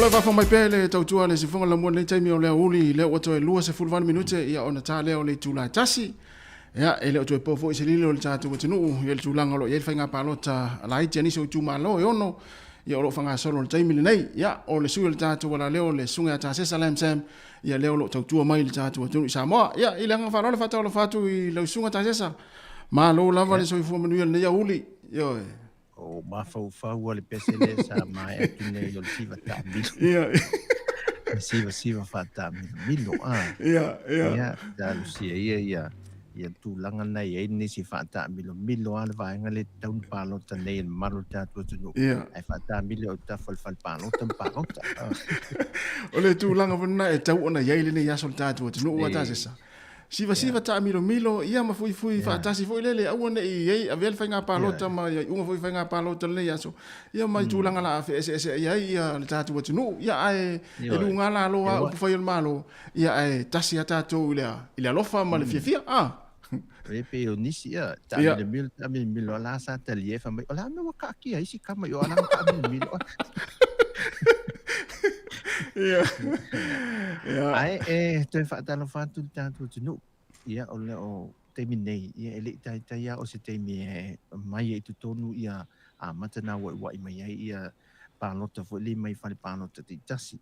le va fa mai pele tau tua le sifonga la mo le taimi o le uli le o toe lua se fulvan minute ia ona ta le o le tula tasi ia ele o toe pofo se lilo le tatu tunu ia le tulanga lo ia fainga palota lai tani so tu malo ono ia o fanga solo le taimi le nei ia o le suil tatu wala le o le sunga ta se salam sam ia le o tau tua mai le tatu tunu Samoa ia ile nga fa lo fa tolo fatu i le sunga ta se sa malo lava le so fu manu le ia uli yo o mafau le pesele sa mai akine yo siva tambi siva fata milo ia da lucia ia tu langa na ia ni si fata milo al vai ngale taun palo tanei maru tatu tunu ai fata milo ta fal palo tan palo ole tu langa vona e tau ona ia ile ni ya sol tatu tunu wa ta sesa siva ta milo ia mafui faatasi foi lele au ne i avel fainga palota ma ia unga foi fainga palota le ia so ia mai tulanga la fe ese ia le tatu watunu ia ai e lunga la lo a pu foi malo ia ai tasi ata to ile lofa ma le fia e pe o nisi ia ta mil la sa talie fa mai ola me waka ki ai si kama yo ala ta mil ai te fa ta no fa tu tatu tunu ia ole o te minei ia ele tai ia o se te mi mai e tu tonu ia a matana wa mai ia palota fo li mai fa palota te tasi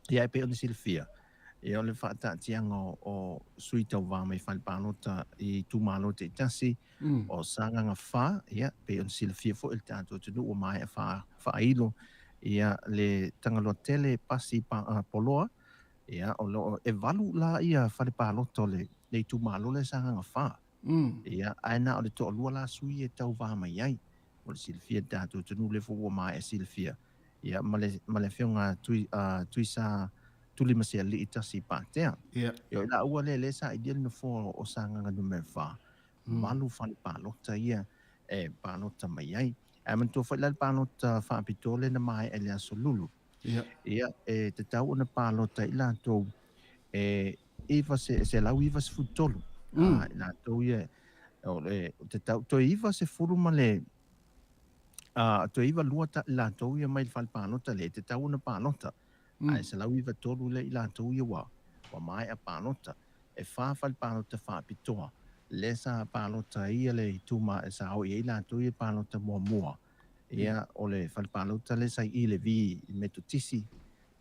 ia pe o Silvia ia ole fa ta tianga o sui tau wa mai fa palota i tu malo te tasi o sanga nga fa ia pe o Silvia fo il tanto tu o mai fa ilo ia le tangalo tele pasi pa poloa ia o lo e valu la ia fa palota le tu malo le sanga nga fa ia aina o le to lua la sui e tau va mai ai o le Silvia tatu tunu le fo mai e Silvia ia male fionga tui sa tuli masia li ita si patea ia la ua le sa ideal no fo o sanga nga numero fa malu fa palota ia e palota mai ai a man to fa la palota fa pitole na mai e le asolulu ia e te tau na palota ila to iva se lau iva se futolu la to ia o le te tau to iva se furu male to iva lua ta la to ia mai fal palota le te tau na palota ai se lau iva tolu le la to ia wa mai a palota e fa fal palota fa pitoa le sa palota ia le tuma e sa o ia la to ia palota mo ia o le fal palota le sai i le vi metotisi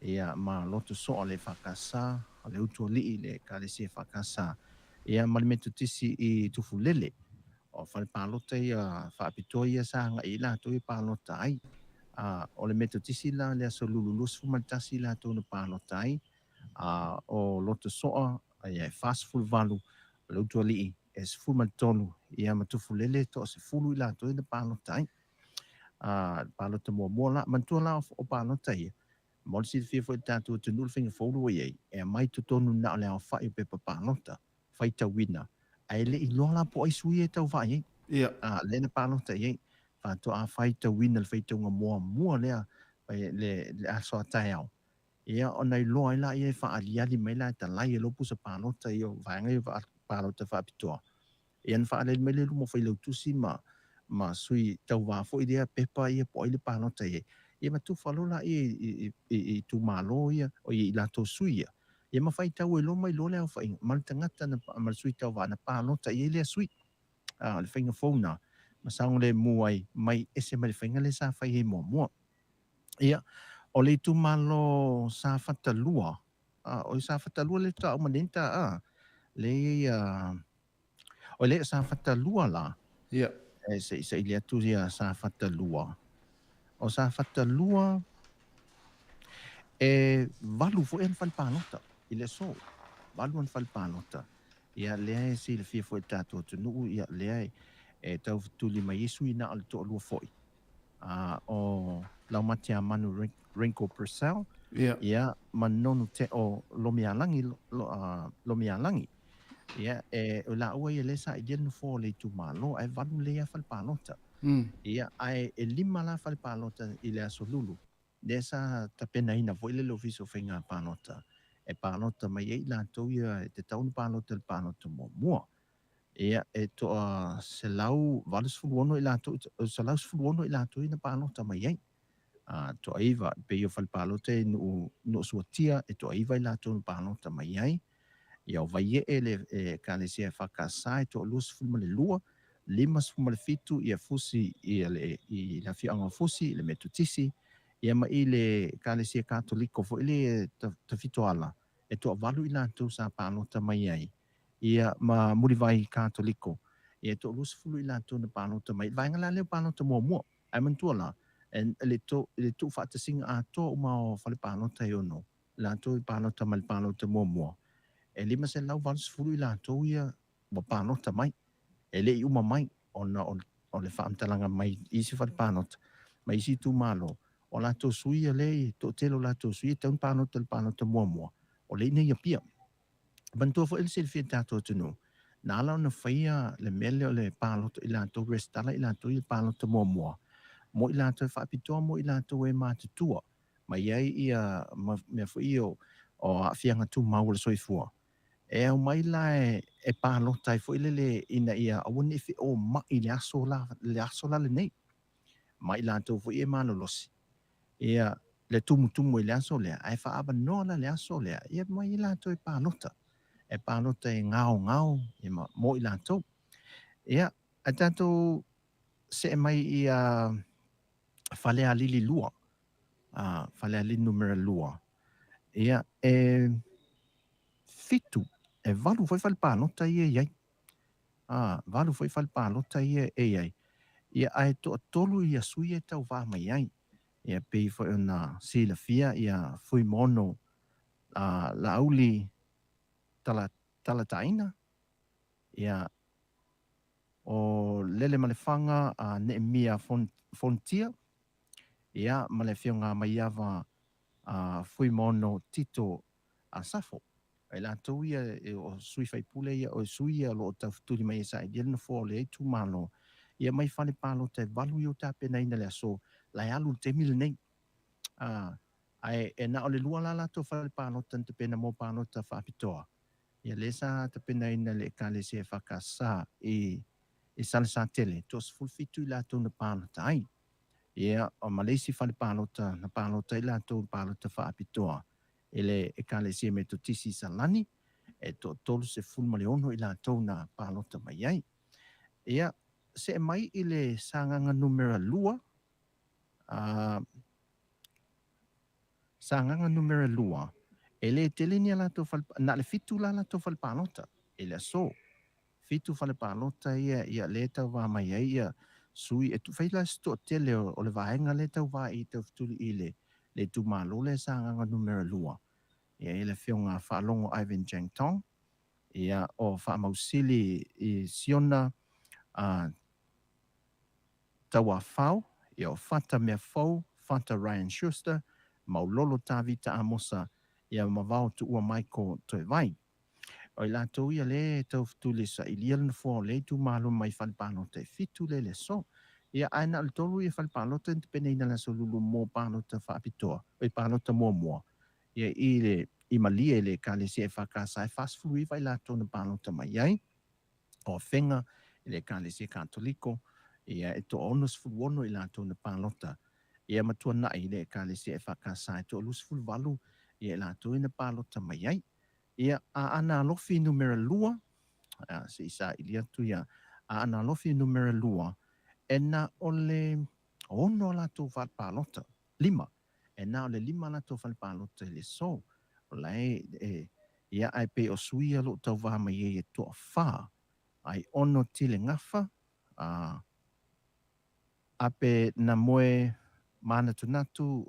ia ma loto so le fakasa le utu li le kale se fakasa ia ma le metotisi i tufulele o fal palota ia fa pitoa ia sa nga i la to ia palota ai o le metotisi la le so lululus fu matasi la to na palota ai o loto soa ia fast full valu le utu li es fu matonu ia matufulele to se fulu la to na palota ai palota mo la mantua la o palota ia mo si fi fo tatu tu nul finga fo lo ye e mai tu tonu na le fa i pe palota fai ta wina ai le i lo la po ai sui e tau vai le na palota ye fa to a fai ta wina le fai tu mo le le a so ta ia ia ona i lo ai la ia fa ali ali mai la ta lai lo pusa palota io vai ngai palota fa pitoa ian fa le mele lu mo fai lo tusi ma sui tau wa fo idea pepa ia po ile palota ye ia ma tu falola i tu malo ia o i la to sui ia ma fai tau e lo mai lo le au fai mal tangata na ma sui tau wa na palota ia le sui le finga fona ma sang le muai mai ese mai finga le sa fai mo ia o le tu malo sa fata lua o sa fata lua le ta o manenta le o le sa fata lua la se ilia tu ia sa fata lua o sa fata lua valu fo en fal palota ile so valu en fal palota ia le si le fi fo tato tu nu ia le tau tu li mai su ina al to lua foi o la matia manu wrinkle persel ia manonu te o lomialangi lomialangi ia o la ua ia le sa idea no fo le tu malo ai valu le fal palota ia ai lima la fal palota ile asolulu desa tapena ina vo ile lo viso fenga palota palota mai ai la to ia te taun palota mo ia to se lau valus fuono ila to se lau fuono ila to ina palota mai ai to aiva pe yo fal palota no suatia to aiva ila to palota mai ai ia o vai ele kale se fakasai to lus fulma le lua limas fulma le fitu ia fusi ia le i la fianga fusi le metutisi ia ma ile kale se katoliko fo ile ta fitoala to valu ila to sa palota mai ai ia ma muri vai katoliko ia to lus fulu ila to na palota mai vai ngala le palota mo ai mantuala en le to fa ta singa to ma fale palota yo no la to palota mal palota mo lima se lau valu sefulu i latou ia ua panota mai e leʻi uma mai ona o le faamatalaga mai isi falepanota ma isi tumalo o latou sui a lē toʻatele o latou sui e tauna panota le panota muamua o leʻi na ia pia bantua fo il silfi tato tunu na ala na faia le mele o le palo to ilato restala ilato il palo to mo ilato fa pito mo ilato e matutua mai ai ia me fo io o afianga tu maul soifua e o mai la e palo tai fo ile ina ia o ni fi o ma ile asola le nei mai ilato fo e manolosi ia le tumu ile aso le ai fa aba no le aso le ia mai ilato e palota e ngao e mo ilato ia a tanto se mai ia fale a lili lua fale a lili numero lua ia fitu e valu foi fal palota ia valu foi fal palota ia ai to tolu ia sui e tau va mai ai ia pe foi ona sila fia ia fui mono la auli tala taina ia o lele malefanga a Neemia Fontia ia malefionga maiava a fui mono tito a safo ai la tau ia o sui fai pule ia o sui ia lo tafturi mai sa ia no fo le tu malo ia mai fale palo te valu yo ta pena ina le so la alu te mil nei ai e na ole lua la to fale palo te pena mo palo ta fa pitoa ia lesa te pena ina le kale se fakasa e salsa tele tos fulfitu la to na palo tai ia o malesi fale palota na palota ila to palota fa apitoa ele e kale se me to tisi salani e to tolu se ful maleono ila to na palota mai ai ia se mai ile sanganga numero lua sanganga numero lua ele telini la to fal na le fitu la to fal palota ele so fitu fale palota ia le tau wa mai ia sui e tu faila sto tele o le vaenga le tau wa i tau tuli ile le tu malo le sanga numero lua ia ele fionga whaalongo Ivan Jangtong ia o whaamausili i siona taua whau ia o whata mea fau whata Ryan Schuster maulolo tawita amosa ia mawao tu ua maiko toi vai o i lātou ia le tau tule sa i lia lana fua o le tu malo mai whalpano te fitu le so. Ia aina al tolu ia whalpano te pene ina la solulu mō pano te whaapitoa, o i pano te mua. Ia i le i malia le ka le se e whakasa e whasfulu i vai lātou na pano te mai ai, o whenga i le ka le se katoliko, ia e to onus fulu i lātou na pano te. Ia matua na i le ka le se e whakasa e to olus fulu walu ia lātou i na pano te mai ai. Ia a ana lofi numero lua, se isa ilia tu ia, a ana lofi numero lua, e na ole ono la tu vat palota, lima, e na ole lima la tu vat palota le so, lai ia ai pe o suia lo tau vama ye to fa, ai ono tile ngafa, ape na moe mana tunatu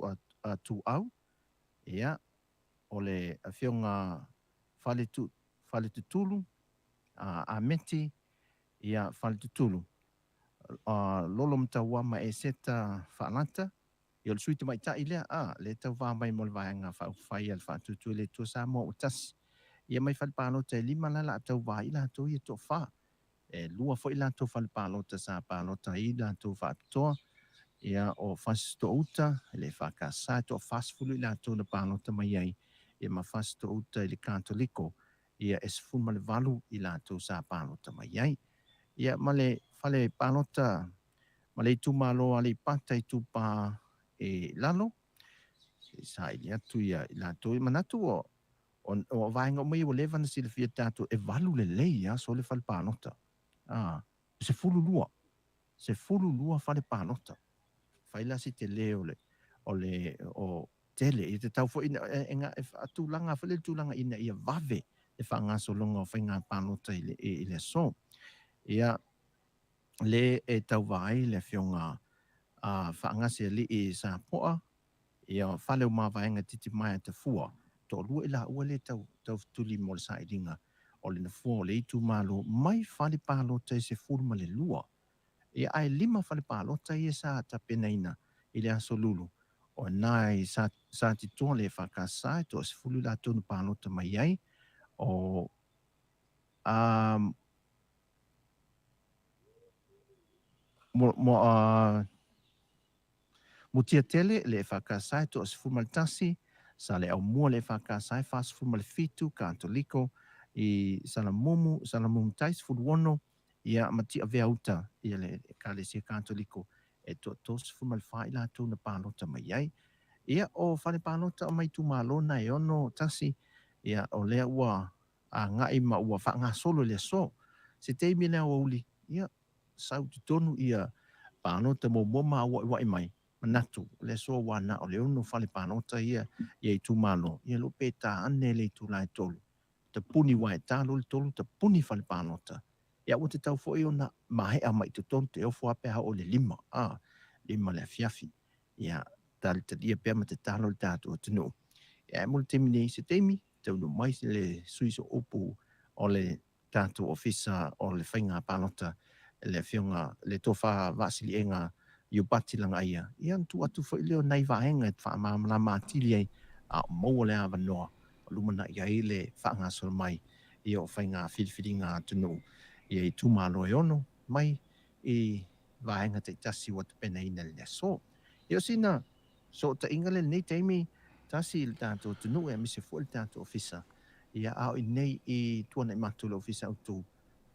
tu au, ia, ole a fionga fale tutulu a meti ia fale tutulu lolo mtaua ma e seta falanta i ol suite mai tai lea le tau va mai mo le vaenga fa fai al fa tutu le tu sa mo utas ia mai fale palo te lima la tau va i la tu i to fa e lua fo i la tu fale palo te sa palo ta i la tu fa toa ia o fasto uta le fa casa to fasfulu i la tu na palo te mai ai ia ma fasto uta i le katoliko ia es fun male valu i la tu sa palota mai ai ia male fale palota male tu malo ale pata i tu pa e lalo sa ia tu ia i la tu manatu o vainga mai o levan si le fiata tu e valu le ia so le fale palota se fulu lua fale palota faila si te leo o tele i te tau fo ina enga atulanga fale tulanga ina ia vave e whanga solonga o whainga panota i le so. Ia le e tau vai le fionga whanga se li i sa poa ia whale o mawaenga titi mai te fua. Tō lua i la ua le tau tuli mo le sa iringa o le na fua o le itu malo mai whale palota i se fulma le lua. Ia ai lima whale palota i sa tapena ina i le aso lulu. O nai sa ti toa le whakasai to se fulu la tonu palota mai ai o mo tia tele le whakasai to as fumaltasi, sa le au mua le whakasai fas fumalfitu katoliko, i salamumu tais fuduono, ia matia veauta, ia le kalesia katoliko, e to tos fumalfai la tu na palota mai ai, ia o fale palota o mai tu malona e ono tasi, ia o lea ua a ngai ma ua wha solo le so, se teimi lea uli, ia sau tonu ia palota mo ma wa mai, manatu le so wana o le ono fale palota ia i tu malo, ia lo peta ane le tu lai tolu, te puni wai talo le tolu, te puni fale palota, ia ua te tau fo i ona mahe a mai tu tonu te ofo apeha o le lima le fiafi, ia tal te dia pe te talo le tatu o tunu. E mo te mini se temi, te unu mai le suiso opu o le tatu ofisa o le whainga palota, le fionga, le tofa vasili enga i upati langa ia. Ia tu atu fo ileo nei vaenga et wha maamala maatili ai a maua le awa noa. O lumana ia i le whaanga sol mai i o whainga whiriwhiringa tunu. Ia i tūmalo e ono mai i vaenga te tasi wa te pena ina le so. Ia sina, so ta ingale nei teimi tasi il tātou tunu e mise fu il tātou ofisa. Ia au i nei i tuana i matu le ofisa utu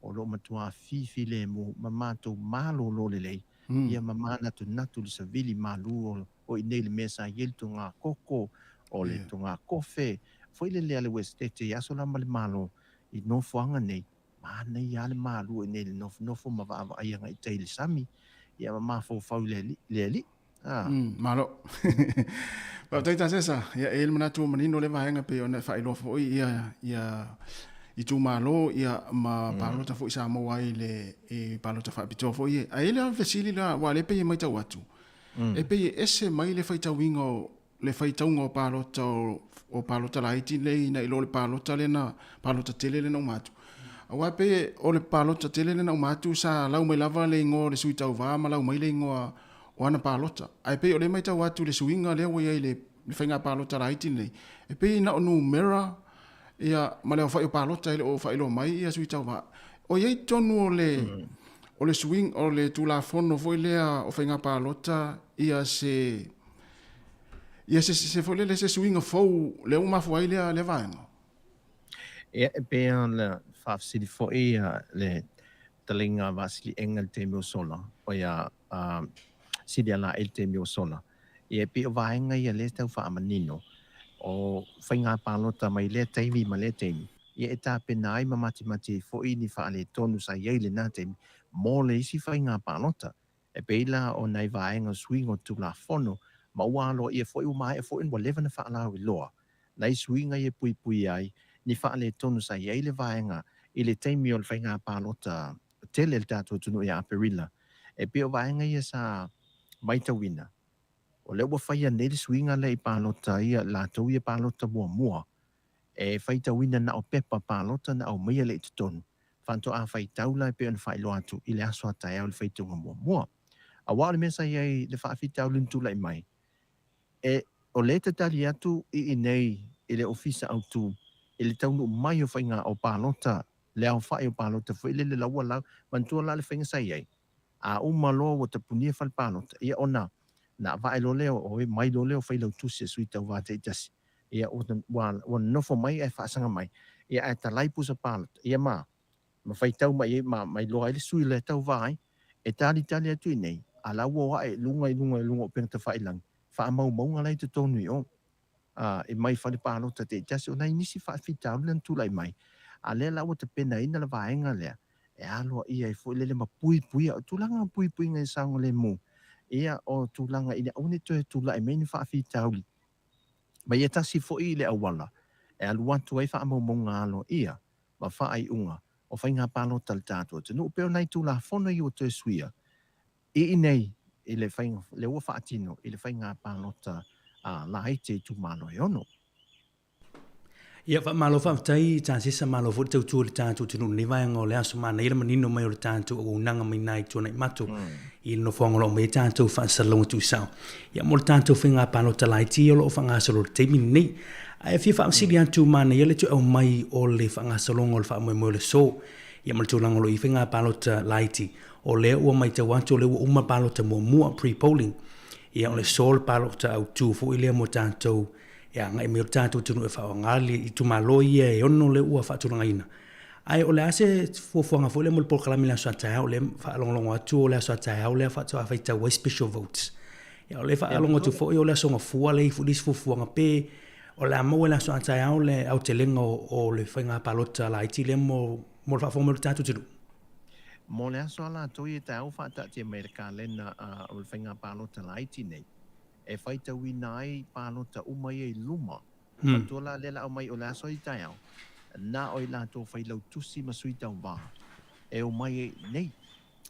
o lo matua fifi le mo mamato malo lo le lei. Ia mamana tu natu le savili malu o i nei le mesa iel tu ngā koko o le tu ngā kofe. Foi le le ale westete i aso lama le malo i nofo anga nei. Mana i ale malu i nei le nofo mawaawa aianga i teile sami. Ia mamafo fau le li. Malo. Ba tai ta sesa ya el manatu manino le vaenga pe ona fa ilo fo ia i tu malo ia ma palota fo Samoa le e palota fa pito fo ia ai le fesili la wa le pe mai tau atu e pe ese mai le faita wingo le faita ngo palota o palota la iti le na ilo le palota le na palota tele le no matu wa pe o le palota tele le no matu sa lau mai lava le ngo le suita va ma lau mai le ngo o ana palota ai pe o le mai tau atu le swinga le wa le whainga palota la iti le e pe na onu mera ia ma le fai palota ile o fai lo mai ia sui tau va o ye tonu o le swing o le tula fono foi le o whainga palota ia se foi le se swing o fou le uma foi le vaenga e pe la fafsili foi le talinga vasili engel te mio sola o ia sidia la el te mio sola e pe vaenga ia le tau fa manino o whainga palota mai le teimi ma le teimi. Ia e tā penai ma mati fo i ni wha le tonu sa iei le nā teimi. Mō le isi whainga palota. E peila o nei vaenga swingo tu la fono. Ma ualo ia fo i umai e fo in wa levana wha alau i loa. Nei swinga ia pui ai. Ni wha le tonu sa iei le vaenga. I le teimi o le whainga palota. Tele le tātua tunu ia aperila. E peo vaenga ia sa maita wina. O le ua whaia nei le swinga le i palota ia lātou ia palota mua. E whaita wina na o pepa palota na o meia le i tutonu. Whanto a whaitau lai pe on whailo atu i le aso atai au le whaitunga mua. A wā le mesa iei le whaafitau lintu lai mai. E o le tatali atu i nei i le ofisa autu i le taunu mai o whainga o palota le au whai o palota fo i le laua lau mantua la le whainga sa iei. A umalo o te punia whal palota ia ona na vai lo leo o mai lo leo fai lo tusi sui tau va te tasi ia o nofo mai e whaasanga mai ia e ta laipu sa palota ia ma fai tau mai mai lo ai le sui le tau vai e tali atu i nei a la ua e lunga o pena ta whai lang wha mau ngalai te tonu i o e mai whale palota te tasi o nai nisi wha fitau len tu lai mai a le la ua te pena ina la vaenga lea e aloa ia e fo le ma pui a tulanga pui ngai sango le mu ia o tulanga ina one to tula e meni fa fitauli ma ia tasi fo i le awala e alu atu ai fa mo ngalo ia ma fa ai unga o fainga palo tal tato tenu pe nai tula fono i o te suia i nei i le fainga le o fa atino i le fainga palo ta la haite tu malo e ono ia fa malo fa tai ta sisa malo fo tu tu tantu tunu ni vai ngo le aso mana ira manino mai o tantu o nanga mai nai tu nai matu i no fongo lo mai tantu fa salong tu sao ia mo tantu finga pano ta lai ti o lo fa nga solo te mi ni Ai fi fa sili atu mana ia le tu au mai o le whangasalonga o le wha le so. Ia mal tūlanga lo i whinga palota laiti. O le ua mai te wanto le ua uma palota mua pre-polling. Ia o le so le palota au tū fu ilia mo tātou. Ia ngai me o tātou tunu e wha ngali i tu malo ia e ono le ua wha tūlanga ina. Ai o le ase fuafuanga fu le mo le polkalami le asua tai au le wha alongalonga atu o le asua tai au le wha tau awhaita wa special votes. Ia o le wha alonga tu fo i o le asonga fua le i fu dis fuafuanga pe o le amau le asua tai au le au te lenga o le whainga palota la iti le mo le wha fuafuanga le tātou tunu. Mo le asua la toi e tau whata te Amerika lena o le whainga palota la iti nei. E whaita wina ai palota umai e luma. Patola le la umai o le asua i tai au. Na oi la tō whailau tusi masui tau wā. E o mai nei.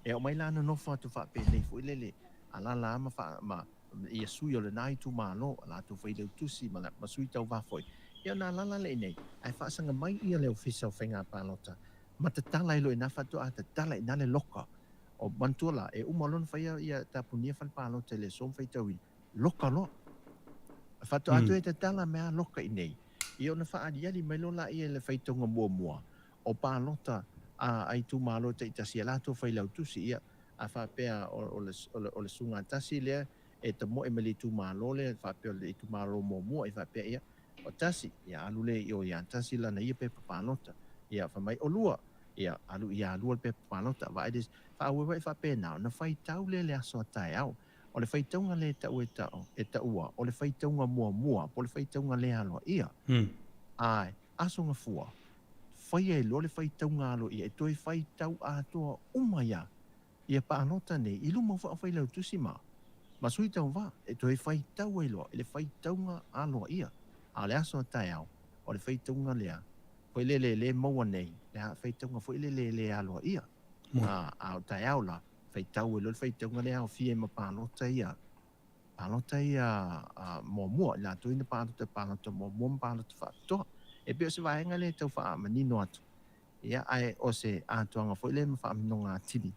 E o mai la na nofa tu wha pe nei fu ilele. Ala la ma ia sui o le nai tu malo. La tō whailau tusi masui tau wā foi. Ia na la le nei. Ai whaasanga mai ia leo fisa o whainga palota. Ma te tala ilo e na whatu a te tala i nale loka. O mantua e umalon whaia ia tapunia whan palota le som whaitau i. Loka lo. Whatu atu e te tala mea loka i nei. Ia ona whaadiali mai lola ia le whaitonga mua. O pālota ai tu mālota i tasi a lato whailau tusi ia a whapea o le sunga tasi lea e ta mo e mali tu mālo lea whapea le tu mālo mua i whapea ia o tasi ia alu le i o ia tasi lana ia pepa pālota ia whamai o lua ia alu le pepa pālota whaedes whaawewai whapea nao na whaitau le asoa tai au o le whaitonga le tau e taua, o le whaitonga mua, o le whaitonga le aloa ia. Ai, asonga fua. Whaia e lo le whaitonga alo ia, e toi whaitau atoa umaya. Ia paanota nei, i luma whailau tusima. Ma sui tau wā, e toi whaitau e lo, e le whaitonga aloa ia. A le asoa tai au, o le whaitonga lea. Koe le maua nei, le whaitonga fo le aloa ia. A tai au la. Whaitau e lo whaitaunga lea o fie ma pālota ia. Pālota ia mua, la tuina pālota mua pālota whaatoa. E pio se waenga le tau wha manino atu. Ia ai o se atuanga fo ile ma wha minonga atini.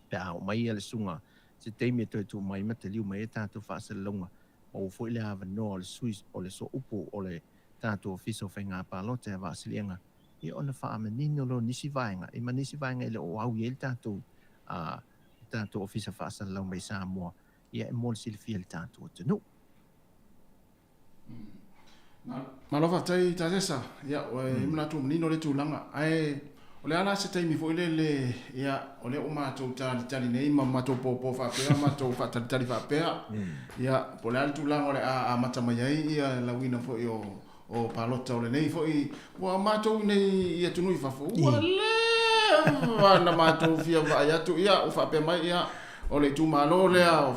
Pe au mai le sunga, se teimi e tu mai mata liu mai e tātou wha se longa. O fo ile ava no o le suis, o le so upo, o le tātou ofiso whainga pālota e wa asilienga. Ia ona wha manino lo nisi waenga. E ma nisi waenga ile o au i el tātou tātou ofisa whaasara lau mai Samoa ia e mōle silifia le tātou tanu. Malofa tai tazesa ia o imna tu menino le tūlanga ai o le ala se taimi fo le ia o le o mātou tali nei ma mātou popo whapea mātou whatalitali whapea ia po le ala tūlanga o le a mata mai ai ia lawina fo i o palota o le nei fo i wa mātou nei ia tunu i whafo ua le na mātou fia vai atu ia o whape mai ia o le tūmalo lea o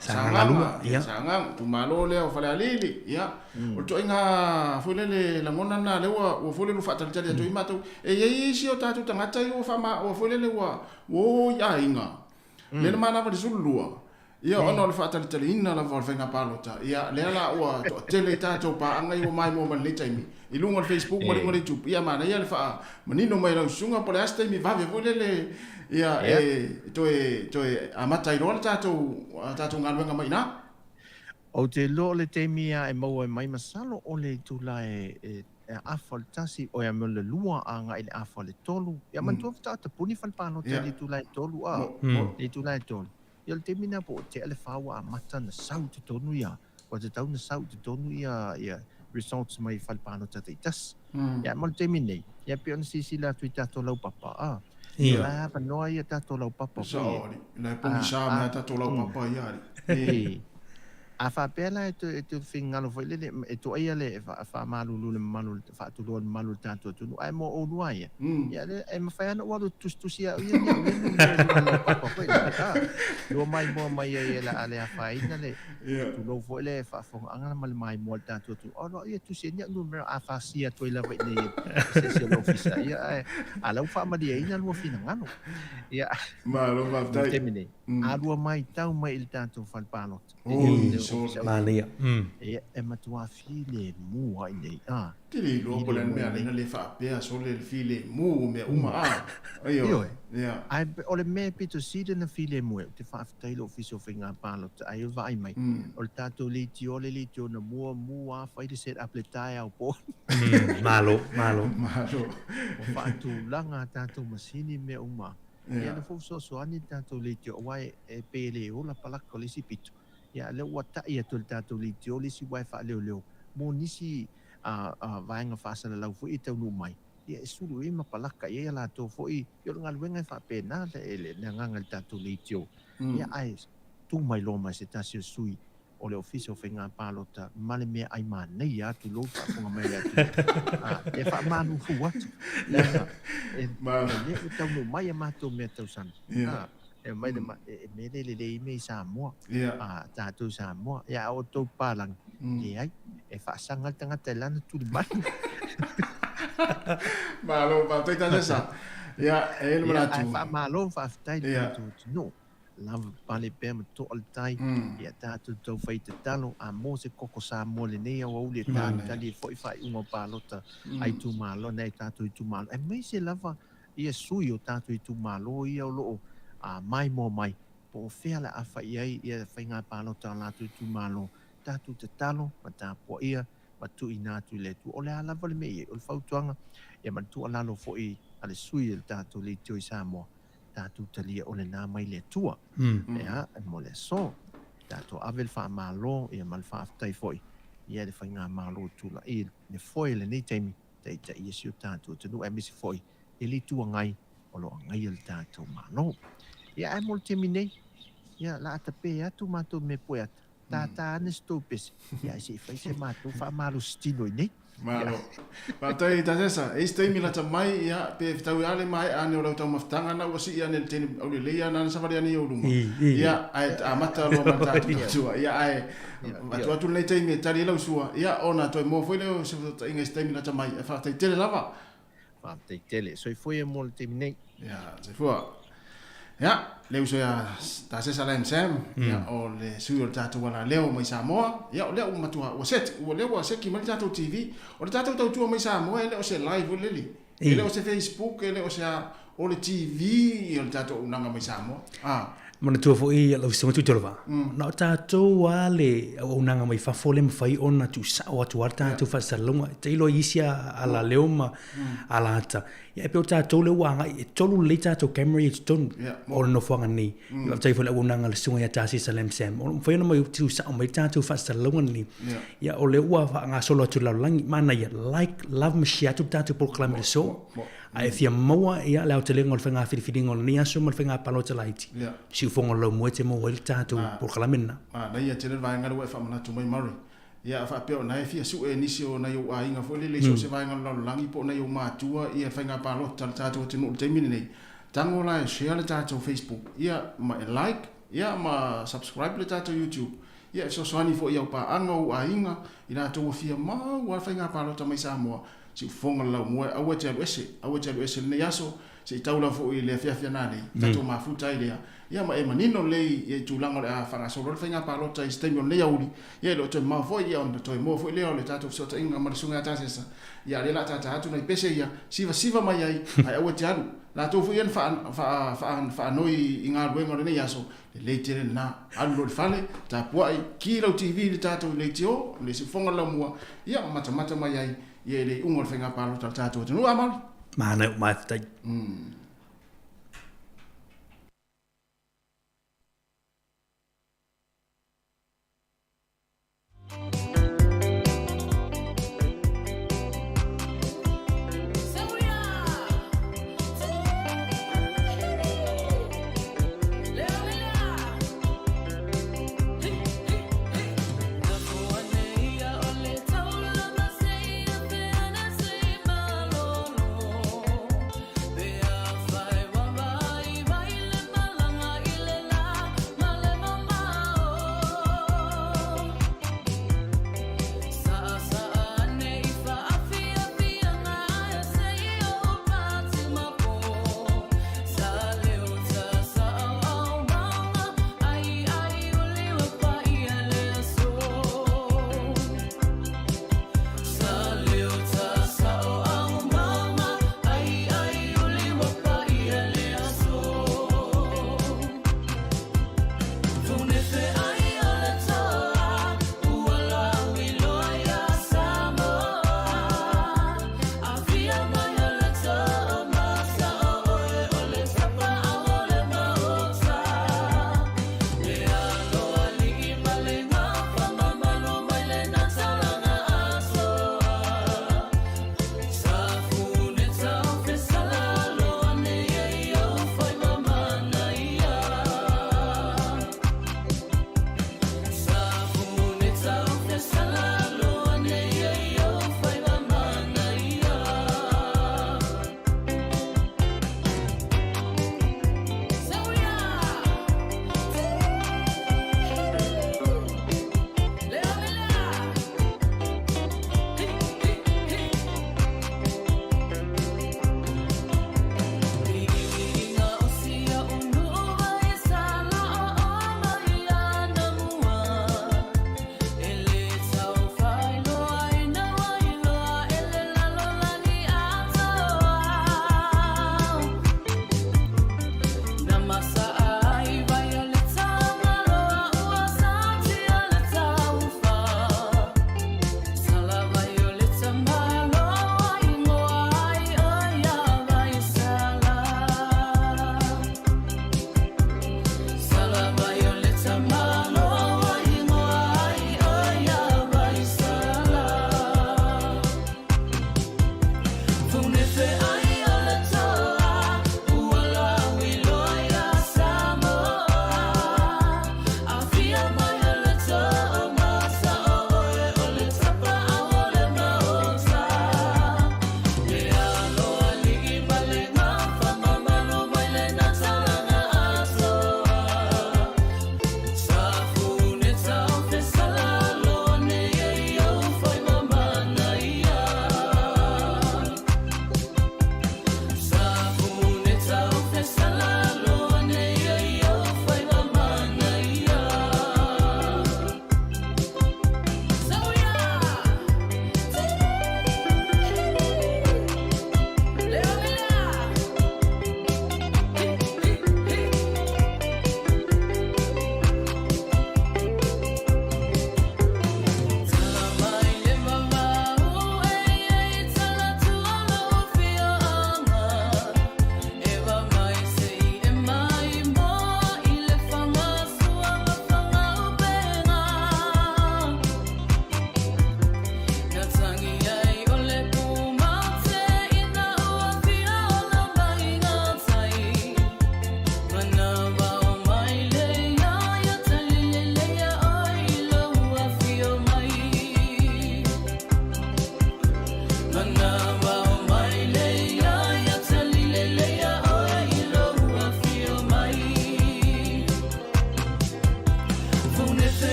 sangang tūmalo lea o whale alili ia o to inga fule le langona na lewa o fule lu whatalitali atu i mātou e isi o tātou tangata i o whama o fule lewa o ia inga le na mana wale sulua ia ono le whatalitali ina la whainga palota ia lea la ua tele tātou pa anga i o mai mo man le taimi i lunga Facebook mo le YouTube ia mana ia le wha manino mai lau sunga po le asta mi vave fule le ia toe amata i roa le tātou ngaluenga mai na o te lo le taimi e maua mai masalo o le tula e afa le tasi o ia le lua anga i le afa le tolu ia mantua ta puni whalpalota le tula e tolu le tula e tolu ia le taimi na po te ale whaua a mata na sau te tonu ia o te tau na sau te tonu ia results mai whalpalota te itas ia mo le taimi nei ia pio na sisi la tui tato lau papa ia la hapa noa ia tato lau papa saori la pongi sa mea tato lau papa ia a whapela e tu whingalo fo ile e tu aia le whamalulu le malu whaatulua le malu tātua tunu ai mo o lua ia ia le e mawhaiana ua lu tustusi ia lua mai mua mai ia la ale a whaina le tu lau fo ile whaafonga angana male mai mua le tātua tunu o loa ia tu se nia numero a whasia tu ila wai ne se lofisa ia a lau whaamaria ina lua whina ngano ia ma lo whaftai a lua mai tau mai il tātua whalpalota Mania. E matua file mua nei Tili lo pole mea le fa pea so le file mu me uma Aio. Yeah. Ai ole me pito sida na file mua te fa tailo fiso finga palo ai vai mai. O tato litio na mua fa de set up le tai au po. Malo. O fa tu langa tato masini me uma. Ya na fo so ani tato litio wai e pele o la pala ko si pito. Ya le wata ia tu tato litio le si wai fa leo. Mo nisi vai nga fa sana lau fu i tau nu mai. Ia sulu e mapalaka ia la to foi yo ngal wenga fa pena le ele nga ngal tatu litio ia ai tu mai lo mai se tasio sui o le officio fenga palota male me ai mana ia tu lo fa ko mai ia e fa manu fu wat e le tau no mai ma to me tau san e mai de me le me Samoa tatu Samoa ia o to palang ia e fa sangal tanga telana tu ban Malo, pa tai sa. Ya, el matu. Fa malo fa tai tu. No. Lava pale pe to al tai. Ya ta tu to fai te talo a mo se koko sa mo le nei o le ta tali foi fai un palota. Ai tu malo nei ta tu malo. E mai se lava ia sui o ta tu malo ia lo mai mo mai. Po fela a fai ia fai nga palota la tu malo. Ta tu te talo ma ta po ia matu ina tu le tu ole ala vale me o fautuanga e matu ala lo foi ale sui el tatu le tio Samoa tatu talia ole na mai le tua e mo le so tatu avel fa malo e mal fa tai foi ia le fainga malo tu la il ne foi le nei temi te ia siu tatu tu no e misi foi e li tua ngai o lo ngai el tatu malo ia e mo temi nei ia la tape atu matu me poet Tata ne stupis. Ja, si fai se matu fa malu stino nei. Malo. Pa tai ta sesa, e stai mila ta mai ia pe tau ale mai ane o tau maftanga na wasi ia ne tene o le ia na sa variani o lunga. Ia ai amata lo mata tu. Ia ai atu nei tai me tari lau sua. Ia ona toi mo foi le se ta inga stai mila ta mai fa tai tele lava. Fa tai tele. So foi mo le temi nei. Ia, se foi. Ja, leu so ya ta se sala Sam ya o le sui o tatu wala leo mai Samoa ya o leo matua o set o leo o set ki mai tatu TV o tatu tau tu mai Samoa le o se live o leli le o se Facebook le o se o le TV o tatu unanga mai Samoa Mana tua fo i la visonga tu tolva. Na tatou ale o nanga mai fa fole mai ona tu sa o tu arta tu fa salonga. Te lo isia ala leoma ala ata. Ya pe o tatou le wanga e tolu le tatou camera e ton o no fanga ni. Ya te fo le o nanga le sunga ya tasi salem sam. O fa no mai tu sa mai tatou fa salonga ni. Ya o le ua fa nga solo tu la langi mana ya like love machia tu tatou proclaim so. Ai fia moa ia le te lengo fenga fidingo ni aso mo fenga palota laiti. Si fongo lo mo te mo el tatu por kalamena. Na ia te vai ngalo e fa mana tu mai mari. Ia fa pe na fia su e nisi o na yo a inga fo le so se vai ngalo langi po na yo matua ia fenga palota tatu te no te mini nei. Tango la share le tatu Facebook. Ia ma like, ia ma subscribe le tatu YouTube. Ia so swani fo ia pa anga a inga ina to fia ma wa fenga palota mai Samoa. Si fonga la mo awa jalu ese ne yaso si taula fo ile fia nani tatu mafuta ile ya ma emanino le e tulanga a fanga solo fenga palota istemio le yauli ye lo to ma fo ya on to mo fo le le tatu so inga marsunga tasesa ya le la tata atu na pese ya siva mai ai awa jalu la to fo yen fa noi inga wengo ne yaso le tere na alu fale ta puai kilo TV le tatu le tio le si fonga la mo ya mata mai ai ye le ungol fenga palo tatu no amal Mana mai tai.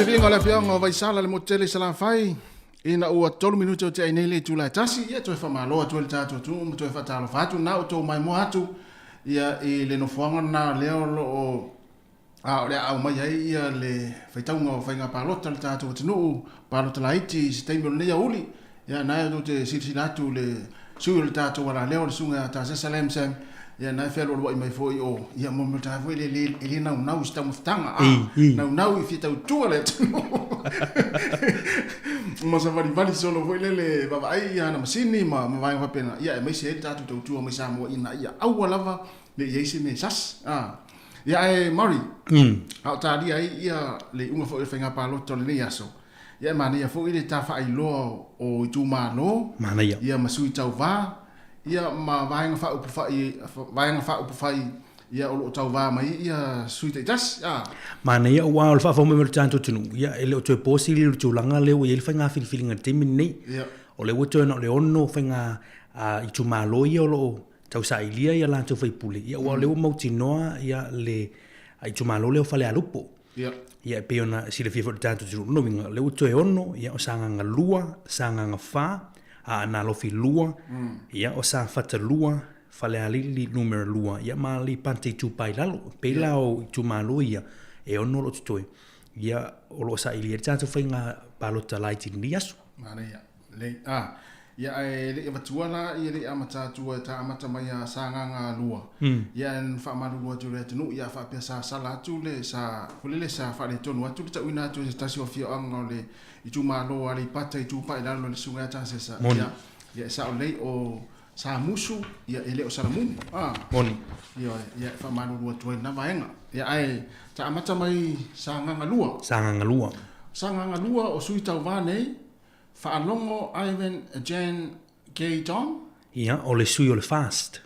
Filinga le fianga vai sala le motele sala fai ina ua tolu minuto te inele tula tasi ia to fa malo to le tato tu to fa talo fatu na to mai mo atu ia e le no fuanga na le o a le au mai ai ia le faitanga fainga palota le tato tu palota laiti stembo ne ya uli ia na to te silsilatu le suul tato wala le o sunga ta salem sem ia na felo lo mai foi o ia mo mo ta foi le na sta mustanga na i fita toilet ma sa vali solo foi le baba ai ia na masini ma vai va pena ia mai se tato tu mai sa mo ina ia au lava le yesi me sas ia e mari au ta dia ia le unga foi fenga palo to le yaso ia mana ia foi le ta fa i lo o tu malo mana ia masui tau va ia ma vainga fa upu fai ia o tau va mai ia sui te tas mana ia wa fa fo me tanto tunu ia ele o te posi le tu langa le o ele fanga filinga te minni o le woto no le ono fanga i tu malo ia lo tau sa ilia ia la tu fai puli ia wa le o mautinoa ia le i tu malo le fale alupo ia pe ona si le fifo tanto tunu no winga le woto e ono ia o sanga ngalua sanga ngafa a na lo fi lua ia o sa fata lua fale alili numero lua ia mali pante tu pai lalo pela o tu malo ia e ono lo tutoi ia o lo sa ili tanto fainga palota light ni aso mana ia le ia e le matuala ia le amata tu ta amata mai sanga lua ia en fa malu tu le tu ia fa pesa sala tu le sa kulele sa fa le tonu tu ta uina tu stasio fio ang le i tu malo ali pata i tu pai lalo le sunga ta sesa ia sa le o sa musu ia ele o salamu moni ia fa malu tu na vaenga ia ai ta amata mai sanga lua o sui tau vane Fa'alongo Ivan Jan Gay John. Ia, o le sui o le fast.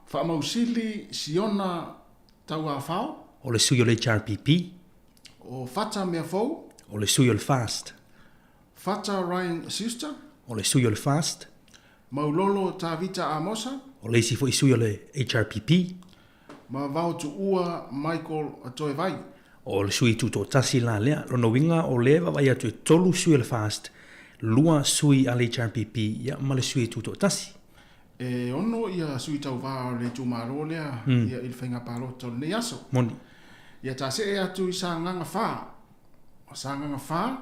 Fa'amausili Siona Taua Fao. O le sui o le HRPP. O Fata Mea Fou. O le sui o le fast. Fata Ryan Sister. O le sui o le fast. Maulolo Tavita Amosa. O le si fo i sui o le HRPP. Ma vautu ua Michael Atoevai. O le sui tuto tasi la lea. Rono winga o leva vai atu e tolu sui o le fast. Lua sui al HRPP ia ma le sui tuto tasi. E ono ia sui tau vā le tumaro lea ia il whainga paloto ne aso. Moni. Ia ta se e atu i sa nganga whā. O sa nganga whā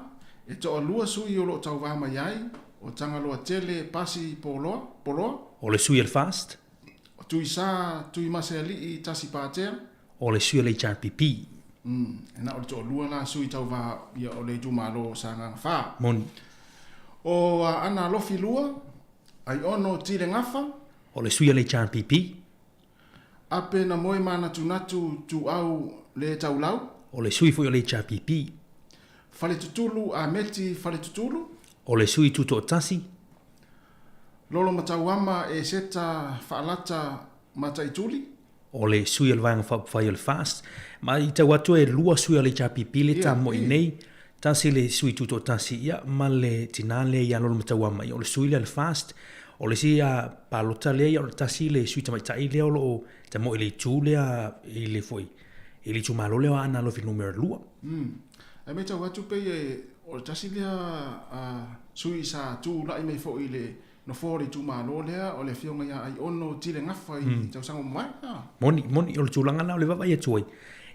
e to lua sui o lo tau vā mai ai o tanga loa tele pasi poloa. O le sui al fast. O tui sa tui mase ali i tasi pātea. O le sui al HRPP. E na o to lua la sui tau vā ia o le tumaro sa nganga whā. Moni. O ana lofi lua, ai ono tire ngafa. O le sui al HRPP. Ape na moe mana tunatu tu au le taulau. O le sui foi o le HRPP. Fale tutulu a meti fale tutulu. O le sui tuto tasi. Lolo matauama e seta faalata mataituli. O le sui al vanga fai al fast. Ma i te watu e lua sui al HRPP le ta mo inei. Tasi le sui tuto tasi ia ma le tinale ia lolo matauama ia o le sui le al fast o le si a palota le ia o le tasi le sui tamaitai lea o lo ta mo ili tu lea ili foi ili tu malo lea ana lo fi numero lua e me tau watu pe o le tasi lea sui sa tu lai me fo ile no fori tu malo lea o le fionga ia ai ono tile ngafa i tau sango mai moni o le tulanga na o le vava ia tuai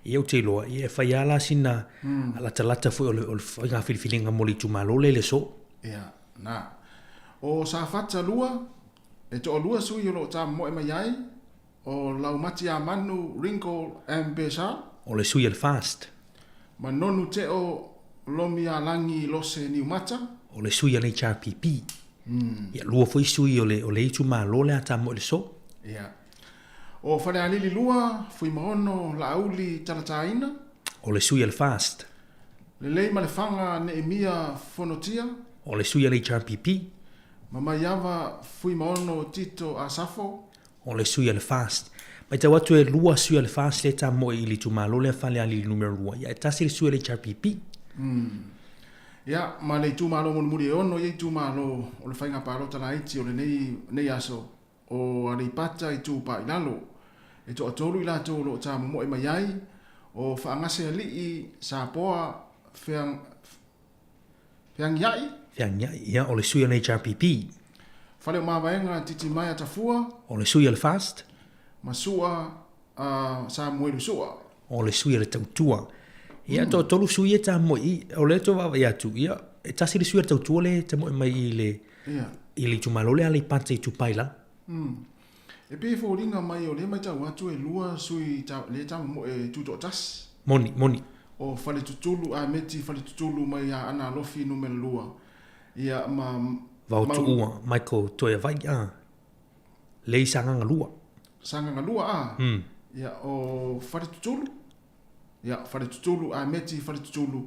ia te loa ia fai ala sina ala talata foi o nga filifilinga moli tu malo le so ia na o sa fata lua e to lua sui o lo ta mo e mai ai o lau mati a manu wrinkle ambesa o le sui al fast ma nonu te o lomi a langi lose ni mata o le sui al HRPP ia lua foi sui o le tu malo le ta mo le so ia o fale alili lua fui maono la auli talataina o le sui al fast le lei ma le fanga ne emia fonotia o le sui al HRPP mama yava fui maono tito asafo o le sui al fast mai te watu e lua sui al fast le ta mo i li tu malo le fale alili numero lua ia tasi le sui al HRPP ia ma le tu malo mon muri ono ye tu malo o le fainga parota la iti o le nei aso o alipata i tu pa ilalo e to atolu ila to lo ta mo e mai ai o fa ngase ali i sa poa Fiang yai. Fiang yai, ia, o le sui o HRPP. Whale mawaenga titi mai atafua. O le sui o le fast. Masua sa moeru sua. O le sui o le tautua. Ia, tolu sui e ta moi, o le to wawa ia tu, ia, e tasi le sui o le tautua le, ta moi mai i le tumalole a le pante i tupaila. E pe fōringa mai o le mai tau atu e lua sui le tau mo e tuto tas. Moni. O whale tutulu, a meti whale tutulu mai a ana lofi numero lua. Ia Vautu ua, Michael Toia vai, Lei sanganga lua. Sanganga lua, Ia o whale tutulu. Ia whale tutulu, a meti whale tutulu.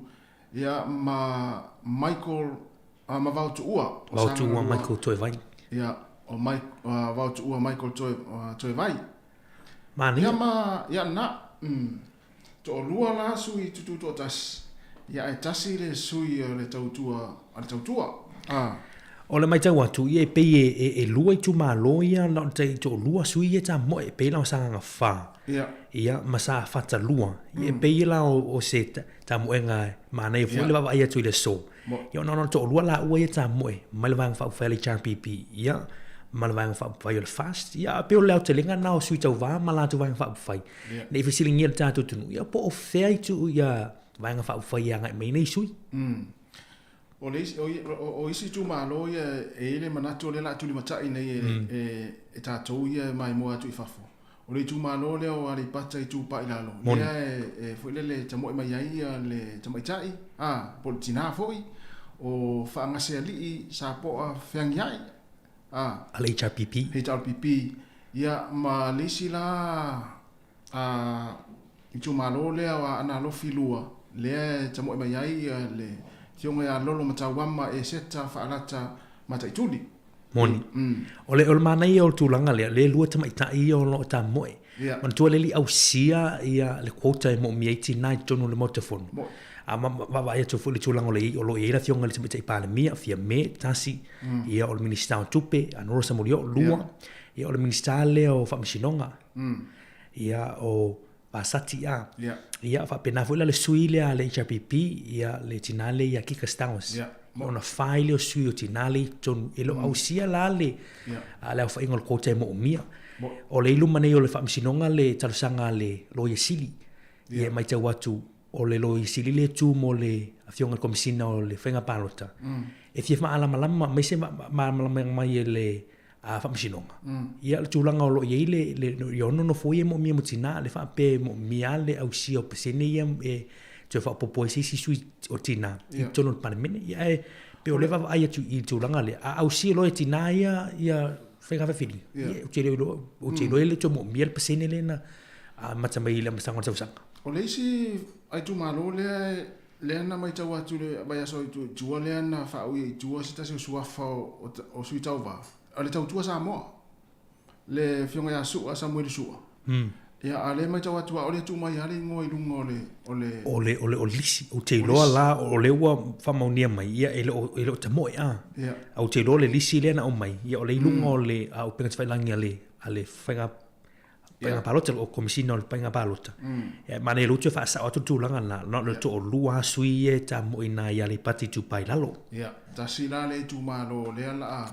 Ia Michael, ma vautu ua. Vautu ua, Michael Toia vai. Ia o vautu ua Michael Toia vai. Mani. Ia na, to lua la sui tutu tas. Ia e tasi le sui le tautua. O le mai tau atu, ia e pei e lua i tu malo ia, na te to lua sui ia ta mo e pei la o sanga wha. Ia masa fata lua. Ia e pei la o se ta mo e ngai, mana e fui le wawa ia tu i le so. Ia no to lua la ua ia ta mo e, mai le vanga wha le HRPP. Ia, ma le vanga wha le fast. Ia, peo leo te linga na o sui tau wā, ma la tu vanga wha ne i fisili ngia le tātu tunu. Ia po o fea i tu ia vanga wha ia ngai mai nei sui. O isi tu malo ia e ele manatu le la tuli matai nei e tātou ia mai moa tu i fafo. O le tu malo leo a le pata i tu pa ilalo. Ia e fuilele tamo e mai ai le tamaitai. Po le tina foi. O whaangase ali sa po a whiangiai. A le HRPP. HRPP. Ia ma lisi la i tu malo leo a ana lofi lua. Lea tamo e mai ai le tionga ya lolo matawama e seta whaalata mataituli. Moni. O le manai o tūlanga le lua tamaitai o lo ta moe. Man tua leli au sia ia le quota e mo mi 89 tonu le motafonu. Ma ia tofu le tūlanga o lo eira tionga le tamaitai pāle mia, fia me, tasi, ia o le minister o tupe, anora samorio, lua, ia o le minister le o whamisinonga. Ia o pasati ia fa pena foi le sui le HRPP ia le tinale ia kika stangos ona file o sui o tinale ton elo au sia la le ala fa ingol kota mo mia o le iluma nei o le famisinonga le talusanga le lo yesili ia mai te watu o le lo yesili le tu mo le afionga komisina o le fenga palota e fia ma ala malama mai se ma mai le a famisinonga ia le tulanga o lo ye le yono no foi mo mi mutina le fa pe mo mi ale au si o pesene ia e te fa popo si sui o tina i tono pa mene ia e pe o leva ai tu i tulanga le au si lo tina ia fega fa fili o te lo le to mo mi el pesene le na mata mai le masanga tsa o le si ai tu malo le na mai tawa tu le vai so tu le na fa o i tu si ta se suafa o sui tauva ale tautua Samoa le fionga ya su a Samuel sua ia ale mai tau atua o le tu mai ale ngoi lunga o lisi o te loa la o le ua whamaunia mai ia ele o te moe au te loa le lisi le na o mai ia o le ilunga o le au penga tawailangi ale whainga palota o komisina o le whainga palota ma ne lutu wha asa o tu tūlanga na le to o lua sui e ta moe na ia le pati tu pai lalo ia ta sila le tu malo le ala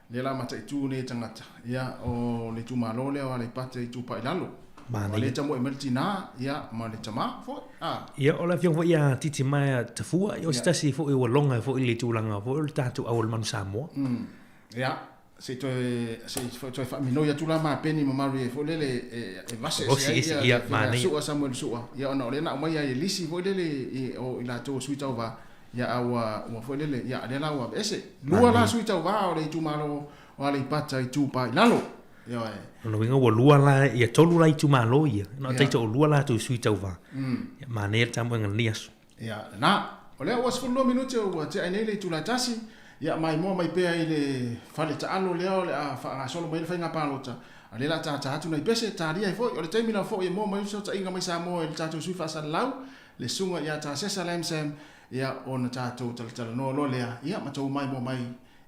le la mata itu ne tangata ia o le tu malo le o le pate itu pa ilalo le tamo e meltina ia ma le tama fo ia o la fiong ia titi mai tafua o stasi fo o longa fo le tu langa fo le tatu au le manu Samoa ia se to fa mino ia tu la ma peni ma mari fo le vase ia ma ne su Samuel su ia ona le na mai ia lisi fo le o ila to suita va ia awa fo le ia le la wa ese lua la suita va o le tu malo o le pata i tu pa lalo ia no winga wo lua la ia tolu la i tu malo ia no tai to lua la tu suita va ia ma ne ta mo nganias ia na o le was fo minuto o te ai le tu la tasi ia mai mo mai pe ai le fale ta alo le o le fa solo mai le fa nga palota ale la ta tu na pese ta ria fo o le taimi na fo ia mo mai so ta inga mai sa mo el ta tu sui fa sa lau le sunga ia ta se salem sem ia ona tatou tal no lea ia matou mai mo mai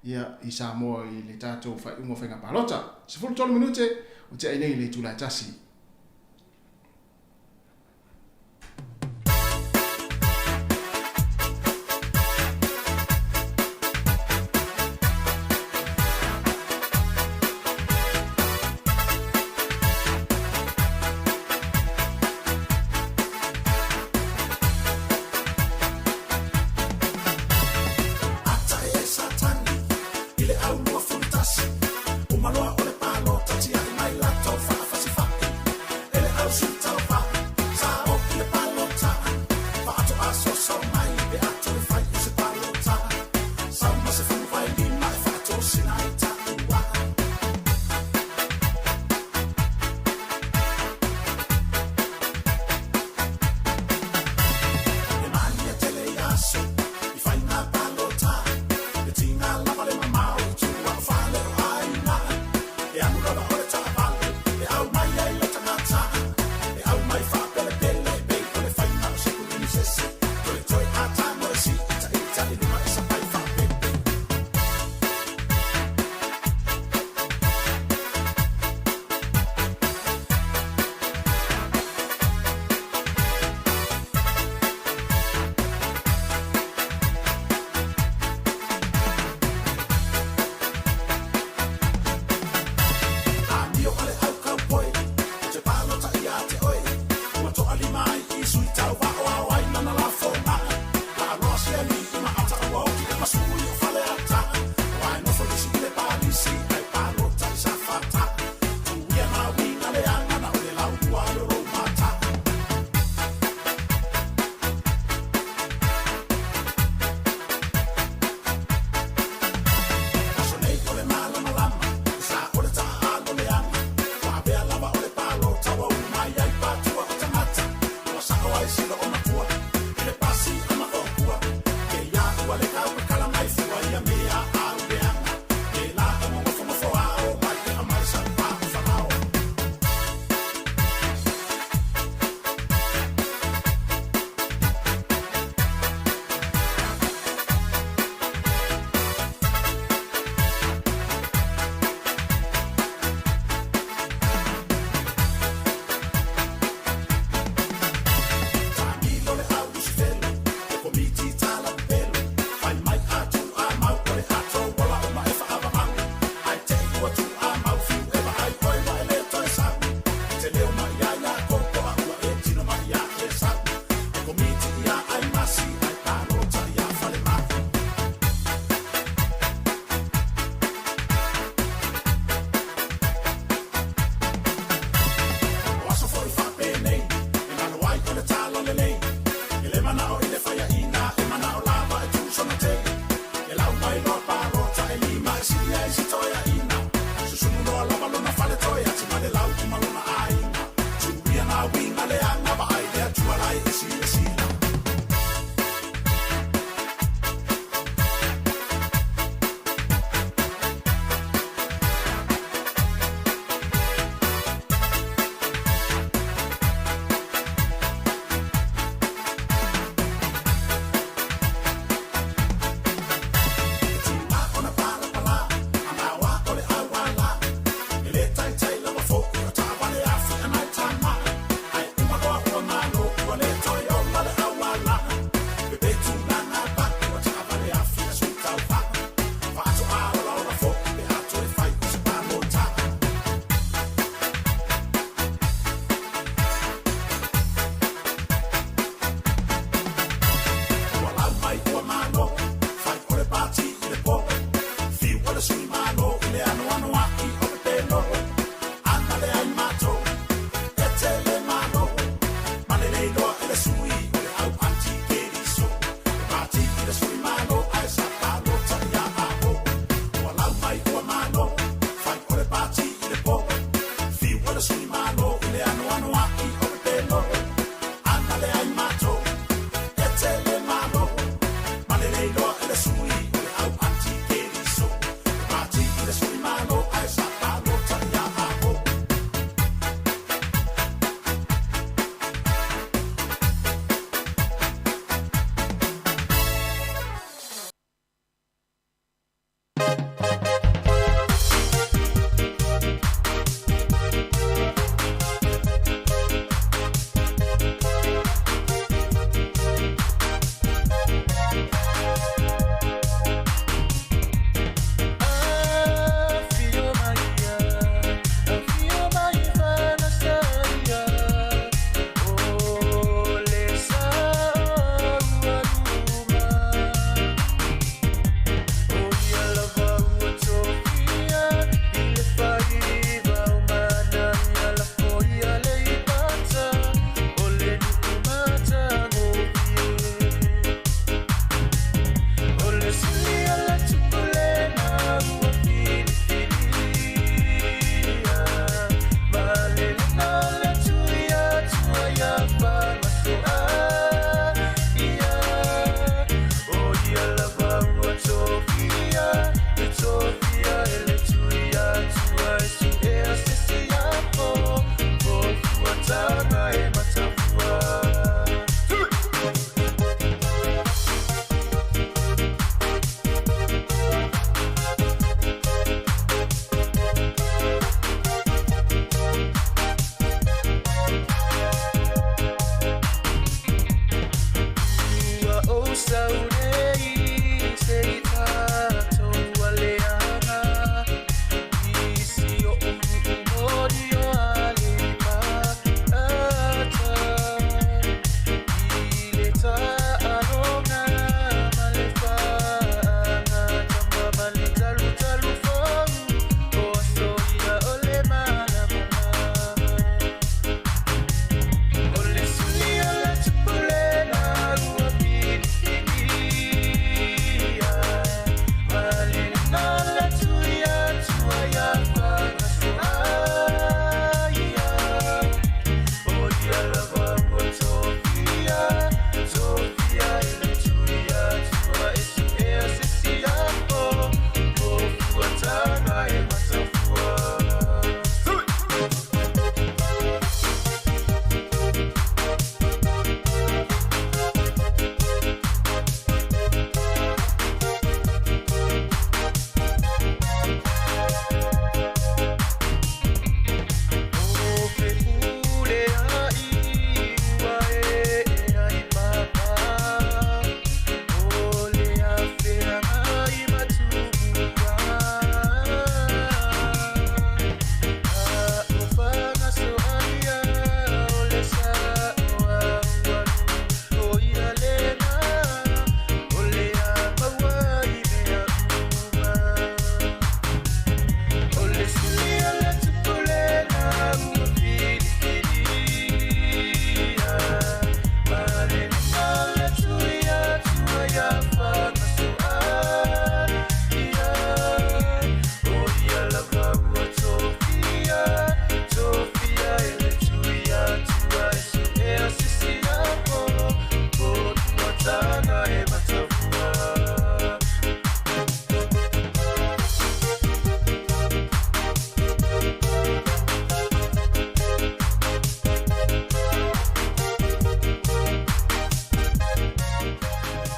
ia i Samoa i le tatou fa ungo fenga palota se fu 3 minute o te ai nei le tula tasi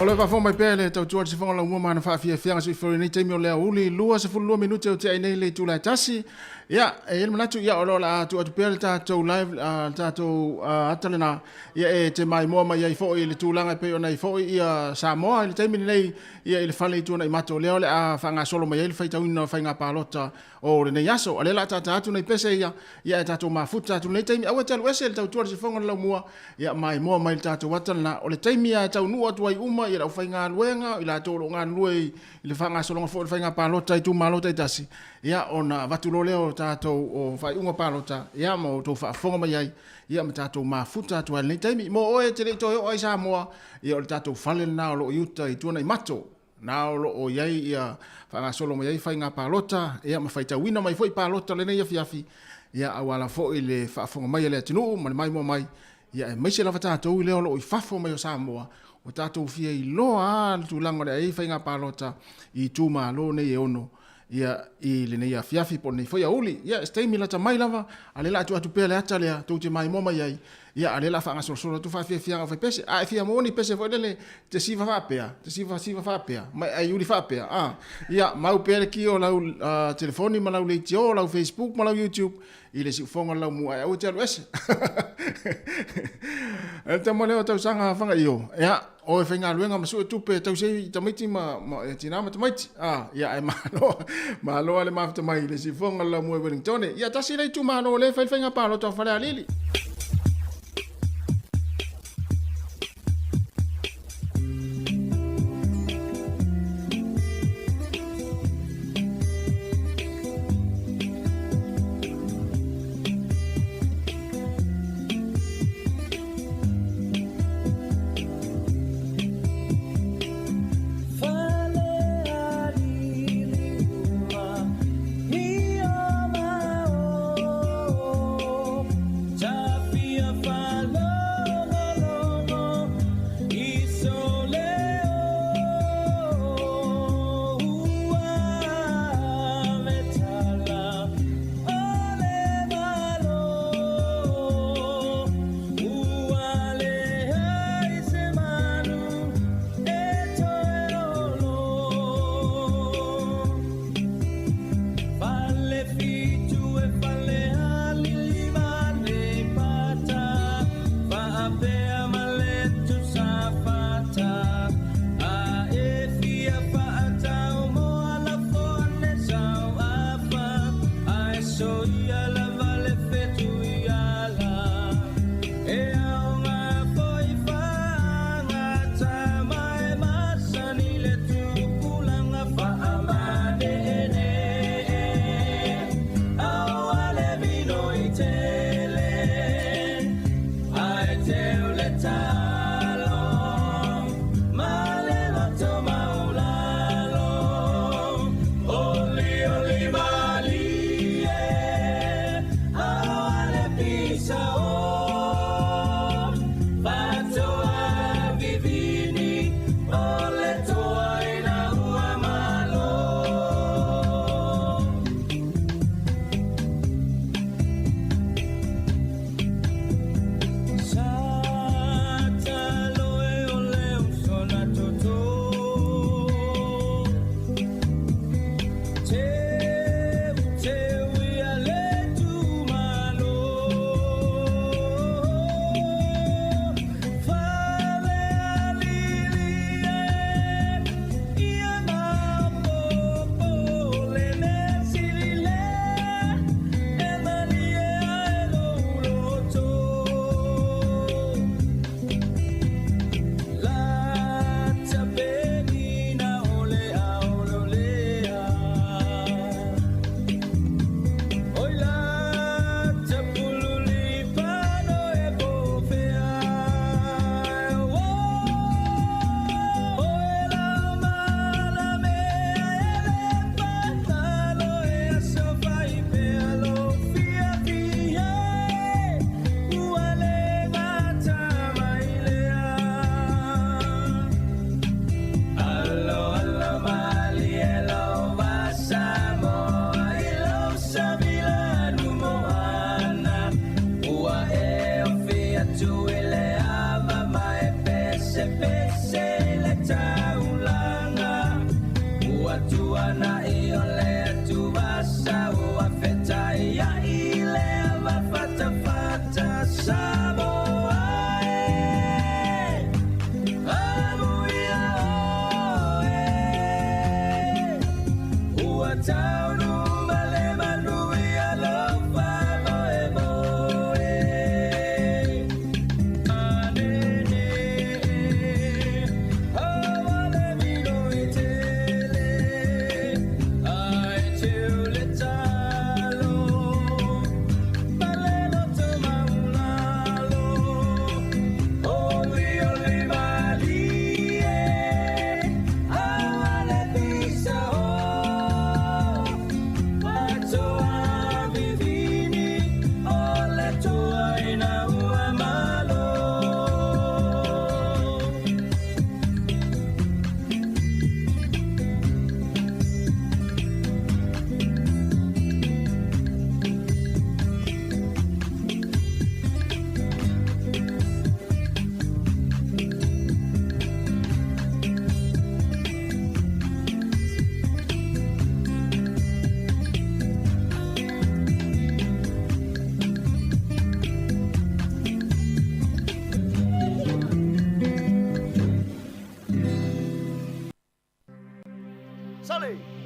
Ole va foma pele tau tuar se fonga la mua mana fa fia fia so for ni temi ole uli lua se fulu minute o te nei le tula tasi ya e manatu ya olo la tu pele ta to live ta to atalena ya e te mai mo mai ai fo ile tulanga pe ona fo ia Samoa ile temi nei ia ile fale tu na mato le ole a fanga solo mai ile faita una fanga palota o le nei yaso ale la ta tu nei pese ya ta to mafuta tu nei temi awa talu ese tau tuar se fonga la mua ya mai mo mai ta to watalena ole temi ya tau nu atu ai uma ia fai ngā luenga, i la tōro ngā lue, i le whanga solonga fō, i whai ngā pālota i tū mālota i tasi. Ia o na watulo leo tātou o whai unga pālota, ia mo tō whaafonga mai ai, ia ma tātou māfuta atu ai nei taimi. Mo oe te rei tō heo ai Samoa, ia o le tātou whale nā o lo iuta i tuana i mato. Nā o lo o iai ia whanga solonga mai ai whai ngā pālota, ia ma whai tau wina mai fō i pālota le nei afiafi, ia awala fō i le whaafonga mai le atinu, mai mo mai, ia e maise lava tātou i leo lo i whafo mai o Samoa, o tātou fia i loa tu lango le ai whainga pālota i tūma lo nei e ono ia i le nei a fiafi po nei whaia uli ia stay mi lata mai lava a le la atu pēr le ata lea tau te mai moma iai ia a le la whanga sorosoro tu whafia fianga whai pese a e fia moni pese fo lele te siva whapea te siva whapea mai ai uli whapea ia mau pēr ki o lau telefoni ma lau leiti o lau Facebook ma lau YouTube i le si fonga lau mua au te alu ese e te mo leo tau sanga whanga iyo ia o e whainga luenga ma sua tupe tau sei tamaiti ma e tina ma tamaiti ia e malo ale mafta mai le si fonga lau mua Wellington ia tasi lei tu malo le whainga palo tau whale alili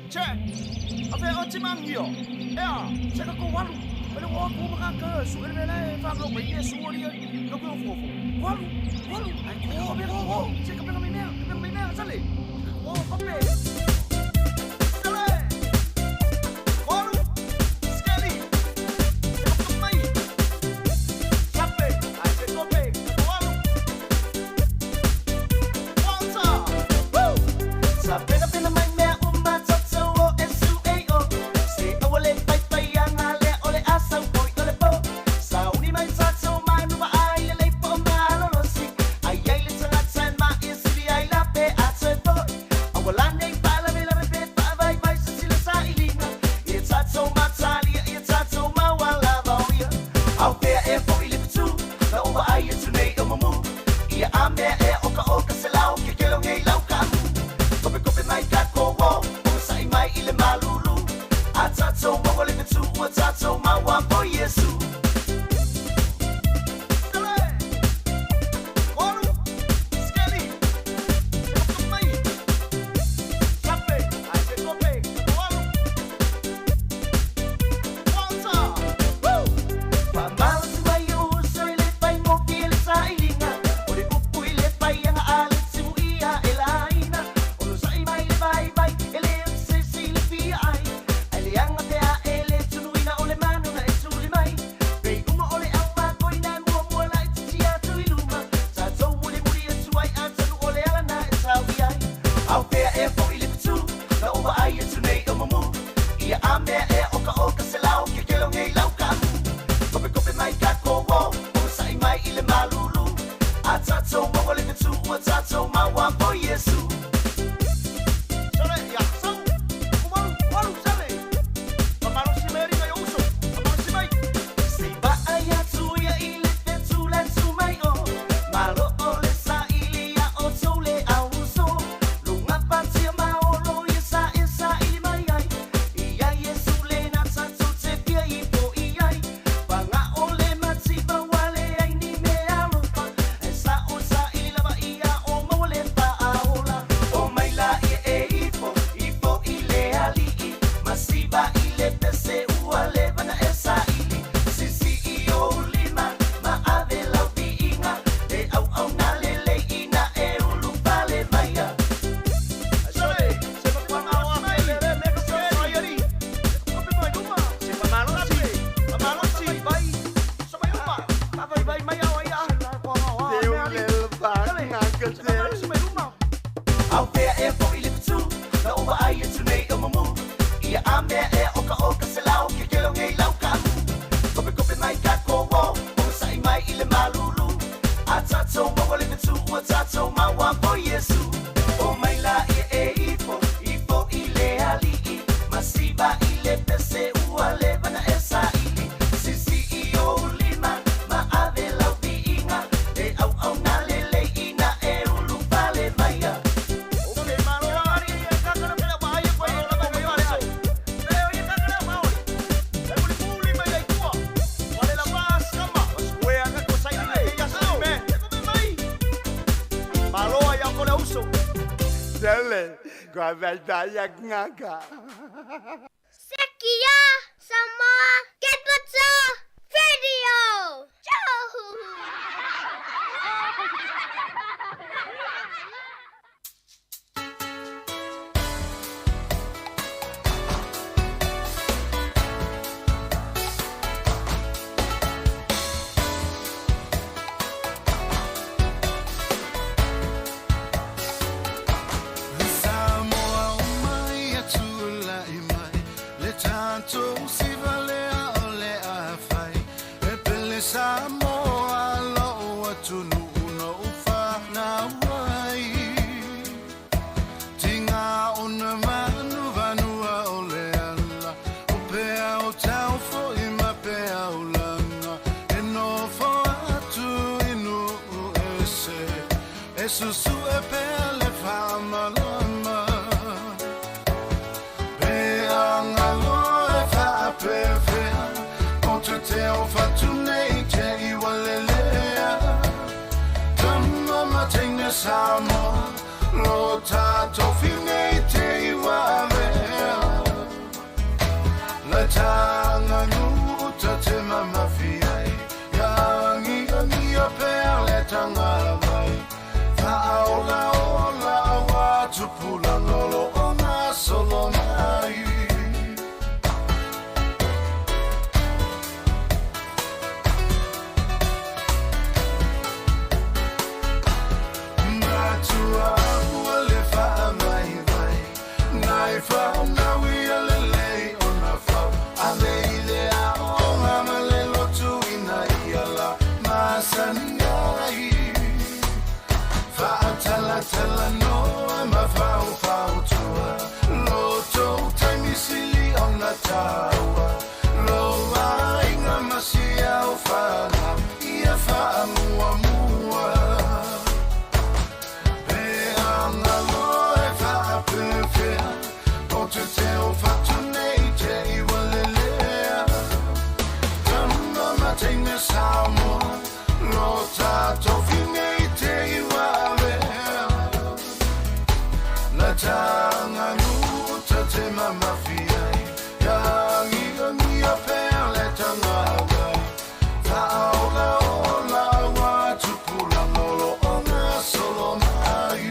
check. Apa yang macam mangio? Ya, saya kau walu. Kalau aku makan ke, suka ni faham lo banyak semua dia. Kau kau fofo. Walu. Aku apa? Saya kau pengen minyak, sale. Oh, apa? Sekia Samoa Contextual video. Samoa loa tunu no fa na wai tinga ona manu vanua ole ala o pea o tau fo I ma pea o langa e no fo atu inu ese e susu e pea le fama lama pea ngalo e fa pefea kontu te o fatu nei Samoa, lo tato finite I wale. tanga nuta te mama fiai ya ngi per le tanga vai fa ola wa tupula lolo ona solo mai Tell no, I'm a foul tour. Loto, time me silly on the tower. Low, I'm a sea alpha. If I'm more, I'm a law if I prefer. Don't you tell for tonight, you will live. Come on, my thing is how more. Lota, toffee, you are. Tanga nuta te mama fiai ya ngi per le tanga vai fa ola wa tupula lolo ona solo mai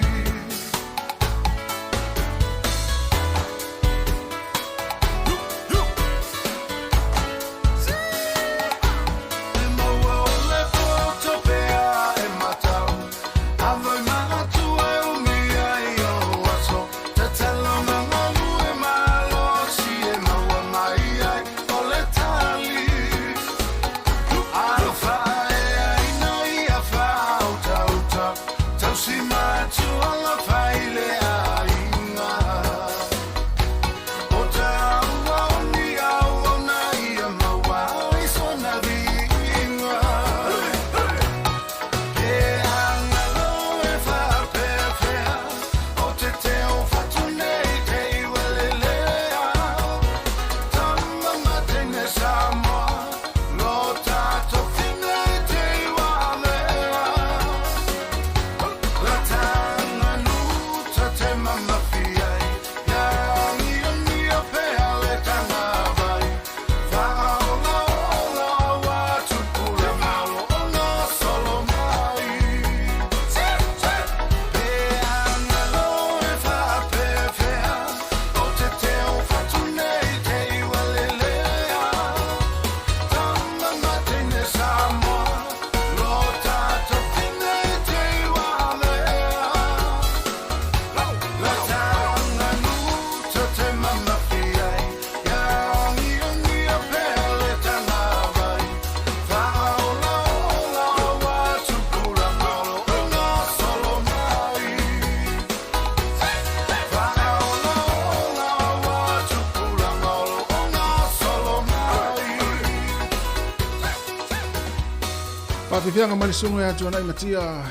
Fianga mali sunga ya tuana matia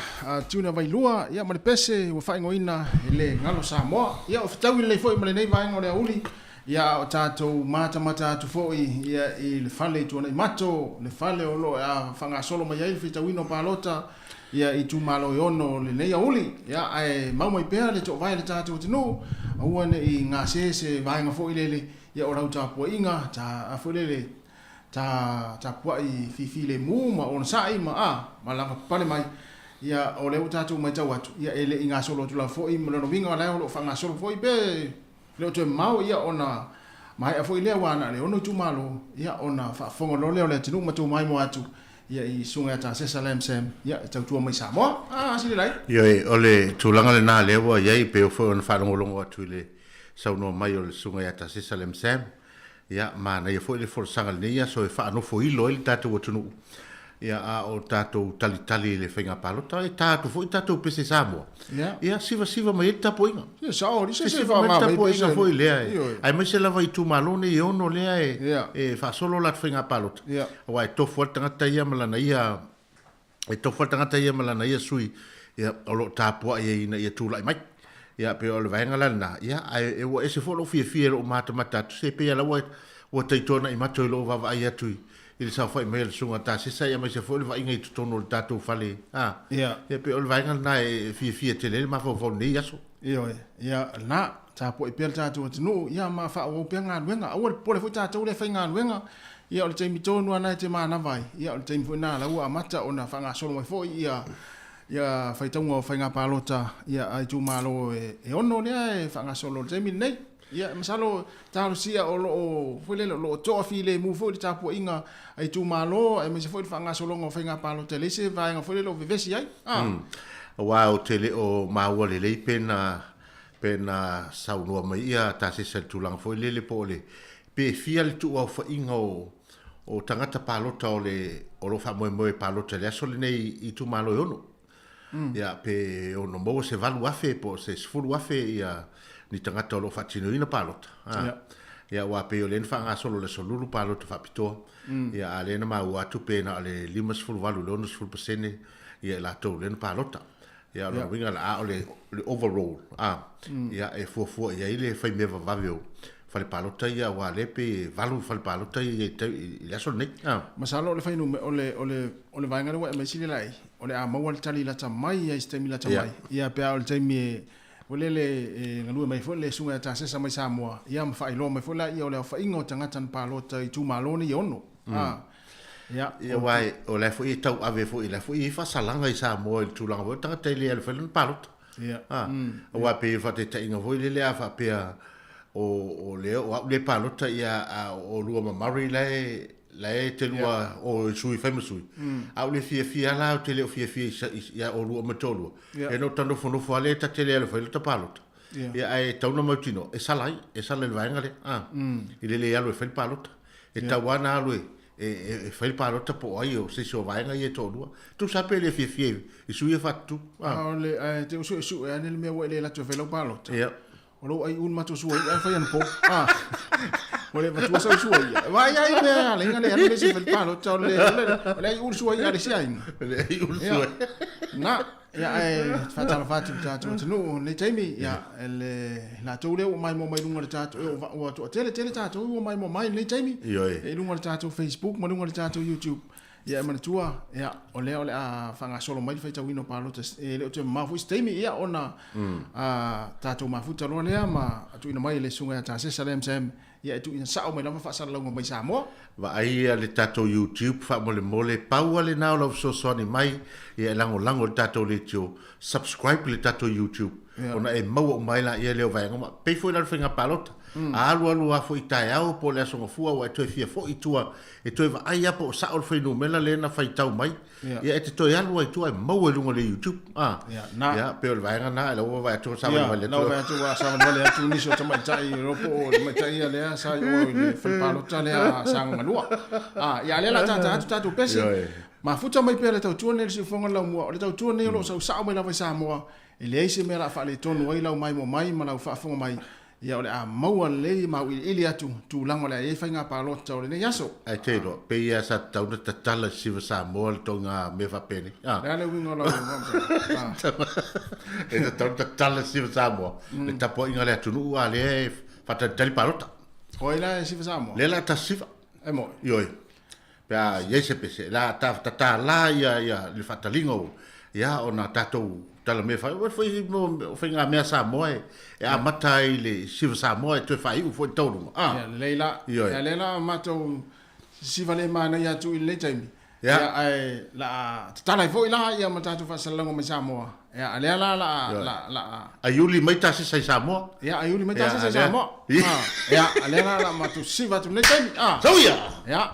tuna vai lua ya mali pese wa fai ngoina ele ngalo Samoa ya ofitawi le foi mali nei vai ngore uli ya o tato mata tu foi ya il fale tuana mato le fale olo ya fanga solo mai il fitawino palota ya itu malo yono le nei uli ya ai mau mai pea le to vai le tato tunu uane I ngasese vai nga foi le ya ora uta po inga ta afolele ta pua I fifile mu ma on sai ma lava pale mai ia o le utatu mai tau atu ia ele inga solo tu la foi mo no vinga la o fanga solo foi be le tu mau ia ona mai a foi le wana le ono tu malo ia ona fa fongo lo le tinu ma tu mai mo atu ia I sunga ta sesalem sem ia tau tu mai Samoa sili lai ia ole tulanga le na le wa ia pe o fo fa ngolongo atu le sau no mai o sunga ta sesalem sem ia mana ia foi le for sangal ne ia so fa no foi lo il tatu tunu ia o tatu tali le fenga palota e tatu foi tatu pese Samoa ia siva mai ta poinga ia sao se fa ma poinga foi le ai mai se lava I tu malone e ono le e fa solo la fenga palota wa to for tanga ia malana ia e to for tanga ia malana ia sui ia o lo tapua ia tu lai mai ia pe o le vaenga lana ia ai e wo ese folo fie o mata se pe ala wo te tona I mato lo va ia tu il sa foi mail sunga ta se sai mai se fo le vaenga I tono le tatu fale ia pe o le vaenga na e fie tele ma fo ni aso ia na ta po ipel ta tu tunu ia ma fa o pe nga wenga o po le fu ta tu le fa nga wenga ia o le temi tonu ana te mana vai ia o le temi fu na la ua mata ona fa nga solo mai fo ia fa tongo fa nga palota ia ai tu malo e ono ne fa nga solo temi nei ia masalo talo sia o lo fu le lo to fi le mu fu ta po inga ai tu malo e me se fu fa nga solo ngo fa nga palota le se va nga fu le lo vivesi ai wow tele o maua le pena saunua mai ia ta se tulang foi le po le pe fial tu au fa inga o tangata palota o lo fa mo palota le so le nei I tu malo ono ia pe o no mo se valu afe po se fulu afe ia ni tangata o lo fa tino ina palota ia wa pe o len fa nga solo le solulu palota fa pito ia ale na ma wa tu pe na le limas fulu valu lonos fulu pasene ia la to len palota ia no winga la le overall ia e fo ia ile fa me va veo fa le palota ia wa le pe valu fa le palota ia la so nei masalo le fa no ole vai ngale wa me sile lai ole a mawal tali la tamai ia stemi la tamai ia pe ole temi ole le ngalu mai fo le sunga ta se mai Samoa ia ma fa ilo mai fo la ia ole fa ingo tangata palota I tu maloni ono ia wai o le foi tau ave foi le foi fa salanga I Samoa I tu langa tanga tele le fel palot wa pe fa te inga voi le fa pe o le palot ia o lua mari le te lua o sui famousui au le fia la te le fia ia o lua matolo e no tando fono fo le ta tele le fel palot ia ai tau no matino e salai le vanga le ile ia le fel palot e tawana lui e fai palota po ai o se so vai nga to lua tu sape le fie I sui fattu le te su e nel mio le la to velo palota o lo ai un mato su ai fai un po ole va tu sa su ai vai ai me le nga le se vel palota le un su ai ale sia le un su na ia fatala fatu tatu no le taimi ia le la to le o mai mo mai lunga tatu o to tele tatu o mai mo mai le taimi e lunga tatu Facebook mo lunga tatu YouTube ia mana tua ia ole a fanga solo mai fai tawino palota e le o te mafu taimi ia ona tatu mafu talo le ma tu ina mai le sunga ta se salem sem ia tu ina sao mai lama fa sala longa mai Samoa va ai le tatu YouTube fa mole pau le na lo so ni mai ia lango tatu le tio subscribe le tatu YouTube ona e mau mai la ia le vai ngoma pe foi la finga palota alu a foi tai au po le so fu o to fia fo I tua e to va ai apo sa o foi no mela le na fai tau mai ia e to alu ai tua mau lungo le YouTube ia pe o vai na lo va to sa va le no va to sa va le tu ni so tama tai ropo mai tai le sa o le fai palota le sang malua ia le la tatu pesi ma futa mai pe le tau tu ne si fonga la mo le tau tu ne lo sa mai la vai Samoa e le ise me la fa le tonu ai la mai mo mai ma la fa fonga mai ia ole a maua le mau ili atu tu lango le e fainga palota o le ne yaso ai te lo pe ia sa tau na tatala si va Samoa le tonga me va pene le wingo la e ta tau tatala si va Samoa le tapo inga le atu nu ale fata tali palota o ila si va Samoa le la ta sifa e mo yoi pe a yese pese la ta la ia le fata lingo ia ona tatou tala me fai foi nga me Samoa e a matai le siva Samoa e to fai u foi tolu leila leila mato siva le mana ya tu le taimi ya ai la tala foi la ia mata tu fa salango me Samoa ya leila la ayuli mai ta se Samoa ya ayuli mai ta se Samoa ya leila la mato siva tu le taimi so ya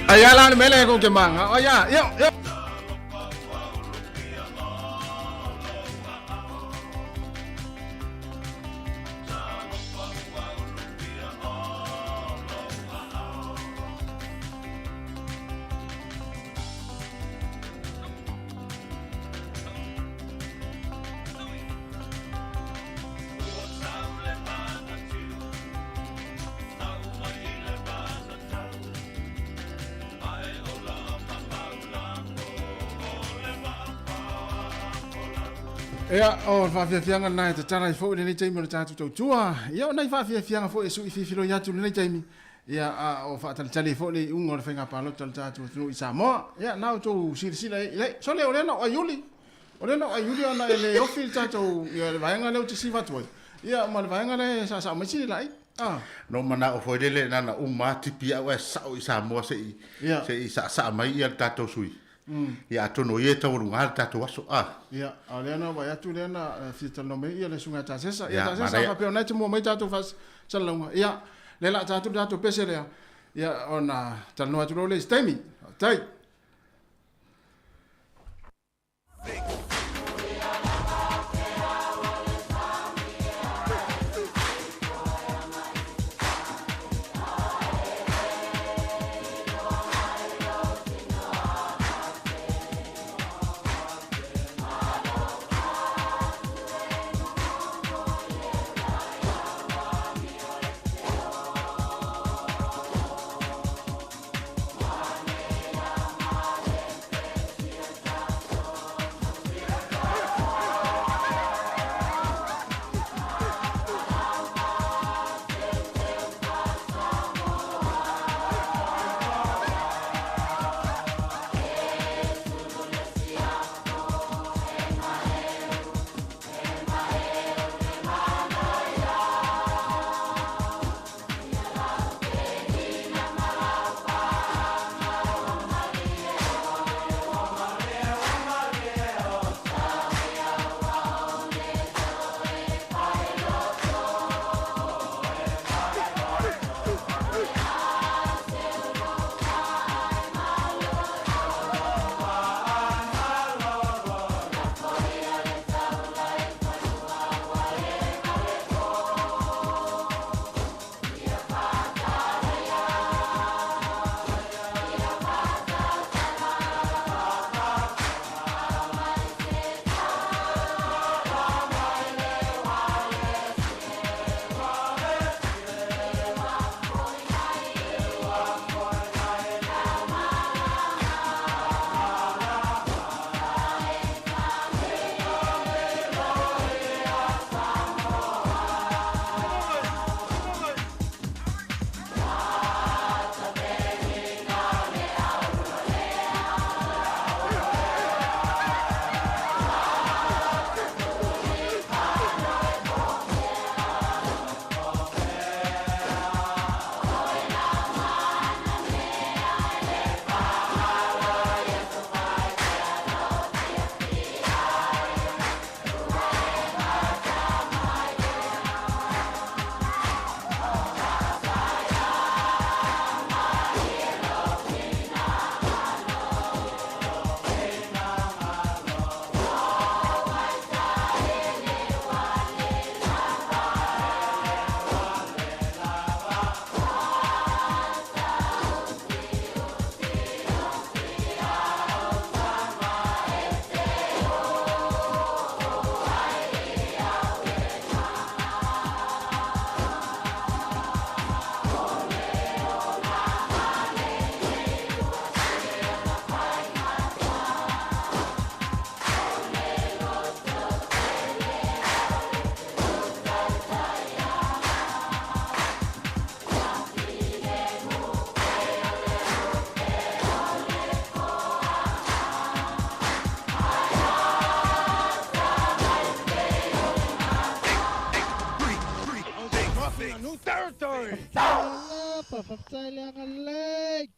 Ayala ni mele ko kemanga. Oh ya, yo. Ya, oh, whawhiawhianga nai te tarai fo i nei teimi o le tātou tautua. Ia, o nei whawhiawhianga fo e sui whiwhiro i atu nei teimi. Ia, o whaatalitali fo le unga o le whainga pālota le tātou tunu i Samoa. Ia, nau tō sirisila i lei. So le o lena o aiuli. O lena o aiuli ona e le ofi le tātou i le vaenga leo te siwatuai. Ia, ma le vaenga le sa maisiri lai. No mana o foi lele nana tipi au e sao i Samoa se i sa mai i le tātou sui. Ia tono ia tau runga tātou aso. Ia, a leana wai atu leana fitalo me ia le sunga tāsesa. Ia tāsesa ma peo nai te mua mai tātou fas salaunga. Ia, le la tātou pese lea. Ia, ona tano atu lo le stemi. Tai. Papatai leanga lei.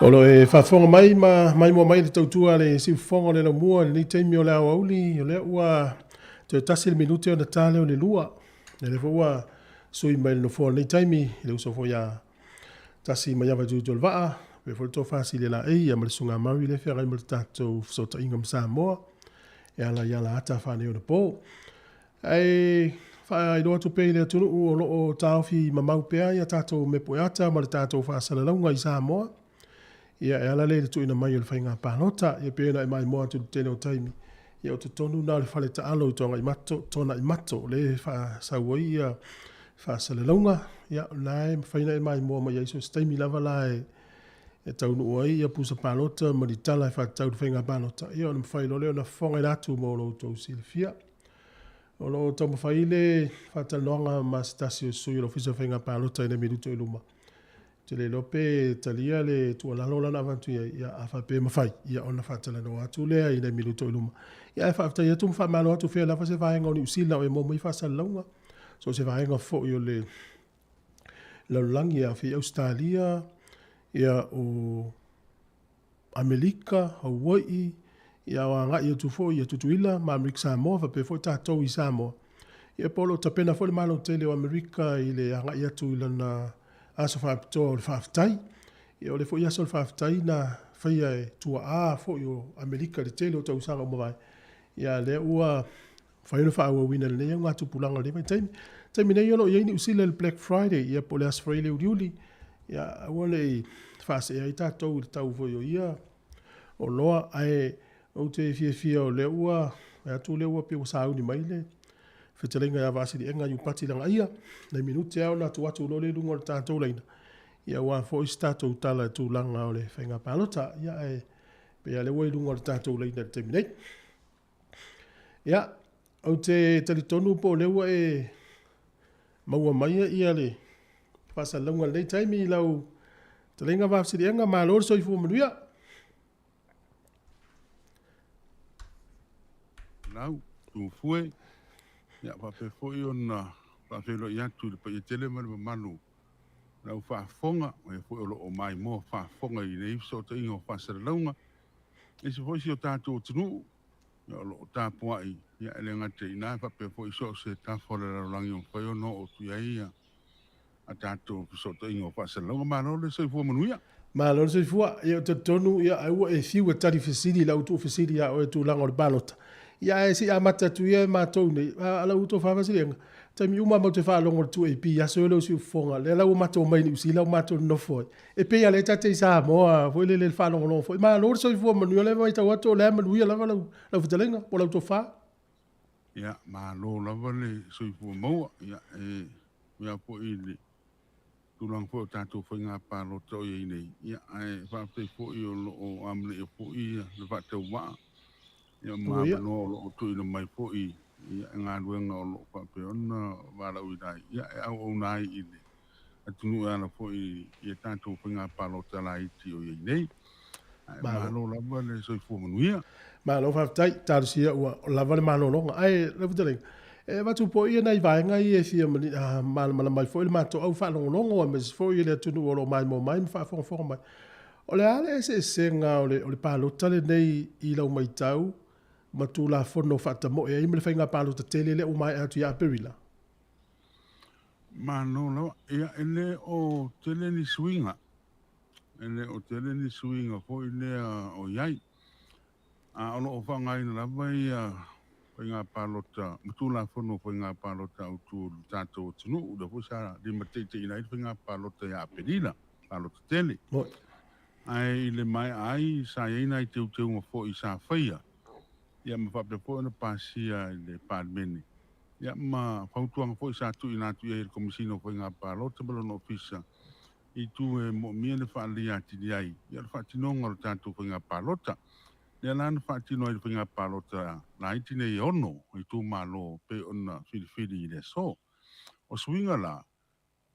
O lo e whaafonga mai mua mai le tautua le si whafonga le mua le teimi o le au auli o le ua te tasi le minute o na tale o le lua le fua sui mai no fo le teimi le uso fo ya tasi mai ava tu tol va pe fo to fasi le la e ya malsunga mari le fera mo tato so ta ingam Samoa e ala ya la ata fa ne o po ai fa i do to pe le tu o lo taufi mamau pe ya tato me poata ma tato fa sala longa i Samoa ia e ala le tu ina mai le fainga panota ia pe na mai mo tu tele o taimi ia o tonu na le fale ta alo tonga i mato tona i mato le fa sawai ia fa sala longa ia lai faina mai mo mai iso taimi lava lai e tau no ai ia pusa panota ma di tala fa tau fainga panota ia on fai lo le na fonga datu mo lo to silfia o lo to mo fai le fa ta longa ma stasio sui lo fisa fainga panota ina minuto e luma te le lope talia le tu la lola na vantu ia afa pe mafai ia ona fatala no atu le ina minuto luma ia fa afta ia tu fa malo atu fe la fa se va ngoni usila e mo mai fa salonga so se va ngo fo yo le la langia fi Australia ia o Amerika Hawaii ia wa nga ia tu fo ia tu tuila ma Amerika Samoa fa pe fo ta to i Samoa ia polo tapena fo le malo tele o Amerika ile nga ia tu ila na aso fa to fa tai e o le fo ia so fa tai na fa ia tua a fo yo Amerika le tele o tau sanga mo vai ia le ua Whaino wha awa wina le nea ngā tupulanga le mai taimi. Taimi nei olo iei ni usila le Black Friday ia po le Asfraile uriuli. Ia awa le whaase ai tātou le tau foi o ia. O loa ai o te fia o le ua. E atu le ua pe o sauni mai le. Whetalenga ia vasi di enga yupati langa ia. Nei minute au na tu atu lo le lungo le tātou leina. Ia ua fo i tātou tala tu langa o le whainga palota. Ia e pe ale ua i lungo le tātou leina le taimi nei. Ia. Au te talitonu po lewa e maua maia ia le pasa launga nei taimi i lau te lenga wafsiri anga maa lor soi fu manuia. Lau, tu fue, ia pape foi ona, pape lo iatu le pa i tele manu manu. Lau whaafonga, e foi o lo o mai mo whaafonga i le ifso te ingo whaasara launga. E se foi si o tātou tunu, ia o lo o tāpua i. Ia ele ngate ina pape foi so se tafole la langi o whai ono o tuia ia a tātou pisoto ingo whaasara launga malo le soi fua manuia. Malo le soi fua, ia te tonu ia aua e fiu e tari fesiri lau tu fesiri ia o e tu lango le balota. Ia e si a matatu ia mātou nei, ala uto whawasiri anga. Taimi uma mau te whaalongo le tu e pi, aso e lau si ufonga, le lau mātou mai ni usi, lau mātou no foi. E pe ale tate i saa moa, foi le whaalongo no foi. Malo le soi fua manuia le mai tau ato, le manuia lava lau fitalenga, po lau to wha. Ia, malo lava le soi fua maua, ia e, ia po i le tulang po tātou whainga pālo tau i nei. Ia e whapei po i o lo o amle e po i le whatau waa. Ia māmano o lo o tui na mai po i. Ia ngā ruenga o lo whapei ona wālau i dai. Ia e au au nai i le. Atunu e ana po i e tātou whainga pālo tala i ti o i nei. Malo lava le soi fua manuia. Malo whaptai, tāru sia ua lava le malo longa. Ai, rafutalenga. E watu po ia nei vaenga i e fia mani mana mai fo i le mātou au whanongonongo a mes fo i le atunu o lo mai mo mai mwhaafonga mai. O le ale se ngā o le pālota le nei i lau mai tau ma tu la fono fata mo e imele whainga pālota tele le o mai atu ia perila. Mano lo, ia ele o tele ni swinga. Ele o tele ni swinga fo i lea o iai. A ono o whangai na lava i whainga pālota, matu la fono whainga pālota o tu tātou tunu, ura fusa di matete i nai whainga pālota ia perila, pālota tele. Ai le mai ai sa ina i teu teu fo i sa whaia. Ia ma whape po na pasia i le pāmene. Ia ma whautuanga fo i sa tu i nātu i le komisino whainga pālota balona ofisa. I tu e mo mia le whaalia ati di ai. Ia le whaatinonga o tātou whainga pālota. Ia lana whaatino i le whainga pālota na iti nei ono i tu malo pe ona whiri i le so. O swinga la.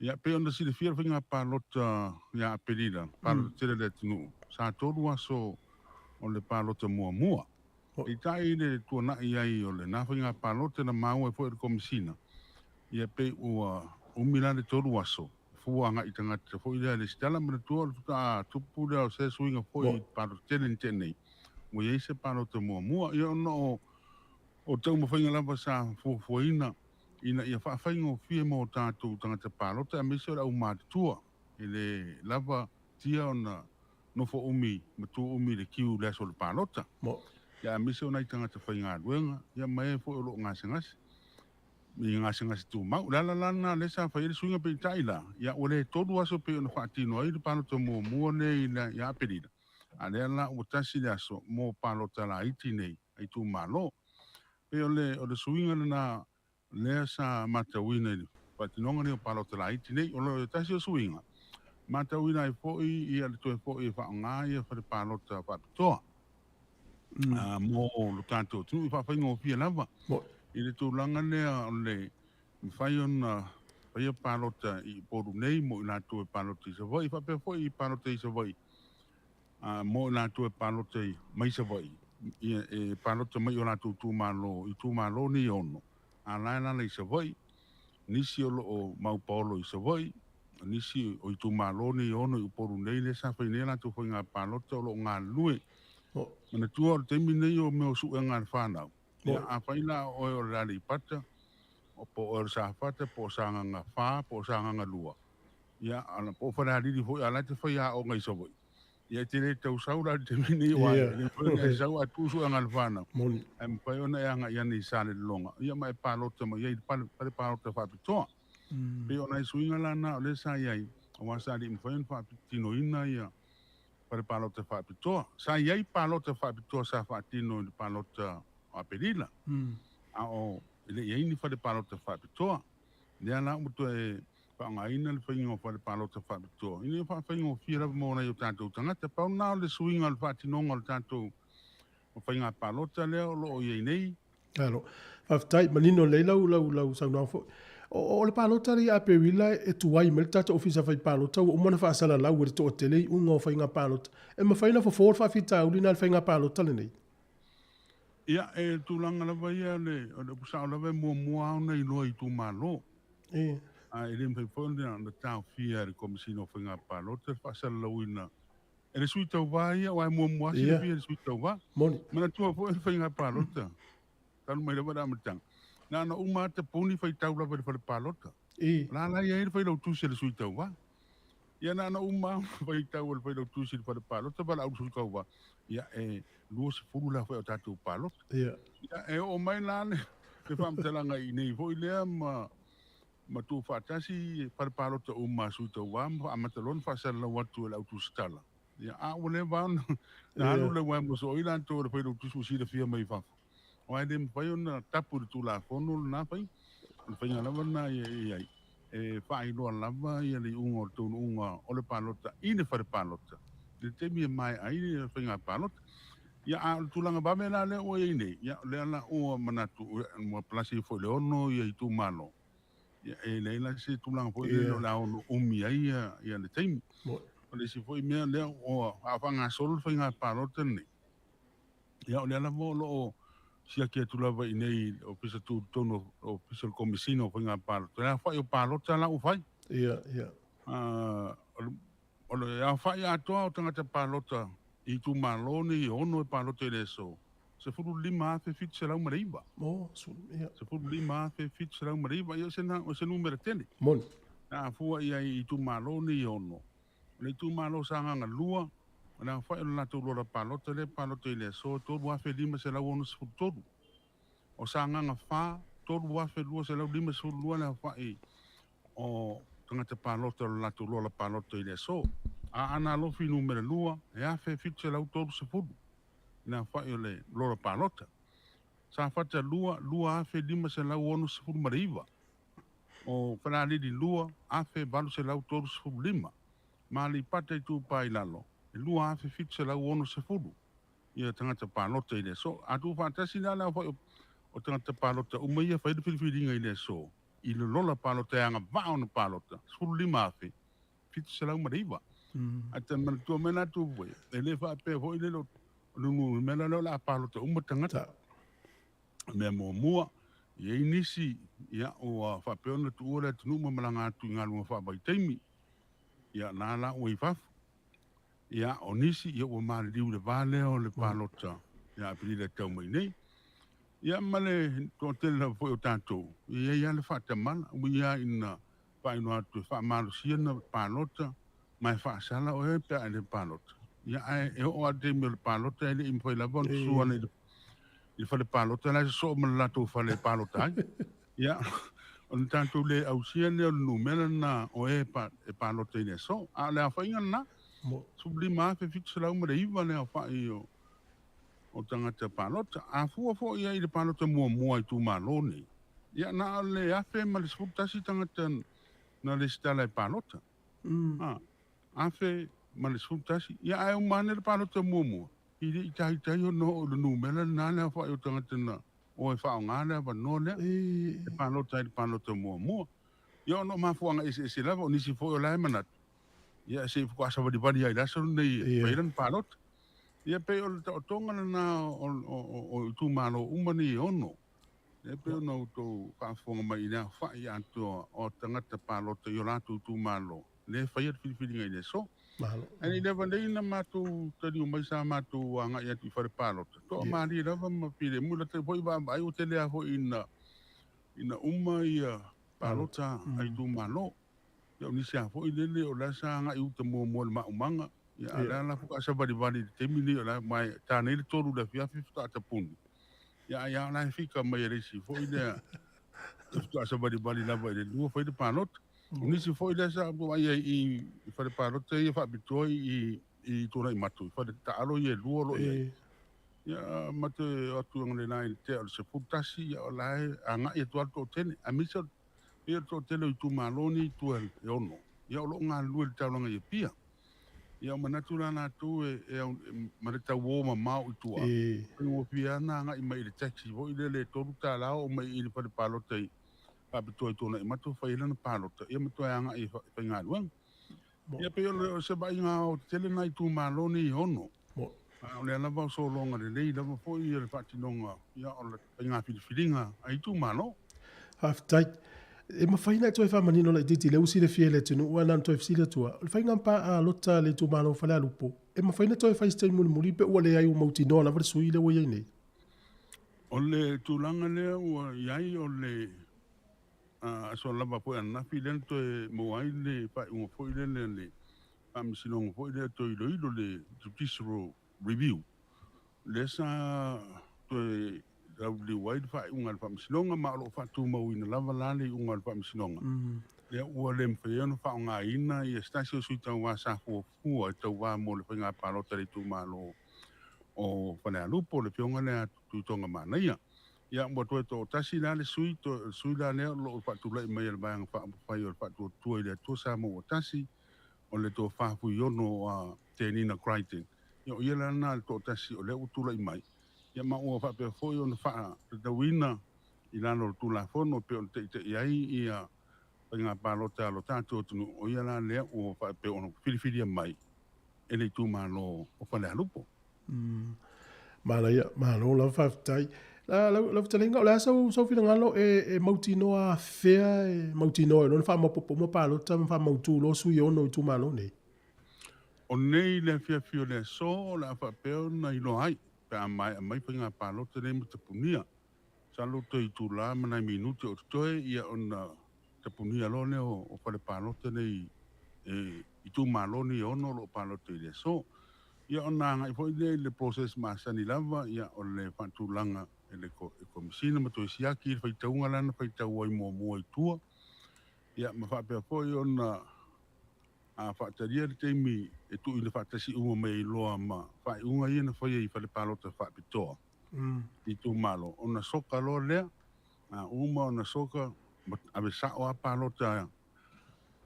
Ia pe ona si le whia whainga pālota ia perila. Pālota tere le tinu. Sa toru aso o le pālota mua mua. I tai le tuana i ai o le na whainga pālota na mau e fo e komisina. Ia pe ua umila le toru aso. Fuanga i tangata fo i le stala mana tua le tuta tupu leo se swinga fo i pālota tere tenei. Mo ye se pālota mua mua. Ia ona o tau mawhainga lava sa fuafuaina. Ina ia whaafhainga o fie mo tātou tangata pālota. A mese o au mātua. I le lava tia ona nofo umi, matu umi le kiu leso le pālota. Ia mese o nai tangata whainga aduenga. Ia mai fo o lo ngase. I ngase tu mau. Lana lesa whaere suinga pe taila. Ia ole toru aso pe ona whaatino ai le pālota mua mua nei ia aperida. A lea la o tasi le aso mo pālota la iti nei. Ai tu malo. Pe o le suinga na lea sa matawina i whatinonga ni o pālota la iti nei. O le tasi o suinga. Matawina i fo i le toe fo i whaonga i a whare pālota whapitoa. Mo lo tātou tunu i whawhainga o fia lava. I le tūlanga lea o le whai ona whaia pālota i poru nei mo i nātua pālota i savai. I whapea fo i pālota i savai. Mo i nātua pālota i mai savai. E pālota mai o nātua tūmalo i tūmalo ni ono. A laina i savai. Nisi o lo mau paolo i savai. Nisi o i tūmalo ni ono i poru nei le sa whainea nātua whainga pālota o lo ngā lue. Mana tua o teimi nei o meo su e ngā whanau. Ia a whaila o e o rari pata, o po o sa pata, po sa nganga wha, po sa nganga lua. Ia ana po whanariri hoi ala te whai a o ngai savoi. ia te le tau saura te mini wai le whanga sau atu su angal whana Moni. ai pai ona e anga ia nei sale longa ia mai palota ma ia pale palota whapitoa pe ona i suinga lana o le sa iai o wasa li mwhain whapitino ina ia pale palota whapitoa sa iai palota whapitoa sa whapitino i palota a perila a o ile iai ni pale palota whapitoa lea la mutu e whaangaina le whaingo pale palota whapitoa ini whaingo whira mōna i o tātou tangata pau nao le suinga le whatinonga le tātou o whainga palota leo lo iai nei. Alo, whaftai, manino le lau sau nao fo. O le palota ri a pewila e tuai me le tata ofisa whai palota o umana whaasala lau e to o tele unga o whainga palota. E ma whaina fo fōr whawhita uli na le whainga palota le nei? Ia e tūlanga lawa ia le, o le pusao lawa mua au nei loa i tū malo. A e le mwhai whaunde na tau fia re komisino whainga palota whaasala lau ina. E le sui tau wā ia o ai mua si le fia le sui tau wā. Moni. Mana tua fo e whainga palota. Tanu mai lawa ramatanga. Na na uma te puni whai tau lawa le whale palota. La la ia e whai lau tūsi le sui tau wā. Ia na uma whai tau le whai lau tūsi le whale palota wala au sui tau wā. Ia e lua se furu la whai o tātou palota. Ia e o mai la le whamtalanga i nei fo i lea ma tu whatasi whale palota sui tau wā. A matalon whasala watu e lau tūsi tala. Ia a wale wāna. Na alu le wai mo so i lanto le whai lau tūsi usi le fia mai whafu. Wai dem pai ona tapu tu la fono na pai pai lava na ia e fai lo lava ia le unga tu unga o le palota ine fa le palota le temi mai ai le fai palota ia a tu langa ba me la le o ine ia le la o manatu mo plasi fo le ono ia tu malo ia e le la se tu langa fo le la ono umi ai ia le temi o le si fo me le o a fanga sol fai palota ne ia o le la mo lo sia ke tu lava i nei o pisa tu tono o pisa el komisino o whainga palota. Rea whai o palota la u whai. Ia. O le a whai atoa o tangata palota i tu malone i ono e palota i leso. Se furu lima afe fit se lau mareiva. Se furu lima afe fit se lau mareiva. Ia o se numera tene. Moni. Na fua ia i tu malone i ono. Le tu malo sa nganga lua. Na whai o lato lora palota le palota i le so toru wafe lima se lau ono se furu toru. O sa nganga wha, toru wafe lua se lau lima se furu lua le whai o tangata palota o lato lora palota i le so. A ana lofi numere lua, e afe fit se lau toru se furu. Na whai o le lora palota. Sa whata lua afe lima se lau ono se furu mariva. O whanalidi lua, afe balu se lau toru se furu lima. Mali pata i tu pai lalo. E lua afe fit se lau ono se furu. Ia tangata palota i le so. A tu whatasi na lau o tangata palota uma ia whaida whiriwhiringa i le so. I le lola palota e anga vao na palota. Sfuru lima afe. Fit se lau mariva. A te manatua mena tu vwe. E le whape ho i le lo. Lungu mena lo la palota uma tangata. Mea mua. Ia inisi. Ia o whape ona tu ora tu numa malanga atu i ngā lunga whapai teimi. Ia nāla o i whafu. Ia o nisi ia o maari riu le vale o le palota. Ia apiri le tau mai nei. Ia male to tele la foi o tātou. Ia le whata mana. Ia ina whaino atu whamaro sia na palota. Mai whaasala o e pia le palota. Ia e o ate me le palota e le imwhai la bon suana i whale palota. Lai so mana lato whale palota ai. Ia o le tātou le au sia le o numera na o e palota i le so. A le a whainga na. Sublima fe fitse lau mare iwa le a whai o tangata palota. A fua fo ia i le palota mua i tu malone. Ia na le afe ma le sfutasi tangata na le stala i palota. Afe ma le sfutasi. Ia ai umane le palota mua. I le itai o no o le numela na le a whai o tangata na o e whao ngā le a wano le. Le palota mua. Ia no mafuanga ese lava o nisi fo o lai manatu. Ia se fuasa wadi ai laso nei peiran palota. Ia pe o tonga na o tu malo umani ono. Ia pe o no to whaafonga mai na whai ato o tangata palota i o latu tu malo. Le whaiat whiriwhiringa i le so. Ani lewa nei na matu tani o mai sa matu anga i atu i whare palota. To maari rawa ma pire mula te hoi wa ai o te lea hoi ina uma i palota ai tu malo. Ia o nisi a fo i lele o lasa anga i uta mua le maumanga. ia la la fuka sa bali te mini la mai ta nei le toru da fia fifta ta puni ia la fika mai resi fo ide fuka sa bali la vai le lu fo ide panot ni si fo ide sa bo ai I fa le panot ia fa bitoi I tona I matu fa ta alo ye lu lo ia mate atu ngale nai te al se putasi ia la anga ia tu alto tene amisa ia to tele tu maloni tu el ono ia lo nga lu el tau nga ia pia ia manatu lana tu marita wo ma mau tua o pia na nga I mai le taxi vo ile le toru ta la o mai ile pa palota I pa to to na matu fa ile na palota ia matu nga I fa nga luang ia pe o se ba nga o tele na tu maloni ono o le lava so longa le lava fo I le patinonga ia o le nga filinga ai tu malo half tight e mawhaina toi whamanino lai titi le usi le fie le tunu ua nan toi fsile tua. Le whainga mpa a lota le tu malo whale alupo. E mawhaina toi whaistei muli pe ua le ai o mauti noa la vare sui le ua iei nei. O le tūlanga lea ua iai o le aso lava poe anafi le toi moai le whai unga fwoi le pamisinonga fwoi le toi loilo le judicial review. Le sa toi rau le wai whai unga le pamisinonga ma alo whatu mau ina lava lale unga le pamisinonga. Le ua le mwhaiano wha unga ina I estasio sui tau wā sa fua tau wā mo le whainga palota le tu malo o whanea lupo le pionga lea tutonga manaia. Ia mo toe to tasi la le sui la lea lo whatulai mai le vayanga whai o whatu tua le tua sa mo o tasi o le to whafu iono a tenina Crichton. Ia o ia lana le to tasi o le utulai mai. Ia ma ua whape foi o na wha le wina I lana o tula fono pe o te iai ia whainga palota lo tātua tunu o ia la lea o whape o na whiriwhiria mai. E le tu malo o whanea lupo. Mana ia, mana o lau whaftai. Lau talenga o le asau whina ngalo e mauti noa whea e mauti noa. Nona wha mapopo ma palota ma wha mautu lo sui ono I tu malo nei. O nei le whiawhio le so la whapeo na ilo ai. Pe a mai whainga palota nei mo te punia. Salo to I tu la mana minuti o toe ia ona te punia lo ne o whare palota nei I tu malo ni ono lo palota I le so. Ia ona ngai foi le process masani lava ia o le whatulanga e le komisina ma to siaki fai taunga lana fai tau ai mo I tua. Ia ma whapea foi ona a whataria le teimi e tu I le whatasi unga mei loa ma whai unga ia na fai I whale palota whapitoa. I tu malo. Ona soka lo lea, uma ona soka, ave sao a palota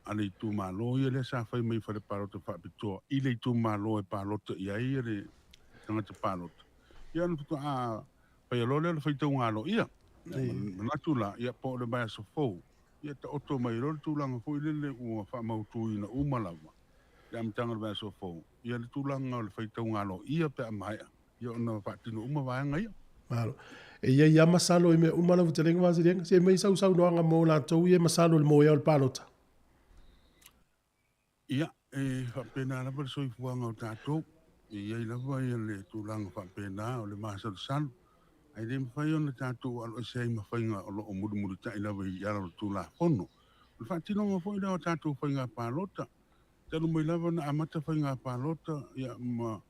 ale tu malo ia le sa fai mai whale palota whapitoa. I le tu malo e palota ia ia le tangata palota. Ia na puto fai alo le fai tau ngalo ia. Manatula ia po le baya so fau. Ia ta oto mai lo tu langa fo ile ua wha mautu ina umalawa. Ia mtanga le baya so fau. Ia le tu langa le fai tau ngalo ia pe amaya. Ia ona whaatino umawanga ia. Malo. E ia masalo I me umala vutalenga wasirenga. Se mei sau noanga mo la tau ia masalo le moea o le palota. Ia, whapena lapa le soifuanga o tātou. Ia I lapa ia le tūlanga whapena o le māsalo salo. Ai le mwhai o le tātou alo e sei mawhainga o lo o muri tai lapa I ala o tūla whono. Le whatinonga fo ila o tātou whainga pālota. Tanu mai lapa na amata whainga pālota. Ia ma,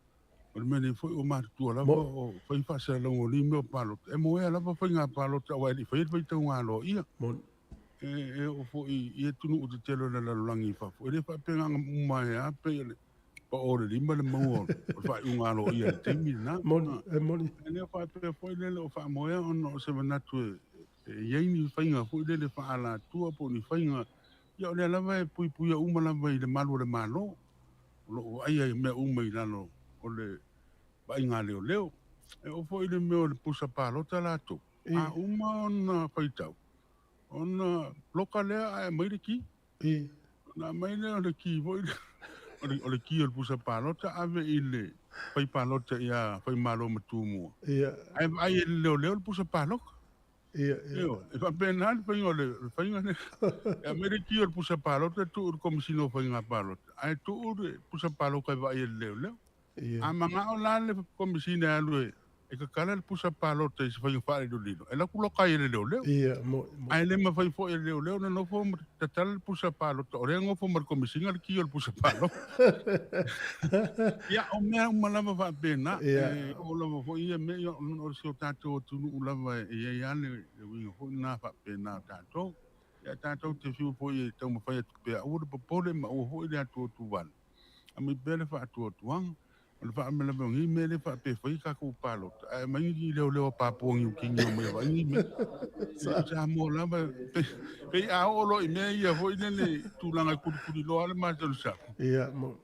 o le mene fo o mātua lapa o whai whasara longo lime o pālota. E moea lapa whainga pālota o ai whai tau ngalo ia. E o fo I tunu o te telo na lalangi whafu. E le whapenga umai a pe le pa o le lima le maua o whai ungalo ia le teimi na. Moni. E le whape fo I le o wha moea ono o se manatu e iaini whainga fo I le whaala tua po ni whainga. Ia o le alawa e pui a umalava I le malu le malo. O ai mea umai lalo o le vainga leo. E o fo I le meo le pusa palota lato. A uma ona whaitau. Ona loka lea e mai le ki. Na mai lea o le ki. O le ki o le pusa palota ave I le whai palota ia whai malo matumua. Ai e leo le pusa paloka. E whapena le whainga le whainga le. E mai le ki o le pusa palota tu ur komisino whainga palota. Ai tu ur pusa paloka e vai e leo. A manga o la le komisina alue e ka kala le pusa palo te se fai fa le lino e la ku loka ile le ia mo ai le ma fai fo ile le no fo ta tal pusa palo to re ngo fo mar komisinga le ki le pusa palo ia o me uma lava fa pena o lava fo ia me o se tato tu u lava e ia le winga fo na fa pena tato ia tato te fiu fo ia tau ma fai pe o le popole ma o fo ile atu tu van a mi bele fa atu tuang o le fa me lava ngi me le fa pe fai ka ku palo ai mai ngi le pa po ngi ki ngi me va ngi me sa mo lava pe a o lo i me ia fo ile le tu langa ku lo ale ma tolu sa ia mo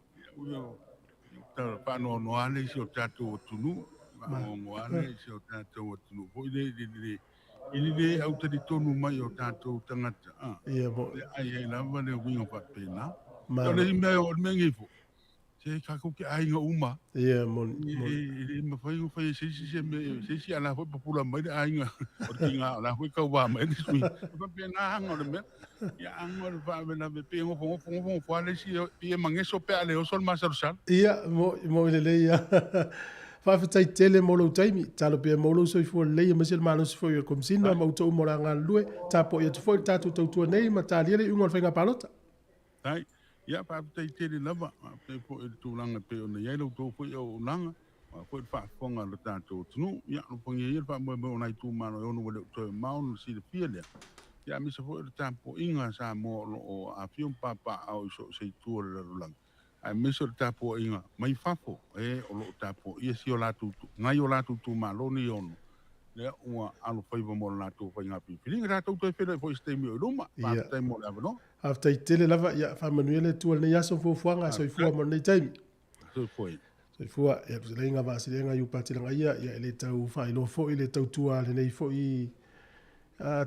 ta pa no ale si o tato tunu mo ale si o tato tunu fo ile au te tonu mai o tato tangata ia mo ai lava le winga pa pena ma le me o me ngi fo se ka ku ki ai nga uma ia mo me fai se me se ala fo popula mai ai nga o ki nga la fo ka wa mai sui pa pena hanga le me ya angor va me na me pingo fo ale si e mangeso pe ale o sol masar sal ia mo le ia fa tai tele mo lo taimi talo pe mo lo so fo le ma sel malo so fo kom sina mo to mo nga lue ta po ia fo ta tu nei ma ta le un fenga palota ai ia pa tai tele lava pe fo tu langa pe o nei lo to fo o langa fo fa fonga lo tanto tunu ia no pongi ia fa mo nai tu mano o no le to maun si de fiele ia mi se fo le tampo inga sa mo o a fium papa au so se tu le langa ai meso tapo inga mai fafo o lo tapo ia si o la tu ngai o la tu malo ni ono le ua alo fai mo la tu fai ngapi filinga ra tu te fele fo ste mi o luma pa te mo la no after tele lava ia fa manuele tu le yaso fo fuanga so fu mo nei time so foi so fu e le nga va si le nga yu pati nga ia le tau fa ilo fo ile tau tua le nei fo i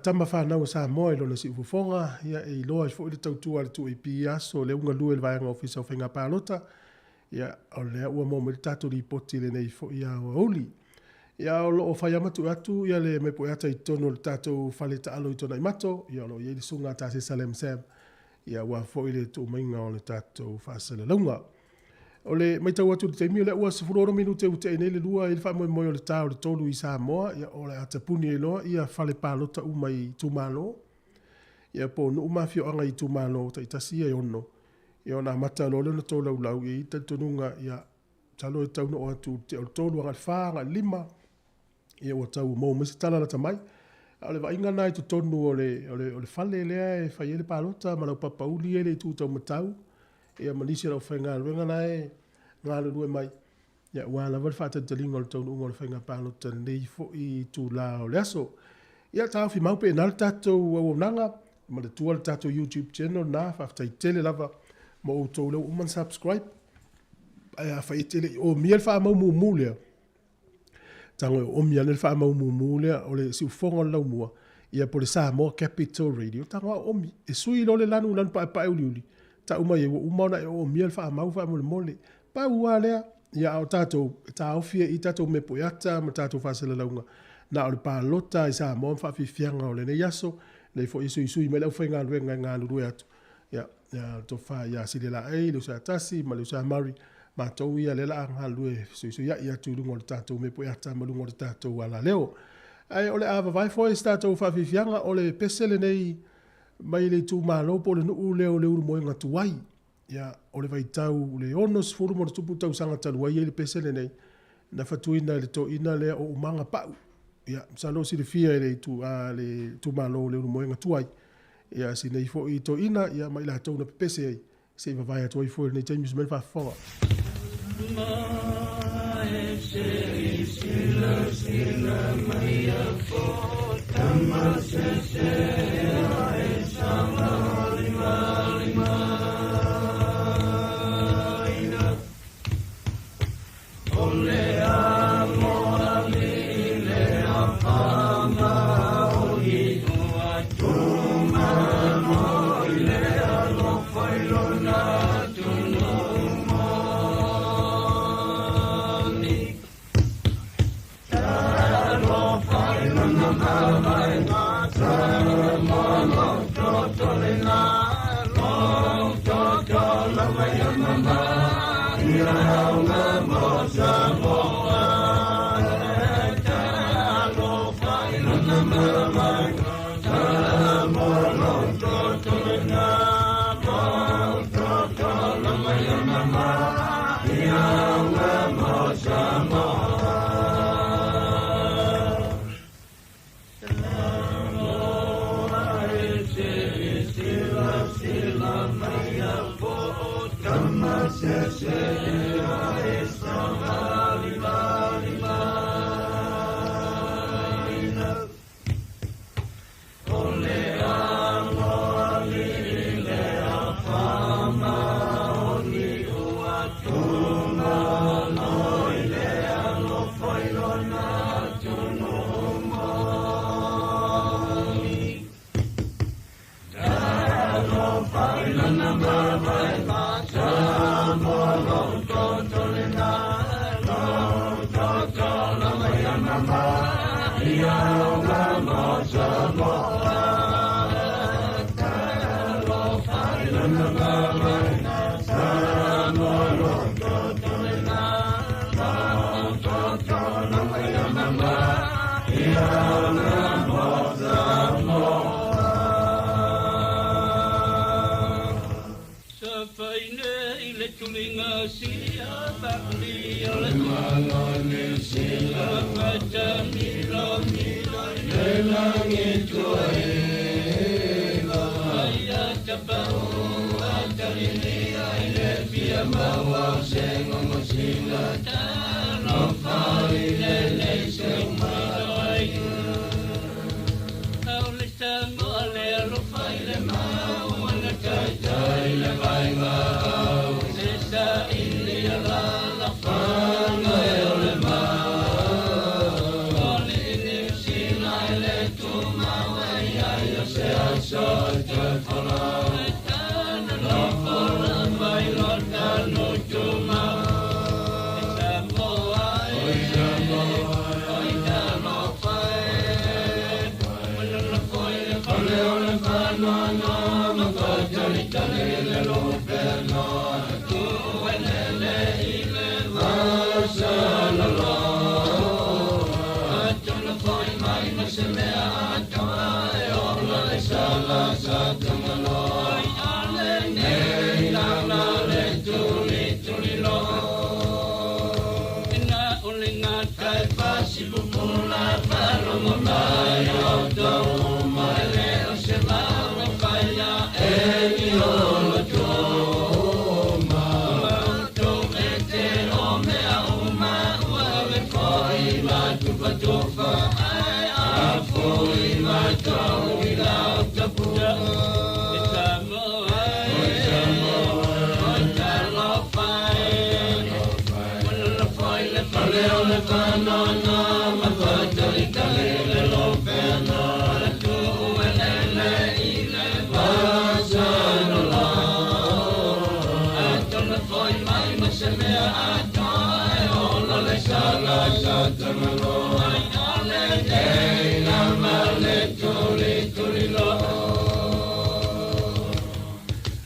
tama fa na sa mo ilo le si fu fonga ia e lo fo ile tau tua le tu i pia so le unga lu le va nga ofisa o finga palota ia o le ua mo me tatu li poti le nei fo ia o oli ia o lo fa yama tu atu ia le me po ata i tono le tatu fale ta alo i tona i mato ia lo ia le sunga ta se salem sem ia wa fo ile tu mainga o le tatu fa se le lunga o le mai tau atu te mi le ua se furoro minute u te le lua il fa mo mo le tau le tolu i Samoa ia o le ata puni e loa ia fale palota u mai tu malo ia po no uma fio anga i tu malo ta itasia i ono ia ona mata lo le to lau lau i te tonunga ia talo e tau no atu te o tolu anga whaanga lima ia o tau mo mesi tala la tamai ale va inga nai tu tonu o le fale lea e fai ele palota ma lau papauli ele tu tau matau ia manisi lau whainga luenga nai ngā lue mai ia ua la wale whata talinga o le tau nunga o le whainga palota nei fo i tu la o le aso ia tau fi maupe e nal tatou au nanga ma le tua le tatou YouTube channel na whaftai tele lava ma o tau leu uman subscribe ai fai tele o miel fa mau mu lea tango o miel le fa mau mu lea o le si fonga lau mua ia po le Samoa Capital Radio tango o mi e sui lo le lanu lan pa uli ta uma ye uma na o miel fa mau fa mo le mole pa ua lea ia o tatou ta ofia i tatou me poiata ma tatou fa se launga na o le pa lota i Samoa fa fi fianga o le ne yaso le fo isu isu me le fenga luenga nga lu atu ia to fa ia si le la ai lu sa tasi ma lu sa mari ma to ia le la nga lu isu ia tu lu ngol tatou me poiata ma lu ngol tatou ala leo ai ole ava vai fo tatou fa fi fianga o le pesele nei mai le tu malo po le no leo le mo nga tuai ia o le vai tau le onos furu mo tupu tau sanga talu ai le pesele nei na fatuina le to ina le o manga pa ia salo si le fia le tu malo le mo nga tuai ia si nei fo i to ina ia mai la tau na pese ai se va vai to fo nei James men fa fo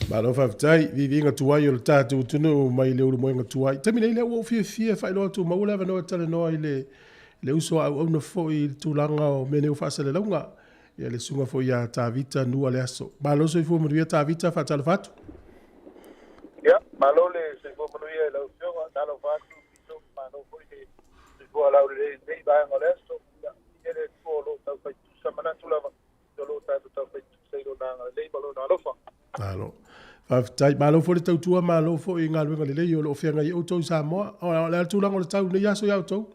Malo whawhitai, vivinga tuai o le tātou tunu mai le uru moenga tuai. Tami nei le ua fia whaeloa tu maula wa noa tala noa i le uso au na fo i tūlanga o mene u whaasale launga. Ia le sunga fo ia tā vita nua le aso. Malo so i fua manuia tā vita whaatala whatu? Ia, malo le se fua manuia lau fionga, talo whatu, piso, malo fo i le se fua lau le nei vaenga le aso. Ia, i le fua lo tau whaitu samana tulawa. Lo tātou tau whaitu seiro nanga le malo na alofa. Malo. Whawhitai, malo fo le tautua, malo fo i ngā luenga le lei o le ofia ngai o tau Samoa. O le tūlanga o le tau nei aso iau tau?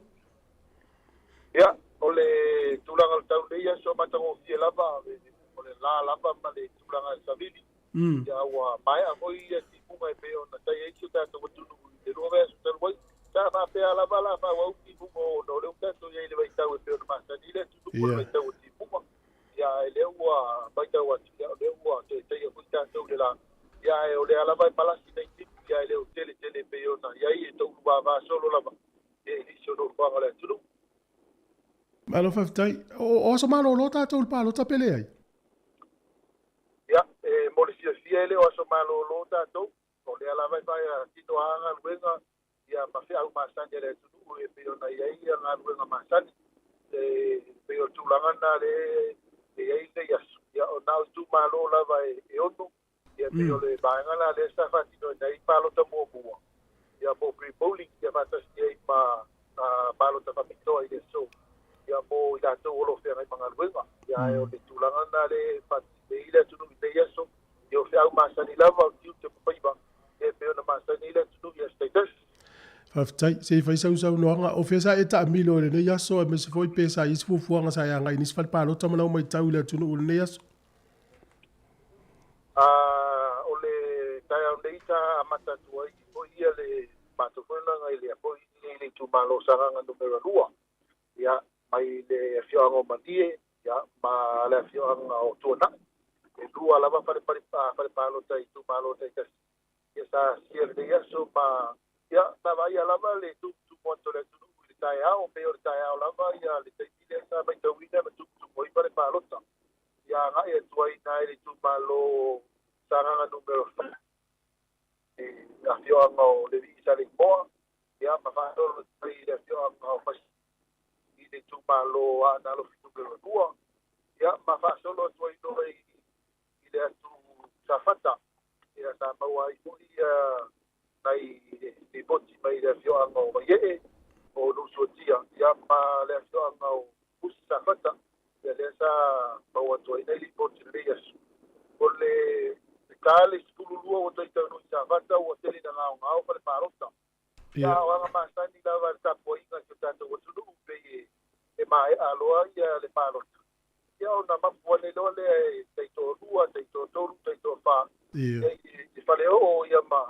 Ia, o le tūlanga o le tau nei aso matango fie lava, o le la lava ma le tūlanga e savili. Ia ua mai a moi ia tipunga e peo na tai eitu tātou watunu le rua vea su taluai. Tā mā pea lava la mā wau tipunga o no leo tātou ia i le waitau e peo na māsani le tutupu le waitau o tipunga. Ia e leo ua waitau ati, ia leo ua te tai a kui tātou le la. Ia e o le alava e palasi nei tipu, ia e leo tele peo na, ia i e tau rua vā solo lava. Ia i liso no rua le atunu. Malo whawhitai, o sa malo lo tātou pālo ta pele ai? Ia, mo le fia ele o aso malo lo tātou, o le alava e whai a tino anga luenga, ia mawhia au māsani le atunu, e peo na ia i a ngā luenga māsani, peo tūlangana le ia i le yasu, ia o nau tū malo lava e onu, ia peo le vaengana le stafatino nei palota mua. Ia mo pre-bowling, ia matasi ei ma palota whamitoa i le so. Ia mo i tātou olo whea ngai mga luenga. Ia e o le tūlangana le pati le ila tunu i te iaso. Ia o whea au masani lava o tiu te papaiba. Ia peo na masani ila tunu i a status. Whawhitai, se i whaisau sau noanga, o whea sa e ta amilo le nei aso, e me se foi pesa i sifufuanga sa ia ngai nisi whali palota manau mai tau ila tunu o le nei aso. O le tai au neita a matatua i o ia le matofuna ngai le apoi i le tūmalo saranga numero 2. Ia mai le fioanga o mandie, ia ma le fioanga o tuana. lua lava fare palo tai tu malo tai kas ya sa sier de yaso ma ya tava ya lava le tu monto le tu le tai ao pe or tai ao lava ya le tai ile sa mai tu ina tu moi fare palo ta ya nga e tu ai nai le tu malo saranga numero a fio ngo le visa le mo ya ma fa do le fio ngo fa i le tu malo ana lo fitu numero 2 ya ma fa solo tu ai no i le tu safata ya sa ma wa i nai i poti mai le fio ngo ma ye o lu so tia ya ma le fio ngo safata ya le sa ma wa tu ai le poti le yesu o le kale skululua o te tau nui sāwhata o te rina ngāo ngāo pare pārota. Ia o anga māsani lawa ta poinga ki tātou o tunu upe e mai aloa ia le pārota. Ia o na mapua le loa le teito rua, teito toru, teito whā. I whale o ia ma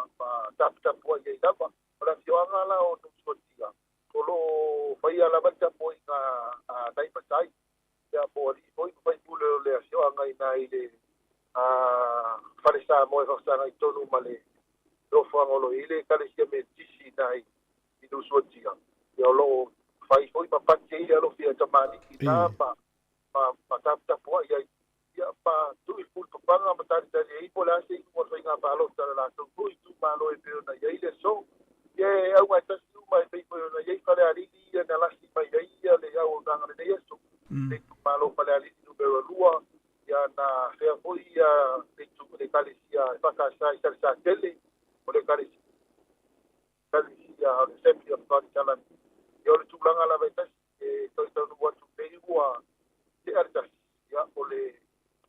tapua ia i lava. O la fioanga la o nuskotia. O lo whai ala wata poinga naipatai. Ia po ali poinga whai pule o le fioanga i nai le fale sa mo e fasana i tonu male lo fangolo ile kale sia me tisi nai i do sotia ya lo fai foi pa patte ia lo fia tamani na pa tap po ia pa tu i pul pa nga mata i pola se ko foi nga pa lo tara la tu tu pa lo e pe na ia ile so ye au mai tasu mai pe po na ia fale ali ia na la si mai ia le au nga na ia so le tu pa lo fale ali tu be lua ya na fea foi le kalisia pakasa sa tele o le kalisia o le sepi o le kala yo le tulanga la veta e toi no wa tu pe wa te arta ya o le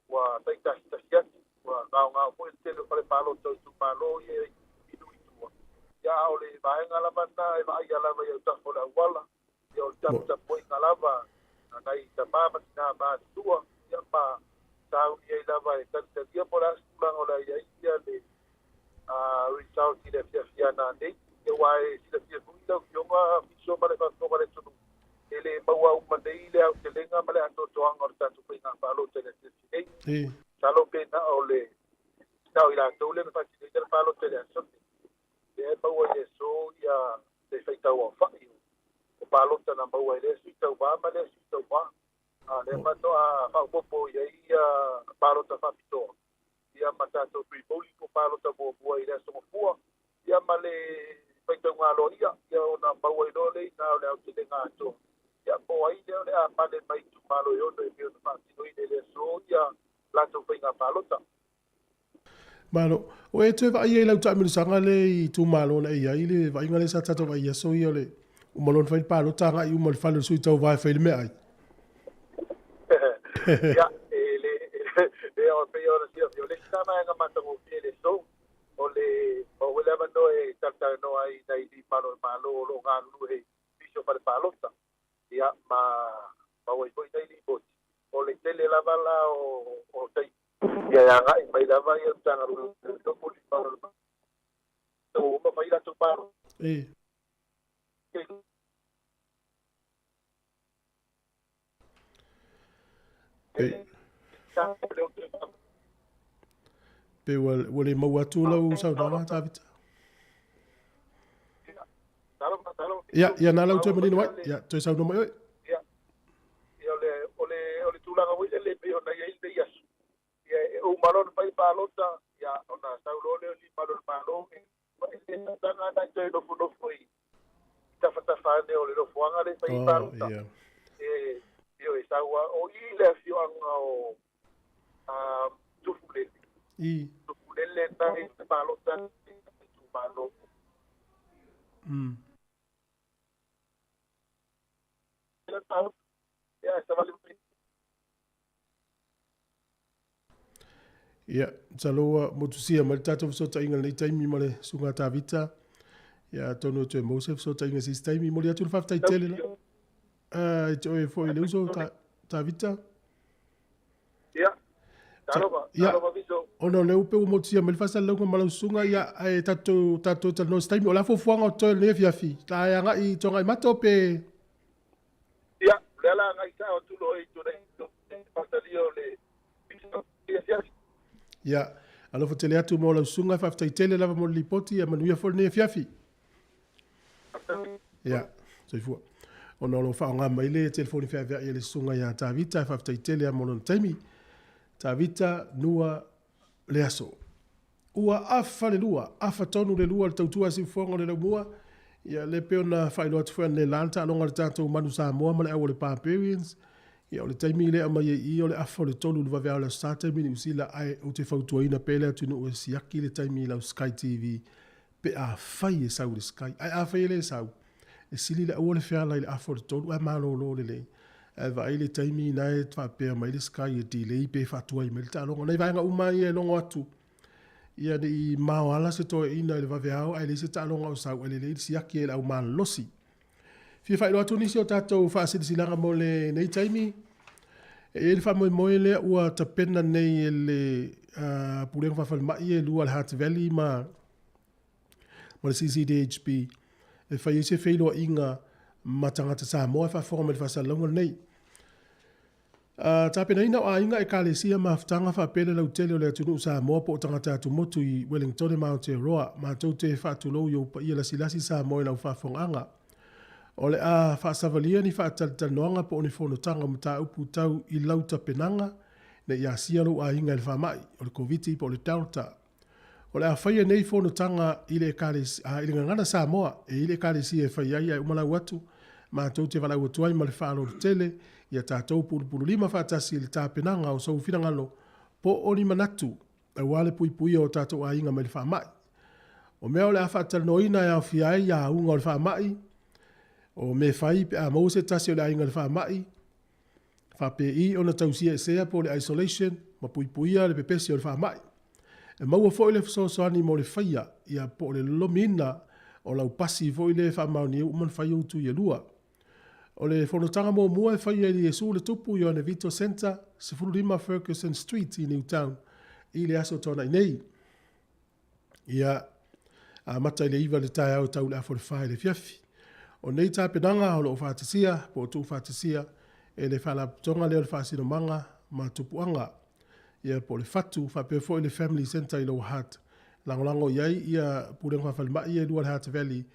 wa taita sia wa nga po te le palo toi tu malo ye idu ya o le vai nga la banda e vai ya la va ya ta fola wala yo ta po ngalava na i ta mama na ba tua ya pa tau ia lava e tanta dia por as langola ia le result ki le fia na nei e wai si le fia fuita yo ma fiso male fa so male tunu ele maua uma nei le au te lenga male ato toanga o tatu pe nga palo te le nei salo pe na ole na ila to le fa ti le palo te le so e maua e so ia le feita o fa o palo te na maua le si tau va male si tau va le mato a popo ia palo ta fapito ia matato pripoli po palo ta bo ia so fua ia male peito ngalo ia ona bawa do le na le au te nga to ia po ai le a pale mai tu palo yo no e no fatino ile so ia la to pinga palo ta malo o e te vai e lau ta mi sanga le i tu malo na ia ile vai ngale sa tato vai so ia le o malon fai palo ta ga i o mal falo so tau vai fai le me ai ya le o pe ora si o le sama nga mata mo le so o le mando e tata no ai dai di malo lo nga lu e piso per palota ya ma o poi dai di bot o le tele la bala o tai ya nga i mai dava ya tanga ru to poli palo o ma fai la to palo pe wale mau atu lau saudara tavita ya na lau te manino mai ya te saudo mai ya ole tulanga wile le pe ona ia ile ia o malon pai palota ya ona saulo le li malo e tanga na te no foi ta fane ole lo fuanga le pai palota io e sawa o ile fio o tufule tufule ta e palota tu malo ya taloa motusia mal tato so ta inga nei taimi male sunga ta vita ya tono te mosef so ta inga sis taimi mole atu fa ta tele la e foi le uso ta vita ya taloa viso ono le upe o motusia mal fa sa longa mal sunga ya tato ta no taimi ola fo fuanga o to le fiafi ta ya nga i tonga i matope ya la nga i sa o tu lo e tu le patalio le ya Ia, alofa tele atu mo lau sunga whaftai tele lava mo lipoti a manuia fol ne fiafi. Ia, soifua. O nolo whaonga maile telefoni whiawea i le sunga ia Tavita e whaftai tele a mono taimi. Tavita nua le aso. Ua afa le lua, afa tonu le lua le tautua si ufonga le laumua. Ia le peo na whailo atu whea ne lanta alonga le tātou manu Samoa ma le au le Barbarians. Ia o le taimi le ama i o le afa le tonu le wawea o le sata mini usila ai o te whautuaina pele atu no e siaki le taimi lau Sky TV. Pe a whai e sau le Sky. Ai a whai le sau. E sili le au le whea lai le afa le tonu a malo lo le le. E vai le taimi na e whapea mai le Sky e delay pe whatuai me le ta alonga. Nei vaenga umai e longo atu. Ia ni mawala se to ina le vaveao ai le se talonga o sau ele le siaki e au malosi. Fia whaelo atu nisi o tātou whaasirisilanga mo le nei taimi. E le whamoe moe le ua tapena nei e le purenga whawhalmai e lua le Heart Valley ma le CCDHP. E whai se whaelo inga matangata Samoa e whafonga me le whasalonga nei. Tāpena ina o ainga e kālesia maafutanga whapele lau tele o le atunu Samoa po o tangata atu motu i Wellington e Mount Aroa. Mātou te whaatulou i upa ia la silasi Samoa i lau whafonganga. O le a whaasavalia ni whaatalitanoanga po o ni whonotanga mta upu tau i lau tapenanga ne ia sialo a inga le whamai o le COVID po o le Delta. O le a whaia nei whonotanga i le ngangana Samoa e i le kālesia e whaiai ai umalau atu. Mātou te walau atuai ma le whaalo tele ia tātou pulu lima whaatasi le tāpenanga o sau whirangalo po o ni manatu e wale pui o tātou a inga mai le whamai. O mea o le a whaatalanoina e au whiai a unga o le whamai o me whai pe a mause tasi o le a inga le whamai whape i o na tausia e sea po le isolation ma pui a le pepesi o le whamai. E maua fo i le whasoani mo le whaia ia po le lomina o lau pasi fo i le whamauni e uman whai utu i lua. O le whanotanga mō mua e whai e Yesu le tupu i o ne Vito Center, se Fulurima Ferguson Street i Newtown, i le aso tona i nei. Ia a mata i le iwa le tae au tau le afo le whae le fiafi. O nei tā penanga o lo whaatisia, po tu whaatisia, e le whala tonga leo le whaasino manga, ma tupuanga. Ia po le fatu, whape fo i le Family Center i lo Heart. Langolango iai, ia purenga whalmai e lua le Heart Valley,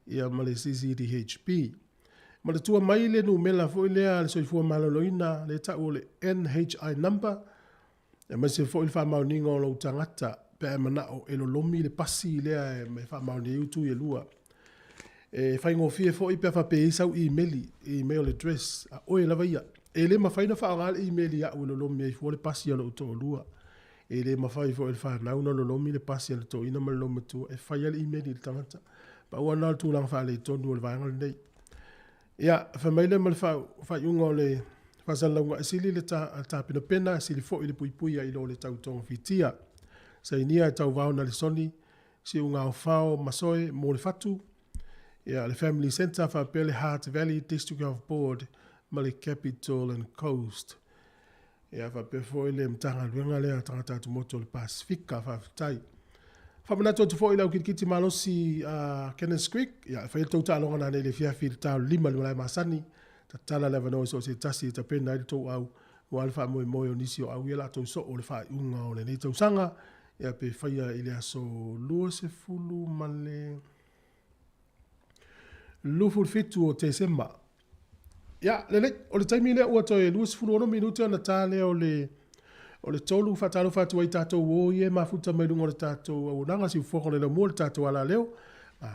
ia ma le CCDHP. Ma le tua mai le nu mela fo i lea le soifua maloloina le tau le NHI number. E mai se fo i le whamauninga o lau tangata pe e manao e lo lomi le pasi lea e me whamauni utu i lua. E whaingo fie fo i pe whape i sau email address a oe lava ia. E le mawhaina whaongal email i au lo lomi e fo le pasi a lo uto o lua. E le mawhai fo i le whanauna lo lomi le pasi a lo to ina maloma tua e whai al email i le tangata. Pa ua nal tūlang whale i tonu o le vaengal nei. Ia, whamaile ma le whaiunga o le whasalaunga asili le tāpina pena, asili fo i le puipuia i lo le tautonga whitia. Sa inia e tau vau na le soni, si unga o whao masoe mo le fatu. Ia, le Family Center whapele Heart Valley District of Board, ma le Capital and Coast. Ia, whape fo i le mtanga luenga lea tangata atu moto le Pasifika whawhitai. Whamanatu atu fo i lau kiti malosi Kenneth Creek. Ia, whai tau tālonga nane le fiafi le tau lima le malai masani. Ta tala lewa no so se tasi ta pena i tau au. Wa alfa moe moe o nisi o au ila tau so o le whai unga o le nei tau sanga. Ia pe whaia i le aso lua se fulu male. Luful fitu o te sema. Ia, le o le taimi le ua toi lua se fulu ono minute o na tale o le tolu whatalo whatu ai tātou o ie mafuta mai lungo le tātou o nanga si ufonga le mua le tātou ala leo.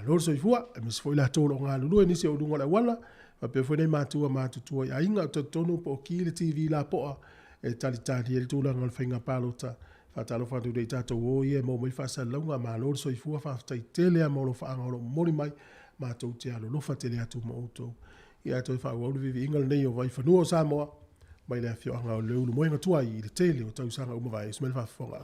Loro so ifua, e mis foi la tolo ngā lulu e nisi o lungo le wala. Pe foi nei mātua mātutua i ainga o tonu po ki le TV la poa e talitari e le tūlanga le whainga pālota. Whatalo whatu dei tātou o ie mo mai whasa launga ma loro so ifua whaftai tele a molo whaanga o mori mai mātou te alo lofa tele atu ma outou. Ia toi wha ua vivi ingal nei o vai whanua o Samoa. Mai le fio anga o leu moenga tua i le tele o tausanga umawai o smel whafonga.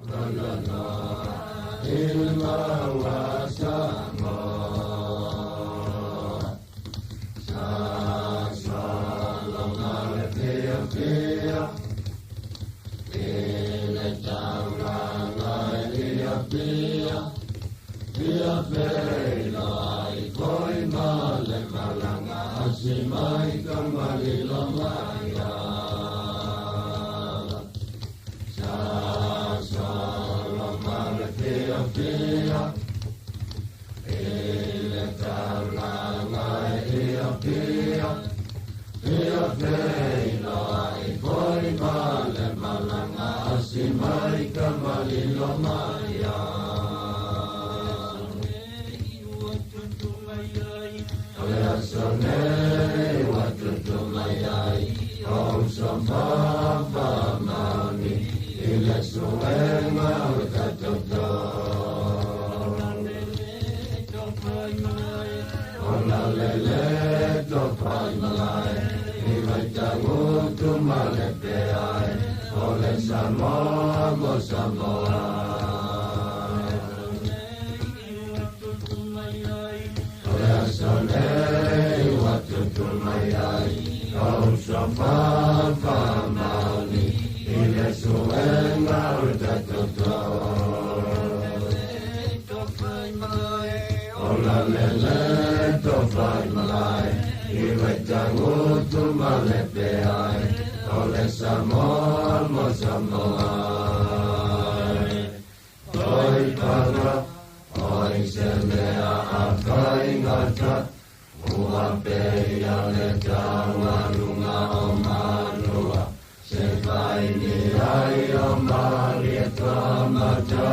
Samoa, mo Samoa. Olea sonei watu tumayai, kau sofafa mauni, ile suenga utatoto. Ola lele tofai malai, iwe tangu tumalepe ai, ole Samoa mo Samoa. Oi panga, oi semea akai ngata, ua peia le tawa lunga o manua, se vai ni ai o mari e toa mata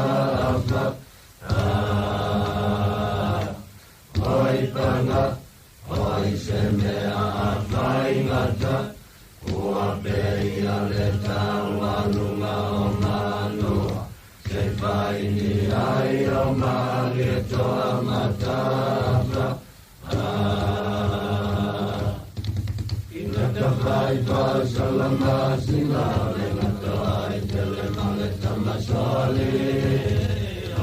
oi panga, oi semea akai ngata, ua peia le tawa lunga o manua, se vai ni ai o mari e toa mata ina ka vai vai salama sina le ngatai tele male tamasoli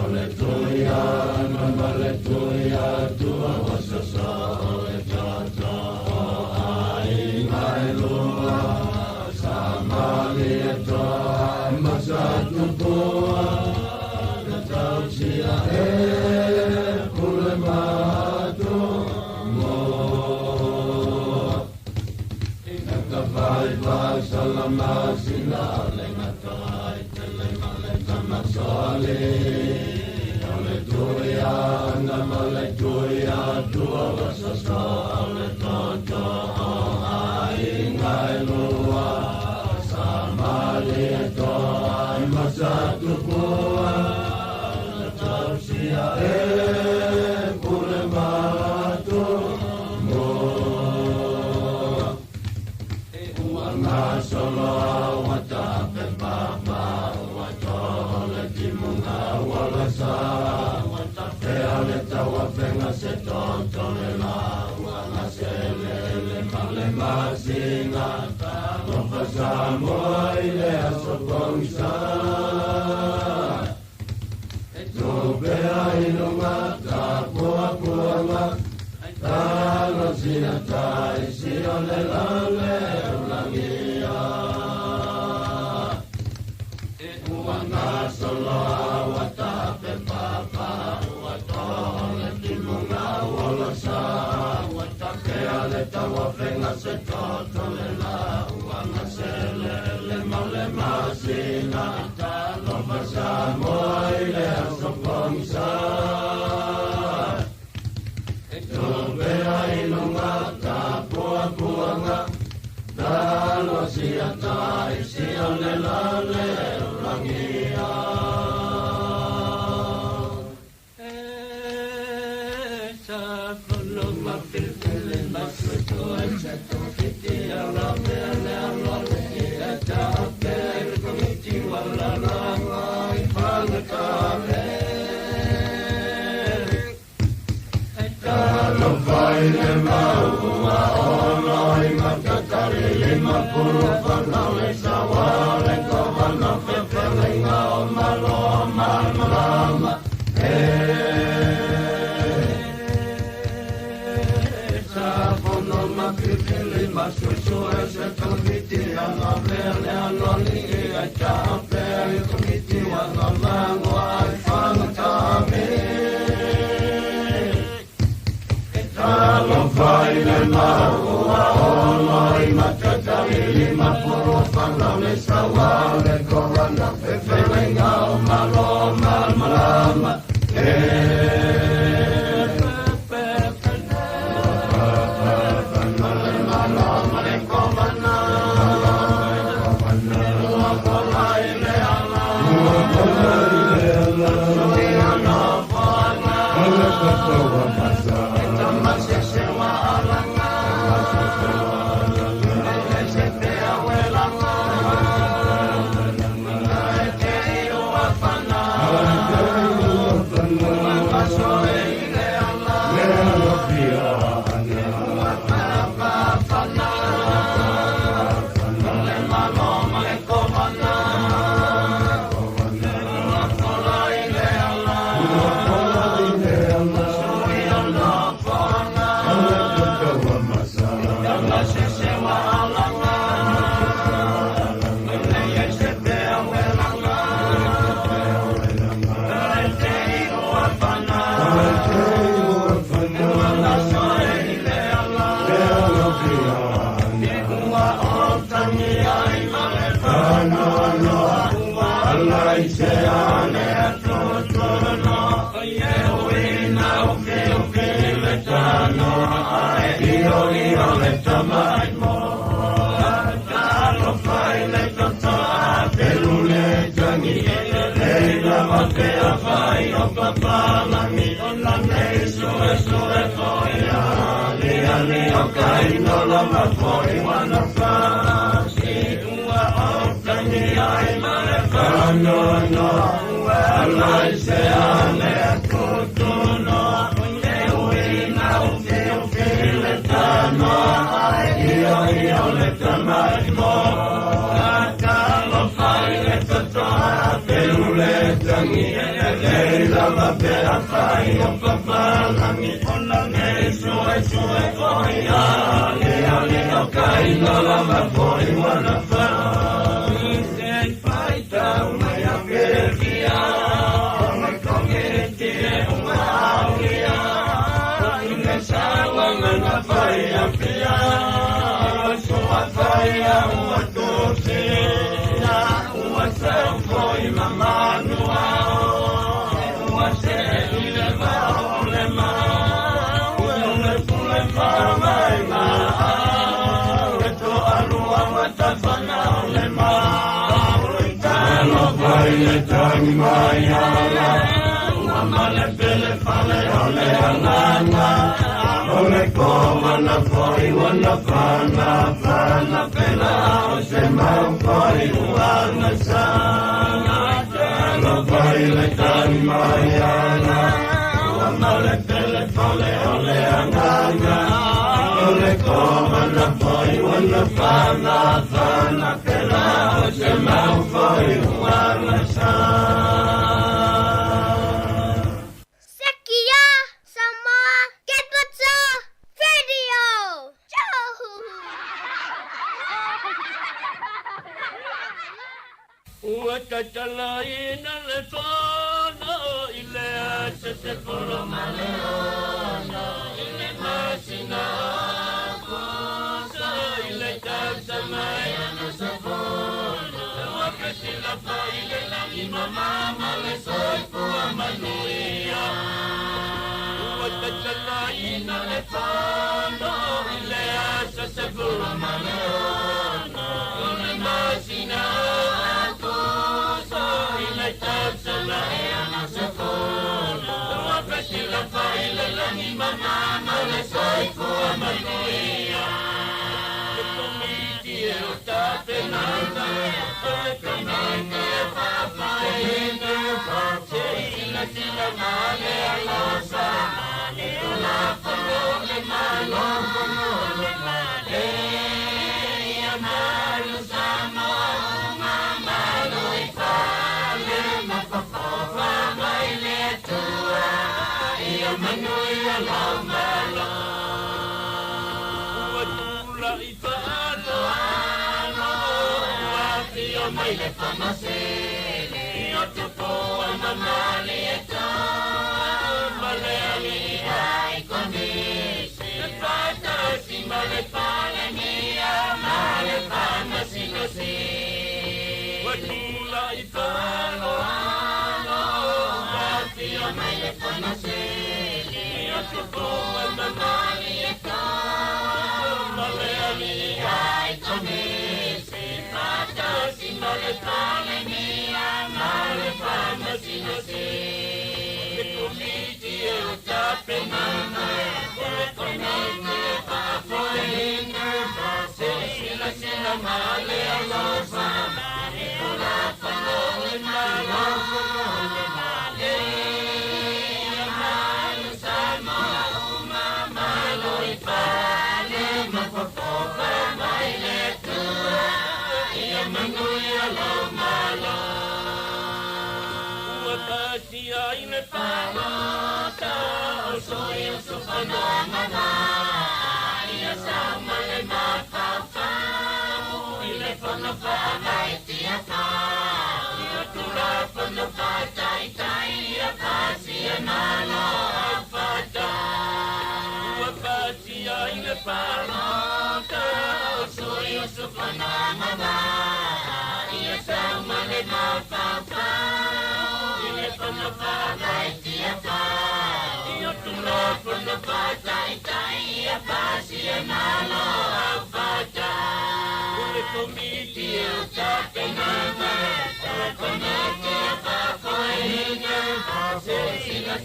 ole tuia male tuia tua wasoso ole tata ai mai lua samali toa masatu poa le tausia pule mato vai vai salama sina le ngatai tele male tamasoli ole tuia na male tuia tua wasoso ole tonto ai ngai lua samali toa masatu poa le tausia pule mato solo wata pe papa wata le timunga wala sa wata pe ale tawa venga se tonto le la wala se le male masinga no pasamo ile aso konsa to be ai no mata poa poa talo sia tai si ole la le solo wata pe papa wata le timunga wala sa wata ke ale tawa venga se toto le la wala se le male masina no pasamo ile aso konsa to be ai lunga ta poa poa dalo sia tai si ole la le rangia vai le maua oloi makatari lima pulu panale sawale kovana pepelenga o malo malama sabono makitili masusu ese komiti ana vele anoli e chape komiti wana mango ai fantame vai le maua oloi makatari lima pulu panale sawale kovana pepelenga o malo malama Mana o papalangi o la nei sue sue koia ali o kaino lama foi wana pasi ua o tangi ai mare kano no ua alai se ale kutuno ne ui na uke le tano ai io le tamai mo kakalo fai le tatoa pelule tangi e lava pera fai o papalangi o la nei sue sue koia ali o kaino lama foi wana fai sei fai tau mai a perkia mai kongeti e umaulia ine sawa ngana fai a pia sua fai a ua tose na ua sau foi mamanua ua se ile mao le mao le pule mai mao le to alua matafana le mao talo fai le tangi mai ala ua male pele fale ole anganga ole koma na foi wana pana pela o se mau foi wana sana talo fai le tangi mai ala ua male pele fale ole anganga ole koma na foi wana pana pela o se mau foi wana sana Sekia, Samoa, Contextual, Radio. Ua tatalaina le tono ile se polo maleona ile masina cosa ile tasa mai no safono ua petila fai le la ima mama le soi pua manuia ua tatalaina le tono ile se polo maleona ile masina la fai le langi mama le sai fua manuia le comiti e o tape nana le comiti e fa fai ne fa la tila male a losa e la fano le malo le male e amaru samo mama lo i fa le ma fa fa mai le tua Manuia la mala Ua i whaano ano Ua mai le whamasele Io te poa mamali e tā Male ali ai konisi Le whatasi male pale mia Male whamasi no si Ua i whaano ano Ua mai le whamasele Boa mamali e tā Male ali ai konisi Fatasi male pale mia Male whamasi no si Le komiti e o tape nana Le komiti e whapoe inga Sila male a losa E ula whanole malo le male Ai le palota o soy o sofano mama ia sama le mata i le fono fa mai tia fa ia tu la fono fa tai tai ia pasi e mano fa ta ua pasi ai le palota o soy o sofano mama ia sama le mata Fono fa mai tia fa io tu la fono fa tai tai ia pasi e malo fa ta le comiti e o tape nana le comiti e fa foi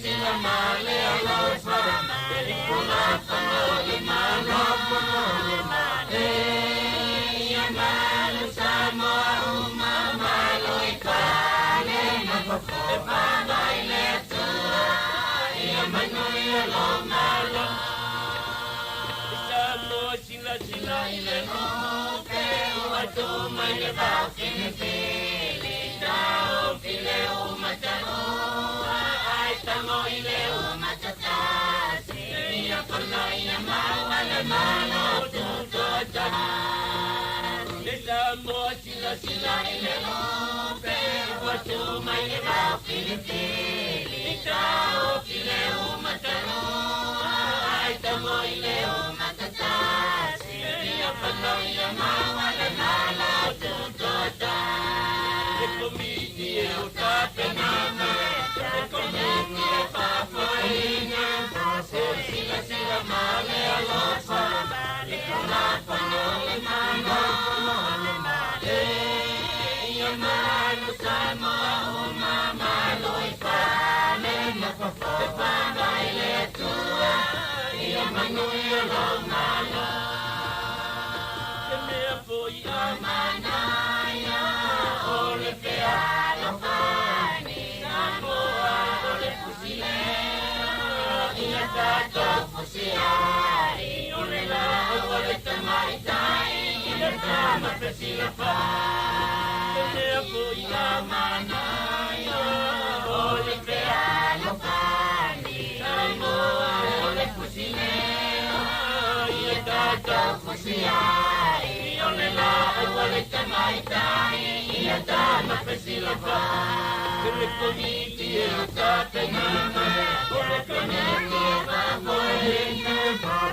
sila male alofa ele kula pano le mano le mane ya malu Samoa uma malo ikale na popo e panga ile tua ya mano ya lo malo Samoa sila sila ile no ke wa tu mai le ba kini Ile umatano ai tango ile umatasi ia pala ia mawa le mano tutota Esa mo sila sila ile lope watu mai le bau pilipili Tao ile umatano ai tango ile umatasi ia pala ia mawa le mano tutota Comiti eu tapenana, comiti eu papoina, sila sila male alofa, ikulapa nole mano, ia mano Samoa uma malo ipane, e panga ile tua, ia mano ia lo malo, que me apoia manaya. Ole pealo pani, Samoa ole fusilero, ia tato fusiari, ole la ole tamaitai, ia tama pesila pa, ole apoia manaya, ole pealo pani, Samoa ole fusilero, ia tato fusiari, ole la ole tamaitai. Ia tama pesila pa, le comiti e tapenana, le comiti e papoina,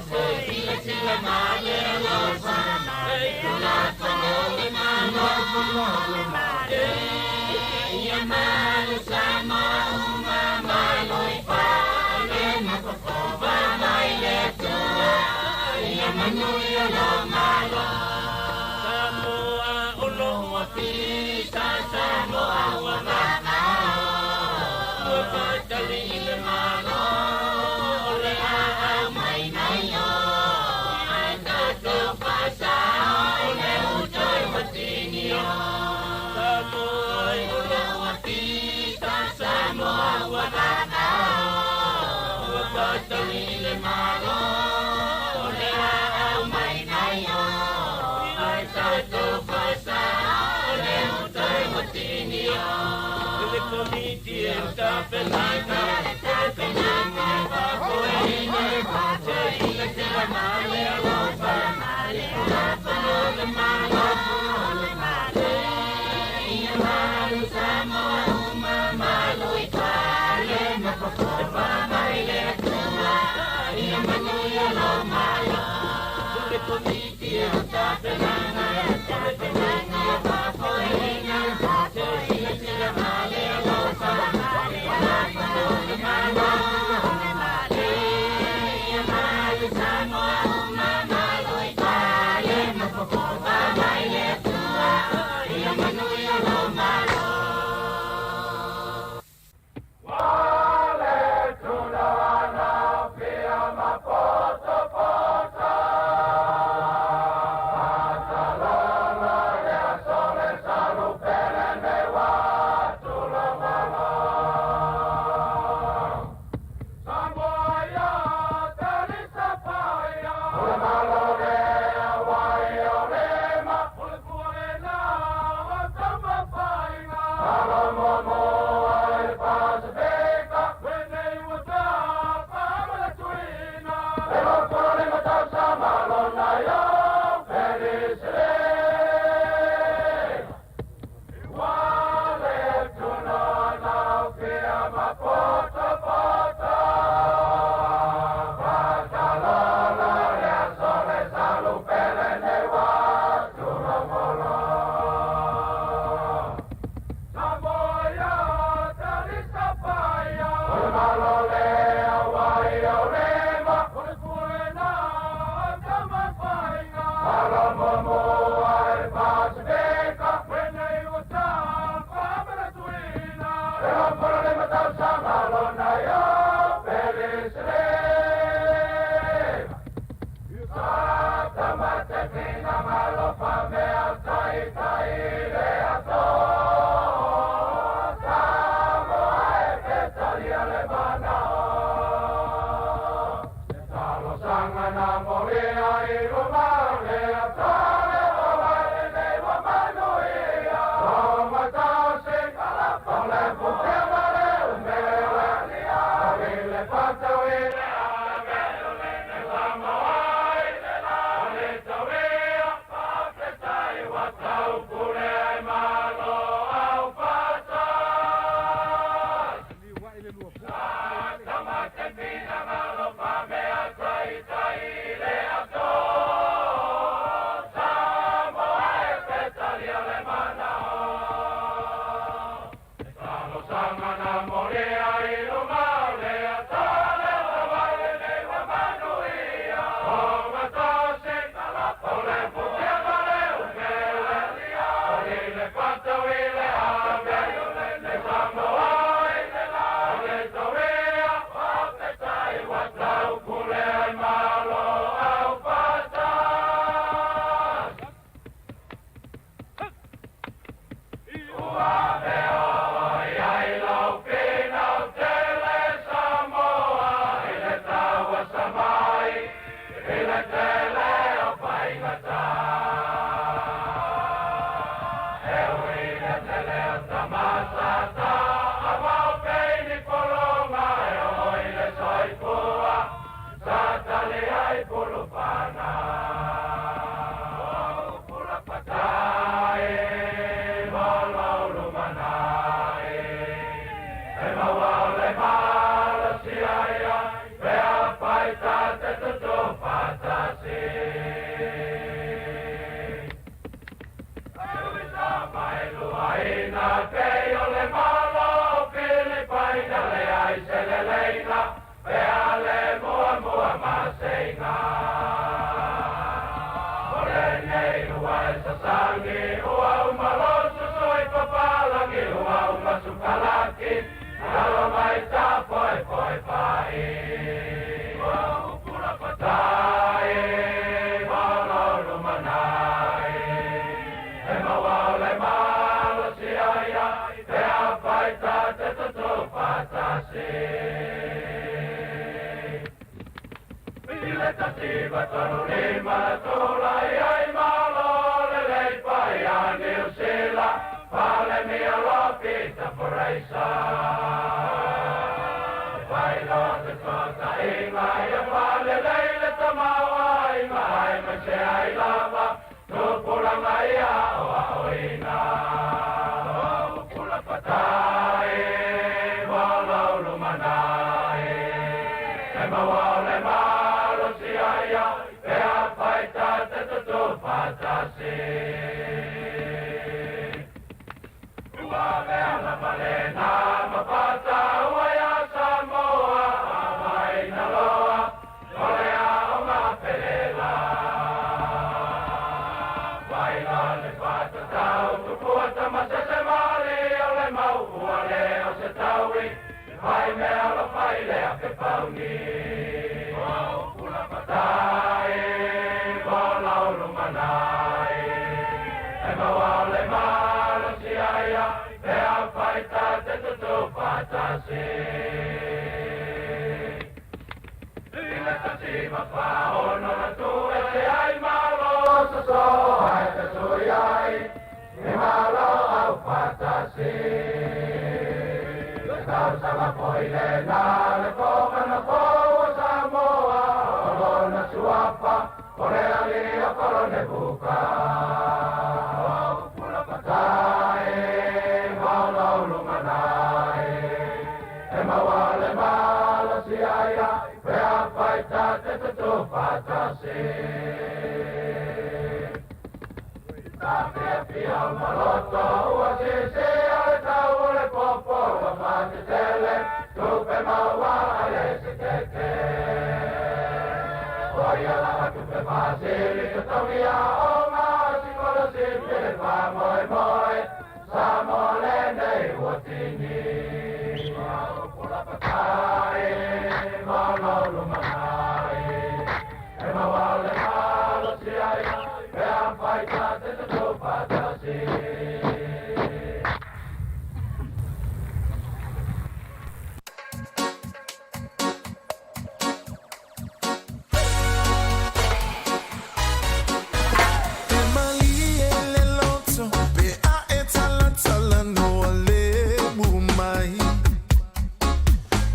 sila sila male alofa, kulapa nole mano, ia malo Samoa uma malo ipale, mapopa mai le tua, ia manu ia lo malo. Pisa Samoa wa mama o patali le mano le a mai mai o ai tato pasa le utoi matinio Samoa o lo pisa Samoa wa mama o patali le mano le a mai mai o ai tato pasa Le comiti e tapenana, papoina, sila sila male alofa, kulapa nole mano, ia malu Samoa uma malo ipale, e pama ile tua, ia manu ia lo malo. Le comiti e tapenana, papoina, sila male alofa, kulapa nole mano, ia malu Samoa uma malo ipale, pama ile tua, ia manu ia lo malo.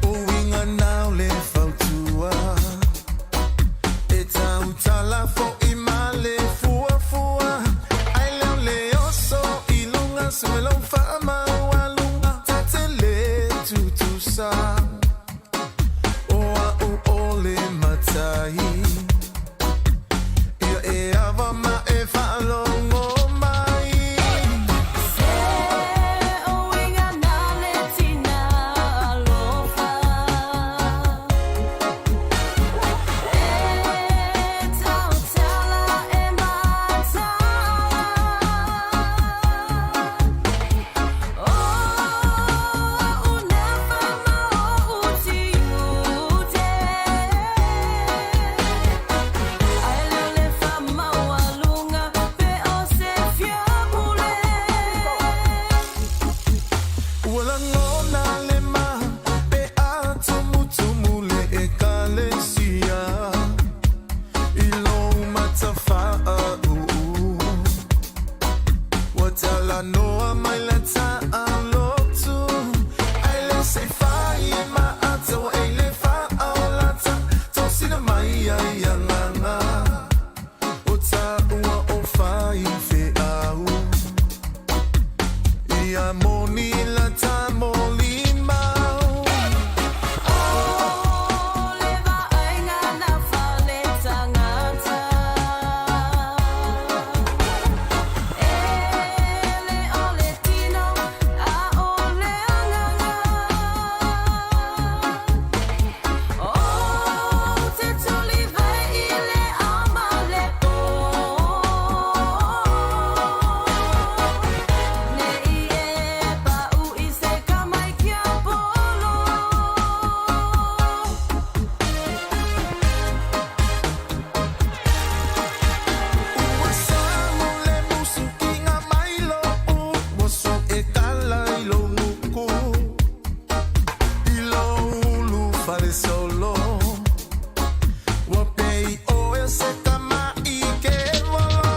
Uwinga lolo wa pei o e se kama I ke volo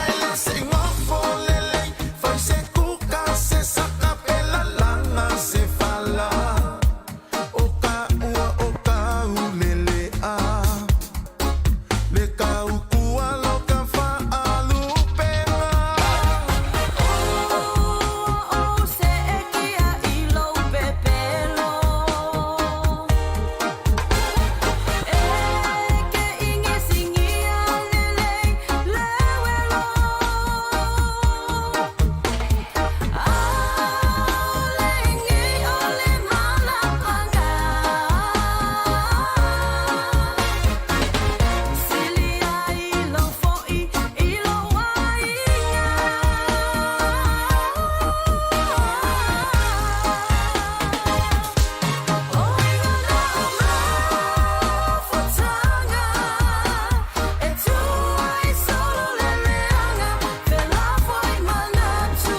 ai le se ngofo lele fai se kuka se saka pela langa se fala o ka ua o ka ulele a le ka ukua lo ka fa alu pena o se e kia I lo pepelo e ke inge singia lele lewelo alengi ole malapanga silia I lo foi I lo wainga Futanga e tu ai solo le leanga per la foi manatu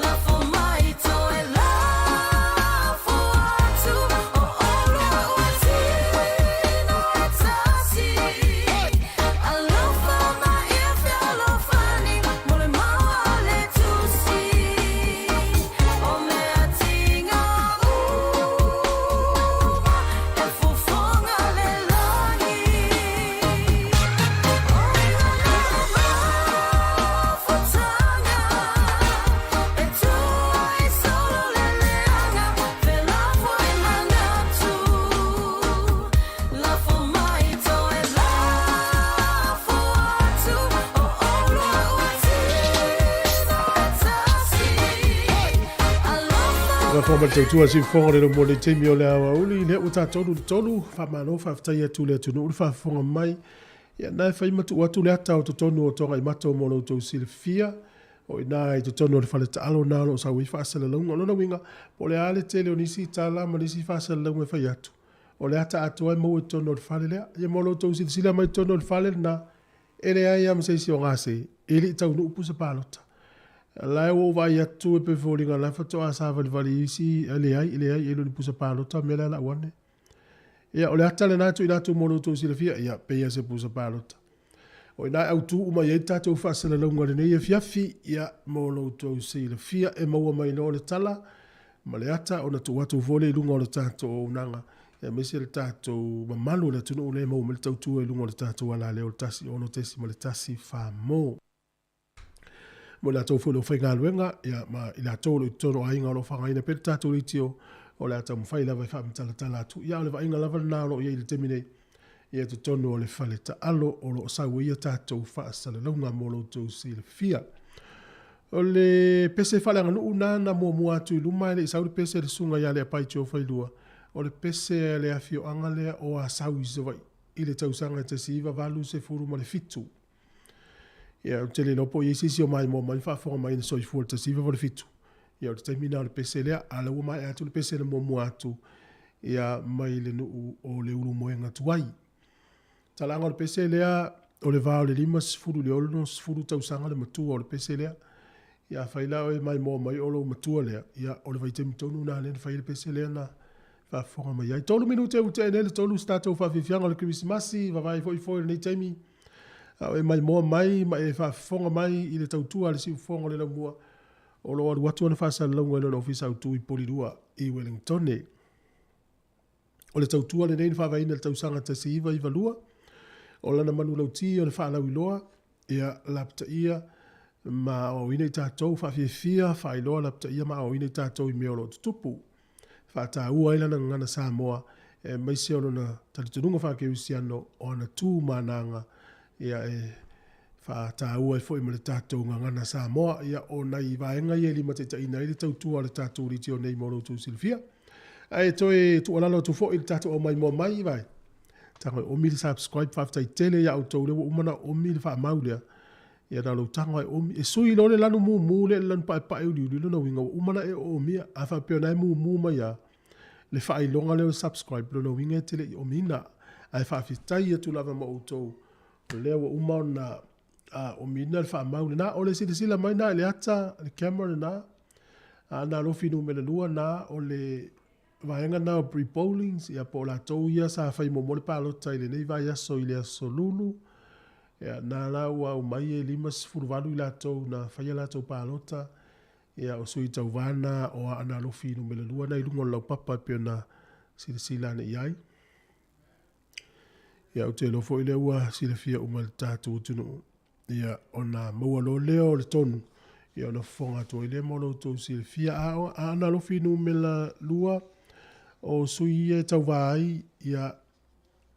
la foi mai to e la foi atu o olo ati no etasi allo fa mai e fialo fani mole male tu si o me atinga e fofonga le lani Futanga e tu ai solo le leanga per la foi manatu la foi mai to e la foi atu o olo ati no etasi allo Ra fo mal tautua si fonga le mo le temi o le awa uli le uta tolu fa mano fa ftai atu le tunu uli fa fonga mai ia nai fai matu watu le ata o tonu o tonga I mato mo lo tau silfia o ina I tonu o le fale ta alo nalo sa wi fa sala longa lona winga o le ale tele o nisi tala ma nisi fa sala longa fai atu o le ata atu ai mo o tonu o le fale le ia mo lo tau silsila mai tonu o le fale na ele ai am se si o ngase ele tau no upusa palota lai wo vai atu e pe folinga la fato a sa vali isi ele ai ele ni pusa palota mela la wane ia ole ata le natu ina tu mono to silfia ia pe ia se pusa palota o ina autu uma ia tatu fa sala longa le ia fiafi ia mono to silfia e mo mai no le tala ma le ata ona tu watu vole lunga le tatu o nanga ia mesi le tatu ma malu le tunu le mo le tatu e lunga le tatu ala le o tasi ono tesi ma le tasi fa mo mo la tau fulu whainga luenga, ia ma ila tau lo tono ainga lo whangaina pe tātou ritio, o la tau mwhai lawa I whaamtala tala atu. Ia o le wainga lawa nā lo ia I le temine, ia tu tono o le whale ta alo o lo sau ia tātou whaasala launga mo lo tau si le fia. O le pese whale anga nuu nāna mua atu I luma ele I sauri pese le sunga ia le apai tio whailua. O le pese le afio anga lea o a sau isawai. I le tausanga te siiva valu se furu ma le fitu. Ia o tele lopo I sisi o mai mo mai whaafonga mai na soi fuol ta siva vo le fitu. Ia o te taimina o le pese lea, ala ua mai atu le pese na mo atu. Ia mai le nuu o le uru moenga tuai. Talanga o le pese lea, o le vao le lima sifuru le olono, sifuru tausanga le matua o le pese lea. Ia whailao e mai mo mai olo matua lea. Ia o le vaitemi tonu na le whai le pese lea na whaafonga mai. Ia tolu minute ute enele, tolu stato whaafifianga le Christmasi, vavai foi nei taimi. E mai moa mai, ma e whaafonga mai I le tautua le si ufonga le la mua. O lo aru watu ana whaasala launga ilo na ofisa autu I Polirua I Wellington. O le tautua le neini whaavaina le tausanga ta si iwa lua. O lana manu lauti o le whaalau iloa. Ia lapta ia ma o ina I tātou whaafia whaailoa lapta ia ma o ina I tātou I meolo tutupu. Whaata ua ilana ngana Samoa. E maise ono na talitununga whaakeusiano o na tū mananga. Ia e whaata ua I fwoi ma le tātou ngana Samoa. Ia o nei vaenga I lima te taina I le tautua le tātou riti o nei moro tu silfia. Ai toi tu alalo tu fwoi le tātou o mai mo mai vai. Tango o mili subscribe whaftai tele ia autou lewa umana o mili wha maulea. Ia nalo tango o mi. E sui lo le lanu mu le lanu pae uli uli lana winga umana e o mia. A wha peo nai mu mai ia. Le wha ilonga leo subscribe lana winga e tele o mina. Ai wha fitai atu lava ma autou. Leo umau na o mina le wha maule na o le sila mai na le ata le camera na. Na lo finu me le lua na o le vaenga na pre-pollings ia po la tau ia sa fai mo mole palo tai le nei vai aso i le aso lulu ia na la ua umai e lima sifuru i la tau na fai la tau palota ia o sui tau vana o ana lofi no mele lua na ilungo lau papa pe na sila ne iai ia o te lofo i le ua sila fia umal tatu tunu ia ona maua lo leo le tonu ia ona fonga to i le molo to sila fia a ana lofi no mele lua o sui e tau vai ia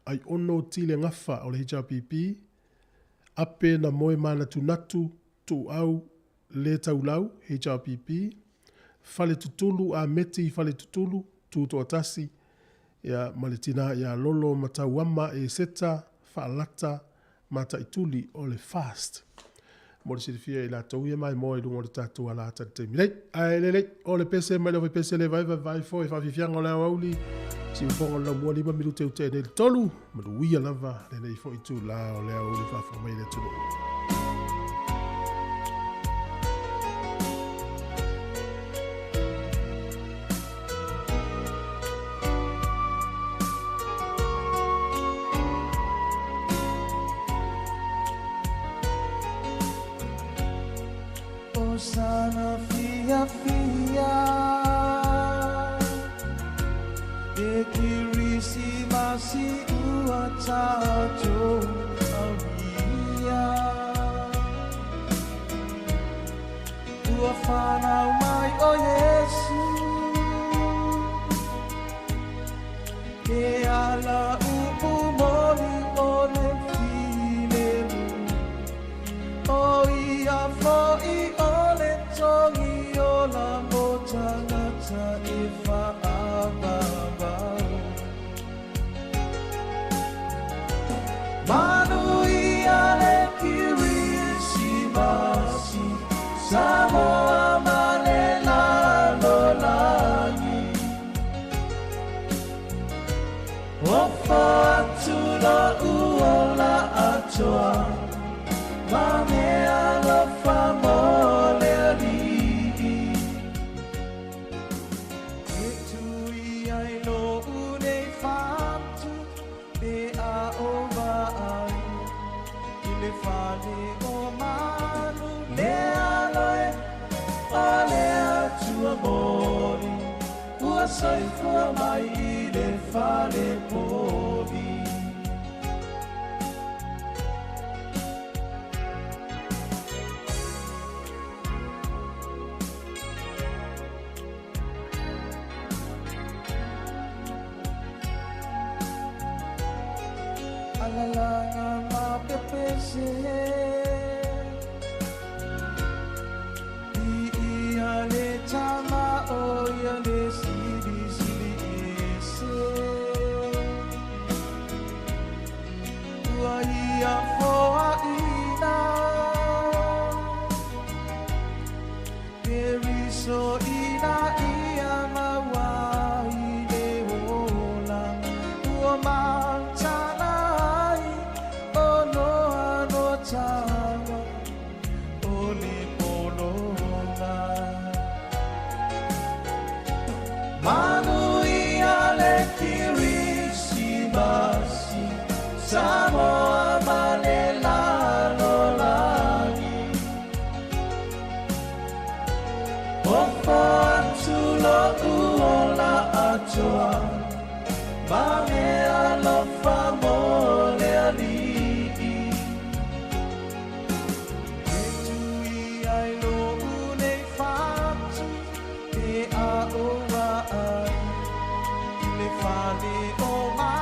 ai ono tile ngafa o le HRPP ape na moe mana tunatu tu au le tau lau HRPP fale tutulu a meti fale tutulu tu to atasi ia maletina ia lolo matau ama e seta faalata mata ituli o le fast mo se fia ila tau ia mai mo i lungo le tatu ala tate milei ai lele o le pese mai le pese le vai fo e fa fianga la auli si fonga la mo li mamilu te te le tolu mo wi lava le nei fo itu la o le auli fa fo mai le tulu Sana fia fia e kirisi masi ua tato awia ua whanau mai o Yesu e ala upu moni o le filemu o ia fo i Songi o la mota ngata e whaababau Manu i ale kirisi masi Samoa male lalo langi Ofo atu la uola atoa Mame alo famole sai fua mai I le fale poli Alalanga ma pepese I ale tama o yale Ia foa ina Periso ina ia mawai le hola Ua mantanai o noa no tanga O le polonga Manu ia le kirisi masi Samoa male lalo lagi Ofo atu lo uola atoa Mame alo famole alii Etui ai lo une fatu E a ora ai Le fale o ma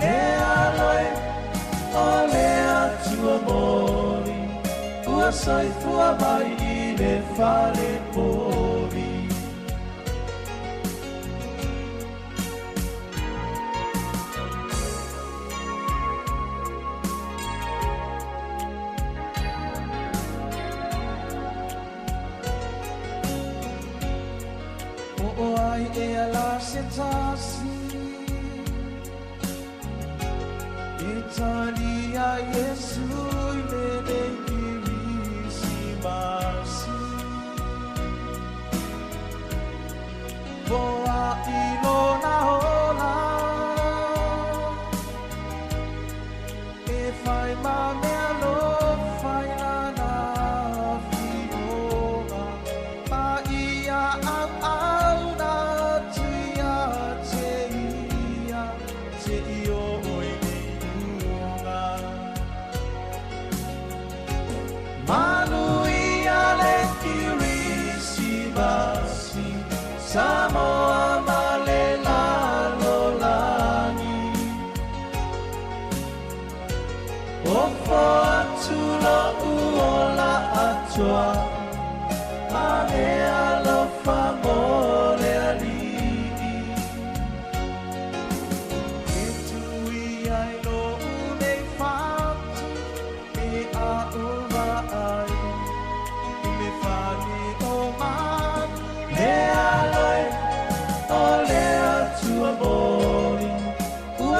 Le aloe ole atua mori Ua sai fua mai I le fale pori O ai e ala se tasi Italia Yesu le kirisi masi Boa ilo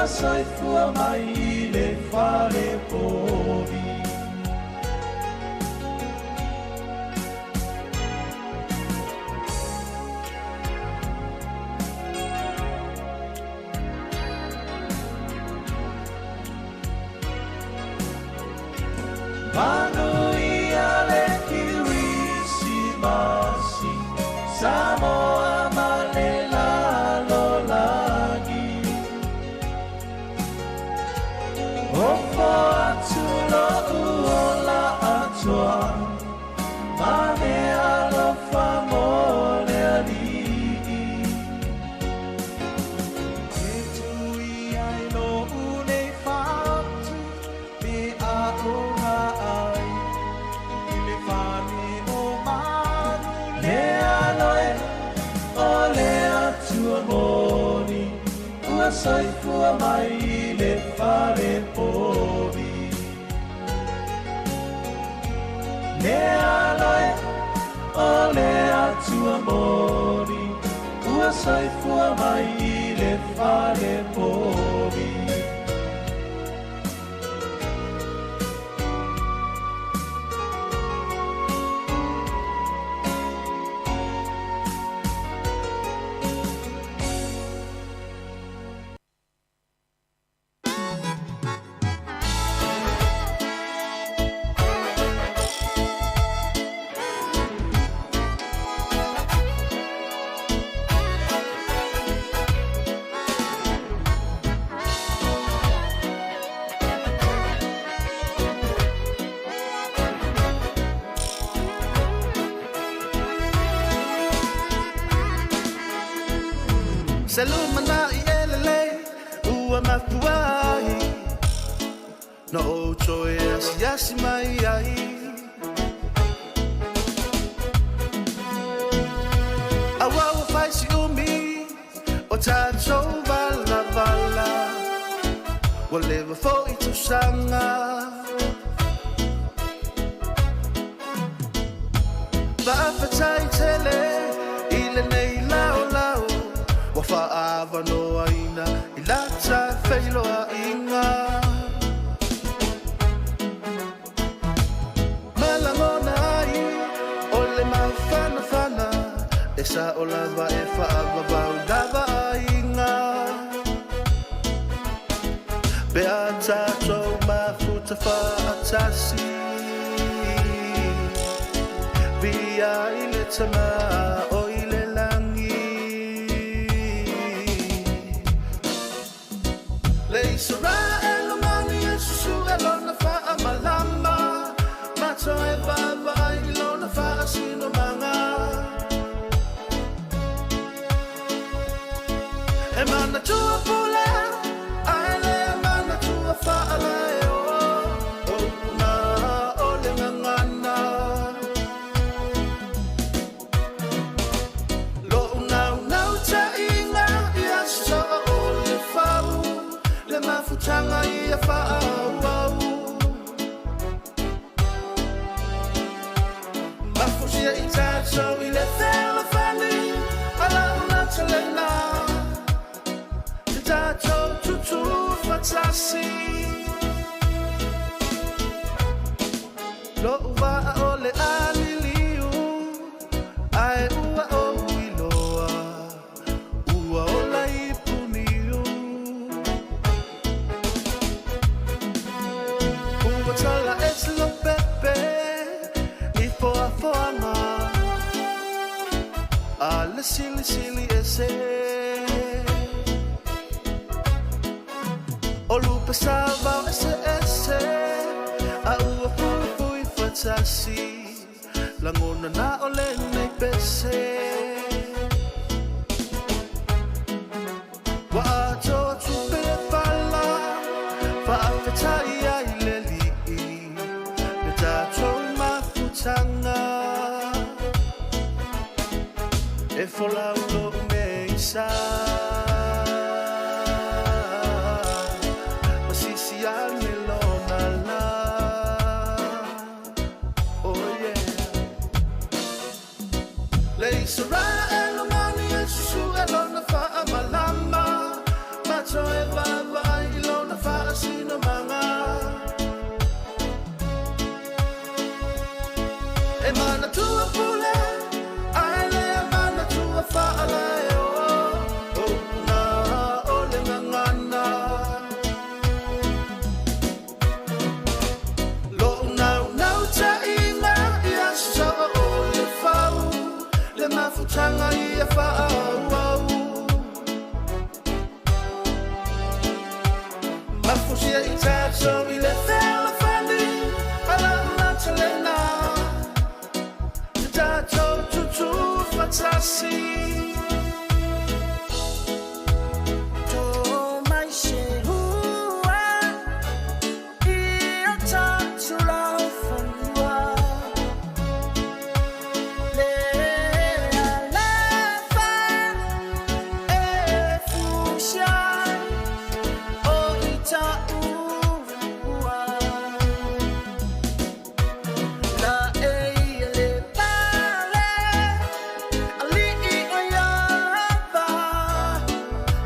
soifua mai I le whare pōwi. Manuia le kiwisi masi, Samoa ma le lalo lagi. Ofo atu lo uola atua, ma me alofa mo le alii. E tui ai no une whatu, me a oha ai. I le whane o maru, le aloe, o le atua moni. Ua soifua mai I le whare pōwi. Le aloe, o le atua moni. Ua soifua mai I le whare pōwi. Salumana I elele, ua mafuai. No ocho e asiasi mai ai. Awa ua faisi umi, o tātou vala vala. Wa lewa fo I tusanga. Whaafatai tele, I le nei lau lau. Wa whaava no aina I lata whailo a inga. Malangona ai o le mau whana whana. E sa o lava e whaava wau lava a inga. Bea tātou mafuta whaatasi. Via I le tama o I le langi. Leisura e lomani e susu e lona wha malama. Mato e vava I lona wha sino manga. E mana tua pule, ai le mana tua wha alai o. O na o le ngangana. Lo unau ta inga I aso o le whau. Le mafutanga I a whaau. Mafutia I tātou I le whela whani. Ala una talena. Te tātou tutu whatasi. Lo ua o le aliliu. Ai ua o iloa. Ua o la ipuniu. Ua tala e lo pepe. Ni foa foanga. A le sili sili ese. O lupe sava ese ese. A ua fui fui fatasi. Langona na o le nei pese. Wa ato tupe fala. Fa afetai ai le li. Le tato mafutanga. E fola ulo meisa. Masisi ane lona la. Oh yeah. Leisura e lomani e susu e lona wha malama. Mato e vava I Mafusia itato ile fela fandi ala talena itato tutu fatasi to my shehua itato la fanwa le la fa e fusia o itato la e le pale ali oyaba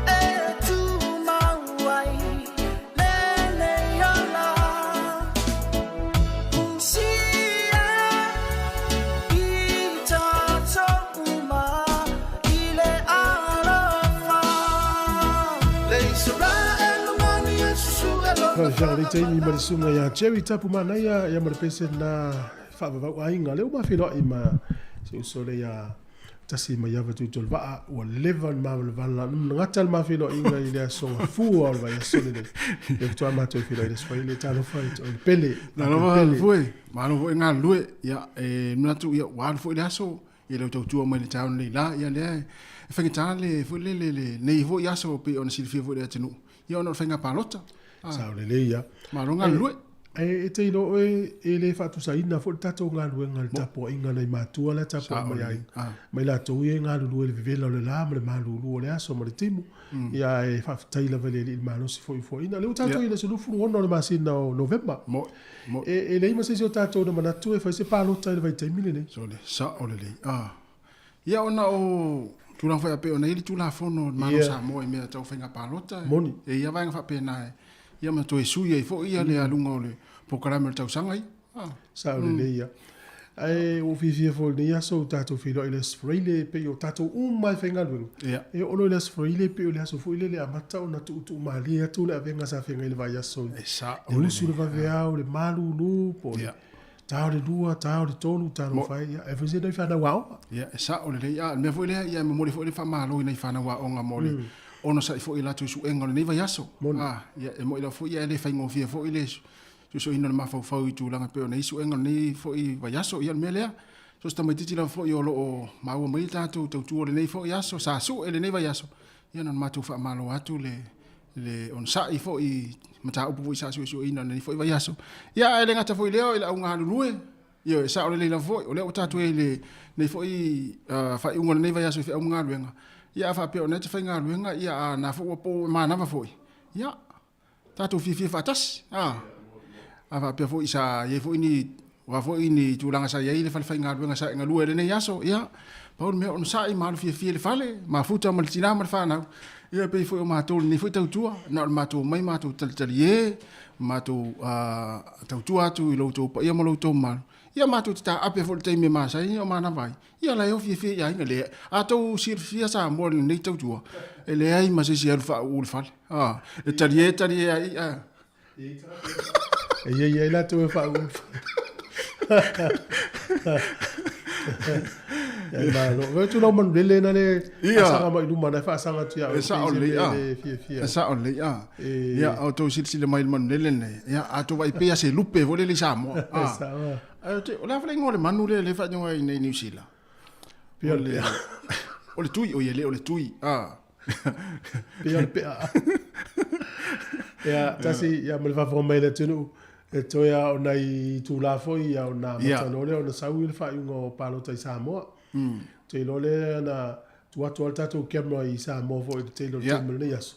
e tu mawai le yola usia itato uma ile arafa le sura elmani yesu Ka jari te ni mari sunga ya cherry tapu mana ya mari pese na fa va ainga le ma filo ima se usole ya tasi ma ya vatu tol va o levan ma va la ngatal ma filo inga ile so fu o va ya sole de de to ma to filo de so ile talo fa o pele na no va foi ma no foi nga lue ya na tu ya wa foi la so ile to tu ma le town le la ya le fa ki tale foi le nei vo ya so pe on si foi de tenu ya no fa nga palota sa o le ya ma no nga lue e te ino e le fatu sa ina fo tato nga lue nga tapo inga nei matua la tapo ma ya mai la to ye nga lue le vivela le la le malu lu le aso mo le timu ya e fa taila vele il mano si fo ina le tato ile se lu fu ono le masina o november e le ima se o tato no manatu e fa se palo tai vai te mile ne so le sa o le ya ona o tu la fa pe ona ile tu la fono mano sa mo e me tau fenga palota moni e ya va nga fa pe na ia ma to esu ia fo ia le alunga o le programa tau sanga i sa o le ia ai o fifi fo le ia so tato filo ile sfreile pe o tato mai fenga lu e o le sfreile pe o le so fo ile le amata o na tu mali ya tu le venga sa fenga ile vai so e sa o le su le va vea o le malu lu po tau le dua tau le tonu tau fai e fo se dai fa na wao ia e sa o le ia me fo ile ia me mo le fo ile fa malo ina fa na wa o nga mo le ono sa fo ila tu su engol nei vai aso ia e mo ila fo ia le fa ngo fia fo ile so ina ma fo fo tu langa pe nei su engol nei fo i vai aso ia me le so sta mai titi la fo yo lo ma o mai ta tu le nei fo aso sa su ele nei vai aso ia non ma tu fa malo atu le on sa i fo i mata upu sa su ina nei fo i vai aso ia ele ngata fo ile o ila unga lue ia sa o le la fo o le ta tu ele nei fo i fa i unga nei vai aso fi unga luenga ia fa pe ona te fainga luenga ia na fo po mana va foi ia tatu fi fatas fa pe fo isa ye fo ini wa fo ini tu langa sa ye le fainga luenga sa nga luele ne yaso ia pa me on sa i mal fi le fale ma futa mal tina mal fa na ia pe fo ma to ni fo tau tua na ma to mai ma to tal ye ma to tau tua tu i lo to pa ia mo lo to mal ia matu ta ape fo te me masa ia mana vai ia la yo fi ia ngale a to sir fia sa mo ni to tu ele ai ma se sia fa ul fal e tarie ai ia la to fa ul ya no tu no man bele na le asa ma ilu mana fa sanga tu ya esa on le ya auto sir mai man le ya ato vai pe se lupe vole le sa mo la fle ngore manu le fa ngai nei New Zealand pia le tui o ye le tui pia ya tasi ya me va former le tenu e to ya onai tu la foi ya ona matano le ona sau il fa ungo palo tai Samoa te lo le na tu atu alta tu kemo i Samoa vo te lo te me yaso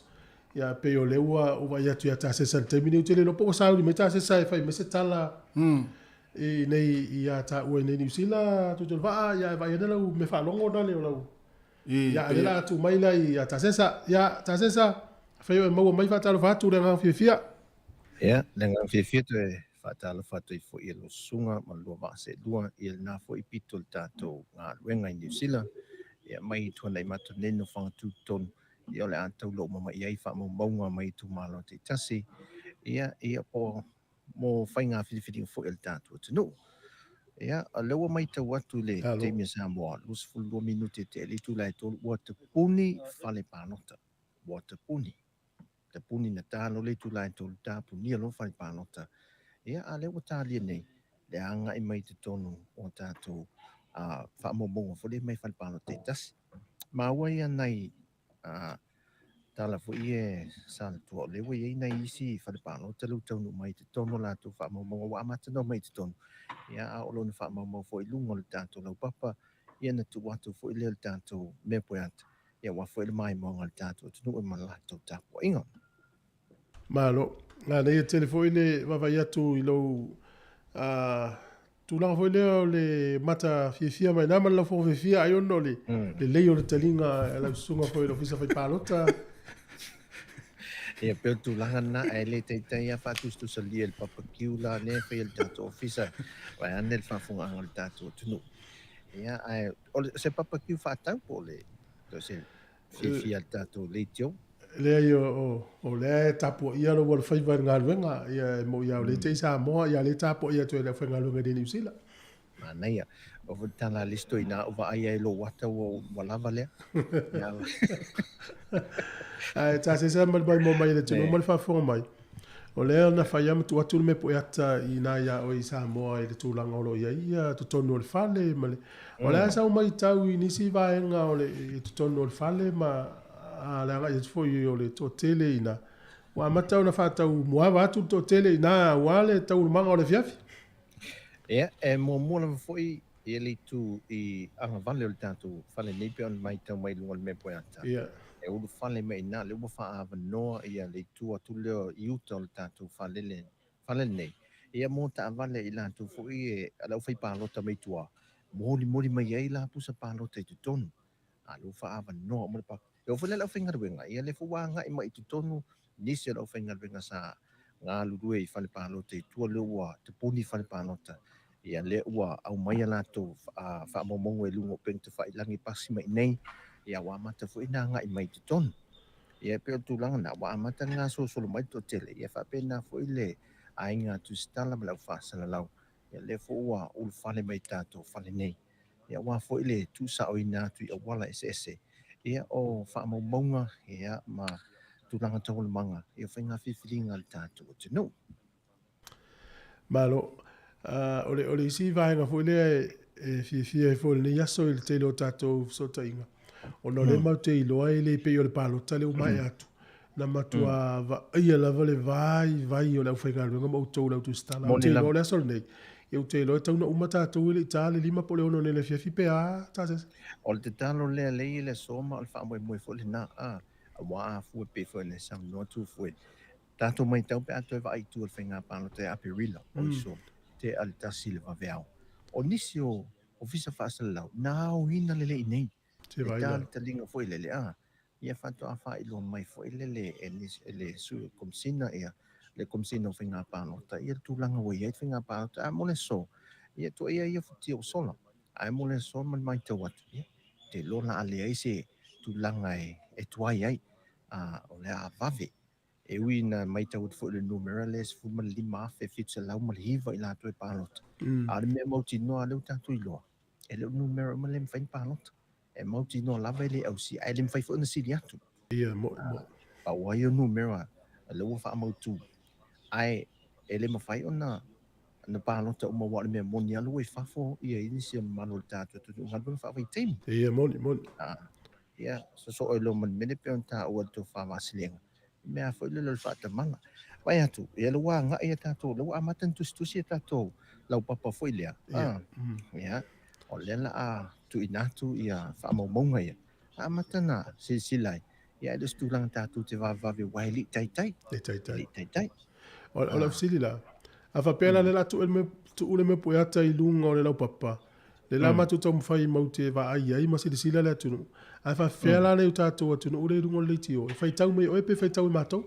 ya pe o le o va ya tu ya ta 60 minuti le lo po sa ni meta se sai fai me se tala e nei ia ta o nei New Zealand tu te va ya va ya le me fa longo na le lo ya le tu mai la ya ta sesa fai o mo mai fa ta lo fa tu le nga fia ya lenga fia tu fatalo fatu i fo i lo sunga ma lo va se lua i na fo i pitol tato nga wenga i New Zealand ya mai tu nei matu neno fang tu ton i ole anta lo ma i ai fa mo bonga mai tu malo te tasi ya po mo fainga fiti fo el tato tu no ya a lewa mai te watu le te mi Samoa lus fu 2 minuti te li tu lai to water puni fale panota water puni te puni na tālo le tu lai tolu tā puni alo whai pālota. Ia a le o tālia nei, le anga I mai te tonu o tātou whaamomongo fole mai whai pālota I tasi. Ma ua ia nei tala fo ie sala tua o le ua ia nei isi whai pālota lau taunu mai te tonu la tu whaamomongo wa amata no mai te tonu. Ia a olo na whaamomongo fo I lungo le tātou lau papa, ia na tu watu fo I le tātou me poeata. Ia wa fo I le mai monga le tātou tunu I malatou tāpua inga. Malo, nga nei telefoni le wawai atu I lau tūlanga foi leo le mata fia mai nama lau fo fia ai ono le leo le talinga la sunga foi lo fisa fai palota. Ia pe tūlanga na e le teitai a whatustu sa lia le papakiu la ne fai le tātou ofisa vai ane le whafunga anga le tātou tunu. Ia ai se papakiu whatau po le to se fia le tātou le tio. Le o le tapo ia lo wal fai vai ngaluenga ia mo ia le te Samoa ia le tapo ia to le fai ngaluenga de New Zealand. Mana ia o tala listo ina o va ai lo wata o walava le. Ai ta se mal bai mo mai le tino mal fa fo mai. O le na fai am tu atu me po ata ina ia o Samoa i le tulanga o lo ia to tonu le fale male. O le sa mai tau ni si vai nga o le to tonu le fale ma la ga it's for you le to tele ina wa mata una fata mo va tu to tele ina wa le tau manga o le fiafi e mo na foi ele tu I anga vale o tanto fale nei pe on mai tau mai lunga me poeta e o fale mai na le mo fa ava no ia le tu atu le iuto o tanto fale nei ia mo ta vale ila tu foi e ala fai pa lota mai tua mo mai ai la pusa pa lota tu tonu alu fa ava no mo pa e o fele la finga wenga ia le fuwa nga I mai tu tonu nisi la finga wenga sa nga lulu I fale pa lota tu le wa te puni fale pa lota ia le ua au mai la tu fa momongo e lungo peng te fa ilangi pasi mai nei ia wa mata fu ina nga I mai tu tonu ia pe tu langa na wa mata nga so mai to tele ia fa pena fu ile ainga tu stala bla fa sala lau ia le fu wa ul fale mai tato fale nei ia wa fu ile tu sa o ina tu ia wala ese ia o fa momonga ia ma tu langa to manga ia fa nga filinga al tato no malo ole si vai nga foi le fi foi le yaso il te lo tato so tainga o no le mau te ilo ai le pe yo le palo tale o mai atu na matua va ia la vale vai o la foi ga nga mo to la tu sta la te lo le sol nei eu te lo tau na uma tato le tale lima po le ono le fi pe a ta se o te talo le soma al fa mo foi na wa fu pe foi le sam no tu foi tato mai tau pe atu vai tu le finga palo te apirilo o so te alta silva veao o nisio o visa fasala na o hina lele nei te tal te linga foi lele ia fato a fa ilo mai foi lele ele su komsina ia le komsina finga palo ta ia tu langa wo ia finga palo ta mo le so ia to ia futi o sola ai mo le so man mai te wat te lona ale ai se tu langa e tuai ai o le a vave e wina mai tau fo le numero les fu mal lima fe fitsa lau mal hiva ila to palot a le me moti no ale ta tu ilo e le numero mal lem fa palot e moti no la vele au si ai lem fa fo na si diatu ia mo pa wa yo numero le wo fa mo tu ai e le ma fa ona na palot o mo wa le me moni alu e fa fo ia ini si manol ta tu ngal fa fa tem ia mo ia so lo man me pe on ta o to fa vasileng me foi le fa ta mala vai atu ia lo nga ia tato lo amatan tu si tato lau papa foi le ia o le la tu inatu ia fa mo monga ia amatana silai ia le stu lang tato te va ve waili tai o la sili la a fa pela le la tu le me poeta I lunga o le lau papa le la matu tom fai mau te va ai ma sila le atu a fa fela le tato atu no le lungo le tio fai tau me o pe fai tau matou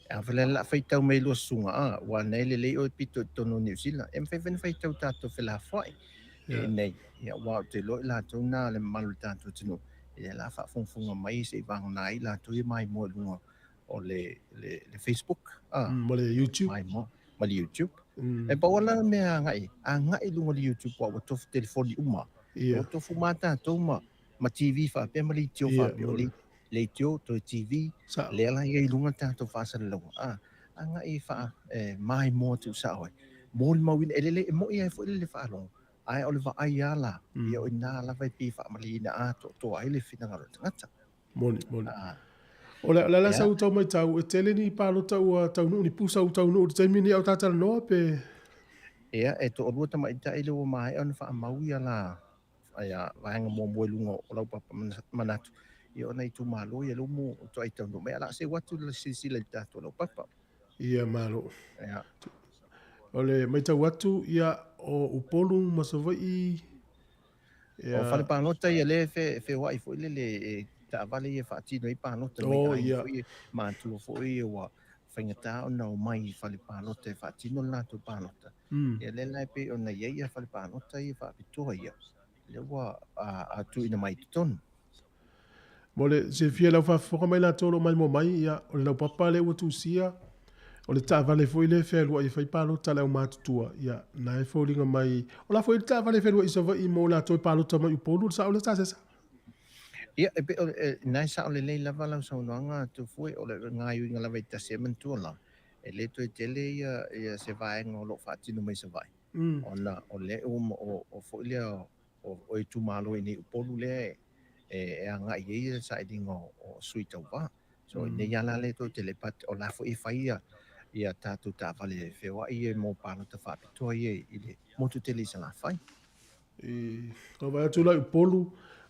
a vele la fai tau mai lo sunga wa nei le o pito tono New Zealand em fai tau tato fela foi nei ia wa te lo la to na le malu tato tino ia la fa fonga mai se vang nai la to mai mo lunga o le Facebook mo le YouTube mai mo le YouTube e pa wala me ngai lunga le YouTube wa to telefoni uma o to fumata to ma TV fa pe mali tio fa pe oli le tio to TV le la ye lunga ta to fa sa lo anga I fa mai mo tu sa oi mo mo win ele mo ia fo le fa lo ai o le va ai ala ia o na la vai pi fa mali na to ai le fina ngalo tangata moni o la sa utau mai tau e tele ni palo tau tau no ni pusa utau no te mini au tata no pe ia e to o ta mai ta ile o mai on fa mau ia la aya vanga mo mo lungo o la pa manatu ia ona I tu malo ia lo mo to ai tau no me ala se watu le sisile ta to lo papa ia malo ia ole mai tau watu ia o upolu masavai o fale pa nota ia le fe wai fo le ta vale ia fa ti no I pa nota mai ai fo ma tu fo wa fengata ona o mai fale pa nota fa ti no la tu pa nota ia le lai pe ona ia fale pa nota ia fa pito ia le wa a tu ina mai ton mole se fia la fa fo mai la tolo mai mo mai ia o le papa le o tu sia o le ta vale fo ile fe lo ia fa pa nota le o matutua ia na fo linga mai o la fo ta vale fe lo isa va I mo la to pa nota mai upolu sa o le ta se ia e pe nai sa o le lei lava lau saunoaga tufue o le gaiuiga lava I tasi e mantua la e lē toe tele ia se vaega o loo faatino mai se vai ona o le o foʻi lea o I tumālo I nei upolu lea e agaʻi ai ia saʻiliga o sui tauvā so nei ala le toe tele pati o la foʻi faia ia tatou taavale feoaʻi e mo palota faapitoa ia I le motu tele I se lafai o vai atu lai upolu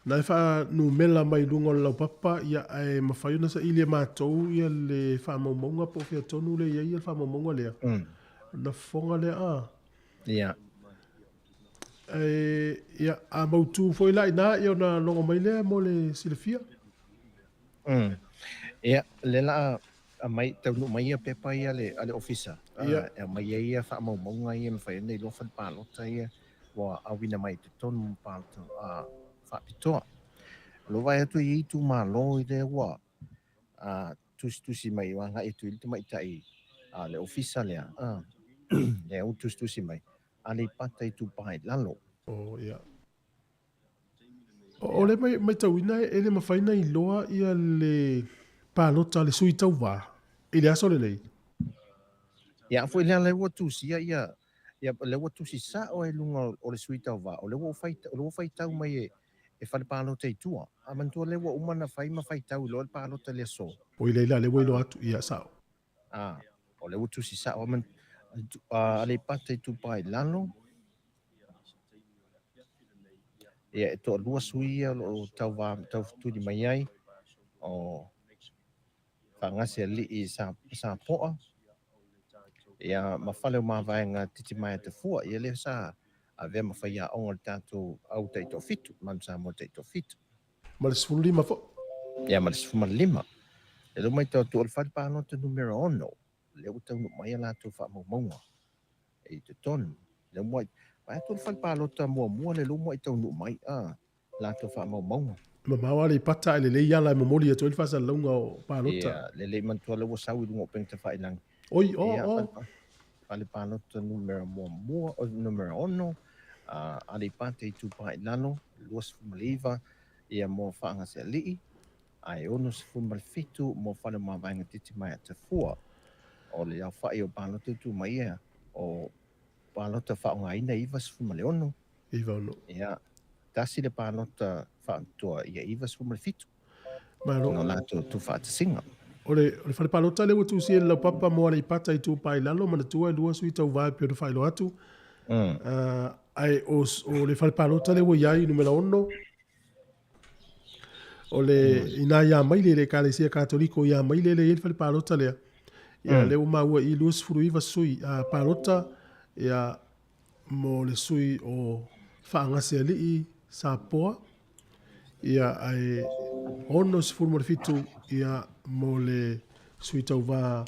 na fa no mela mai lungo la papa ia e mafaiona sa ile matou ia le fa momonga po fia tonu le ia fa momonga le na fonga le ia ia a mautu foi lai na ia na longo mai le mo le silfia ia le la a mai tau no mai ia pepa ia le ale ofisa e mai ia fa momonga ia mafaiona I lo fa palota ia wa awina mai te tonu palota fa pitoa lo vai atu I tu malo I le wa tusi mai wanga I tu I mai tai le ofisa le le o tusi mai ale pata I tu pai lalo ia o le mai tauina e le mafaina I loa ia le palota le sui tau va I le aso le lei ia foi le wa tusi ia le wa tusi sa o e lunga o le sui tau va o le wa fai tau mai e fale palota I tua a mantua le wa umana fai ma fai tau lo le palota le so o I leila le wailo atu ia sao o le wa tusi sa o man ale pata I tu pai lalo ia e to lua sui o tau tu di mai ai o fangasi ali I sa poa ia mafale o mavaenga titi mai te fua ia le sa a ve mafaya o le tatou au te to fitu man sa mo te to fitu ma le sfulu lima fo ia ma le sfulu lima e lo mai tau tu o fat pa no te numero ono le o tau no mai la tu fa mo monga e te ton le mo pa tu fat pa lo ta mo le lo mo tau no mai la tu fa mo monga ma mawa le pata le ia la mo moli to il fa sa longa o palota ia le man tu le o sau I ngo pen te fa ilang oi ale palota numero mo numero ono ale pate I tu pa lano luas fumaliva ia mo faanga se li ai ono se fumal fitu mo fale ma vanga titi mai te fua o le au fa o palota tu mai o palota fa ngai nei vas fumal ono ia tasi le palota fa to ia ivas fumal fitu no la tu fa te singa ole fale palota le tu si la papa mo le pata I tu pai lalo mana tu lua sui tau vai pe fai lo atu ai o le fale palota le wo yai numero ono ole ina ya mai le kalesia katoliko ya mai le fale palota le ia le uma ua I lua sfuru iva sui palota ia mo le sui o faangasi ali sa poa ia ai ono sfuru mo le fitu ia mo le sui tau va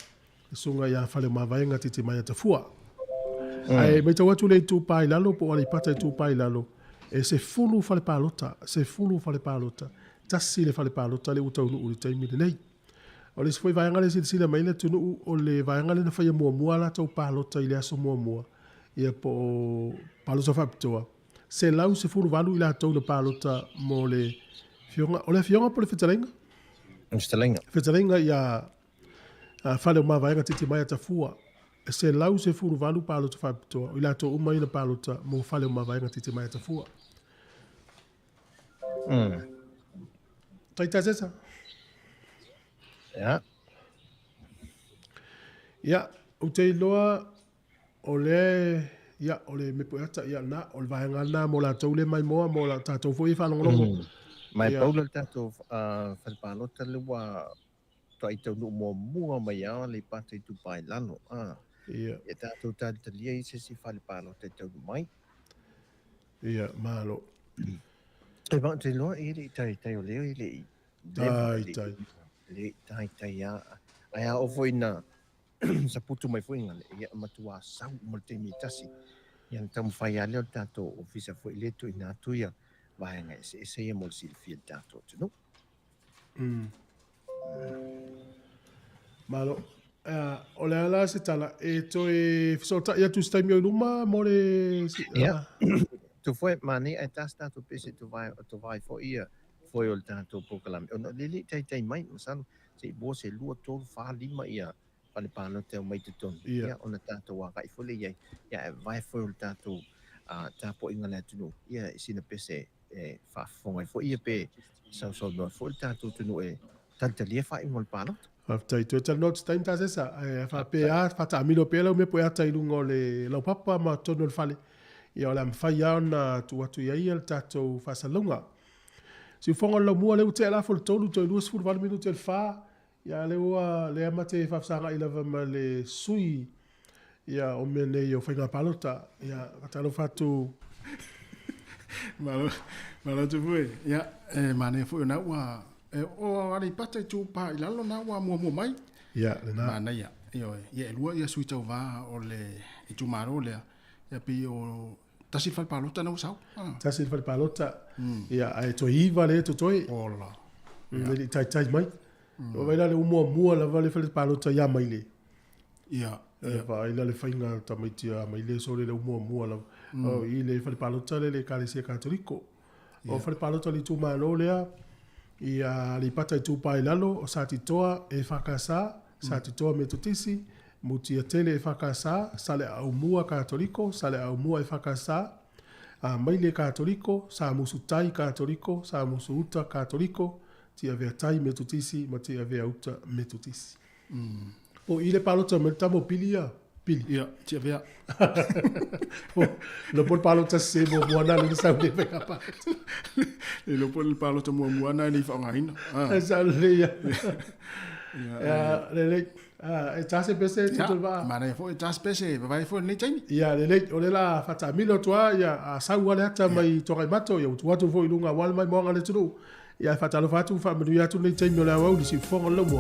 sunga ia fale mavaenga titi mai te fua ai mai tau atu le tu pai lalo po ali pata tu pai lalo e se fulu fale palota tasi le fale palota le utau nu taimi le nei o le foi vaenga le sila mai le tunu o le vaenga le na fai mua la tau palota I le aso mua ia po palota fapitoa se lau se fulu valu I la tau na palota mo le fionga o le fionga po le fitalenga Fetalenga ia fale ma vai titi mai ta fua. Se lau se furu valu palo te fapito. Ila to uma ina palo ta mo fale ma vai titi mai ta fua. Tai sesa. Ja. Ja, o te loa ole ya ole me poeta ya na ol vai ngana mo la tole mai mo la tato foi fa longo. Mai paula tato fa palo ta le wa to ito no mo mua mai a le pate tu pai lano. Ia. E tato ta te lia se si fa le palo te tau mai. Ia, malo. E va te loa e le tai o leo e le le tai ya ai a o foi na sa putu mai foi ngale ia matua sau mo te mi tasi ia tam fai ale o tato ofisa foi le tu ina tu ia vai ngai se ia mo sil fil tato tu no malo ole ala se tala e to e fisota ia tu stai mi luma mo le ia tu foi mani e tas tato pese tu vai foi ia foi o tato pokalam ono lili tai mai masano se bo se lua to fa lima ia pale pano te mai te ton ia ona tato wa kai fole ia vai foi o tato tapo inga le tunu ia sina pese fa fonga foi ia pe so no foi tato tunu e tanta lia fa ingol pano tai to tal not time ta esa fa pe fa ta milo pelo me po ata ilungo le lo papa ma tono le fale ia la mfai ona tu watu ia el tato fa salunga si fonga lo mua le uta la fol tolu to lu sfur 20 minutos el fa ia le ua le amate fa sanga ila va le sui ia o mene yo fa palota ia atalo fatu malo tu foi ia mane foi na ua o ali pata tu pa ila lo na ua mo mai ia le na mana ia ia lua ia sui tau va o le i tu maro le ia pi o tasil fal palota na usau tasil fal palota ia ai to iva le to toi ola le tai mai o vai le mua la vale fale palota ia mai le ia va ila le fainga tamitia mai le so le mua la o i le fale palota le kalisia katoliko o fale palota li tu malo le ia li pata tu pai lalo o satitoa e fakasa satitoa metotisi mutia tele e fakasa sale au mua katoliko sale au mua e fakasa mai le katoliko sa musutai katoliko sa musuuta katoliko tia vea tai metotisi ma tia vea uta metotisi o ile palota me tamo pilia ia tia vea lo por palota se mo buana le sa de vea pa e lo por palota mo buana ni fa ngaina esa le ya le e tase pese tutul va mana fo tase pese vai fo ni tani ia le o le la fata milo toa ia a sa wale ata mai to mato ia tu watu fo ilunga wal mai mo ngale tu ia fata lo fatu fa menu ya tu ni tani la wa si fo lo mo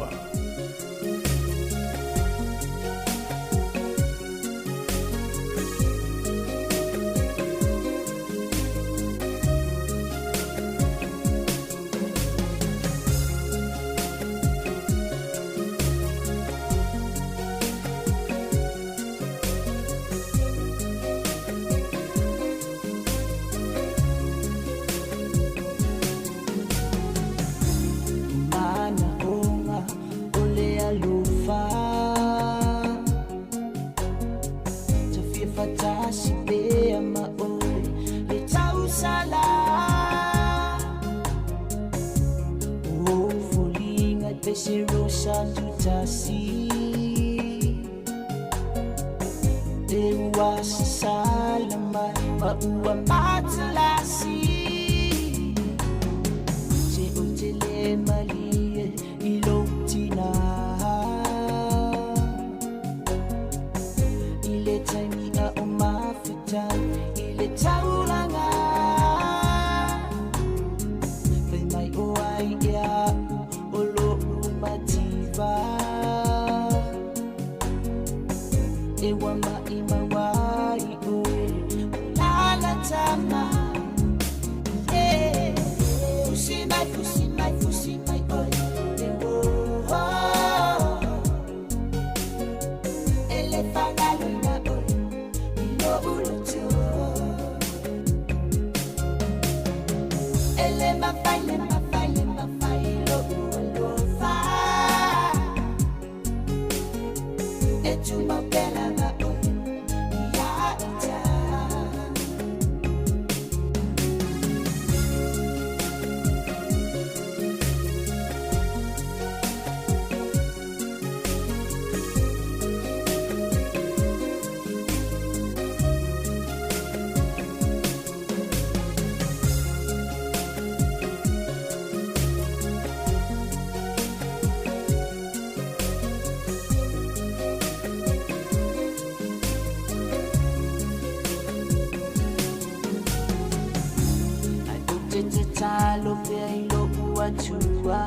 Talo pe ilo uachua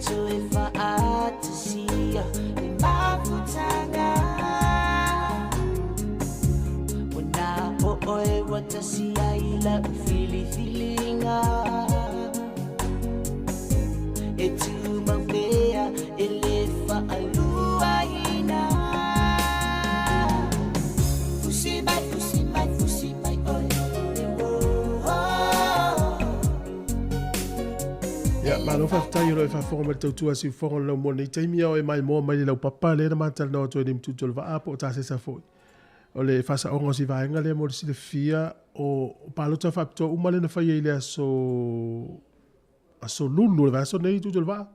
to ifa atisia mafutanga wana oe watasia ila ufilifilinga etu mapea elefa aluaina fusimai Malo whaftai ro e whawhonga mai tautua si whonga lau mona i taimi au e mai moa mai lau papa le na mātala na otoe ni mtutu le vaapo o tāse sa foi. O le whasa onga si vaenga le mori si le fia o palota whapitoa umale na whai e le aso lulu le vaso nei tutu le vaa.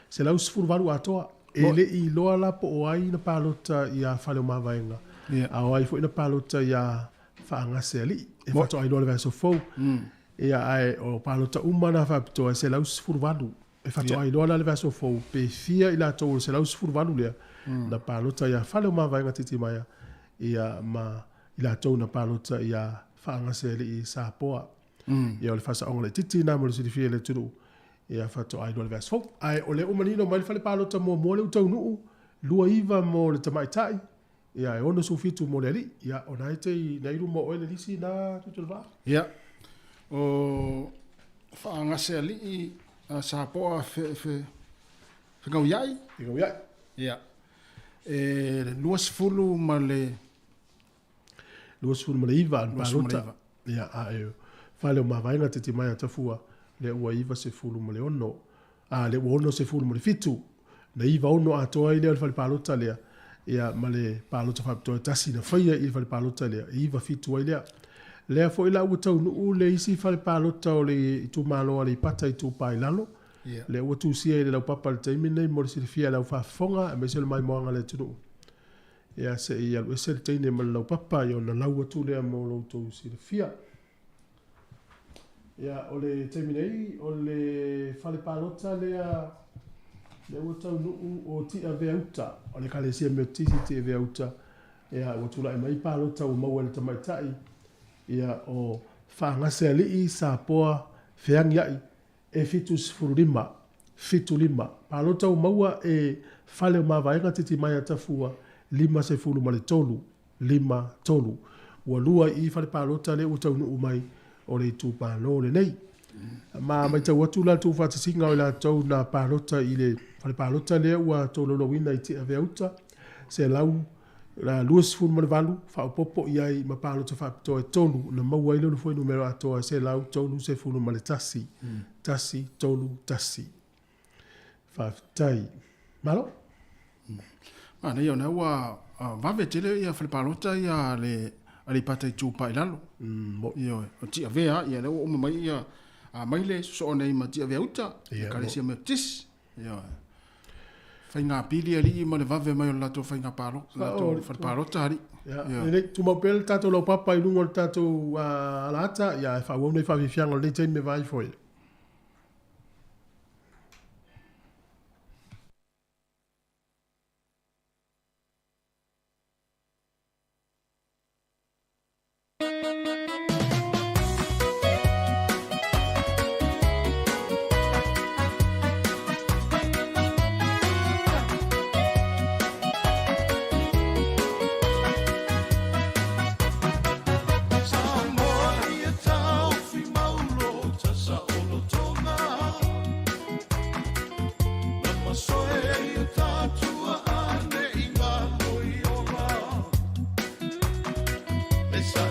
Se lau sifuru valu atoa. E le i loa lapo o ai na palota i a whale o maa vaenga. A ai fo ina palota i a whaangase ali. E whato ai loa le vaso fau. Ia ai o palota umana whapitoa se lau sifuru valu. E whato ai loa le vaso fau. Pe fia i la tau se lau sifuru valu lea. Na palota ia whale o maa vaenga titi maia. Ia ma i la tau na palota ia whaangase li i Samoa. Ia o le whasa onga le titi na mo le sirifia le turu. Ia whato ai loa le vaso fau. Ai o le umanino mai le whale palota mo le utau nuu. Lua iwa mo le tamaitai. Ia e ono sufitu mo le ali. Ia o naite i nairu mo oe le lisi na tutulwa. Ia. O whaangase ali i Samoa whengau iai. Whengau iai. Ia. Luas fulu ma le... Luas fulu ma le iwa. Ia a e whale o mawainga te mai a tafua. Le ua iwa se fulu ma le ono. Le ua ono se fulu ma le fitu. Na iwa ono atoa i lea le whale palota lea. Ia ma le palota whapitoa tasi na whaia i le whale palota lea. Iwa fitu ai lea. Lea fo ila ua tau nuu le isi whale palota o le i tu maloa le i pata i tu pai lalo. Le ua tu sia i le lau papa le taimine i mori sirifia lau whafonga a me se le mai moanga le tunu. Ia se i alu ese le teine ma le lau papa i o na lau atu lea mo lau tau sirifia. Ia o le taimine i o le whale palota lea le ua tau nuu o ti a vea uta. O le kale sia meo tisi ti a vea uta. Ia ua tula i mai palota o maua le tamaitai. Ia o whaangase alii Samoa whiangi ai e fitu sifuru lima. Fitu lima. Palota o maua e whale o mawaenga titi mai atafua 5 sefulu ma le tolu. 5 tolu. Ua lua i whale palota le utau nuu mai o le tu palo le nei. Ma mai tau atu la tu whatasinga o la tau na palota i le whale palota le ua tololo wina i te avea uta. Se lau la luas fun man valu fa popo ia ma palo to fa to tolu na maua ile no foi numero ato se lau tolu se fun mal tasi tasi tolu tasi fa tai malo ana yo na wa va vetele ia fa palo ta ia le ali pata tu pa ilalo yo ti avea ia le o mai ia mai le so nei ma ti avea uta ka sia me tis yo Whainga pili ali ma le vave mai o lato whainga paro. Lato whaparo tari. Ia, tu maupele tato lau papa i lungo tato alata, ia e whawau nei whawhiwhianga le teime vai foi. Esa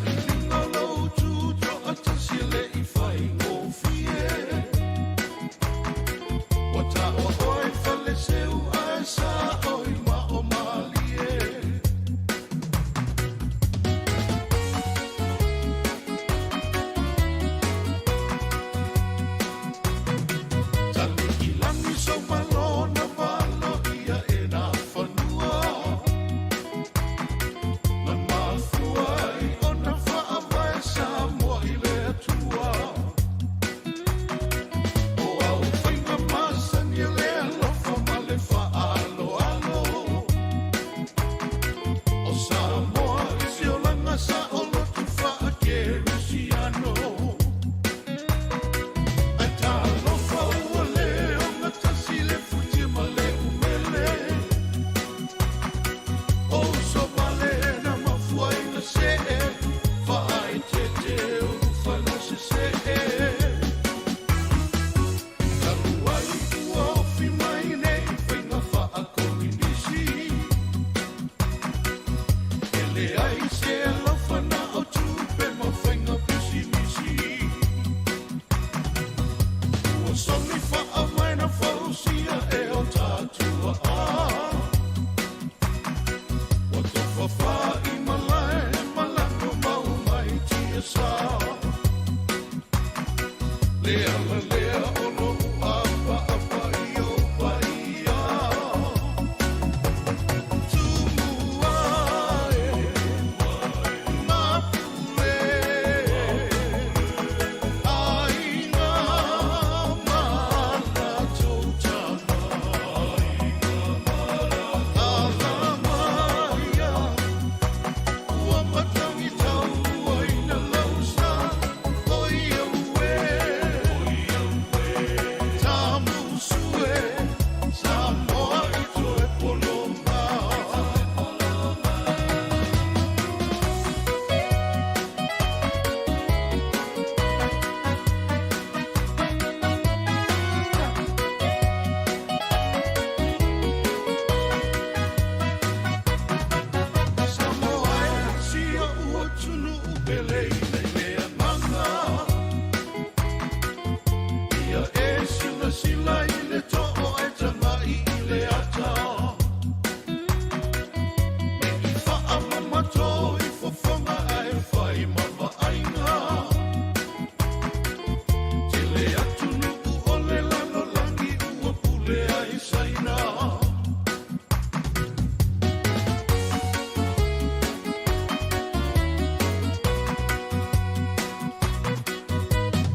saina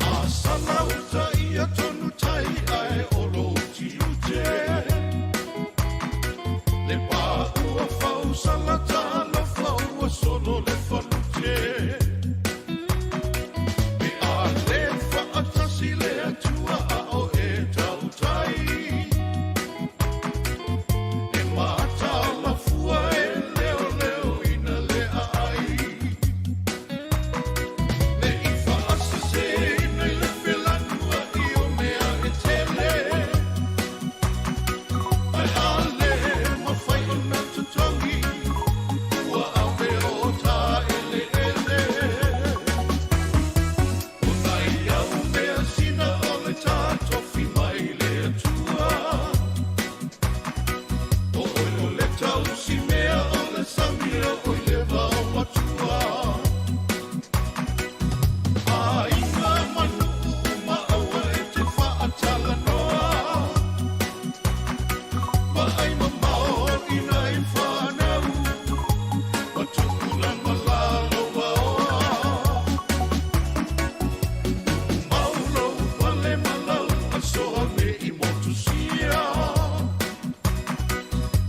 Asala uta ia tonu tai ai olo uti ute Le pa ua fau salata la fau ua solo le falute E a le fa atasi le atua a o e tau tai E mata la fua e leo leo ina le ai Le i fa asase ina le felanua i o mea e tele Ai a le ma fai o na tutongi Ua awe o ta ele ele Unai au mea sina o le tātofi mai le atua O oilo le tausi mea o le samia o i le vau matua A inga manu ma aua e te whaatala noa Ma ai mamao ina i whanau Ma tukuna malalo waoa Maulo wale malau a soa me i motusia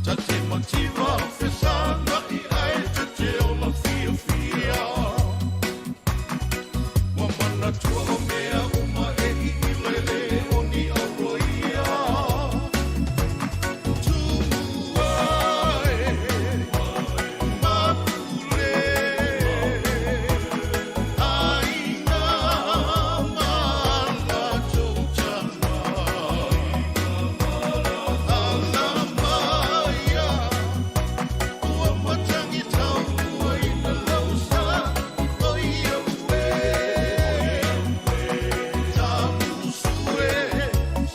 Ta te mativa whesana i ai te te o la fia fia Wa mana tua o mea uma e i lele o ni auroia Tuai Mapule Aina mala totana Ala maya Ua matangi tau ua ina lausa Oia ue Tamusue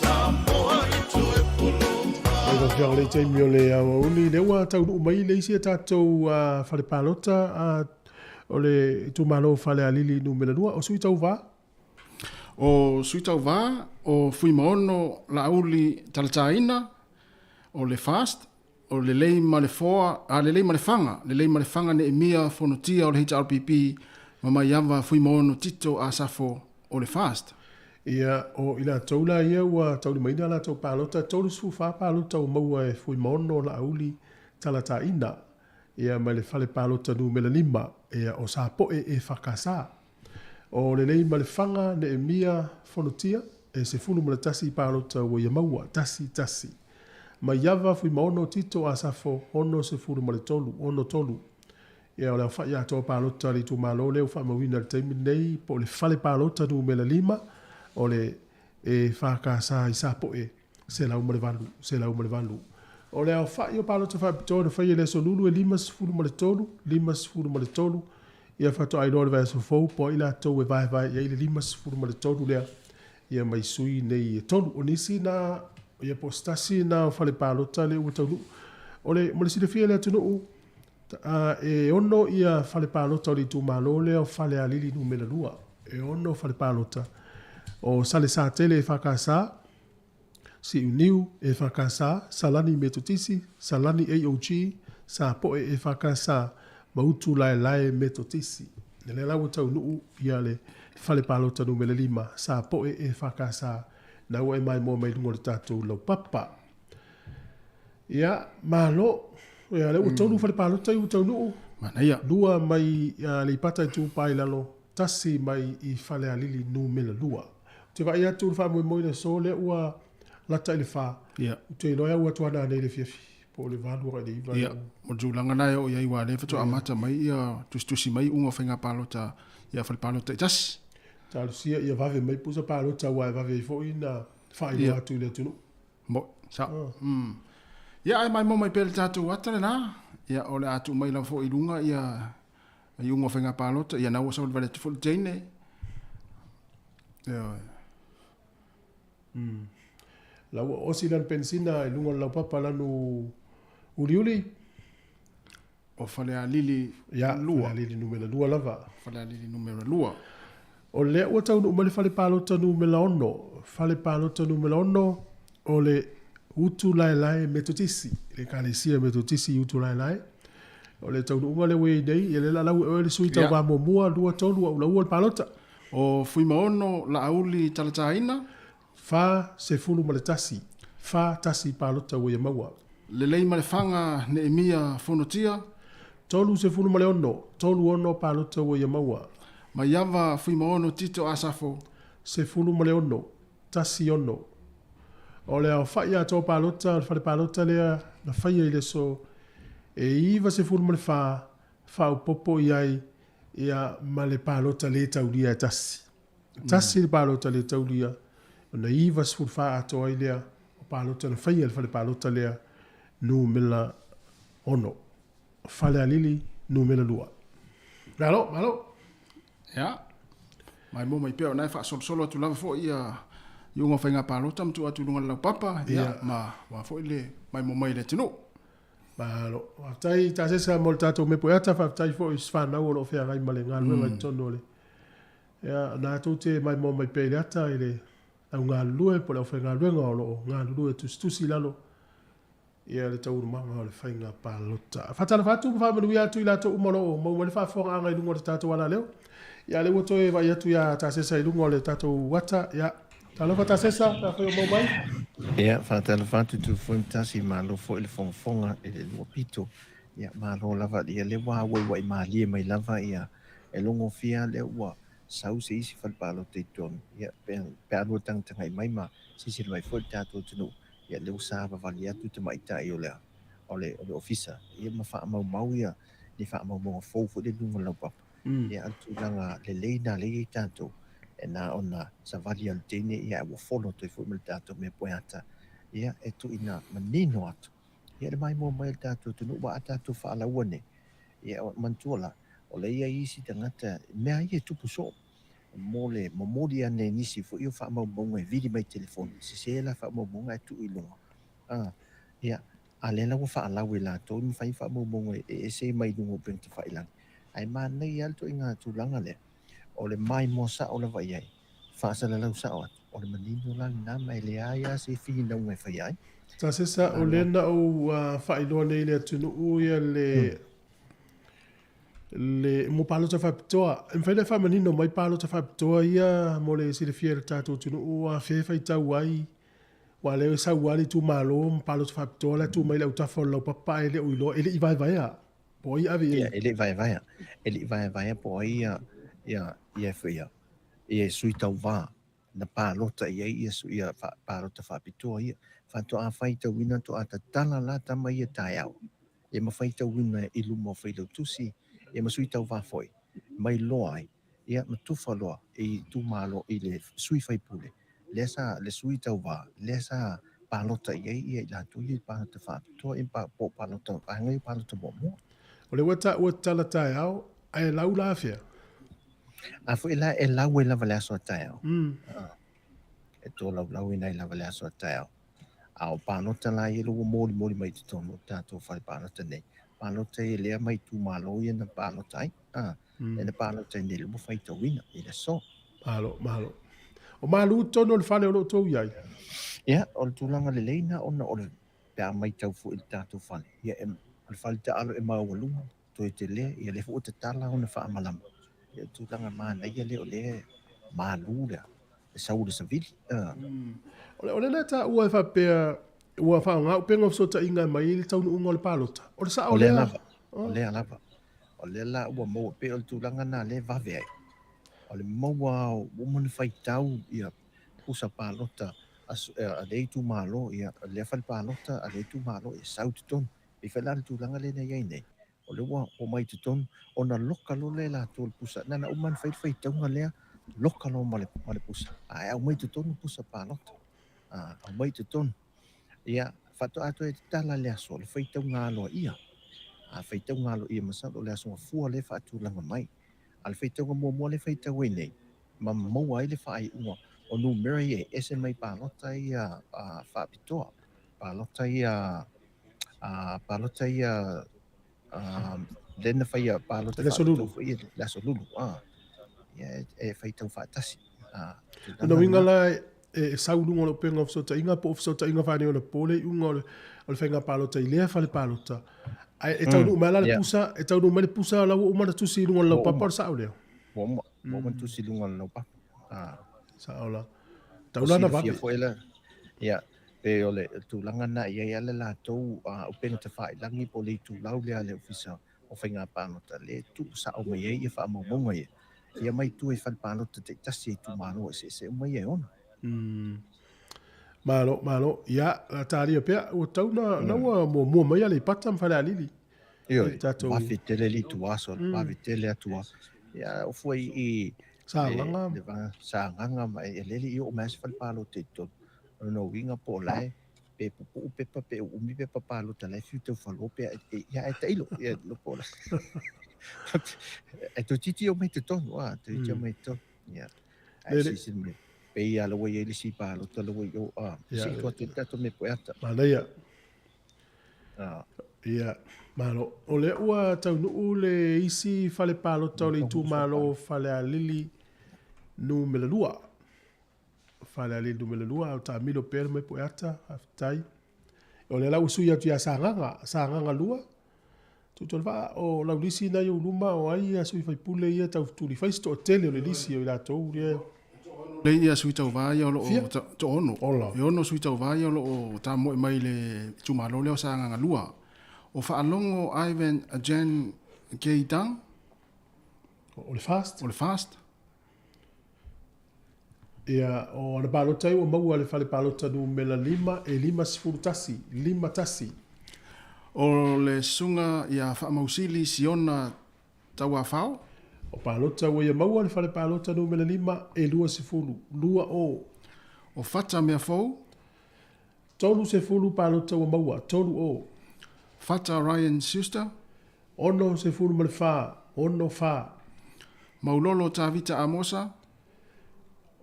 Samoa i toe polonga Ai ka fianga le taimi o le awa uli, le ua tau nuu mai le isi e tātou whare pālota o le tūmalo whale a lili nu mena lua, o sui tau wā? O sui tau wā, o fui maono la uli talataina, o le fast, o le lei ma le foa, le lei ma le fanga ne emia fonotia o le HRPP, ma mai ava fui maono tito a safo o le fast. Ia o ina taula ia ua tauli maina la tau pālota, tauli su wha pālota o maua e fui maono la uli talata ina. Ia mai le whale pālota nu mela lima, ia o sa poe e whakasā. O le lei ma le whanga ne emia fonotia, e se funu mala tasi pālota o ia maua, tasi. Ma iava fui maono tito a safo, ono se funu mala tolu, ono tolu. Ia o leo wha ia toa pālota li tu malo leo wha mawina le taimi nei, po le whale pālota nu mela lima, o le e whakasā i sa poe, se lau male valu. O leo wha ia pālota wha pitoa na whaia le so lulu e limas funu mala tolu, ia whato ai lor vai so fou, po ila tau e vai, ia ile limas funu mala tolu lea, ia mai sui nei e tolu. O nisi na, ia postasi na whale pālota le ua taulu. O le malisile fia lea tunu e ono ia whale pālota o li tu malo leo whale a lili nu mena lua. E ono whale pālota. O sale sa tele e whakasā, si uniu e whakasā, salani metotisi, salani AOG, sa poe e whakasā, mautu lae metotisi. Nele lau tau nuu ia le whale pālota nu mele lima, sa poe e whakasā, na ua e mai mua mai lungo le tātou lau papa. Ia, malo, ia le ua taunu whale pālota i u tau nuu. Mana ia. Lua mai le pata i tūpai lalo, tasi mai i whale a lili nu mele lua. Te vai atu le wha moe so le ua lata i le wha. Ia. Te noia ua tuana nei le fiafi. Po le vālu rai nei. Ia. Mo tūlanga nai o iai wā le whatu amata mai ia tusi mai unga whainga pālota ia whale pālota i tasi. Ta lusia ia vave mai pusa pālota ua e vave i fo ina whai loa atu le tunu. Mo, sa. Ia ai mai mo mai pele tātou atare nā. Ia o le atu mai lau fo i lunga ia i unga whainga pālota. Ia nau sa o le vale te fo le teine. Ia. Lau osi lan pensina e lunga lau papa lanu uli. O whale a lili lua. Whale a lili numera lua lava. Whale a lili numera lua. O le ua tau umale whale pālota numera ono. Whale pālota numera ono o le utu lai me totisi le kalesia me totisi utu lai o le tau unga le wei dei e le la lau e le sui tau wa mua lua tolu au lau al palota o fui maono la auli talataina fa se fulu ma le tasi fa tasi palota wei maua le lei ma le fanga ne emia fonotia tolu se fulu ma le ono tolu ono palota wei maua ma yava fui maono tito asafo se fulu ma le ono tasi ono o le au fai ato palota fa le palota lea na fai le so e iwa se fulu ma le fa u popo iai ia ma le palota le taulia e tasi le palota le taulia na iwa se fulu fa ato ai lea o palota na fai le palota lea nu mela ono fale alili nu mela lua malo ya mai mo mai pe na fa solo tu lava fo ia yunga fa nga palota mtu atu lunga la papa ya ma wa fo ile mai mo mai le tino malo tai ta se sa molta to me poeta fa tai fo is fa na wo fe ai male nga lu mai tono le ya na to te mai mo mai pe ata ile au nga lu e po le fe nga lu nga lu e tu si lalo ia le tau mama le fa nga palota fa tala fa tu fa me lu tu ila to umolo mo le fa fo nga ngai lunga tato wala leo ya le woto e vai atu ya ta se sa lunga le tato wata ya talo fa ta se sa ta fo mo mai ia fa tala fa tu fo tasi malo fo il fonga e le pito ia malo lava ia le wa wai mali mai lava ia e longo fia le wa sau se isi fa palo te ton ia pe alo tang mai ma si mai fo tato tunu ia le usa va valia tu te mai ta io le ole ofisa ia ma fa mau ia ni fa mau fo de lunga la papa ia tu langa le leina le tanto e na ona sa valia tene ia wo follow to fo me tato me poeta ia e tu ina manino atu ia le mai mo mai tato tu no ba tato fa la wone ia mantuala ole ia isi tangata me ai tu puso mole momodia ne nisi fo io fa mau bonga vidi mai telefone se la fa mau bonga tu ilonga ia alela wo fa la wela to mi fa mau bonga e se mai dungo penti fa ilang ai man nei alto inga tu langa le ole mai mo sa ole vai ai fa sa la sa ole manino la na mai le ai se fi na ngai fa ai ta se sa ole na o fa ilo nei le tu no ia le mo palo ta fa toa en fa le fa manino mai palo ta fa toa ia mo le si le fiel tato tu no o fe fa ta wai wa le sa wali tu malo palo ta fa toa la tu mai le ta fo lo papa ele o ilo ele i vai a poi ave ele vai poi ia fia ia sui tau va na palota ia su ia palota fa pitoa ia fa to a fai tau wina to ata tala la ta mai ia tai au ia ma fai tau wina i lu mo fai lo tusi ia ma sui tau va foi mai loai ia ma tu fa loa i tu malo i le sui fai pule lesa le sui tau va lesa palota ia la tu ia palota fa pitoa in pa po palota pa ngai palota mo o le wata la tai au ai lau la fia a foi la e la we la vale so tao e to la we nei la vale so tao au pa no ta la i lo mo mai to no ta to fa pa no ta nei pa no te le mai tu malo i na pa no tai e na pa no te nei lo fai to wina i le so malo o malu to no le fale o to iai ia o tu langa le leina ona o ta mai tau fu il ta to fa ia e al fal ta alo e ma o lu to te le ia le fu te tala ona fa malam ia tu langa mana ia le o le malula e sau de savili ole le ta ua fa pe ua fa nga pe ngo so ta inga mai le tau unga le palota o sa ole lava ole la ua mo pe o tu langa na le va ve ole mo wa o mo fai tau ia usa palota a le tu malo ia le fa palota a le tu malo e sau ton e fa la tu langa le nei nei o le wa o mai te ton ona loka lo le la tol pusa na o man fai tau ngalea loka lo male pusa ai o mai te ton pusa palota o mai te ton ia fa to ato e tala le aso le fai tau ngalo ia a fai tau ngalo ia masa lo le aso fu le fa tu langa mai al fai tau mo le fai tau nei ma mo ai le fai ua o no meri e ese mai palota ia fa pitoa palota ia lena faia palota le solulu la solulu ia e fai tau fatasi no winga la saulunga lo penga fsota inga po fsota inga fani ona pole unga o fenga palota ile fale palota ai tau no mala le pusa e tau no mala pusa la o mana tu silunga lo papa sa ole mo tu silunga lo papa sa ola tau lana va ya pe ole tu langa na ia le la tou o penga te fai langi po le tu lau le ofisa o fenga palota le tu sa o mai ia fa mo mo ia ia mai tu e fal palota te tasi tu malo se mai e ona malo ia la tali pe o tau na mo mai ale patam fa lili io va fitele li tu aso va fitele tu ia o foi i sa nganga mai le li o mas fal palota to no winga po lai pe pu pe pe umi pe palota lai fitu falo pe ia e tailo ia lo po e to titi o mai to wa to titi o mai to ia ai si me pe ia lo ye li si palota lo yo si to to me poeta malaya ia malo ole ua tau nu le isi fale palota le tu malo fale alili nu melalua fale alili nu melalua o ta milo per me poeta aftai ole la usuia tu ya sanganga lua tu tolva o la lisi na yo luma o ai asu fai pule ia tau tu li fai sto tele le lisi o la to ria le ia suita vai o lo to ono yo no suita vai o lo ta mo mai le tu malo le sanganga lua o fa alongo Ivan Jen Keitang o le fast ia o na palota o mau le fale palota no mela lima tasi o le sunga ia fa mausili siona tawa fao o palota o ia mau le fale palota no mela lima lua o fata mea fou tolu se fulu palota o mau tolu o fata Ryan Schuster ono se fulu mal fa ono fa maulolo tavita amosa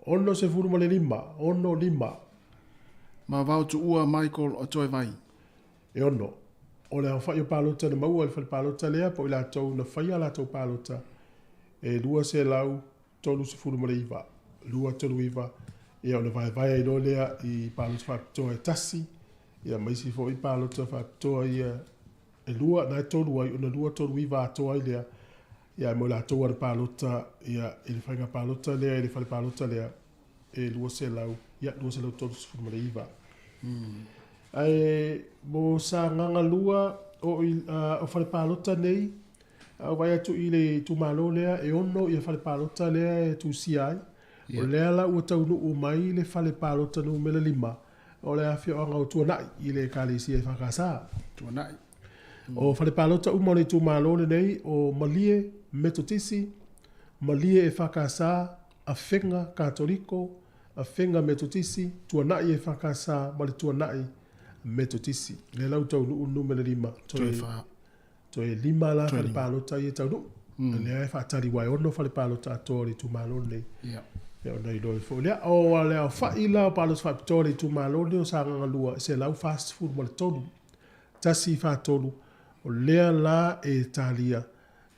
ono se fulu male lima ma vau tu ua Michael o toi vai e ono o le fa yo palota na mau le palota lea po ila tau na fa la tau palota e lua se lau tolu se fulu male iva lua tolu iva e o le vai e lea i palota fa to e tasi ia mai si fo i palota fa to ia e lua na tolu ai ona lua tolu iva to ai lea ia mo la to ar palota ia il fanga palota lea il fa palota lea e lua se lau tolu se fulu male iva ai mo sa nganga lua o fale palota nei o vai atu i le tu malo lea e ono i fale palota lea e tu siai o lea la ua tau nu mai le fale palota no mele lima o lea fio anga o tuanai i le kalisi e whakasa tuanai o fale palota uma le tu malo le nei o malie metotisi malie e whakasa a whenga katoliko a whenga metotisi tuanai e whakasa ma le tuanai metotisi le lau tau nu mele lima to e lima la fale palota i e tau nu le e whaatari wai ono fale palota atori tu malo nei e o nei doi fo lea o le o whai la o palota whaapitori tu malo nei o sanga lua se lau fast food ma le tonu tasi whaatolu o lea la e talia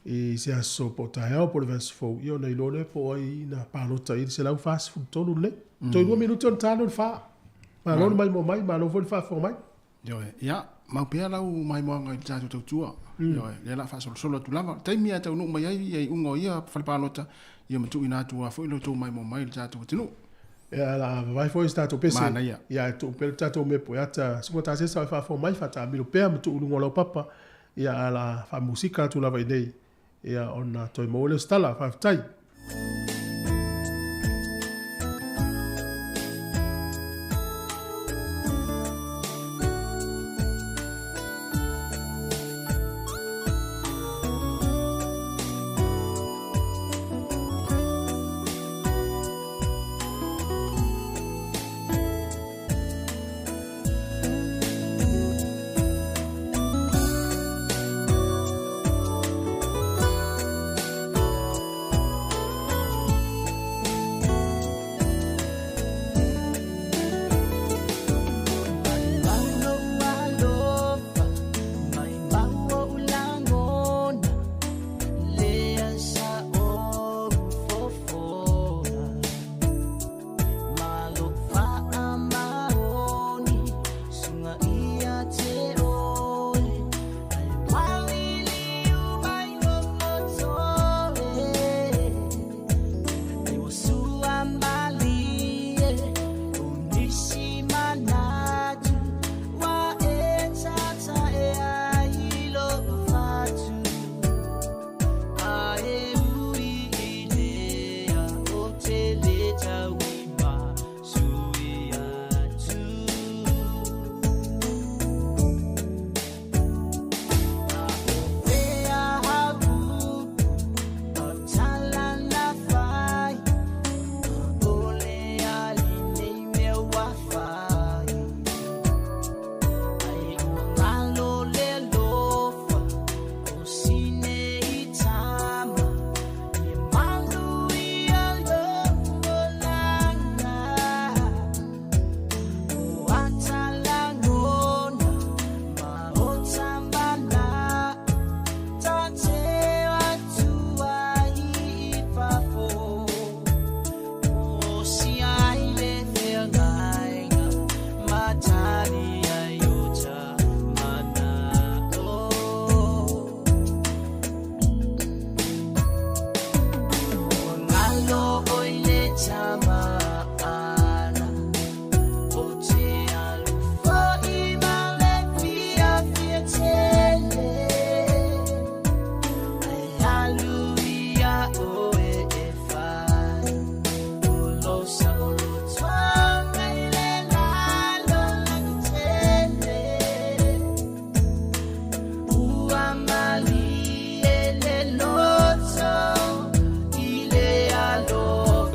e se aso po tae po le vasfo i o nei lone po ai na palota i se lau fast food tonu le to i 2 minuti on tano fa ma lo mai mo mai ma lo fa fo mai yo ya ma pea lau mai mo ngai tatu tau tua yo le la fa solo tu lava tai mia tau no mai ai ungo ia fa palota ia matu ina tu fo lo tu mai mo mai tatu tinu ya la vai fo stato pese ya tu pel tato me po ata so ta se sa fa fo mai fa ta mi lo pe matu lungo lo papa ya la fa musica tu lava idei ya ona to mo le stala fa tai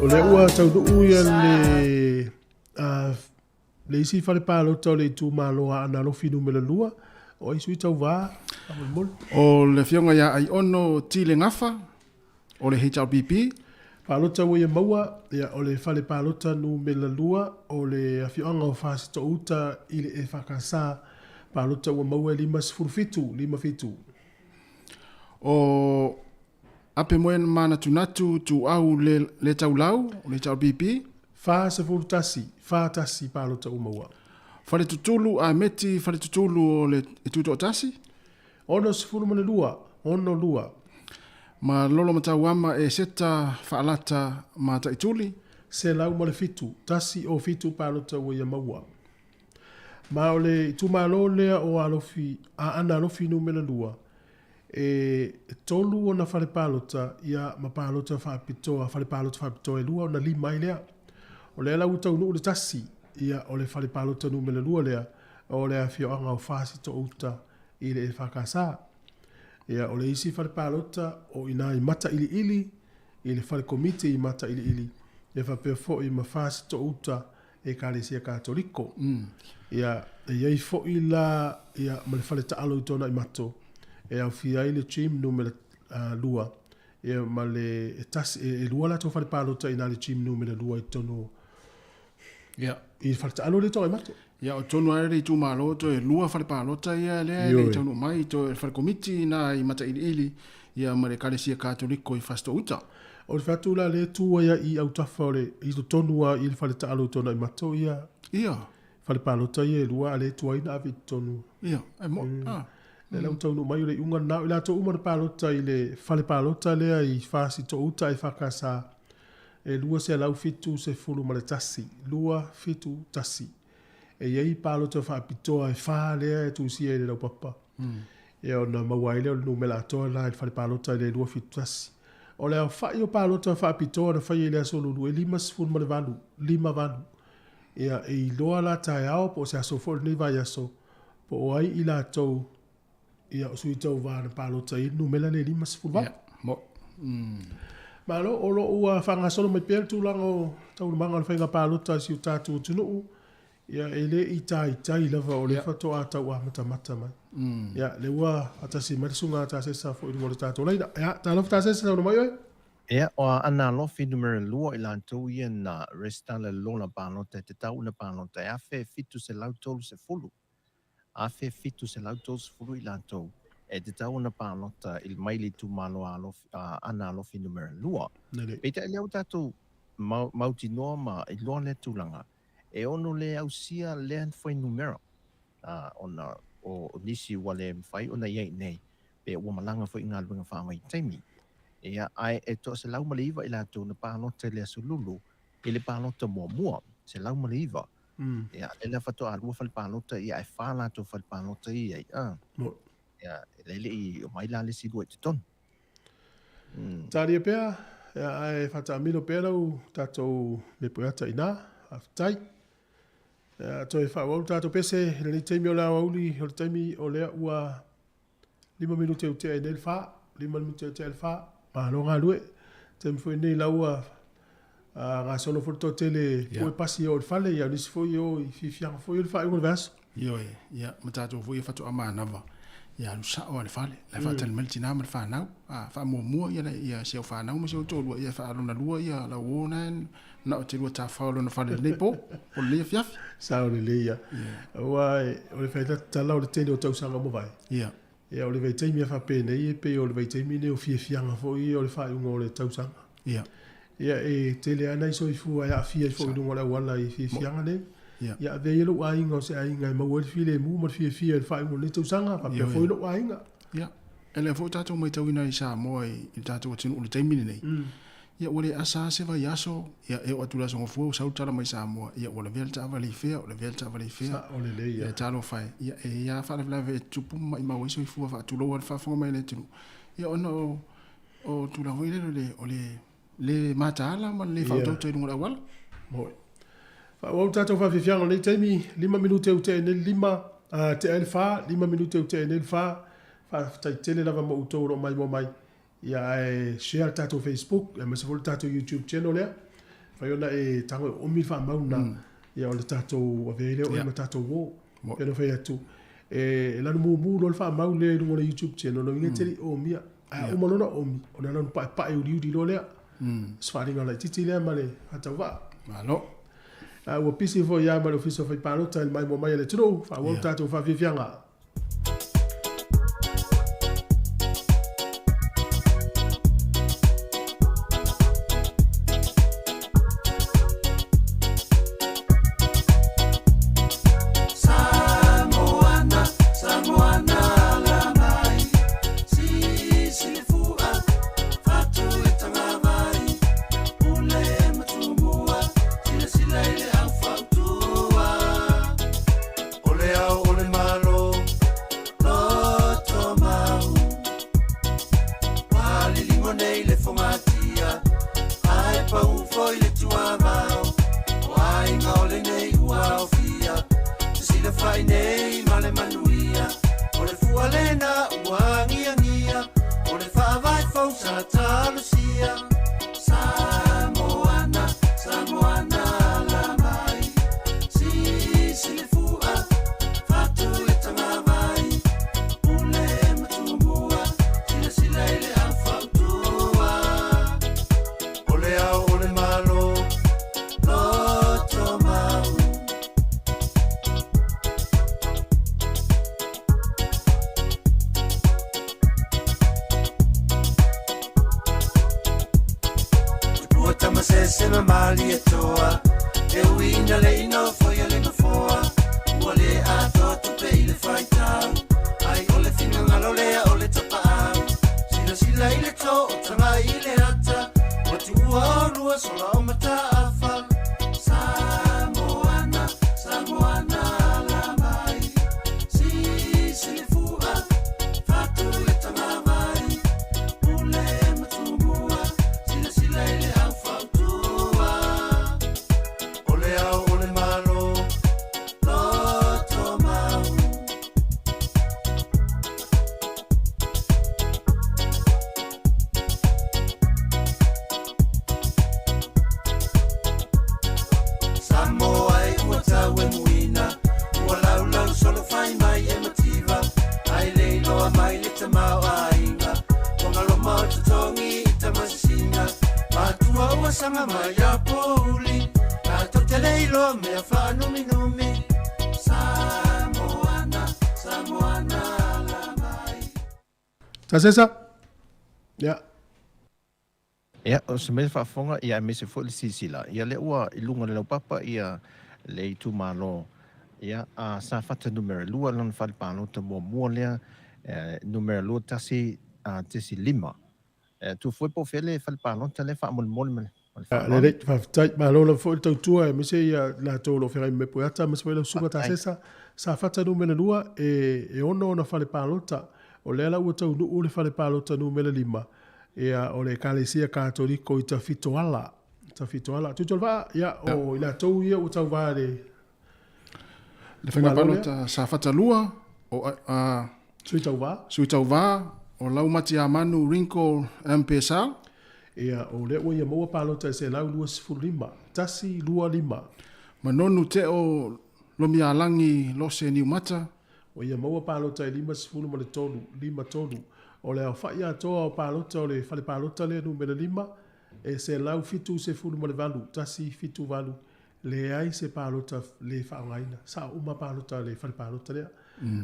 le ua tau nuu ia le isi fale pālota o le tu māloa ana lo finu me le lua. O isu i tau vā. O le fionga ia ai ono tile ngafa. O le HRBP. Pālota ua ia maua. Ia o le fale pālota nu me le lua. O le fionga o fāsi to uta i le e whakasā. Pālota ua maua 5 fitu. O ape moen mana tunatu tu au le taulau, le tau BP. Fā se furutasi, fā tasi pālota umaua. Fale tutulu a meti, fale tutulu o le tuto o tasi? Ono se furu mane lua, ono lua. Ma lolo matau ama e seta whaalata ma taituli? Se lau male fitu, tasi o fitu pālota ua ia maua. Ma o le tumalo lea o alofi, a ana alofi no mena lua. E tolu ona fale palota ia ma palota whaapitoa, fale palota whaapitoa e lua ona 5 lea. O lea lau tau nuu le tasi ia o le fale palota nu mena lua lea o lea fioanga o whaasi to uta i le e whakasā. Ia o le isi fale palota o ina i mata ili i le fale komite i mata ili ia whapea fo i ma whaasi to uta e Kalesia Katoliko. Ia iai fo i la ia ma le fale taalo i tona i mato. E au fia i le chim numele lua. E ma le e lua la tau fale pālota ina le chim numele lua i tono. Ia. I fale taalo le tau i mato. Ia o tono aere i tūmalo to e lua fale pālota ia lea le tau mai to e fale komiti na i mata ili ia ma le Kalesia Katoliko i fasto uta. O le fatu la le tua ia i au tafa o le i to tonua i le fale taalo i tona i mato ia. Ia. Fale pālota ia e lua le tua ina avi tonu. Ia. E mo. Le lau tau no mai o le unga nao i la to umar pālota i le fale pālota lea i whasi to uta i whakasā. E lua se lau fitu se fulu ma le tasi. Lua fitu tasi. E iei pālota whaapitoa e wha lea e tūsia i le lau papa. E o na mawaile o le numela atoa la i fale pālota i le lua fitu tasi. O le au whai o pālota whaapitoa na whai e lea solulu e 5 fulu ma le valu. 5 valu. Ia e i loa la tae ao po se aso fol ni vai aso. Po o ai i la tau ia sui tau vāna pālota i numela le 5 fulu valu. Mo. Ma lo o lo ua whangasolo mai pēr tūlanga o tau manga le whainga pālota si o tātou tunu. Ia e le i tai lava o le whato a tau a mata mai. Ia le ua atasi marisunga ta sesa fo i ngore tātou leina. Ia, tā lofa ta sesa tau mai oi? Ia, o ana lofi numero lua i lantou ia na resta le lona pālota te tau na pālota. E awhe fitu se lautolu se fulu. Awhe fitu se lautolu se fulu i lantou. E te tau na pālota il maili tu malo ana lofi numero lua. Peita e leo tātou mauti noa ma i loa le tūlanga. E ono le au sia lean fwai numero. Ona o nisi wale mwhai ona iei nei. Pe ua malanga fwai ngā luenga whaamai taimi. Ia ai e to se lau maliva i lātou na pālota le asululu i le pālota mua. Se lau maliva. Ia e le whato a rua whale pālota i ai whā lātou whale pālota i ai. Ia e lele i o mai la le si lua i te tonu. Tāria pēr, ia ai whata amino pēr au tātou me poeata i nā, haftai. Ia toi whawau tātou pese, le ni teimi o la wauli, o le teimi o lea ua 5 minute o te e nel wha, 5 minute o te e wha, ma lo ngā lue, teimi fwoi nei laua ngā sono fwurto tele ue pasi o le whale, ia nisi fwoi o i whiwhianga fwoi o le wha i ngol vaso. Ioi, ia, ma tātou fwoi e whatu ama nawa. Ia nu sa o le fale la fa tal melti na ma fa na fa mo ia se fa na mo se to lu ia fa na lu ia la wona na o te lu ta fa lo na fale le po o le fiaf sa o le ia o le fa ta la o le tele o tau sanga mo vai ia o le vai te mi fa pe nei pe o le vai te mi ne o fianga fo i o le fa un o le tau sanga ia e tele ana so i fu ia fia fo i ngora wala i fianga nei ia ve yelo ainga o se ainga ma wol file mu ma fia el fa mo le tau sanga pa pe fo lo ainga ia ele fo tato mai tau ina i Samoa i tato tinu o le taimi nei ia ole asa se vai aso ia e o atula so fu sa utala mai Samoa ia ole velta vali fea sa ole le ia talo fai ia e ia fa la ve tupu mai ma wiso i fu fa tu lo fa fo mai le tinu ia ono o tu la voile le matala ma le fa to te ngora wala mo o tato fa fianga nei taimi 5 minute o te nel 5 te elfa 5 minute o te nel fa tai tele lava mo utoro mai ia e share tato Facebook e ma se vol tato YouTube channel ia Fai ona e tango omi fa mauna ia o le tatou avele o le tatou wo. Pena fai atu. E la mu lo fa mau le no YouTube channel no nge teri o mia. A o malona omi. Ona na pa e uri lo le. Sfari ngala titi le male ata va. Malo. Ua pisi fo ia ma le ofisa fai palota mai mo mai le tino. Fa wo tatou fa fianga. Sasa ya ia o se mele whaafonga ia me se fo le sisila ia le ua i lunga le papa ia le tu malo ia a sa fata numero lua lon fal palo te mua lea numero lua tasi tasi lima tu foi po fele fal palo te le fa mol le le fa tai malo la fo tau tua me se ia la to lo fera me poata me se lo suga ta sa fata numero lua e ono na fale palo ta o le ala ua tau nuu le fale palo tanu mele lima ia o le kalesia katoliko i tafitoala tutolva ia o ila tau ia o tau va le whainga palo ta sa fata lua o sui tau va o lau mati a manu rinko MPSA ia o le ua ia maua palo ta se lau lua sifuru lima tasi lua lima manonu te o lomi alangi lose ni umata o ia maua palota e lima sifuru ma le tolu, lima tolu. O le au whai atoa o palota o le whale palota le numere lima, e se lau fitu se furu ma le valu, tasi fitu valu, le ai se palota le whaangaina, sa uma palota le whale palota lea.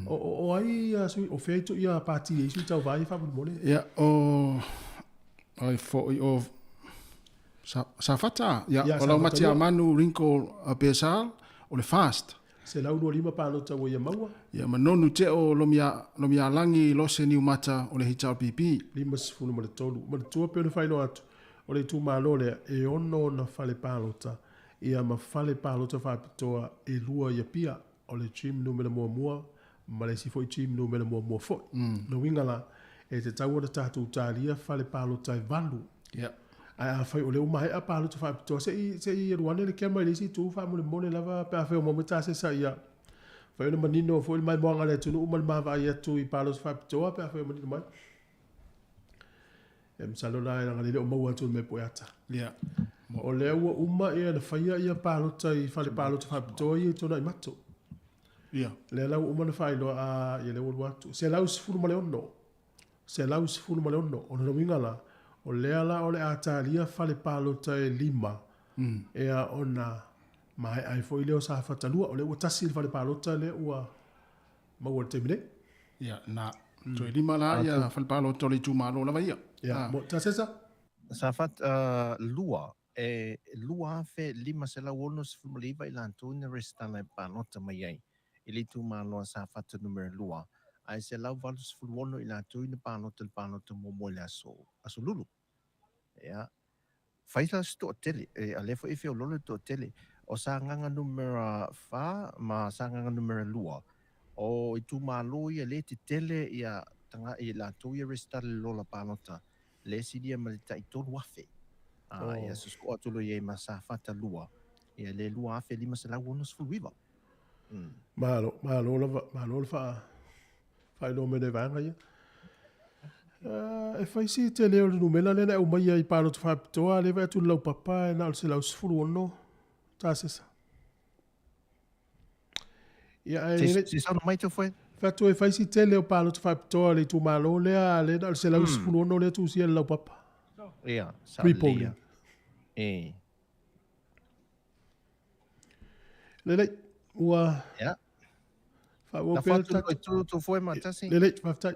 O ai o feito ia pati e isu tau vai whamu mole. Ia o sa fata, ia o lau mati a manu rinko a pesal, o le fast. Se lau no lima palota o ia maua. Ia manonu te o lomi alangi lose ni umata o le hitau pipi. Lima sifunu ma le tolu. Ma le tua peo le whaino atu. O le tu malo lea e ono na fale palota. Ia ma fale palota whapitoa e lua ia pia. O le chim numera mua. Ma le si foi chim numera mua foi. No wingala e te tau o tatu talia fale palota e valu. Ia. A fai o le uma hea palo tu whapitoa. Se i ruane le kia mai lisi tu whamule mone lava pe a wheo momita se sa ia. Fai ona manino foi mai moanga le tunu uma le mawa ia tu i palo tu whapitoa pe a wheo manino mai. E msalo la e ranga lele o maua tu me poeata. Ia. O le ua uma ia na whaia ia pālota I whale pālota whapitoa ia tona I mato. Ia. Le lau uma na whailo a ia le ulu atu. Se lau sifuru ma le ono. Se lau sifuru ma le ono. O na winga la. O le ala o le atalia whale pālota e 5. Ea ona mai ai fo i leo sa whatalua. O le ua tasi whale pālota le ua maua te mine. Ia, na. So e 5 la ia whale pālota le tūmalo lava ia. Ia, mo ta sesa? Sa fat lua. Lua fe 5 se la wono se fumaliva I lantu ne restala pālota mai ai. Ili tu malo sa fat numero lua. Ai se la valu se fulwono I lantu ne pālota mo le aso lulu. Ia. Faisa sto tele alefo ife o lolo to tele o sa nganga numero 4 ma sa nganga numero lua. O itu malo ia le te tele ia tanga I lantu ia restala lola pālota. Le sidia malita I tolu wafe. Ia susko atulu ye masa fata lua. Ia le lua afe 5 se la wono se fulwiva. Malo la fa lo me de vanga ia. E fai si te leo le numela le na umai ai palo te whapitoa le vai tu lau papa e na se lau sifuru ono. Ta sesa. Ia e si sa mai te foi. Fatu e fai si te leo palo te whapitoa le tu malo le a le na se lau sifuru ono le tu si e lau papa. Ia, sa lia. Lele, ua... Ia. Fa ua pēl tato. Tu foi matasi. Lele, whaftai.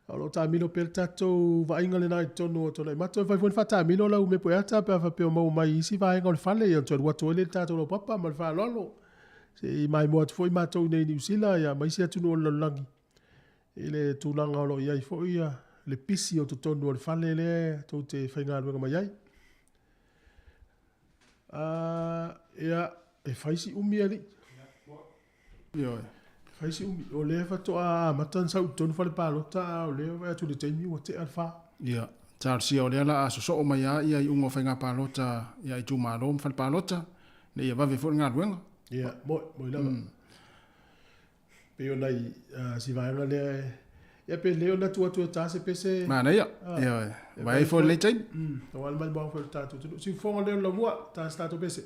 Alo tā milo pēl tato vainga le nai tono o tona. Mato e whaifuan whata milo lau me poe ata pēr whapeo mau mai isi vainga o le whale i antua rua toele tato lo papa ma le whalolo. Se I mai moa tu foi matou nei New Zealand ia maisi atu no langi. I le tūlanga o lo iai foi ia. Le pisi o tonu o le whale le tau te whainga aluenga mai ai. Ia, e whaisi umi ali. Ia, whaisi umi. O le whatoa matan sau tonu whale pālota o le vai atu le teimi o te alwha. Ia, tārusi o le ala aso so o mai a ia I ungo whainga pālota ia I tūmalo whale pālota. Ne ia wawe fwere ngā ruenga. Ia, moi lava. Peo nei si vaenga le... Ia pe leo na tua ta se pese. Mana ia. Ia. Vai for le time. O al mal bang for tatu. Si fonga leo la mua ta stato pese.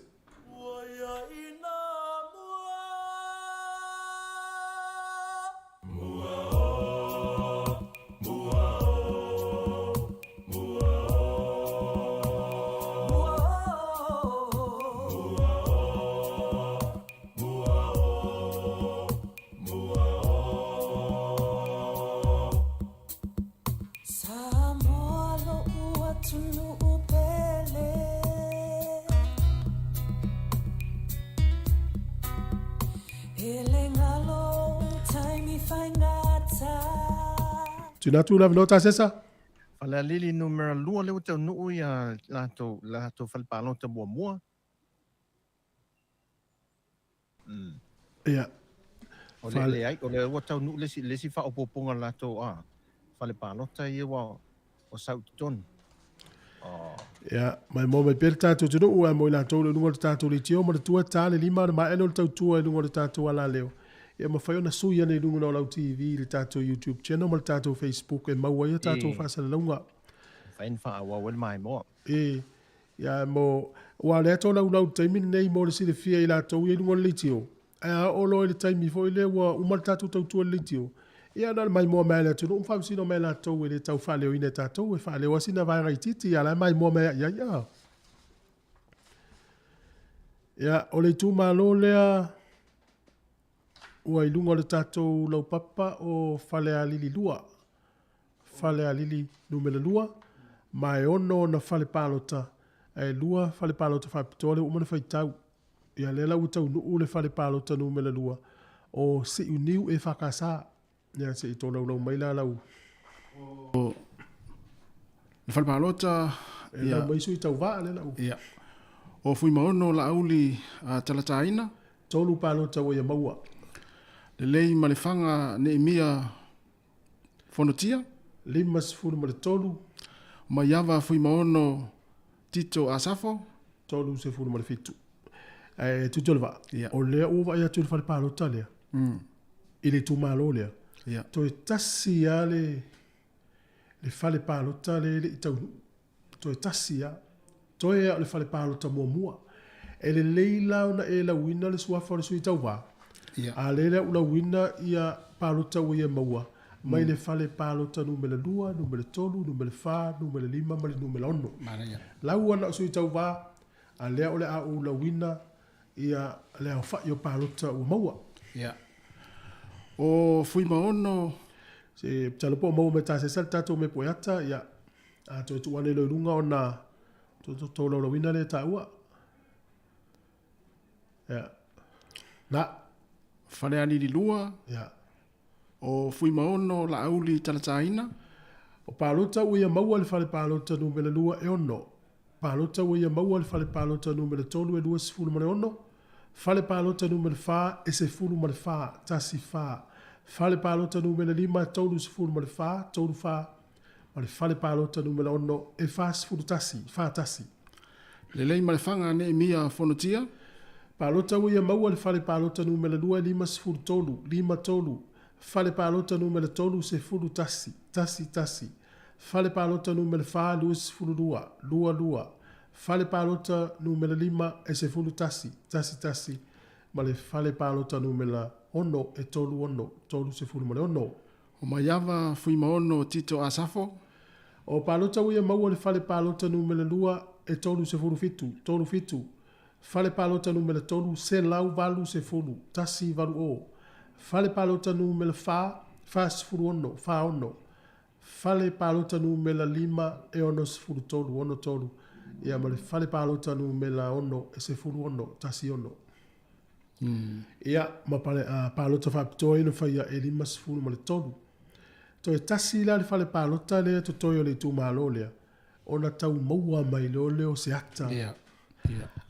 Tu natu la nota sesa? Fala lili numero lua leo te nuu ia lato falpalota mua. Ia. O le ai, o le watau nuu lesi fa opoponga lato falpalota ia wa o sauton. Ia, mai mo mai per tatu tu nuu mo lato le nuu tatu le tio mo le tua tale 5 ma eno tau tua nuu le tatu ala leo. Ia ma whaiona suia nei rungu no lau TV, le tātou YouTube channel, ma le tātou Facebook, e maua ia tātou whasana launga. Whain wha awa wale mai moa. Ia mo, wa le ato lau taimini nei mo le sile fia I lātou ia rungu le tio. Ia olo e le taimi fo I le wa umar tātou tautua le tio. Ia nal mai moa mai le atu, no mwhau sino mai lātou e le tau whaleo ine tātou, e whaleo asina vaenga I titi, ia lai mai moa mai ia. Ia, o le tū malo lea, ua I lunga le tātou lau papa o whale a lili lua. Whale a lili numele lua. Mai ono na whale pālota. E lua whale pālota whapitoa le umana whaitau. Ia le lau tau nuu le whale pālota numele lua. O si uniu e whakasā. Ia se I tō lau maila lau. Le whale pālota... E lau maisu I tau vaa le lau. Ia. O fui maono la auli talataina. Tolu pālota o ia maua. Le lei ma le whanga ne mia whonotia. 5 ma le tolu. Ma iawa fui maono tito asafo. Tolu se furu ma le fitu. E tu tolva. O lea uva ia tu le whale pālota lea. I le tu malo lea. To e tasi a le whale pālota le I tau. To e tasi a. Toe o le fale palota mua. E le leila ona e la wina le suafa le sui tau wā. A lele ula wina ia palota ua ia maua. Mai le fale palota numele 2, numele 3, numele 4, numele 5, ma le numele 1. Lau ana o sui tau wā, a lea o le a ula wina ia le au wha o palota ua maua. O fui maono. Se talopo maua me tā se sal tato me poeata, ia a toi tu wane lo runga o na tō lo wina le tā ua. Na. Fale ani di lua. O fui maono la auli talataina. O palota uia maua le fale palota numele 2 e ono. Palota uia maua le fale palota numele 3 e 2 sifuru mane ono. Fale palota numele 4 e sifuru mane 4 tasi 4. Fale palota numele 5 e tolu sifuru mane 4 tolu 4. Male fale palota numele 1 e 4 sifuru tasi 4 tasi. Lelei male fanga ne mia fonotia. Palota uia maua le fale palota numele 2 e 5 sifuru tolu 5 tolu. Fale palota numele 3 sifuru tasi tasi tasi. Fale palota numele 4 2 sifuru 2 2 2. Fale palota numele 5 e sifuru tasi tasi tasi. Male fale palota numele 1 e tolu 1 tolu sifuru male 1. O maiava fui maono tito asafo. O palota uia maua le fale palota numele 2 e tolu sifuru fitu tolu fitu. Fale palota numele 3 se lau valu sifuru tasi valu o. Fale palota numele 4 sifuru ono, 4 ono. Fale palota numele 5 e ono sifuru tolu, ono tolu. Ia male fale palota numele 1 e sifuru ono, tasi ono. Ia ma palota whapitoa ino whaia e 5 sifuru male tolu. Toe tasi la le fale palota lea to toi o le tu malo lea. Ona tau maua mai leo leo se ata.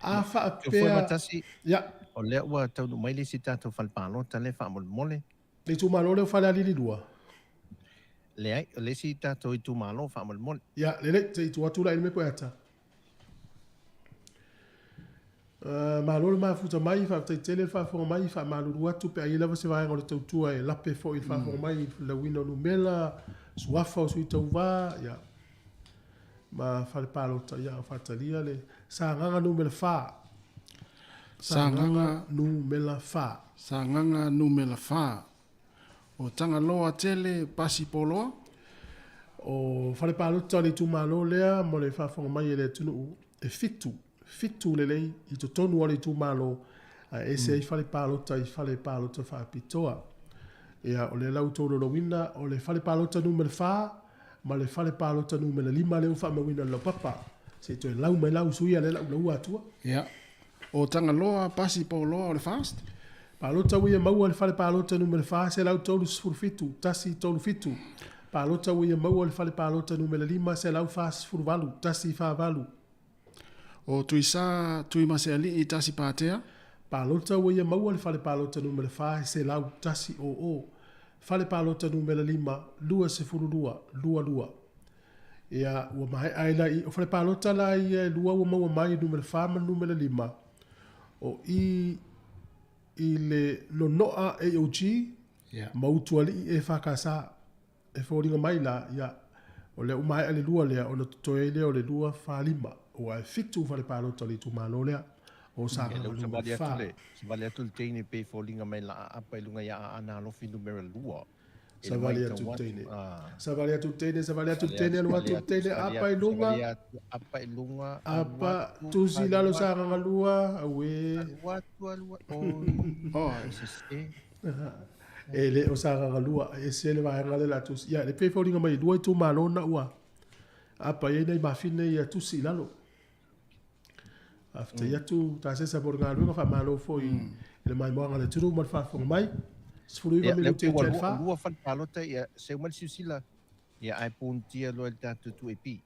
A whaapea. Ia. O lea ua tau mai le si tātou whalpālota le whaamole. Le tu malo leo whale alili lua. Le si tātou i tu malo whaamole. Ia, le te i tu atula ili me poeata. Malo le mafuta mai, whaaftai tele whaafonga mai, whaamaluru atu pe ai lava se vaenga o le tautua e lape fo i whaafonga mai, la wina numela, suafa o sui tau wā, ia. Ma whale pālota, ia, whaatalia le, sa nganga numela whaa. Sanganga numela 4. Sanganga numela 4. O tanga loa tele pasi poloa. O fale palota le tu malo lea mo le whaafonga mai e le tunu e fitu. Fitu le lei i to tonu o le tu malo. E se i fale palota whaapitoa. Ea o le lau tōro lo wina o le fale palota numela 4 ma le fale palota numela 5 le uwha mawina lo papa. Se to e lau mai lau suia le lau atua. Ia. O tanga loa pasi po loa o le fast. Palota uia maua le fale palota numele 5 se lau tolu sifuru fitu, tasi tolu fitu. Palota uia maua le fale palota numele 5 se lau 5 sifuru valu, tasi 5 valu. O tuisa tui maseali i tasi pātea. Palota uia maua le fale palota numele 5 se lau tasi o. Fale palota numele 5, 2 sifuru 2, 2 2. Ia ua mai aina i o fale palota la i lua ua maua mai numele 5 ma numele 5. O i le nonoa e o chi mautua li e whakasa e whoringa mai la ia o le umai ale lua lea o na tutoe lea o le lua whalima o ai fitu whare pālota li tu malo lea o sa ngā luma wha. Sa vale atu le teine pe whoringa mai la apa ilunga ia ana alofi numera lua. Sa vale atu teine. Sa vale atu teine anu atu teine apa ilunga. Apa ilunga. Apa tusi lalo sa ngā lua awe. Alua. Oh. E le o sa ngā lua. E se le vai ngale la tusi. Ia le pe whoringa mai lua i tu malo na ua. Apa e nei mawhine ia tusi lalo. After yatu ta se sa por ngā lua wha malo fo i le mai moanga le turu mar wha mai. Sfuru iwa minute te fa. Lua fan palota ia se umal siusila. Ia ai puntia lo el tatu tu epi.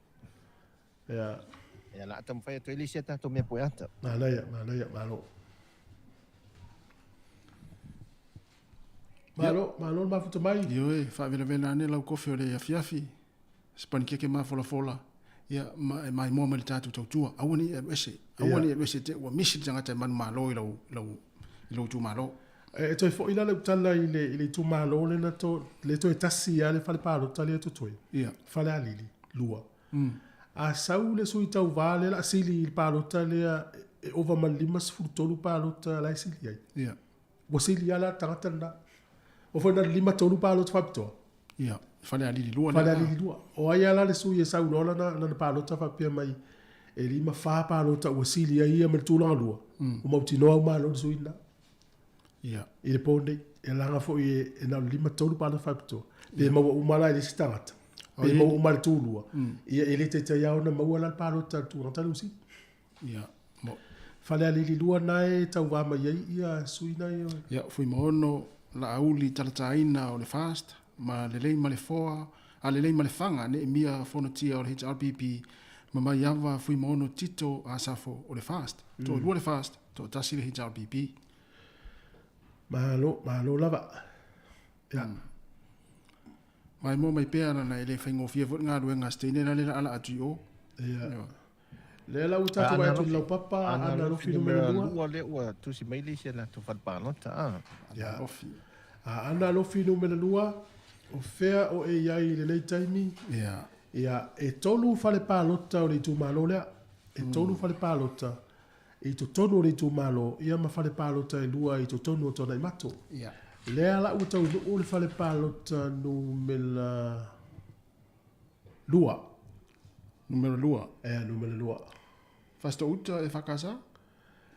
Ia. Ia la atam fai to elisia tatu me poeta. Malaya malo. Malo mafuta mai. Ioe, fa vela ane lau kofi o le afiafi. Spani keke ma fola. Ia mai mo mali tatu tautua. Awani e wese te ua misi tangata manu malo i lau tu malo. E toi fo ila le utala i le tu malo le na to le toi tasi ale fale palota le to toi. Ia. Fale alili lua. A sau le sui tau vale la sili il palota le e ova malima sfurtolu palota la sili ai. Ia. Wa sili ala tangata na. O foi na lima tolu palota fapto. Ia. Fale ali di lua. Fale ali di lua. O ai ala le sui e sau nola na palota fapia mai. E lima fa palota wa sili ai me tulanga lua. O mauti noa malo sui na. Ia. I le pone e langa fo e na lima tolu palota fapto. Le mawa umala le stangata. E mau umar tūlua. Ia ele te te iau na mau ala pārota tūrata lusi. Ia. Whale alili lua nai tau wama iei ia sui nai. Ia, fui maono la auli talataina o le fast, ma lelei ma le foa, a lelei ma le fanga, ne mia fonotia o le HRPP, ma mai ava fui maono tito a safo o le fast. To lua le fast, to tasi le HRPP. Mahalo lava. Ia. Mai mo mai pea na ele whaingo fia vot ngā ruenga steine na lera ala atu o. Ia. Le la utatu wa tu lau papa ana lofi numero lua le ua tusi maili se la tu whatpanota. Ia. Ana lofi numero lua o fea o e iai le nei taimi. Ia. Ia e tolu fale palota o le tu malo lea. E tolu fale palota. E to tonu o le tu malo. Ia ma fale palota e lua e to tonu o tona i mato. Ia. Lea la uta u le fale palota numela lua. Numero lua? Numero lua. Fasta uta e whakasa?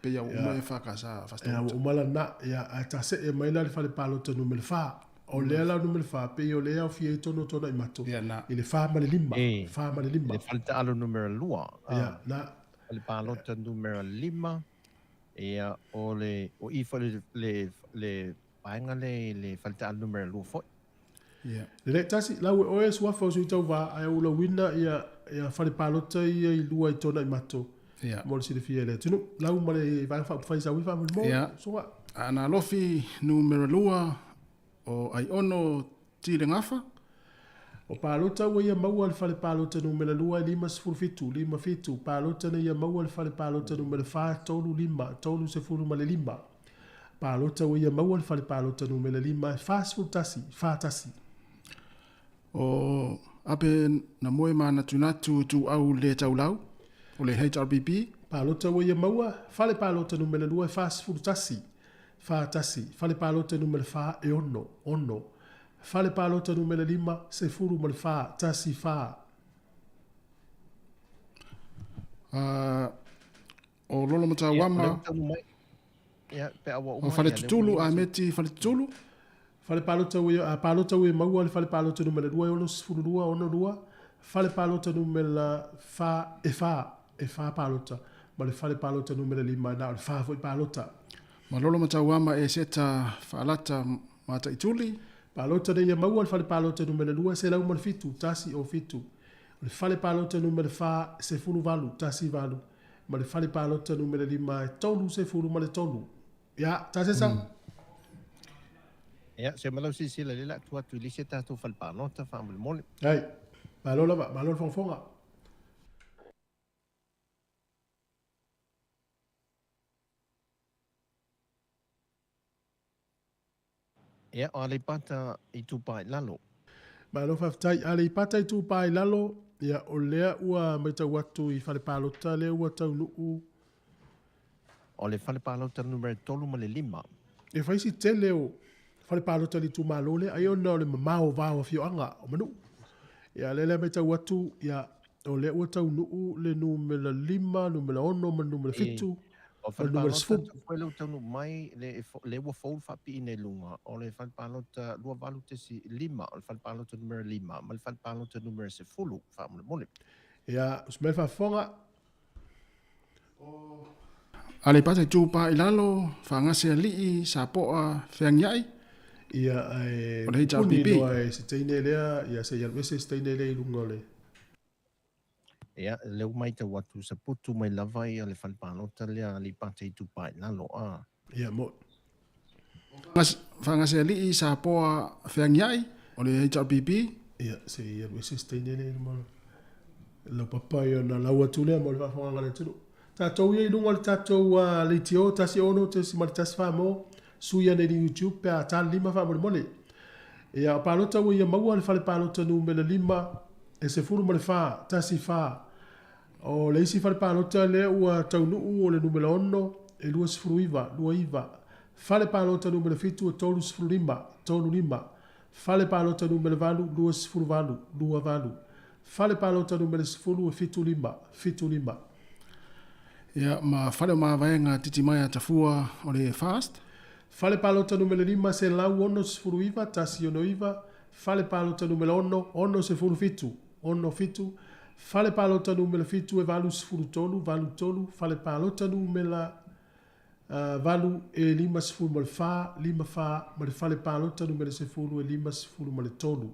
Pe ia uma e whakasa fasta uta. Umala na, ia a tase e maina le fale palota numero wha. O lea la numero wha, pe o lea o fie tono tona i mato. Ia na. I le wha ma le lima. Wha ma le lima. Le fale alo numero lua. Ia, na. Le palota numero lima. Ia o ifa le paenga le falta al numero lu foi. Yeah. Le tasi la o e sua fo sui tau va ai ula wina ia fale palota ia i lua i tona i mato. Yeah. Mo si le fie le tunu la u male va fa sa wi fa mo. Yeah. So ana lofi numero lua o ai ono tire ngafa. O palota wa ia mau al fale palota numero lua lima fitu palota na ia mau al fale palota numero fa tolu lima tolu se furu male lima. Palota wa ia mau al fale palota numero lima fa tasi. O ape na moe mana tunatu tu au le taulau o le HRPP. Palota wa ia mau fale palota numero lua fa tasi. Fale palota numero fa e ono. Fale palota numero lima se furu mal fa tasi fa. O lolo mata wama. O fale tutulu a meti fale tutulu. Fale palota we mau al fale palota numero 2 ono furu 2 ono 2. Fale palota numero fa e fa palota. Ma le fale palota numero lima na fa foi palota. Ma lolo mata wama e seta falata mata ituli. Palota de ia mau al fale palota numero 2 se lau mal fitu tasi o fitu. Le fale palota numero fa se furu valu tasi valu. Ma le fale palota numero 5 tolu se furu ma le tolu. Ya, tasi sa. Ya, se malau si la lela tu lise ta tu fal palota fa mal mole. Ai. Balolo fonfonga. Ya, ale pata i tu pai lalo. Malo faftai ale pata i tu pai lalo. Ya, o lea ua maita watu i fale palota lea ua tau nuu. O le fale palota numero tolu ma le lima. E faisi tele o fale palota li tu malole. Ai ona o le mamao vao fio anga o manu. Ya, lea maita watu ya o lea ua tau nuu le numero 5, numero 1, ma numero 7. O fale palota foi le tau mai le ua fol fa pi ne lunga. O le fale palota lua valu te si 5. O le fale palota numero 5. Ma le fale palota numero 10 fa mole. Ya, usmel fa fonga. Ale pata i tūpa i lalo, whangase a lii, sa poa, whiangiai. Ia, o le HRPP. Ia, se teine lea, ia se ialwese se teine lea i lunga le. Ia, leu mai te watu sa putu mai lava i ale whalpalota lea li pata i tūpa i lalo. Ia, mo. Whangase a lii, sa poa, whiangiai, o le HRPP. Ia, se ialwese se teine lea i lunga le. Lau papai o na lau atu lea, mo le whawhanga le tunu. Tātou ia i lunga le tātou le tio, tasi ono, tasi maritas whamo, suia nei YouTube, pia tāle 5 whamole mole. Ia o pālota ua ia maua le whale pālota numero 5, e se furu mole wha, tasi wha, O le isi fale palota le ua taunuu o le numero 1 e lua sifuru lua iva. Fale palota numero 7 o tolu sifuru lima. Fale palota numero 8 lua sifuru lua valu. Fale palota numero 10 e fitu lima. Ia, ma fale ma vaenga titi mai a tafua o le fast. Fale palota numero 5 se lau ono sifuru iva, tasi ono iva. Fale palota numero 1, ono sifuru fitu. Fale palota numero 7 e valu sifuru tolu. Fale palota numero valu e lima sifuru ma le fa, ma le fale palota numero sifuru e lima sifuru ma le tolu.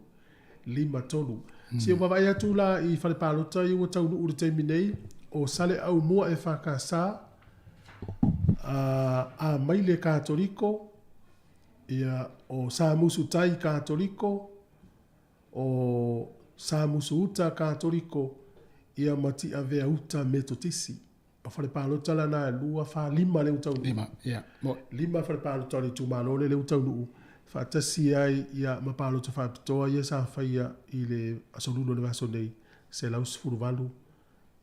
Lima tolu. Si o wawai atu la i fale palota i ua taunu ure teimi nei, o sale au mua e whakasa a maile katoliko, ia o sa musu tai katoliko, o sa musu uta katoliko, ia mati a vea uta metotisi. O fale palota la na lua fa lima le utau. Lima fale palota le tumalole le utau nuu. Fatasi ai ia mapalota fa pitoa ia sa faia i le asoluno le vaso nei se lau sifuru valu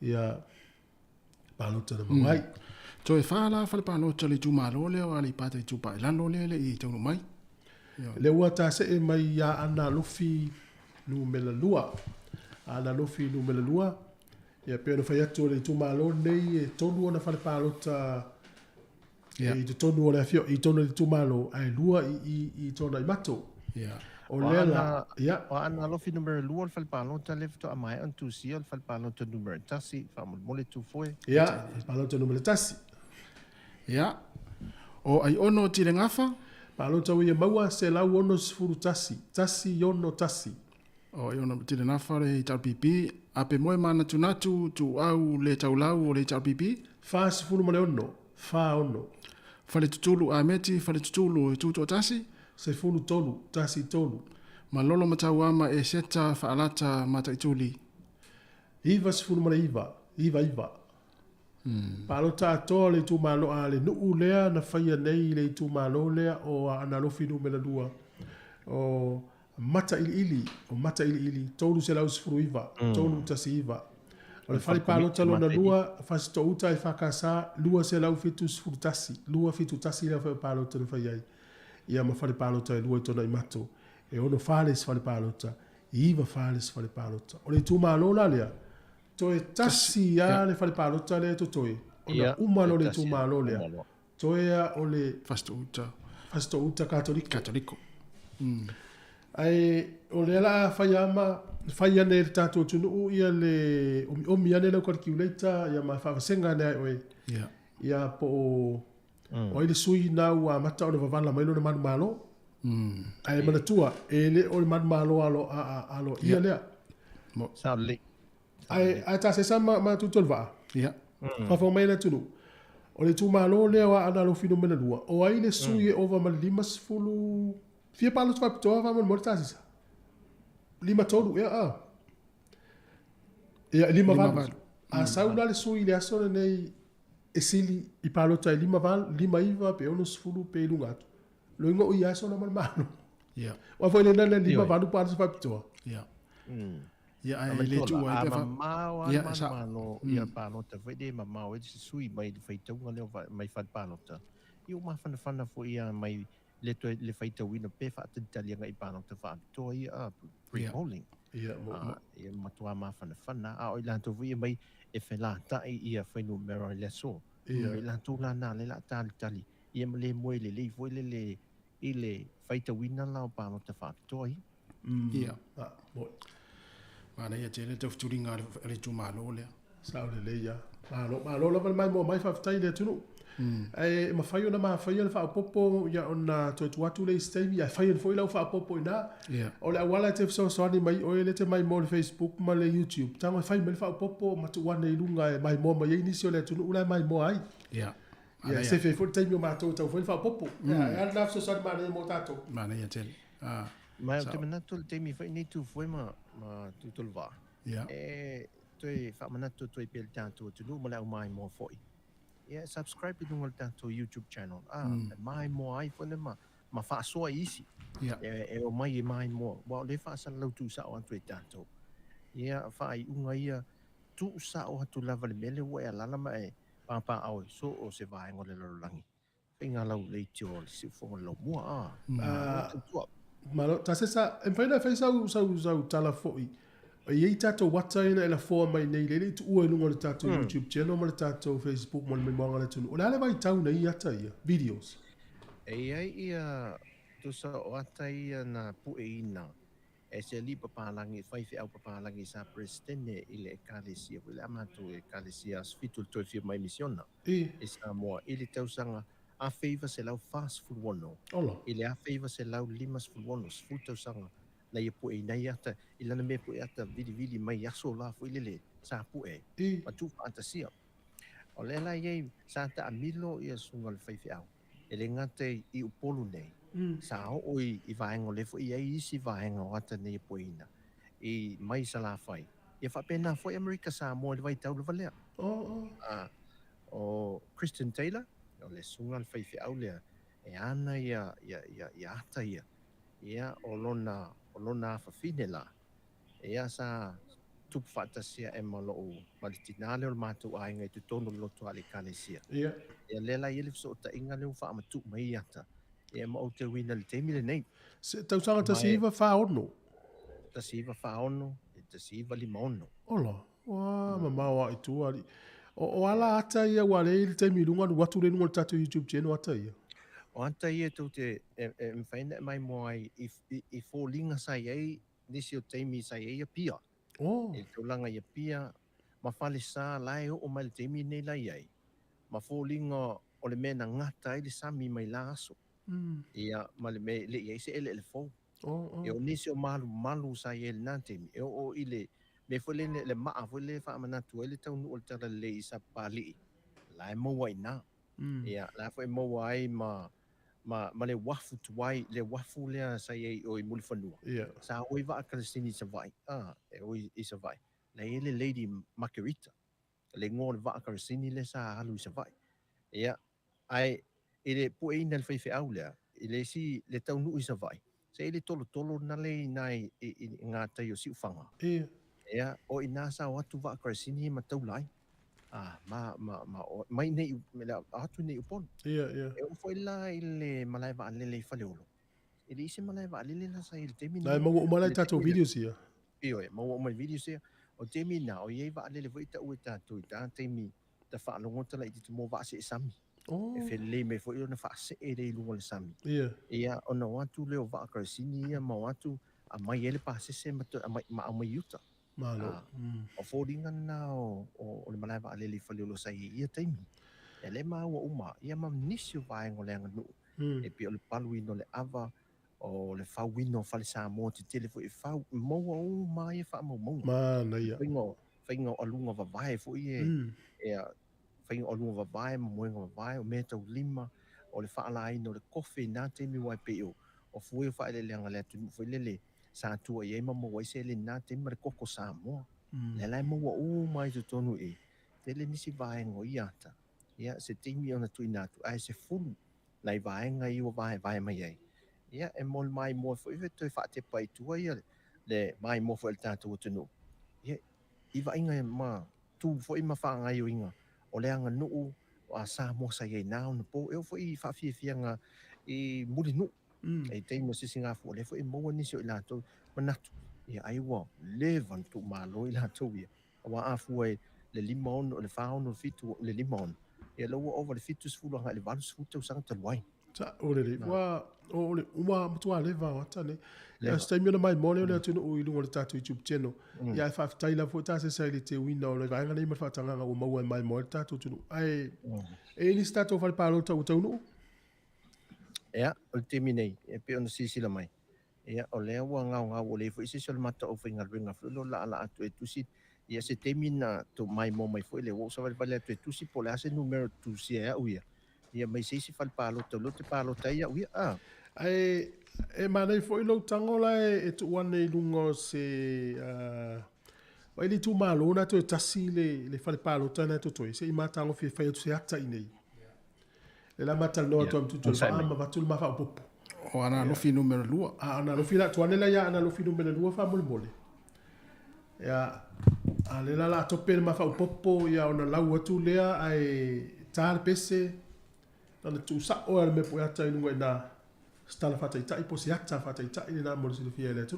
ia palota na mawai. To e fala fale palota le tumalole o ali pata i tupa e lano le i taunu mai. Le ua ta se e mai ia ana lofi numela lua. Ana lofi numela lua. Ia pēno fai atu le tumalole nei e tonu ona fale palota i te tonu o le afio, i tonu le tumalo ai lua i tonu i mato. O lela, o ana lofi numero lua le falpalota le fito amai antu sia le falpalota numero tasi, mole tu foi. Ia, falpalota numero tasi. Ia, o ai ono tire ngafa? Palota wia maua se lau ono sifuru tasi yono tasi. O i ono tire ngafa le tau pipi, ape moe mana tunatu tu au le tau lau o le tau pipi? Fa sifuru male ono, fa ono. Fale tutulu a meti, fale tutulu e tuto tasi? Se fulu tolu, tasi tolu. Ma lolo matau ama e seta faalata mata ituli? Iva se fulu mara iva. Palota atoa le tu malo a le nuu lea na faya nei le tu malo lea o analofi numera 2. O mata ili. Tolu se lau se fulu iva, tolu tasi iva. O le fale palota lona lua, fasito uta e whakasa, lua se lau fitu sifuru tasi. Lua fitu tasi lea fai palota le fai ai. Ia ma fale palota e lua i tona i mato. E ono fale se fale palota. Iva fale se fale palota. O le tu malola lea. Toe tasi a le fale palota lea to toe. Ona umano le tu malo lea. Toe a o le... Fasito uta katoliko. Ai, o le ala fai ane le tato tunu ia le omi ane lau calculator ia ma whaasenga ne ai oe. Ia po o ile sui na ua mata o le vavana mailo le manu malo. Ai mana tua, e le o le manu malo alo ia lea. Sao le. Ai ta se sama ma tutol va. Whawhau mai le tunu. O le tu malo lea wa ana lo fino mena lua. O ai le sui e ova ma limas fulu... Fia palo tu kapitoa va mon mortasi. Lima tolu lima val. A sauna le sui le asone nei esili i palo tai lima val, lima iva pe ono sfulu pe lungato. Lo ingo ia sona mal mano. Wa foi le nana lima val tu palo tu kapitoa. Ia ai le tu ai pe mano ia palo te vede mamao e sui mai le faitunga le mai fat palo ta. Iu ma fana fo ia mai le faita wina pe fa te talia ngai pano te fa to ia pre-polling ia matua ma fana a ila to vi mai e fela ta ia fa numero le so ila tu la na le la tali ia le moi le foi le ile faita wina la pano te fa to ia mana ia tele te futuringa le tu malo le sa le ia malo la mai mo mai fa tai le tunu e ma fai ona ma fai ona fa popo ya ona to watu le stay ya fai ona foi la fa popo ina o le wala te so ani mai o le te mai mo le Facebook ma le YouTube tanga fai me fa popo ma tu wana ilunga e mai mo ma ye inisio le tunu ula mai mo ai ya se fe foi time ma to foi fa popo ya na so so ma le mo tato mana ya tel ma te mana to te mi fai ni tu foi ma tu tolva e to fa mana to pel tanto tu no ma la mai mo foi. Subscribe to our YouTube channel. Mai mo ai fo ma fa so isi. E o mai mo. Wa le fa sa lo tu sa on Twitter tanto. Fa ai unga ia tu sa o hatu lava le mele wa ya lala mai pa au so o se vai ngole lo langi penga lau le tio si fo lo mua malo ta se sa en faina fa sa tala foi e tato wata ina ela fo mai nei le tu o no le tato YouTube channel mo le tato Facebook mo me mo ngala tu o le vai tau nei ata ia videos ai ia tu sa o ata ia na pu e ina e se li papalangi fai fi au papalangi sa presidente ile ekalesia ile amatu ekalesia sfitul to fi mai misiona e Samoa ile tausanga a favor se lau fast food wono ile a favor se lau limas food wono sfuto sanga na ia pu e na ia ile na me pu e ata vidi mai aso la fu ile sa pu e ma tu fantasia o le la ye sa ta amilo ia sunga le fai fi au ele ngate i upolu nei sa o i vaenga le fo i isi vaenga o ata nei poina i mai sala fai ia fa pena fo America Samoa le vai tau le valea o Christian Taylor o le sunga le fai fi au le e ana ia ata ia o lona fa finela ia sa tu fantasia e malo ma le tinale o matu ai ngai tu tonu lo to ale kalesia ia lela ia le so ta inga le fa ma tu mai ata e ma o te wina le te mile nei se tau sanga ta siva fa ono e ta siva limono ola wa mama wa itu ali o ala ata ia wa le te milunga no watu le no tatu YouTube channel ata ia o ata ia tu te e faina mai mo ai i fo linga sai ai nisi o te mi sai ai pia e te langa ia pia ma fale sa lai o mai te mi nei lai ai ma fo linga o le mena ngata i le sami mai la aso ia ma le me le ia se ele fo e o nisi o malu sa ia le nante mi e o ile me fo le ma fo le fa mana tu ele tau no tala le isa pali lai mo wai na ia la fo mo wai ma le wafu tuai le wafu le sa ia o i muli fanua sa o i va kristini sa vai e o i sa vai la ele lady Margarita le ngol va kristini le sa alu sa vai ia ai ele pu e nel fei au le ele si le tau nu i sa vai se ele tolo na le nai nga ta yo si fanga ia o ina sa o tu va kristini ma tau lai mai nei me la atu nei upon e o foi la ile malai va le fa le olo ele isi malai va le la sa il temi na mo malai tato videos ia io e mo mo videos ia o temi na o ye va le voita o tu ta temi ta fa lo ngota la i tu mo va se sami e fe le me foi ona fa se e le lo le sami ia ona watu le o va ka sini ia ma watu a mai ele pa se ma mai yuta malo o fodinga na o le malai va le fa lo sa ia temi e le ma o uma ia ma nisio vai ngole nganu e pe o le paluino le ava o le fauino fa le Samoa te telefo e fau mo o mai fa mo mana ia fainga o lunga va vai fo e fainga o lunga va vai mo va vai o meta lima o le fa la ino le kofi na te mi wai pe o fu fa le lenga le tu fo le sa tu e ma mo wai se le na te ma koko Samoa le la mo o mai to tonu e te le nisi vai ngo iata ia se timi ona tu inatu ai se fulu lai vai nga i o vai mai ai ia e mol mai mo fo i veto fa te pai tu ia le mai mo fo el tatu tu no ia i va inga ma tu fo i ma fa nga i inga o le anga no a sa mo sa ye na no po e fo i fa fi nga i muli no e te mo si singa fo le fo i mo ni so ila to manatu ia ai wo levan tu ma lo ila to ia wa afu e le limon o le faun o fitu le limon ia lo over le fitu sfulu nga le valus futu sang te wai ta ole le wa ole uma mtu ale va wata ne ya stai mi mai mole le tu o ilu le tatu YouTube channel ya fa tai la fota se sai le te window le va ngani ma fa tanga o mo mai mole tatu tu ai e ni stato fa palo ta uta no ya o terminei e pe on sisi la mai ya o le wa nga o le fo isi sol mata o finga ringa flo la atu e tusi ia se termina to mai mo mai foi le o sa vale tu tusi po le ase numero tusi ya uia ia mai se fal palo to lo te palo tai ya uia e mana foi lo tango la e tu wane lungo se vai li tu malo na to tasi le fal palo tana to to se i mata ngo fi fai tu se ata inei le la mata no to tu tu ma va tu ma fa popo o ana lo fi numero lua ana lo fi la tu ane la ya ana lo fi numero lua fa mole Ia ale la tope ma fa popo ia ona lau atu lea ai tal pese na tu sa o me po ata inu na stala fata ita po si ata fata ita ni na mo si fia le tu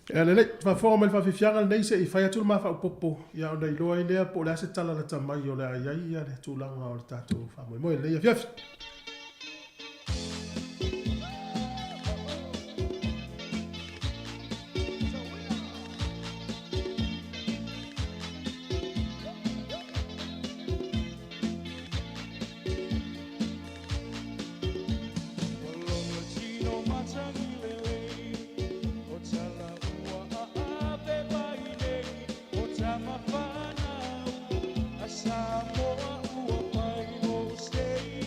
e le fa forma fa fianga nei se i fa atu ma fa popo ia ona i loa lea po la se tala la tamai o le ia ia le tu langa o tatu fa mo le ia fiaf Samoa, ua pai no stay.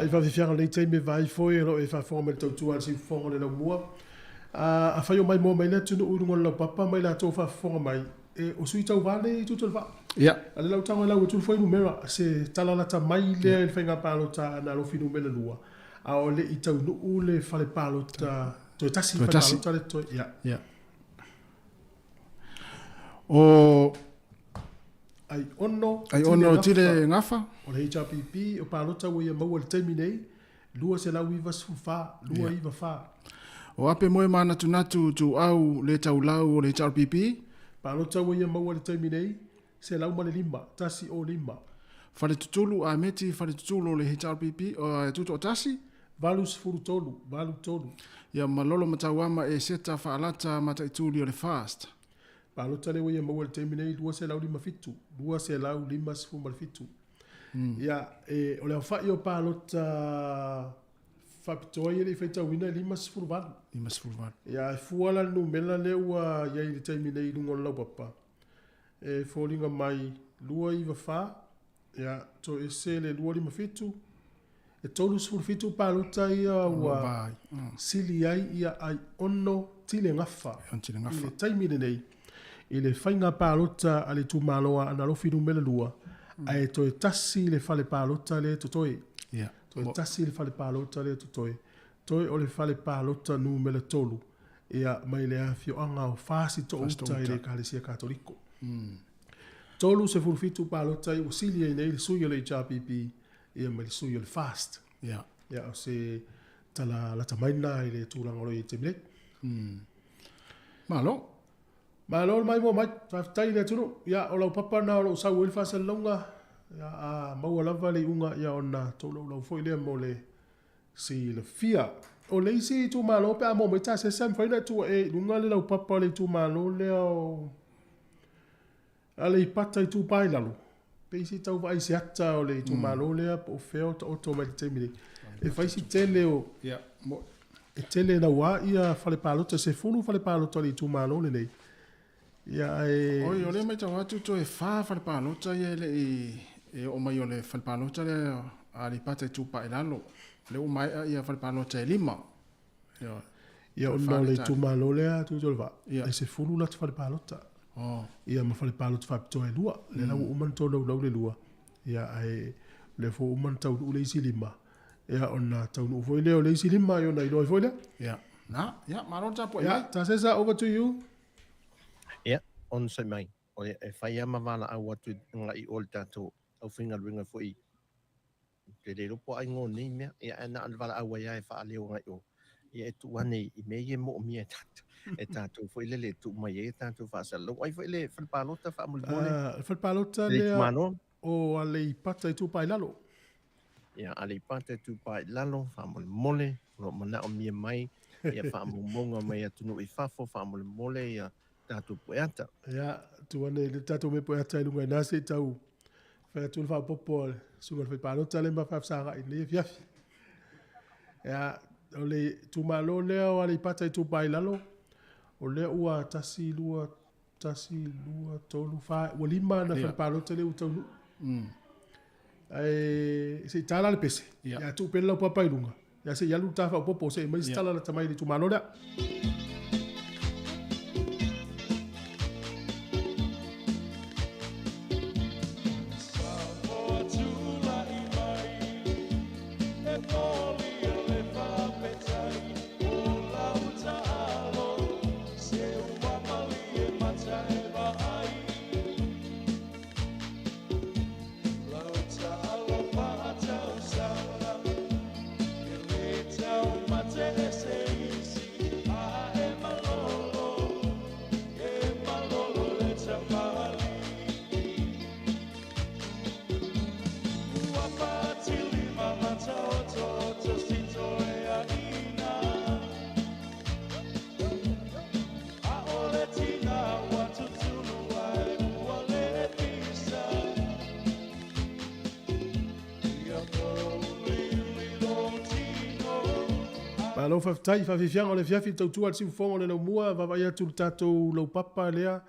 e fa fianga le te me vai foi lo e fa forma to tu al si forma le mo a fa yo mai mo mai le tu no ngol lo papa mai la to fa forma mai e o sui tau vale tu va ya ale la tanga la tu foi numero se tala la ta mai le fenga palo ta na lo finu mele lua a o le itau no le fa le palo ta to tasi fa palo ta le to ya o ai ono tire ngafa o le HRPP o palota wo ia mau le terminei lua se la wiva sufa lua iva fa o ape moe mana tunatu tu au le taulau o le HRPP palota wo ia mau le terminei se la uma le lima tasi o lima fale tutulu a meti fale tutulu le HRPP o tuto tasi valus furutolu valu tolu ia malolo matawama e seta fa alata mata ituli o le fast palota le wo ia mau le terminei lua se la lima fitu lua se la lima sifu mal fitu ia e o le fa io palota fa pitoia le feita wina lima sifu val ia fuala no mela le ua ia i terminei lungo la papa e folinga mai lua iva fa ia to ese le lua lima fitu e tolu sifu fitu palota ia wa sili ai ia ai ono tile ngafa ile terminei ile fainga palota ale tu maloa ana lo finu mele lua ai to tasi le fale palota le tutoi to tasi le fale palota le tutoi toi o le fale palota nu mele tolu ia mai le afio anga o fasi to uta ile kalesia katoliko tolu se fulfitu palota i usilia nei le suyo le HRPP ia mai le suyo le fast ia o se tala la tamaina ile tu langolo i temle malo Malo mai mo mai tai le tunu ya o lo papa na o sa wil fa se longa ya a mo la vale unga ya ona to lo foi le mo le si le fia o le si tu malo pe mo mai ta se sem foi na tu e lunga le lo papa le tu malo le o ale pata tu pai lalo pe si tau vai si ata o le tu malo le o feo to automatically e fai si tele o ya mo e tele na wa ia fale palo te se fulu fale palo to le tu malo le nei ia e oi ole mai tau atu to e fa palota ia le e o mai ole palota le ali pata tu pa ilalo le o mai ia palota e lima ia o no le tu malo le tu to va e se fulu la fale palota ia ma fale palota fa to e lua le la o man to no le lua ia ai le fo o man tau le isi lima ia ona tau no foi le o le isi lima ia na i foi le ia na ia marota po ia ta se over to you on se mai. o e whai ama wala au atu nga I ol tātou au whinga ruinga fwoi. Te re ropo ai ngō nei mea, ia ana al wala au ai ai wha aleo ngai o. Ia e tu wane I me ye mo mia tātou. E tātou fwoi le tu mai e tātou wha sa lau. Ai fwoi le whalpalota wha muli mole. Whalpalota Le tu lea mano. o ale I pata I tupai lalo. Ia ale I pata I tupai lalo, wha muli mole. Ro mana o mia mai. Ia wha monga mai atunu I whafo, wha muli mole. Ia tātou poeata. Ia, tu wane le tātou me poeata I lunga nase tau. Whai atu wha popo sunga whalpalota le ma whafsara I le fiafi. Ia, o le tumalo lea o ale I pata I tupai lalo. O lea ua tasi lua tolu wha. Ua lima na whalpalota le utaunu. Se tala le pese. Ia tu pela papa I lunga. Ia se yalu tafa popo se mai stala la tamai le tumalo lea. Alo whaftai, whawhiwhianga o le fiafi tautua al siufonga o le laumua, wawai atu le tātou lau papa lea,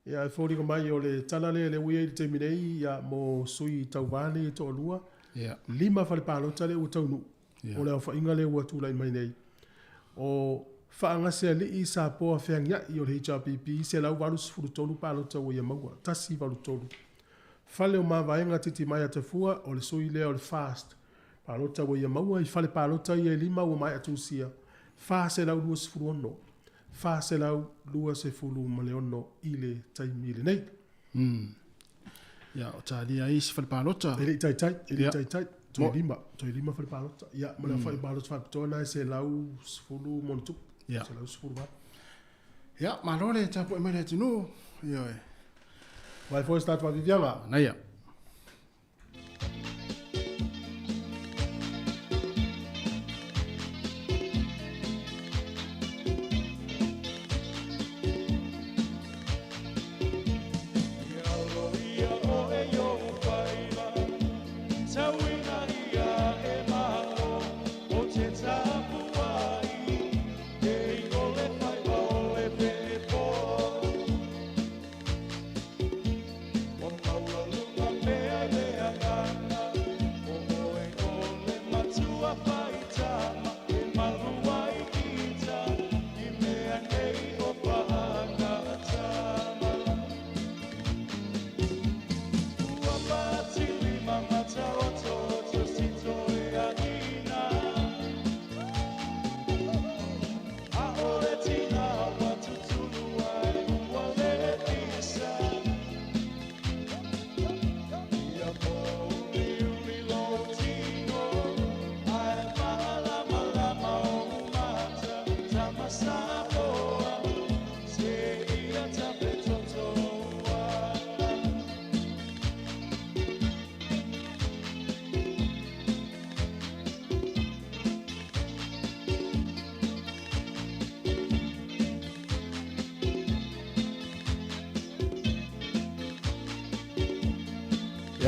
ia e whōringa mai o le tala lea le uia I le teiminei, ia mō sui tau vāne I tō lua, lima whale pālota le ua taunu, o le au whainga le ua tūlai mai nei. O whaangase li I sa poa whiangia I o le HRPP, se lau waru sifuru tolu pālota o ia maua, tasi waru tolu. Whale o mā vaenga titi mai a te fua, o le sui lea o le fast, Palota wa ia maua I whale palota I e lima ua mai atu sia. Wha se lau lua se furu ono. Wha se lau lua se furu male ono I le taimi le nei. Ia, o tālia I se whale palota. Ele tai. Toi lima whale palota. Ia, male whale palota whapitona se lau se furu monutu. Se lau se furu wap. Ia, marore tapu e mele tunu. Ia e. Vai foi start wa vivianga. Na ia.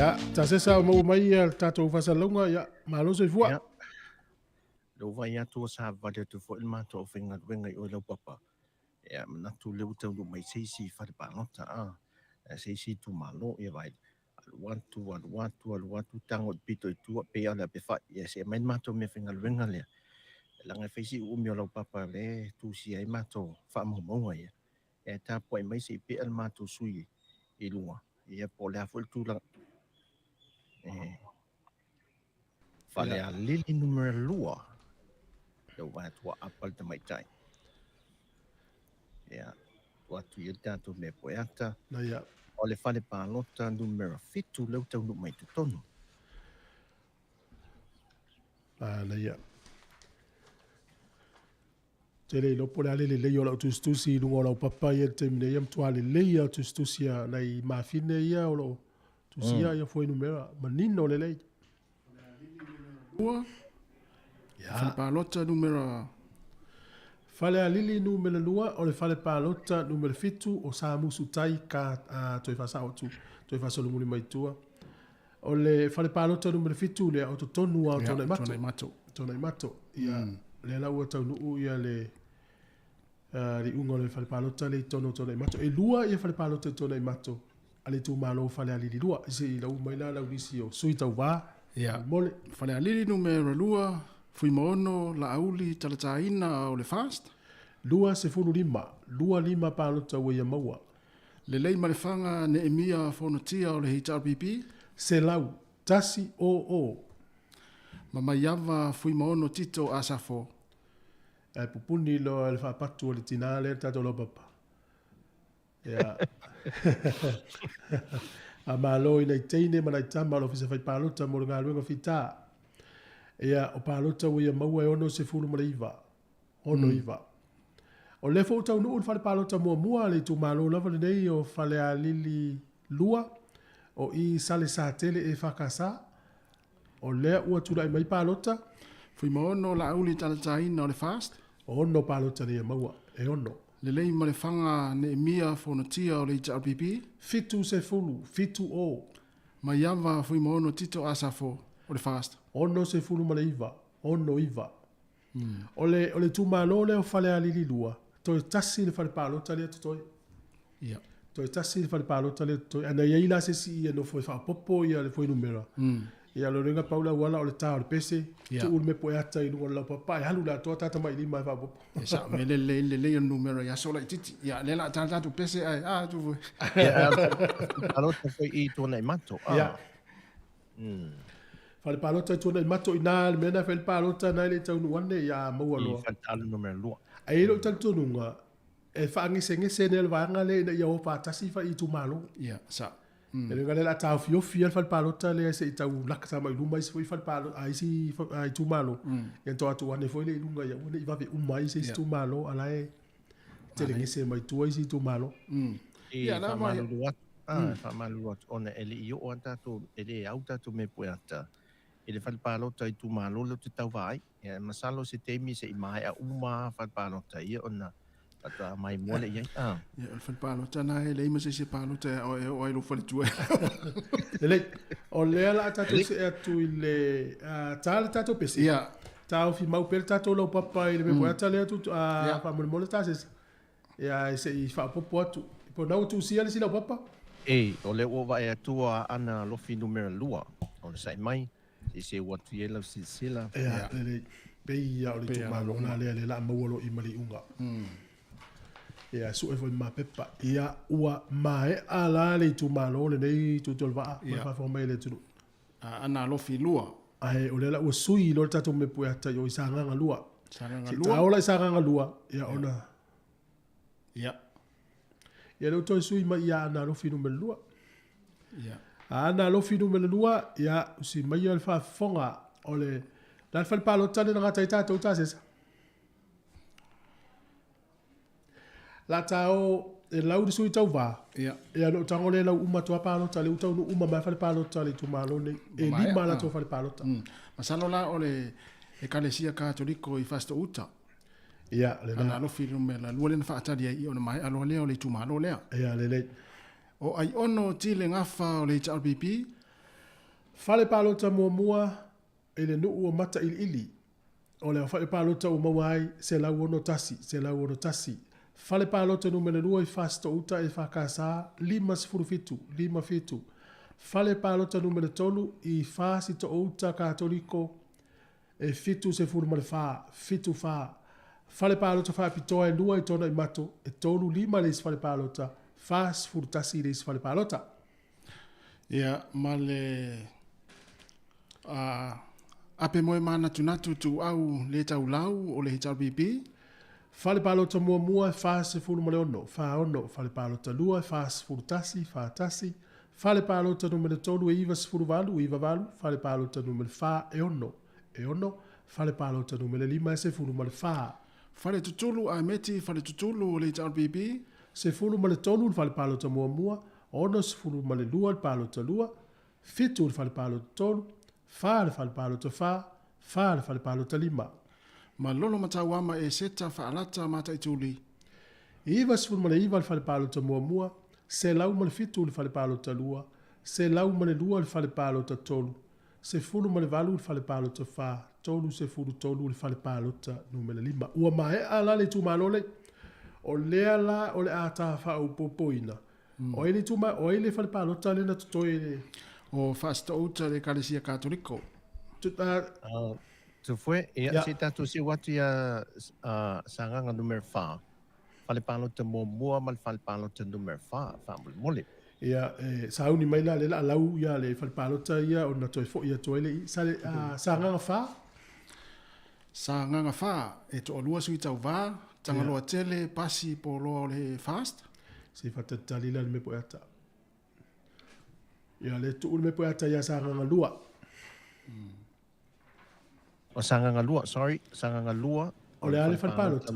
Ya, ta se sa mo mai al tato fasalonga ya, malo se fua. Lo vai atu sa vale tu fo ilma to finga wenga I lo papa. Ya, na tu le uta lu mai seisi fa de banota a. Seisi tu malo e vai. Al watu tango pito tu pe ala pe fa. Ya se men ma to me finga wenga le. Langa feisi u mi lo papa le tu si ai ma to fa mo mo ya. E ta po mai se pe al ma to sui I lua. Ya po le fo tu la. Fale a lili numero lua. Lo vai tua apal te mai tai. Ya. Tua tu ia tātou me poeata. Na ia. O le whale pālota numero fitu leu taunu mai tu tonu. Na ia. Te rei lopo le ale le lei o lau tustusi lunga o lau papa ia te mine ia mtua le lei au tustusi a nei mawhine ia o lau tusia ia foi numera. Manino le lei. Ua. Whale pālota numero... Whale alili numero lua o le whale pālota numero fitu o sa musu tai ka toi whasa o tu. Toi whasa lumuri mai tua. O le whale pālota numero fitu le o to tonu au tonai mato. Tonai mato. Ia le lau tau nuu ia le ri unga le whale pālota le tono tonai mato. E lua ia whale pālota tonai mato. Ale tu malo whale alili lua. Ise i lau mai la lau nisi o sui tau wā. Mole. Whale alili numero lua. Fui maono la auli talataina o le fast. Lua se funu lima. Lua lima pālota ua ia maua. Le lei ma le whanga ne emia whonatia o le HRPP. Se lau. Tasi o. Ma mai ava fui maono tito asafo. E pupuni lo le whapatu o le tinale tato lo papa. Ia. A malo ina i teine ma nai tama lo fisa whai pālota mo ngā luenga whita. Ia o pālota ua ia maua e ono se fulu ma le iwa. Ono iwa. O le fo tau nuu whale pālota mua le tu malo lava le nei o whale a lili lua. O i sale sa tele e whakasa. O lea ua tula i mai pālota. Fui maono la auli talataina o le fast. O ono pālota le maua. E ono. Le lei ma le whanga ne emia whonatia o le HRPP. Fitu se fulu. Fitu o. Mai ava fui maono tito asafo o le fast. Ono se fulu ma le iwa. Ono iwa. O le tu malo le o whale a lili lua. Toi tasi le whale pālota le toi. Ia. Toi tasi le whale pālota le toi. Ana ia ila se si ia no foi whapopo ia le foi numera. Ia lo ringa paula wala o le tā o le pese. Tu ul me poe ata i lunga lau papa. E halu la toa tata mai lima e whapopo. Sa me le o numera ia sola i titi. Ia le la tata tu pese ai. Tu voi. Pālota foi i tōna i mato. Ia. Whale pālota i tōna i mato i nā le mena whale pālota nai le tau nuane ia maua loa. I whantalo numera lua. Ai lo tantununga e whaangese ne le vanga le na ia o pātasi wha i tu malo. Ia, sa. E renga le la tau fiofi al whale pālota le se i tau lakata mai luma i se whale pālota ai si ai tu malo. Ia toa tu ane foi le ilunga ia wane i wawe umai se i tu malo alae te rengese mai tua i si tu malo. Ia na mai. Whamalu atu ona ele i o antatu ele au tatu me pue ata. Ele whalipālota i tu malo lo te tau vai. Masalo se teimi se i mai a uma whalipālota ia ona ata mai mole iai. Ia whalipālota na he leima se pālota o ai lo whalitua. Lelei, o lea la tatu se atu i le tāle tatu pesi. Ia. Tau fi mau pere tatu lau papa i le me pue ata le atu whamole mole tāses. Ia se i whapopo atu. Po nau tu sia le si lau papa. O le ua e atua ana lofi numera lua. O le sai mai. Se watu ye lau sila. Ea, lele, pei au le tu malo na le la maualo i mali unga. Ea, su e foi ma pepa. Ia, ua mae ala le tu malo le nei tu tolva. Ma fa mai le tu. Ana lofi lua. Ai, o le la ua sui lo tatu me pue ata yo isanga lua. Sanga lua. Ta ola isanga lua. Ia, ona. Ia. Ia, lo toi sui ma ia ana lofi numero lua. Ia. Ana lofi numero lua, ia, si mai al fa fonga o le la fa palo tane na taita to tases. La tao e lau de sui tau va. Ia. Ia no tango le lau uma to palo tale utau no uma mai fa palo tale tu malo ne e lima la to fa palo ta. Masalo la o le e kalesia katoliko i fasto uta. Ia, le na lofi numero lua le fa atari i ona mai alo le o le tu malo le. Ia, le O ai ono tile ngafa o le HRPP. Fale pālota mua e le nuu o mata ili. O le fale pālota o mawai se lau ono tasi. Fale pālota numele lua i fasto uta e whakasa 5 fitu. Fale pālota numele tolu i fasi to uta katoliko e fitu se furu male fitu wha. Fale pālota wha pitoa e lua i tona i mato e tolu 5 le fale pālota. Fas furtasi le fale palota. Ia, ma le ape moe mana tunatu tu au le tau lau o le HRPP. Fale palota mua fa se fulu male ono, fa ono, fale palota lua, fa se fulu tasi, fa tasi, fale palota numero tolu e iva se fulu valu, fale palota numero fa e ono, fale palota numero 5 e se fulu male fa. Fale tutulu a meti, fale tutulu le RBB. Se fulu male tolu, fale palota mua, ono se fulu male lua, palota lua, fitu fale palota tolu, fale palota fa, fale palota 5. Ma lolo matauama e seta whaalata mata i tūli. Iwa sifuru male iwa le whale palota mua, se lau male fitu le whale palota lua, se lau male lua le whale palota tolu, se furu male valu le whale palota wha, tolu se furu tolu le whale palota numele 5. Ua mae ala le tumalole, o lea la o le ata wha upopoina. O ele tuma, o ele whale palota le na tutoe le. O whasta uta le Kalesia Katoliko. Se fue, si tatu si watu ya sanganga numero 5. Fale palota mua mal fale palota numero 5, mole. Ia, sauni mai la le la lau ia le fale palota ia o na toi fo ia toi le sale sanganga 5. Sanganga 5 e to olua sui tau va, tanga loa tele pasi po loa le fast. Si fata talila le me poeta. Ia le tu me poeta ia sanganga lua. O sanganga lua. O le ale falpalota.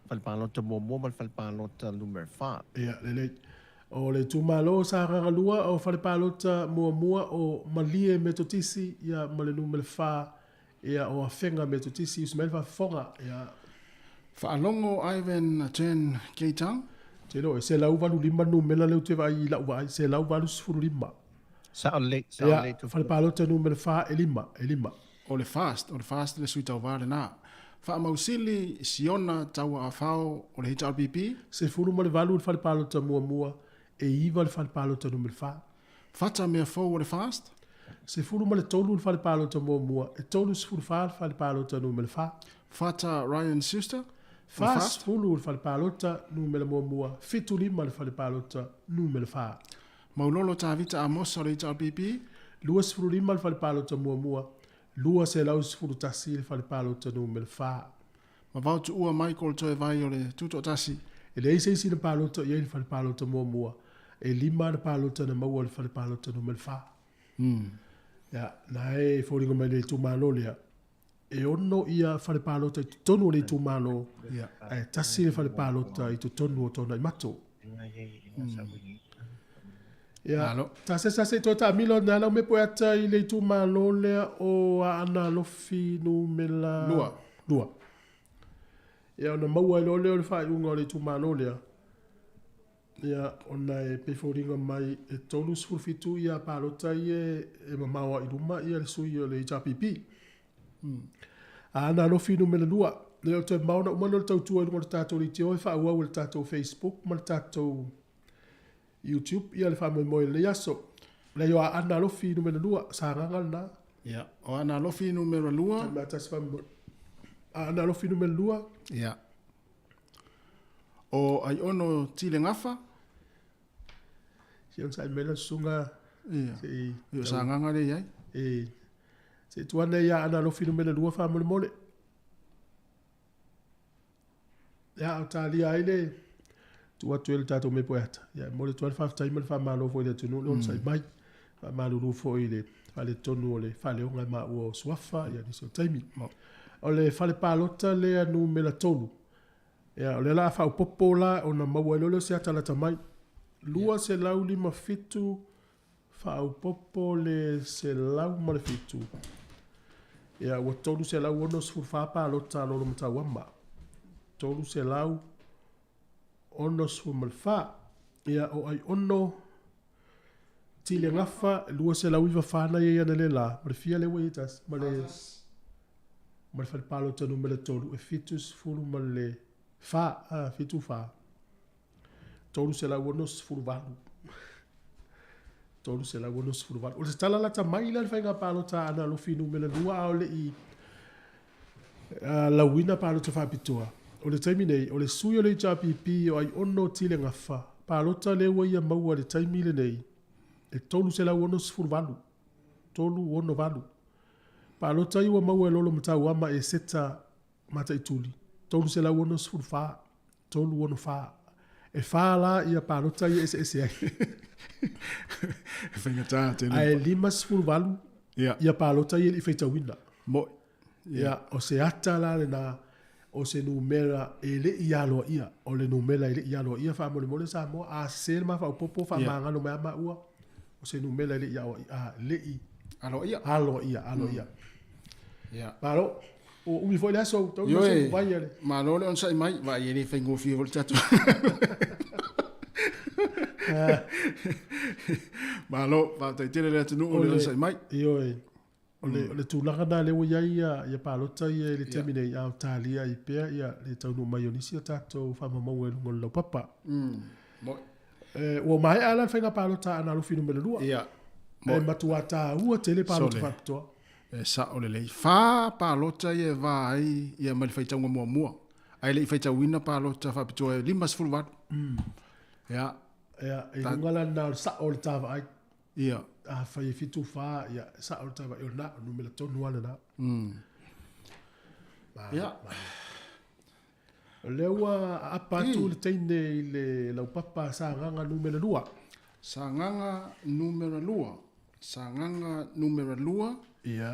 Falpalota mua mal falpalota numero 5. Ia, le o le tumalo sanganga lua o falpalota mua o malie metotisi ia male numero 5 ia o afenga metotisi usmel fa fonga ia. Whaalongo Ivan Chen Keitang. Te lo, se lau valu 5 numela leu te vai lau vai, se lau valu 05. Sa le. Ia, falpalota numero 5 e 5. O le fast le sui tau vare nā. Wha mausili siona tau a whao o le HRBP. Se furu ma le valu le falpalota mua e iwa le falpalota numero 5. Fata mea fau o le fast. Se furu ma le tolu le falpalota mua e tolu se furu fa le falpalota numero 5. Fata Ryan Sister. Fast fulu le falpalota numero mua. Fitu 5 le falpalota numero 5. Maulolo ta vita a mosa o le HRBP. Lua se furu 5 le falpalota mua. Lua se lau se furu tasi le falpalota numero 5. Ma vautu ua Michael toe vai o le tuto tasi. E le isi le palota ia le falpalota mua. E 5 le palota na maua le falpalota numero 5. Ya, na e fōringa mai le tumalo lea. E ono ia falpalota i tonu le tumalo. E tasi le falpalota i tonu o tona i mato. Ya, ta se to ta milo na la me poeta i le tumalo lea o ana lofi numela lua. Ia ona maua i lole o le whaiunga o le tumalo lea. Ia ona e peforinga mai e tolu sfurfitu ia palota i e mamawa i ruma ia le sui o le HRPP. Ana lofi numela lua. Leo te mauna umano le tautua i lunga le tātou li teo e whaua o le tātou Facebook ma le tātou YouTube ia le whamoi moe le yaso. Le yo ana lofi numera 2 sa ngangal na. Ia, o ana lofi numera 2. Tama tas whamoi. Ana lofi numera 2. Ia. O ai ono tile ngafa. Si on sa mela sunga. Ia. Ia sa nganga le iai. E. Se tuana ia ana lofi numera 2 whamoi mole. Ia o tali aile. Tua tuel tato me poeta. Ya mo le 12 time le fa malo fo le tunu non sai mai. Fa malo lu fo ile. Fa le tonu le fa le onga ma o swafa ya ni so time. O le fa le palota le anu me la tolu. Ya le la fa popola ona ma wo le se ata la tamai. Lua se lauli ma fitu fa popo le se lau ma le fitu. Ya wo tolu se lau ono su fa palota lo mta wamba. Tolu se lau ono sumalfa ia o ai ono tile ngafa lua se lau iwa whana ia na le la ma le fia le weitas ma le fal palo tanu ma le tolu e fitus fulu ma le fitu fa tolu se lau ono fulu valu tolu se lau ono fulu valu o se tala la ta mai la whainga palo ta ana lo finu me le lua o le i la wina palo ta whapitua o le taimi nei, o le sui o le HRPP o ai ono tile ngafa. Palota le ua ia maua le taimi le nei. E tolu se lau ono sifuru valu. Tolu ono valu. Palota iwa maua e lolo matau ama e seta mata ituli. tolu se lau ono sfuru fa. Tolu ono fa. E fa la ia palota ia ese ai. Whainga tā tēnei. Ai lima sfuru walu. Ia palota ia i feita wina. Mo. Ia o se ata la le na o se numera e le ialo ia. O le numera e le ialo ia fa mole mole Samoa. A se ma fa upopo fa mangano mea ma ua. O se numera e le ialo ia. Le i. Alo ia. Alo ia. Alo ia. Ia. Paro. O umi foi le aso. Yo e. Ma lo le on sai mai. Va i ni whaingo fia vol tatu. Ma lo. Va tai tere le atunu o le on sai mai. Yo e. O le tūlanga nā lewa ia pālota ia le temine i au tālia i pēr ia le taunu mai onisi o tātou whamamau e lungo lau papa. Ua mai ala whainga pālota ana alufi numele lua. Ia. E matua tā ua tele pālota whakatoa. E sa o le lei. Whā pālota ia vai ia mali whaitaunga mua. Ai le i whaitauina pālota whapitoa e 5 watu. Ia. Ia. E ngala nā sa o le tāwa ai. Ia. A whai fitu whā, ia, sa o tawa i o nā, numela tonu ana nā. Ia. Lewa apatu le teine i le lau papa sa nganga numela lua. Sa nganga numera lua. Sa nganga numera lua. Ia.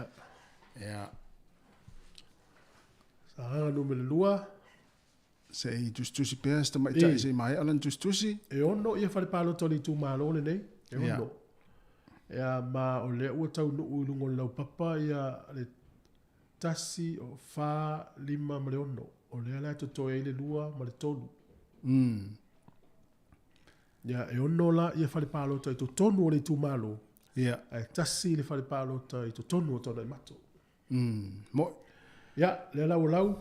Ia. Sa nganga numela lua. Se i tustusi pēr, sta mai tai se mai alan tustusi. E ono ia whare pālo toni tū mālone nei. E ono. Ia ma o le ua tau nuu lungo lau papa ia le tasi o 5 ma le ono. O le ala to toe le lua ma le tonu. Ia e ono la ia whare pālo tai to tonu o le tū mālo. Ia. E tasi le whare pālo tai to tonu o tona i mato. Mo. Ia, le lau.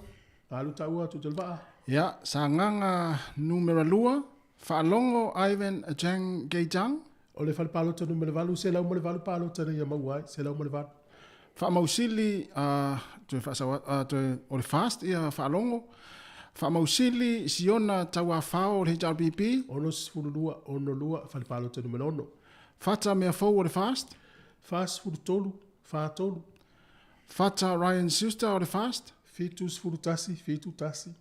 Alu taua tu telvaa. Ia, sa nganga numera lua. Whaalongo Ivan Ajang Geijang. O le whale pālota numele walu, se lau mole walu pālota nei a mauai, se lau mole walu. Whaamausili, o le fast ia whaalongo. Whaamausili, siona taua whao o le HRBP. Ono sifuru lua, ono lua, whale pālota numele ono. Fata mea fau o le fast. Fast furu tolu, wha tolu. Fata Ryan Suster o le fast. Fitu sifuru tasi, fitu tasi.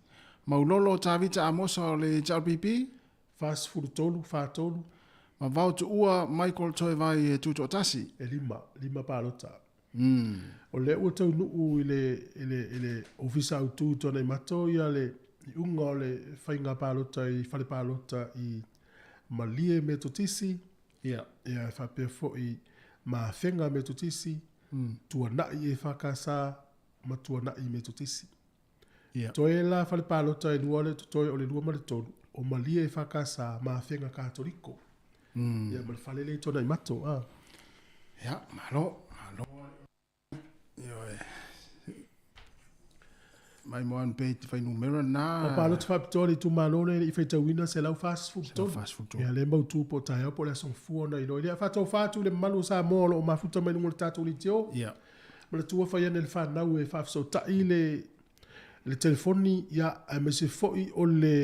Maulolo tawita amosa o le HRBP. Fast furu tolu, wha tolu. Ma vau tu ua Michael toi vai e tuto tasi. E lima pālota. O le ua tau nuu i le ofisa au tū tona i mato ia le i unga o le whainga pālota i whare pālota i malie me totisi. Ia. Ia e whapea fo i ma whenga me totisi. Tua nai e whakasa ma tua nai me totisi. Ia. Toi la whare pālota i lua le toi o le lua mare tonu. O malie e whakasa ma whenga kātoriko. Ia ma le whale le tona i mato. Ia, malo. Ia e. Mai moan pe te whai numera nā. O pālota whapitori tu malone i whaitauina se lau fast food tonu. Fast food tonu. Ia le mau tū po tai au po le asong fuona i loi. Ia whatau whātu le malu sa mōlo o mafuta mai lungo le tātou li teo. Ia. Ma le tua whaiane le whanau e whafso tai le telefoni ia a me se foi o le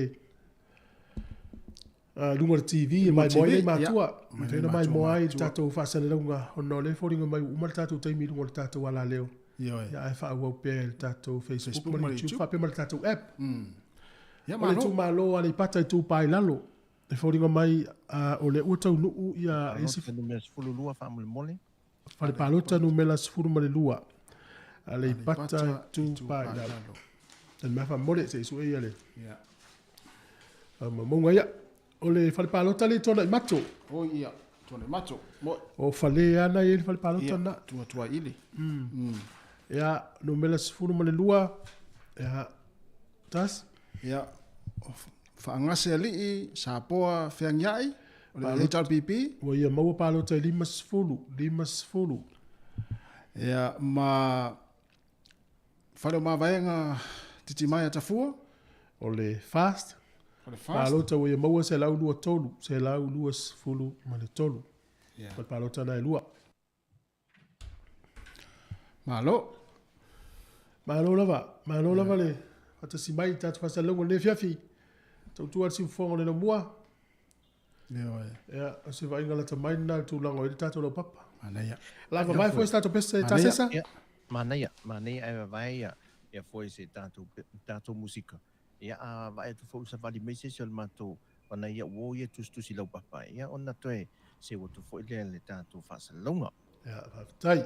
lunga le TV e mai moai nei mātua. Whaina mai moai le tātou whaasane launga. Hono le whoringa mai umar tātou taimi lunga le tātou ala leo. Ia e whaau au pēr le tātou Facebook ma le YouTube. Whape ma le tātou app. Ia ma le tū malo a le pata i tū pai lalo. Le whoringa mai o le utau nuu ia e si numela sifuru lua whaamule mole. Whale pālota numela sifuru ma le lua. A le pata tū pai lalo. Tani mawha mole se isu e ale. Ia. Maunga ia. O le whale pālota le tona i mato. O ia, tona i mato. O whale ana i le whale pālota na. Ia, tua ili. Ia, numela sifuru ma le lua. Ia, tas. Ia, whaangase alii, sāpoa whiangiai. O le HRBP. O ia, maua pālota i 5 sifuru. Ia, ma whale o mawaenga titi mai a tafua. O le fast. Pālota o ia maua se lau lua tolu. Se lau lua sifuru ma le tolu. Pālota na e lua. Malo. Malo lava le. Hata si mai tatu fasa longo le fiafi. Tau tua si fongo le no mua. Ia, se va inga la tamai na tu lango i tatu lo papa. Manaya. Lava vai foi stato pesa ta sesa. Manaya ai vai ia. ia foi se tātou musika. Ia a vai tu fo sa vali mese sol mato ona ia wo ia tu si lau papa. Ia ona toe se wo tu fo le tātou fa salonga. Ia tai.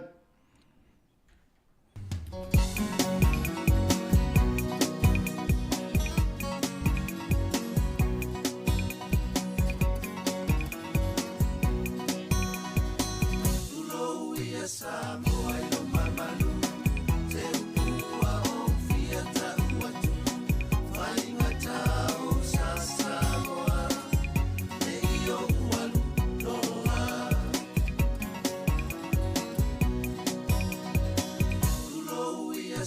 Samoa ilo mamalu te upua o fiata uatu whainga tau sa Samoa te io ualu loa ulo ia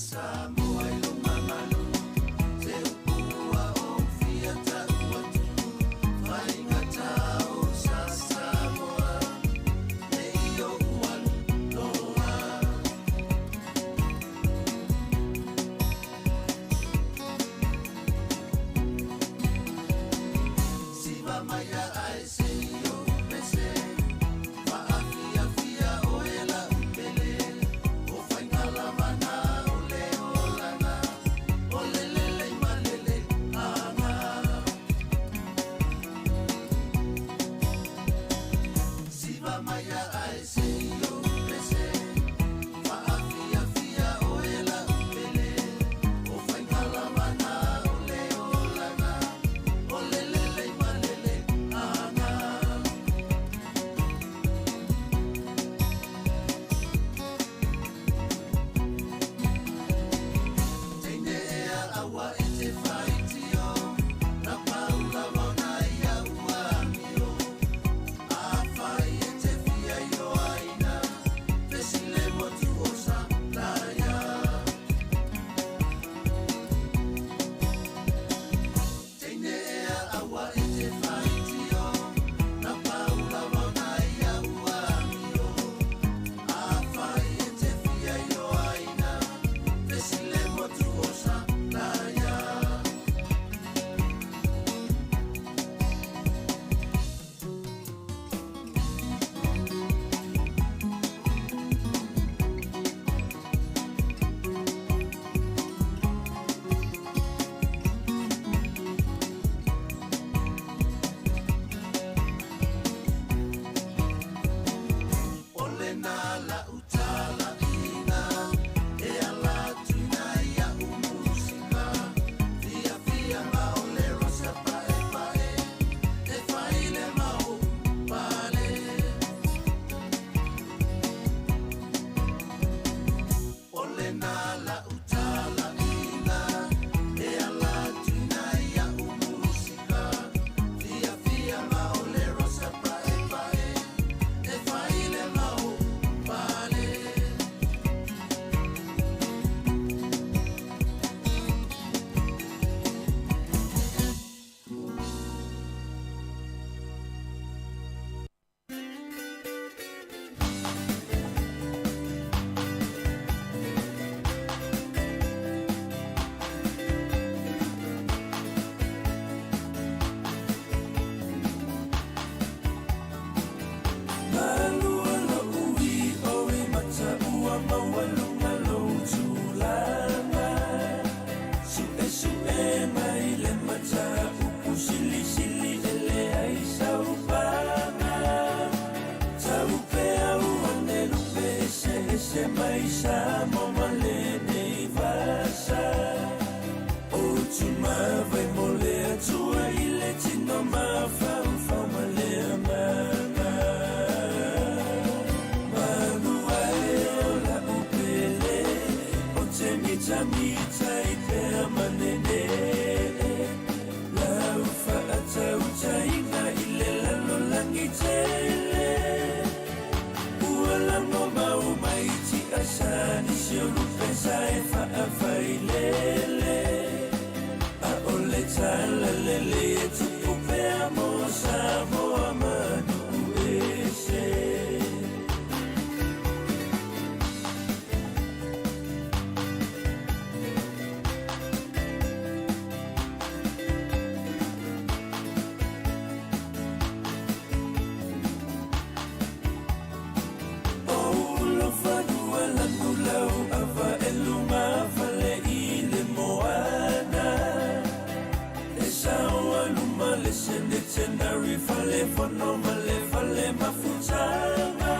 ma le fale mafutanga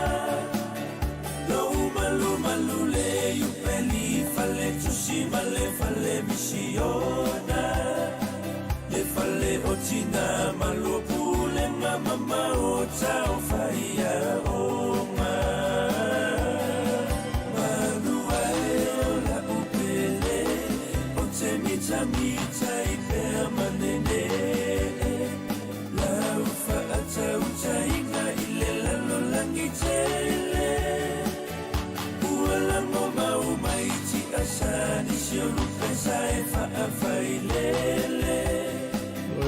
lo malu malu le upeli fale tusi ma le fale misiona le fale otina malu pule mama o tau faia oma malu ale o la upele o te mita mita i pea manene la ufa atau tainga ile lalo langi tele ua lango mau maiti asani si o lupe sae faa failele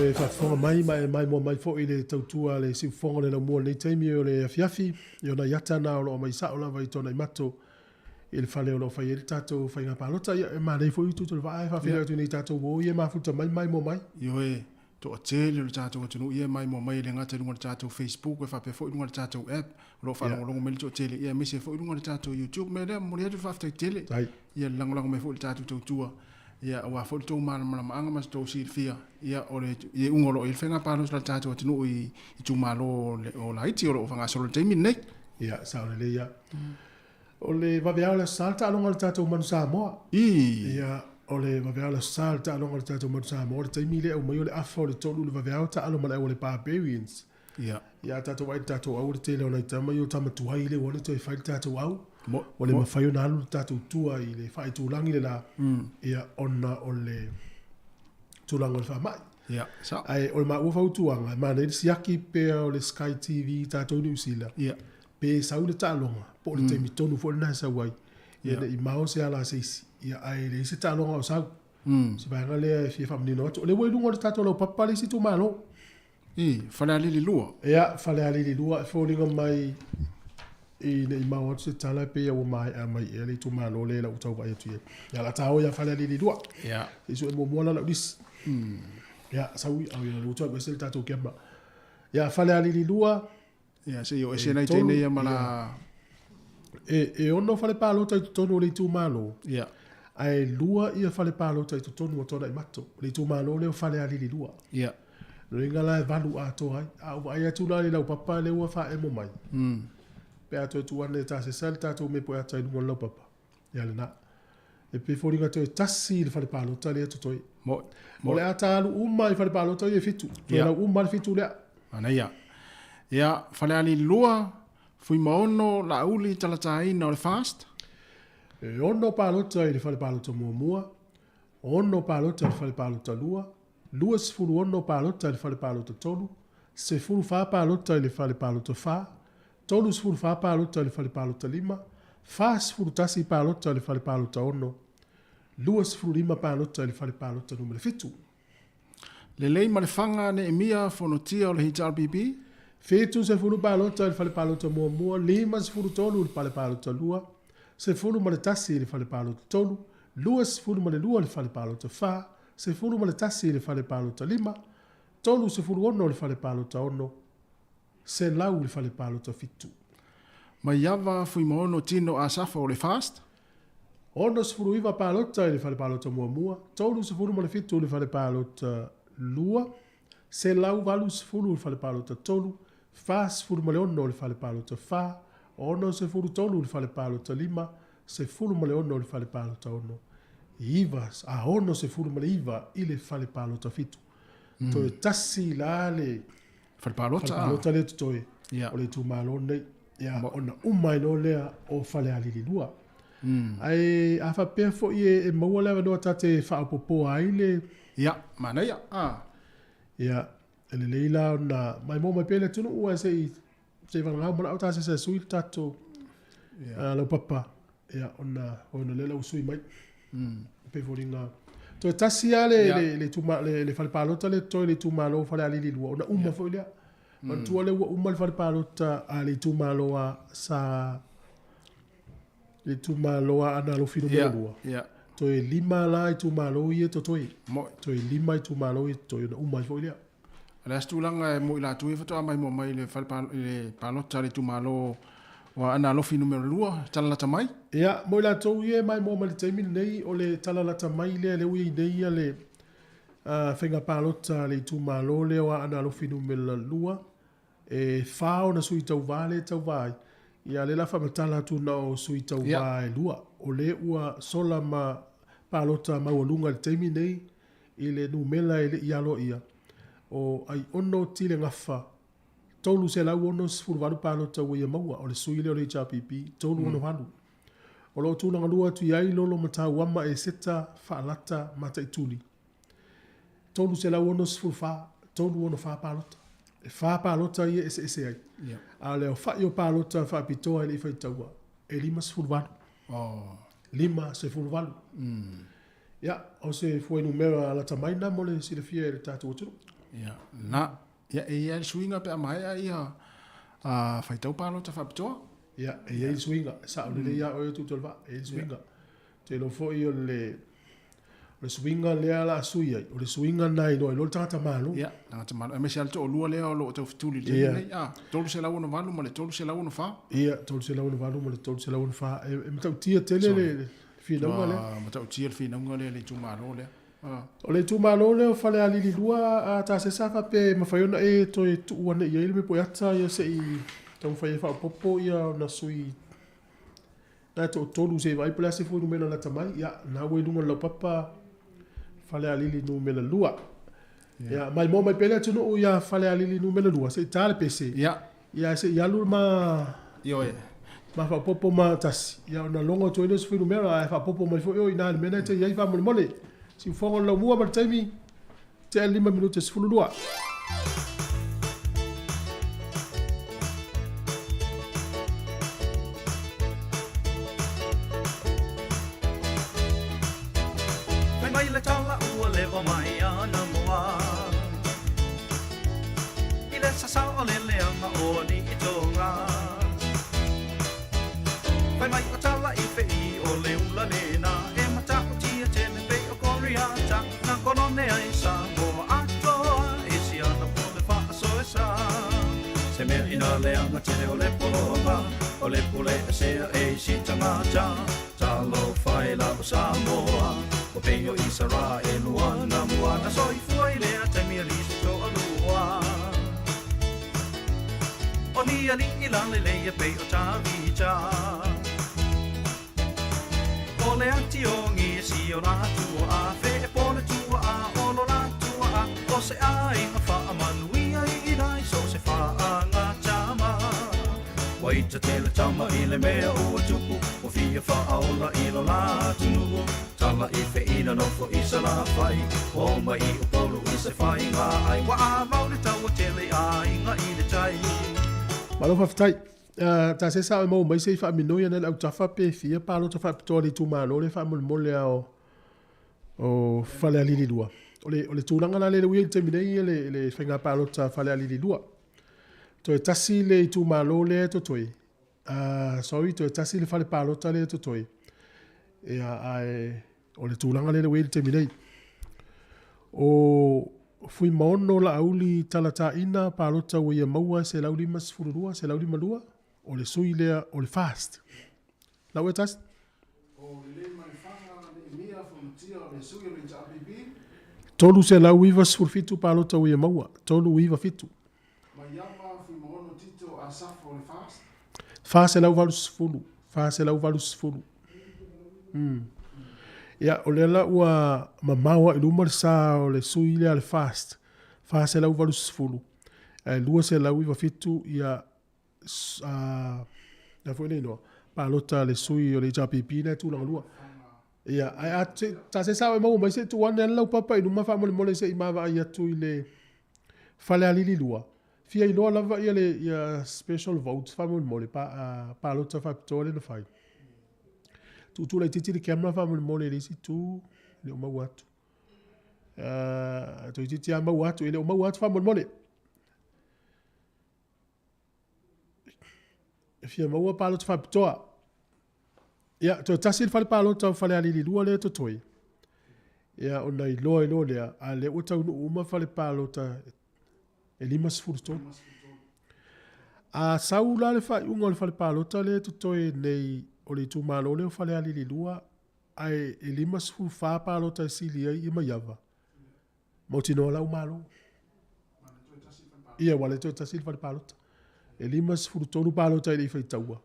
e whaafonga mai mo mai fo i le tautua le siufonga le na mua nei teimi o le afiafi i ona iata na o lo mai sa o lava i tona i mato i le whale o lo whai e le tātou whai ngā pālota ia e mānei fo i tutu le whaai whawhina tu nei tātou o i e mafuta mai mo mai Io e to a tele le tātou atunu i e mai mo mai le ngata runga le tātou Facebook e whape fo i runga le tātou app lo whalongo mele to tele i e mese fo i runga le tātou YouTube me le mo le atu whaftai tele i e langolango me fo i le tātou tautua ia wa fo to mana anga mas to si fia ia ole i ungolo il fenga palos la tato tinu i tu malo o la iti o fanga solo temi nei ia sa ole ia ole va via la salta alonga le tato man Samoa ia ole va via la salta alonga le tato man Samoa temi le o mai ole afo le tolu le va via ta alonga le ole barbarians ia tato wai tato au le tele ona tama yo tama tu hai le wona to fai tato au o le mawhai o na alu tātou tua i le whai tūlangi le la ia ona o le tūlanga o le whamai. Ai o le maa ua whautuanga, maa nei siaki pēr o le Sky TV tātou New Zealand. Pē sau le tālonga, po le teimi tonu fo le nai sa wai. Ia ne i mao se ala seisi. Ia ai le isi tālonga o sau. Si vanga lea e fia whamanino atu. O le wailunga o le tātou lau papali si tu malo. Whale alili lua. Ia, whale alili lua. E fōringa mai i ne i mau atu se tala pe o mai a mai e le tu malo le la utau vai atu ia la tau ia fale li dua i so e mo mola la dis ia saui au ia utau be se tatu kema ia fale li dua ia se yo e se nai tene ia mala e ono fale palo tai tonu le tu malo ia ai lua ia fale palo tai tonu o tona i mato le tu malo le fale li dua ia ringa la valu a to ai au ai atu la le la papa le ua fa e mo mai pe ato tu ane ta se sal tato me po ata i lunga lau papa. Ia le na. E pe fōringa te tasi i le whare pālota le atu toi. Mo le ata alu uma i whare pālota i e fitu. Toi la uma le fitu lea. Ana ia. Ia, whare ali lua, fui maono la uli talataina o le fast. E ono pālota i le whare pālota mua. Ono pālota i le whare pālota lua. Lua se furu ono pālota i le whare pālota tolu. Se furu wha pālota i le whare pālota wha. Tolu sifuru wha pālota le whare pālota lima, wha sifuru tasi pālota le whare pālota ono, lua sifuru lima pālota le whare pālota numere fitu. Le lei ma le whanga ne emia whonotia o le HRBB? Fitu sifuru pālota le whare pālota mua, lima sifuru tolu le whare pālota lua, sifuru ma le tasi le whare pālota tolu, lua sifuru ma le lua le whare pālota wha, sifuru ma le tasi le whare pālota lima, tolu sifuru ono le whare pālota ono, se lau le whale pālota fitu. Mai iawa fui maono tino a safa o le fast? Ono sifuru iwa pālota i le whale pālota mua. Tolu sifuru ma le fitu le whale pālota lua. Se lau walu sifuru le whale pālota tolu. Wha sifuru ma le ono le whale pālota wha. Ono sifuru tolu le whale pālota lima. Sifuru ma le ono le whale pālota ono. Iwa, a ono sifuru ma le iwa i le whale pālota fitu. Toi tasi la le Whalepalota le tutoi. O le tu malo nei. Ia ona umai no lea o whale alili lua. Ai a whapea fo i e maua lewa noa tate whaapopo ai le. Ia, mana ia. Ia, ele leila ona mai mo mai pele tunu ua se wangau mana au tase se sui tato. Lau papa. Ia, ona lela usui mai. Pe foringa. Toi tasi ale le whale pālota le toi le tūmalo whale alili lua. Ona uma fo ilea. On tua le ua uma le whale pālota a le tūmalo a sa... Le tūmalo a ana lo fino mea lua. Toi lima la i tūmalo i e to toi. Toi lima i tūmalo i toi ona uma fo ilea. Ale astulanga e mo ila tui whatoa mai mo mai le pālota le tūmalo wa ana lofi numero lua, talalata mai? Ia, mo ila tau ie mai mo mali taimini nei o le talalata mai le ui nei a le whenga pālota le tu malo le o ana lofi numero lua. whao na sui tau vale tau vai. Ia le la whamatala tu na o sui tau vai lua. O le ua sola ma palota maualunga le teimi nei. I le numela i le ialo ia. O ai ono tile ngafa. Tolu se lau ono sifuru walu palota ua ia maua. O le sui leo le HRPP. Tolu ono walu. O lo tūna ngalua tu iai lolo mata wama e seta whaalata mata i tuli. Tolu se lau ono sifuru wha. Tolu ono wha palota. E wha palota ia ese ai. A leo wha io palota wha pitoa ili whai taua. E 5 sifuru walu. 5 sifuru walu. Ia, o se fue numero ala tamaina mo le silafia le tatu o tunu. Ia, na. Ia, e ia suinga pe amai ia whai tau palota wha pitoa. Ia, e ia swinga. Sa o le ia o tu tolva. E swinga. Te lo fo io le swinga le ala sui ai. O le swinga nai no lo tata malo. Ia, tata malo. E me se alto o lua lea o lo te fituli le nei. Tolu se lau no valu ma le tolu se lau no fa. Ia, tolu se lau no valu ma le tolu se lau no fa. E mtau tia tele le fina ngale. Mtau tia le fina ngale le tu malo le. O le tu malo le o fale ali lua ta se safa pe mafaiona e to e tu wana ia le po yata ia se i tau fai fa popo ia na sui na to tolu se vai pala se fu numero la tamai ia na we lunga lo papa fale ali numero lua ia mai mo mai pele tunu ia fale ali numero lua se tale pc ia se ia lu ma yo e ma fa popo ma tas ia na longo to ile se fu numero fa popo mai fo yo ina mena te ia fa mole si fongo lo mua ma taimi te 5 minuti se fu lua Samoa, o peio Isara e Luana Moana, soi foi le a te mia listo alua. O ni ali ilan le e peio tavicha. O le ati o ngi si o na tua a fe e pole tua a o lo na tua a o se a inga fa amanui ai idai so se fa anga chama. Waita tele tama i le mea ua tupu o fia whaaola i lo la tunuhu tala i whiina no fo i sa la whai o mai i o polo i se whai ngā ai wa a maure tau o tele a inga i le tai Malo whaftai ta se sa mo mai se wha minoi ana au tafa pe fia palo ta wha pitoa li tu malo le wha mole o whale alili lua o le tūranga na le ui te minei le whainga palo ta whale alili lua to e tasi le tu malo le to toi. Sorry to e tasi le fale palota le to toi. E ai o le tulanga le we te minei. O fui mono la auli talata ina palota we ia maua se lauli mas fururua se lauli malua o le sui le o le fast. La we tasi? O le manifanga le mia fontia le sui le HRPP. Tolu se lau iwa surfitu palota we ia maua. Tolu iwa fitu. Fase lau valus fulu. Fase lau valus fulu. Ia, o lela ua mamaua i luma le sa o le sui le ale fast. Fase lau valus fulu. Lua se lau iwa fitu ia na fo nei noa. Palota le sui o le HRPP na tu langa lua. Ia, ta se sa o mau mai se tu wane lau papa i luma wha mole se i mawa i atu i le fale alili lua. Fia inoa lava ia le ia special votes whamon mole pa lota whapitoa le na whai. Tu lai titi le camera whamon mole resi tu le o mau atu. Tu titi a mau atu le o mau atu whamon mole. Fia maua pa lota whapitoa. Ia, tu tasi le whale pa lota whale alili lua le to toi. Ia, o nei loa lea, a le utau no uma whale pa lota e 5 sfurto. A saula le fa unga le fale palota le tutoe nei o le tu malo le fale alili lua ai e 5 sfur fa palota sili ai ima yava. Motino la malo. Ia wale to tasil fale palota. E lima se furu tonu palo tai le faitaua.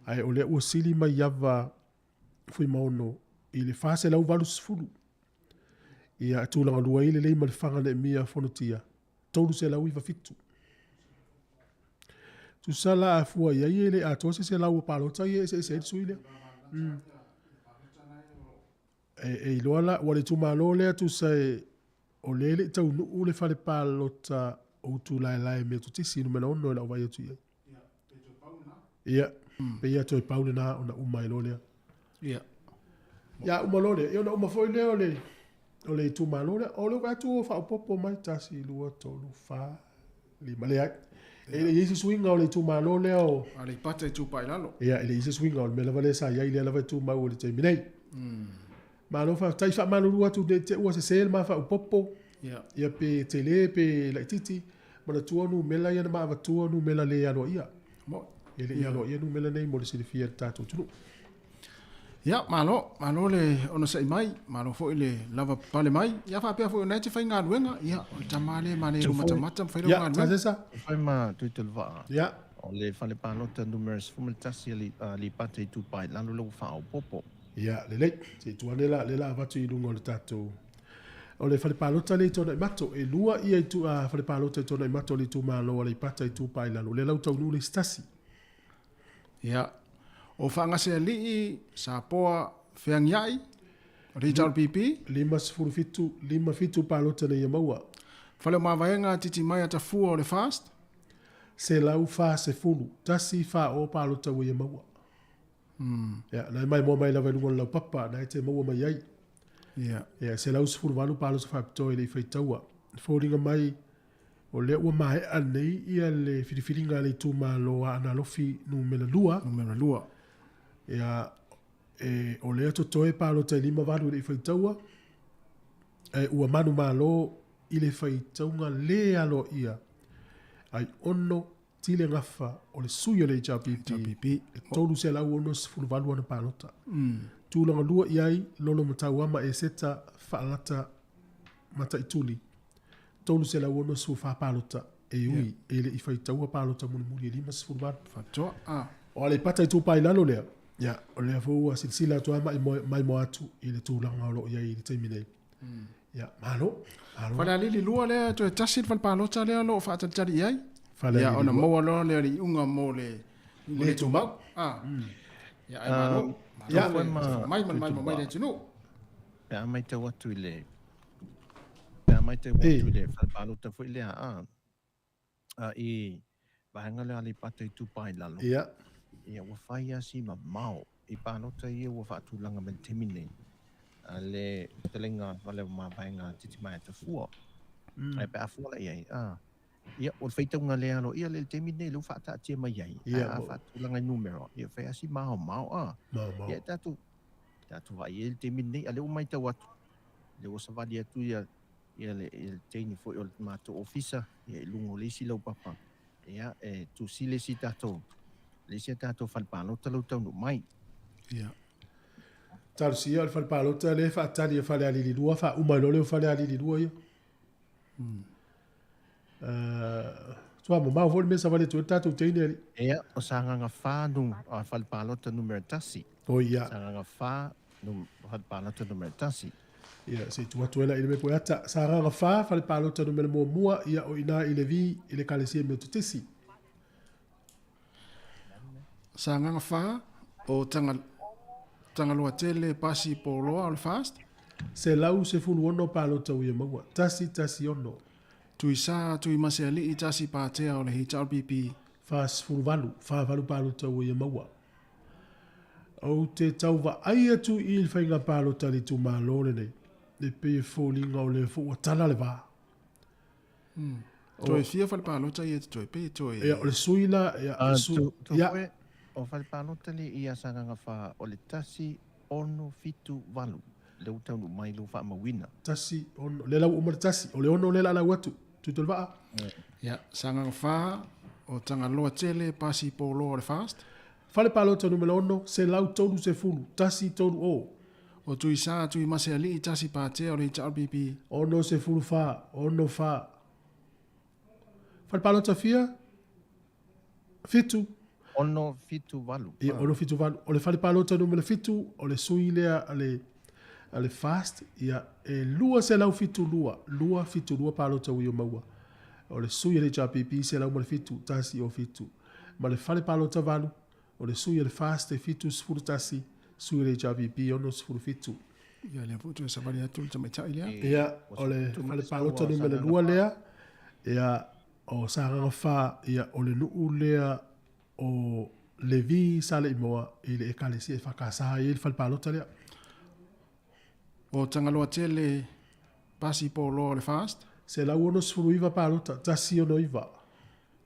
Ai o le ua sili mai yava fui maono i le fase lau valu se furu. Ia tūlanga lua i le leima le whanga le mia whonotia. Tolu se lau i fitu. Tu sala a fua ia i le a tose se lau palo tai e se suile. E loa la, wale tu malo lea tu sai o lele tau nuu le fale palo ta o tu lai me tu tisi numena ono e la vai atu ia. Ia, pe ia toi paule na ona uma ilo lea. Ia. Ia uma lo lea, ia ona uma foi lea o le tu malo lea, o le watu o wha popo mai tasi lua tolu wha lima lea. E le isi swinga o le tu malo lea o... A le pata i tu pai lalo. Ia, le isi swinga o le mela vale sa ia i lea lava tu mau o le te minei. Malo fa tai fa malo lua tu de te ua se sel ma fa popo. Ia pe tele pe la titi. Mana tuanu mela ia na ma tuanu mela le alo ia. Mo. Ele ia lo ia nu mela nei mo le silifia tatu tunu. Ia, malo le ona sai mai, malo fo le lava pale mai. Ia fa pe fo na te fai ngā luenga. Ia, o tamale mane ruma tamata fai ngā luenga. Ia, tazesa. Fai ma tuitul va. Ia. O le fale palota numerous fumaltasi li pate tu pai lalo lo fa o popo. Ia, le te tuane la avatu i lunga o le tatu. O le fale palota le tona i mato, e lua ia i tu a fale palota i tona i mato le tu malo le pata i tu pai lalo. Le lau tau nu le stasi. Ia. O whangase li sa poa whiangiai, Richard PP. Lima fitu palota na ia maua. Whale mawaenga titi mai ata fua o le fast. Se lau fa se fulu, tasi fa o palota o ia maua. Ia, nai mai mua mai lawa lunga lau papa, nai te maua mai ai. Ia, se lau se fulu walu palota fa pitoe le whaitaua. Fōringa mai, o le ua mai anei ia le whiriwhiringa le tu malo a analofi nu mena lua. Ia, o le ato toe palo tai lima walu le whaitaua. Ua manu malo i le whaitaunga le alo ia. Ai ono tile ngafa o le suyo le HRPP. E tolu se lau ono sifuru walu ana palota. Tūlanga lua iai, lolo matau ama e seta whaalata mata ituli. Tolu se lau ono sifuru wha palota. E ui, e le i whaitaua palota muni e lima sifuru walu. Fatoa, O le pata i tū pai lalo lea. Ia, o le afua silsila atu ama mai mo atu i le tūlanga o lo iai i le teiminei. Ia, malo. Whala lili lua lea, to e tasit wal palota lea lo wha atatari iai. Ia, ona moa lo lea li unga mo le tu mau. Ia, ai malo. Ia, mai le tunu. Pea mai te watu i le. Pea mai te watu i le. Whal palota fu i le a. I vahanga lea li pata i tu pai lalo. Ia. Ia ua whai asi ma mau. I pānota ia ua whaatulanga me temine. Le telenga wale ma vaenga titi mai te fua. Ai pe a fua la iai. Ia o whaitaunga le alo. Ia le temine lu whaata atia mai iai. Ia whaatulanga numero. Ia whai asi mau. Ia tatu vai ia le temine. A le umai tau atu. Le o savali atu ia le teini fo i o mato ofisa. Ia lungo lesi lau papa. Ia tu si lesi tato. Lesi tato whalpānota lau tau no mai. Ia. Taru si ia le whale palota le whaatari e whale alili lua, wha umailo le o whale alili lua ia. Tua mamau fōni mesa wale tu e tātou teine ali. Ia, o sanganga whānu a whale palota numero tasi. O ia. Sanganga whale palota numero tasi. Ia, se tu atuela i le me poe ata. Sanganga whale palota numero mua ia o ina i le vi i le kalesia me tutesi. Sanganga wha o tanga loa tele pasi po loa o le fast. Se lau se fulu ono palota uia maua. Tasi ono. Tui sa, tui mase ali i tasi pātea o le HRPP. Fas fulu valu. Fa valu palota uia maua. O te tauwa ai atu i il whainga palota li tu malore nei. Le pe fōlinga o le fōua tala le vā. Toi fia whale palota i e toi pe toi. Ia, o le suila. Ia. O whale palota li ia sanganga wha o le tasi ono fitu valu. Le utaunu mai lu wha mawina. Tasi ono. Le lau umar tasi. O le ono le la lau atu. Tutul vaa. Ia, sanganga wha o tanga loa tele pasi po loa o le fast. Whale palota numero ono. Se lau tonu se fulu. Tasi tonu o. O tui sa, tui mase ali i tasi pātea o le HRPP. Ono se fulu wha. Ono wha. Whale palota fia. fitu. Ono fitu valu. Ia ono fitu valu. O le whale palota numele fitu, o le sui lea ale fast, ia lua se lau fitu lua. Lua fitu lua palota ui o maua. O le sui le JPP se lau ma le fitu, tasi o fitu. Ma le whale palota valu, o le sui le fast e fitu sifuru tasi, sui le JPP ono sifuru fitu. Ia le putu e sabari atu le tamaitai lea. Ia o le whale palota numele lua lea, ia o sāranga whā, ia o le nuu lea o le vi sale i moa i le ekalesi e whakasā i le whalpalota lea. O tangaloa tele pasi polo le fast? Se lau ono sifuru iwa palota, tasi ono iwa.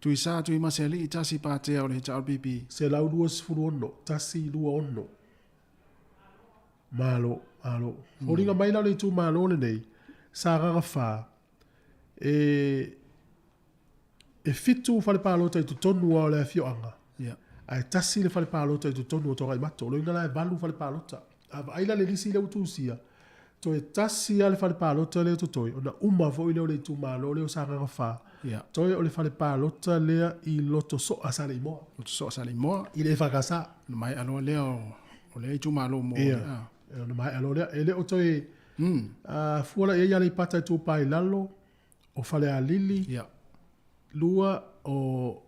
Tui sā tui maseli i tasi pātea o le HRBP. Se lau lua sifuru ono, tasi lua ono. Malo. O ringa mai lau le tu malo le nei, sāranga whā, e fitu whale palota i tu tonu o le fioanga. Ai tasi le whale palota i tu tonu o tonga i mato. Lo ingala e valu whale palota. Aila le lisi le utusia. To e tasi a le whale palota le tutoi. Ona fo i leo le tu malo leo sanga wha. Toi o le whale palota lea i loto so asale i moa. Loto so asale i moa. I le whakasa. Mai alo leo o le tu malo moa. Ia. Ona mai alo lea. E le o toi fuala e ia le pata i tu pai lalo. O whale a lili. Ia. Lua o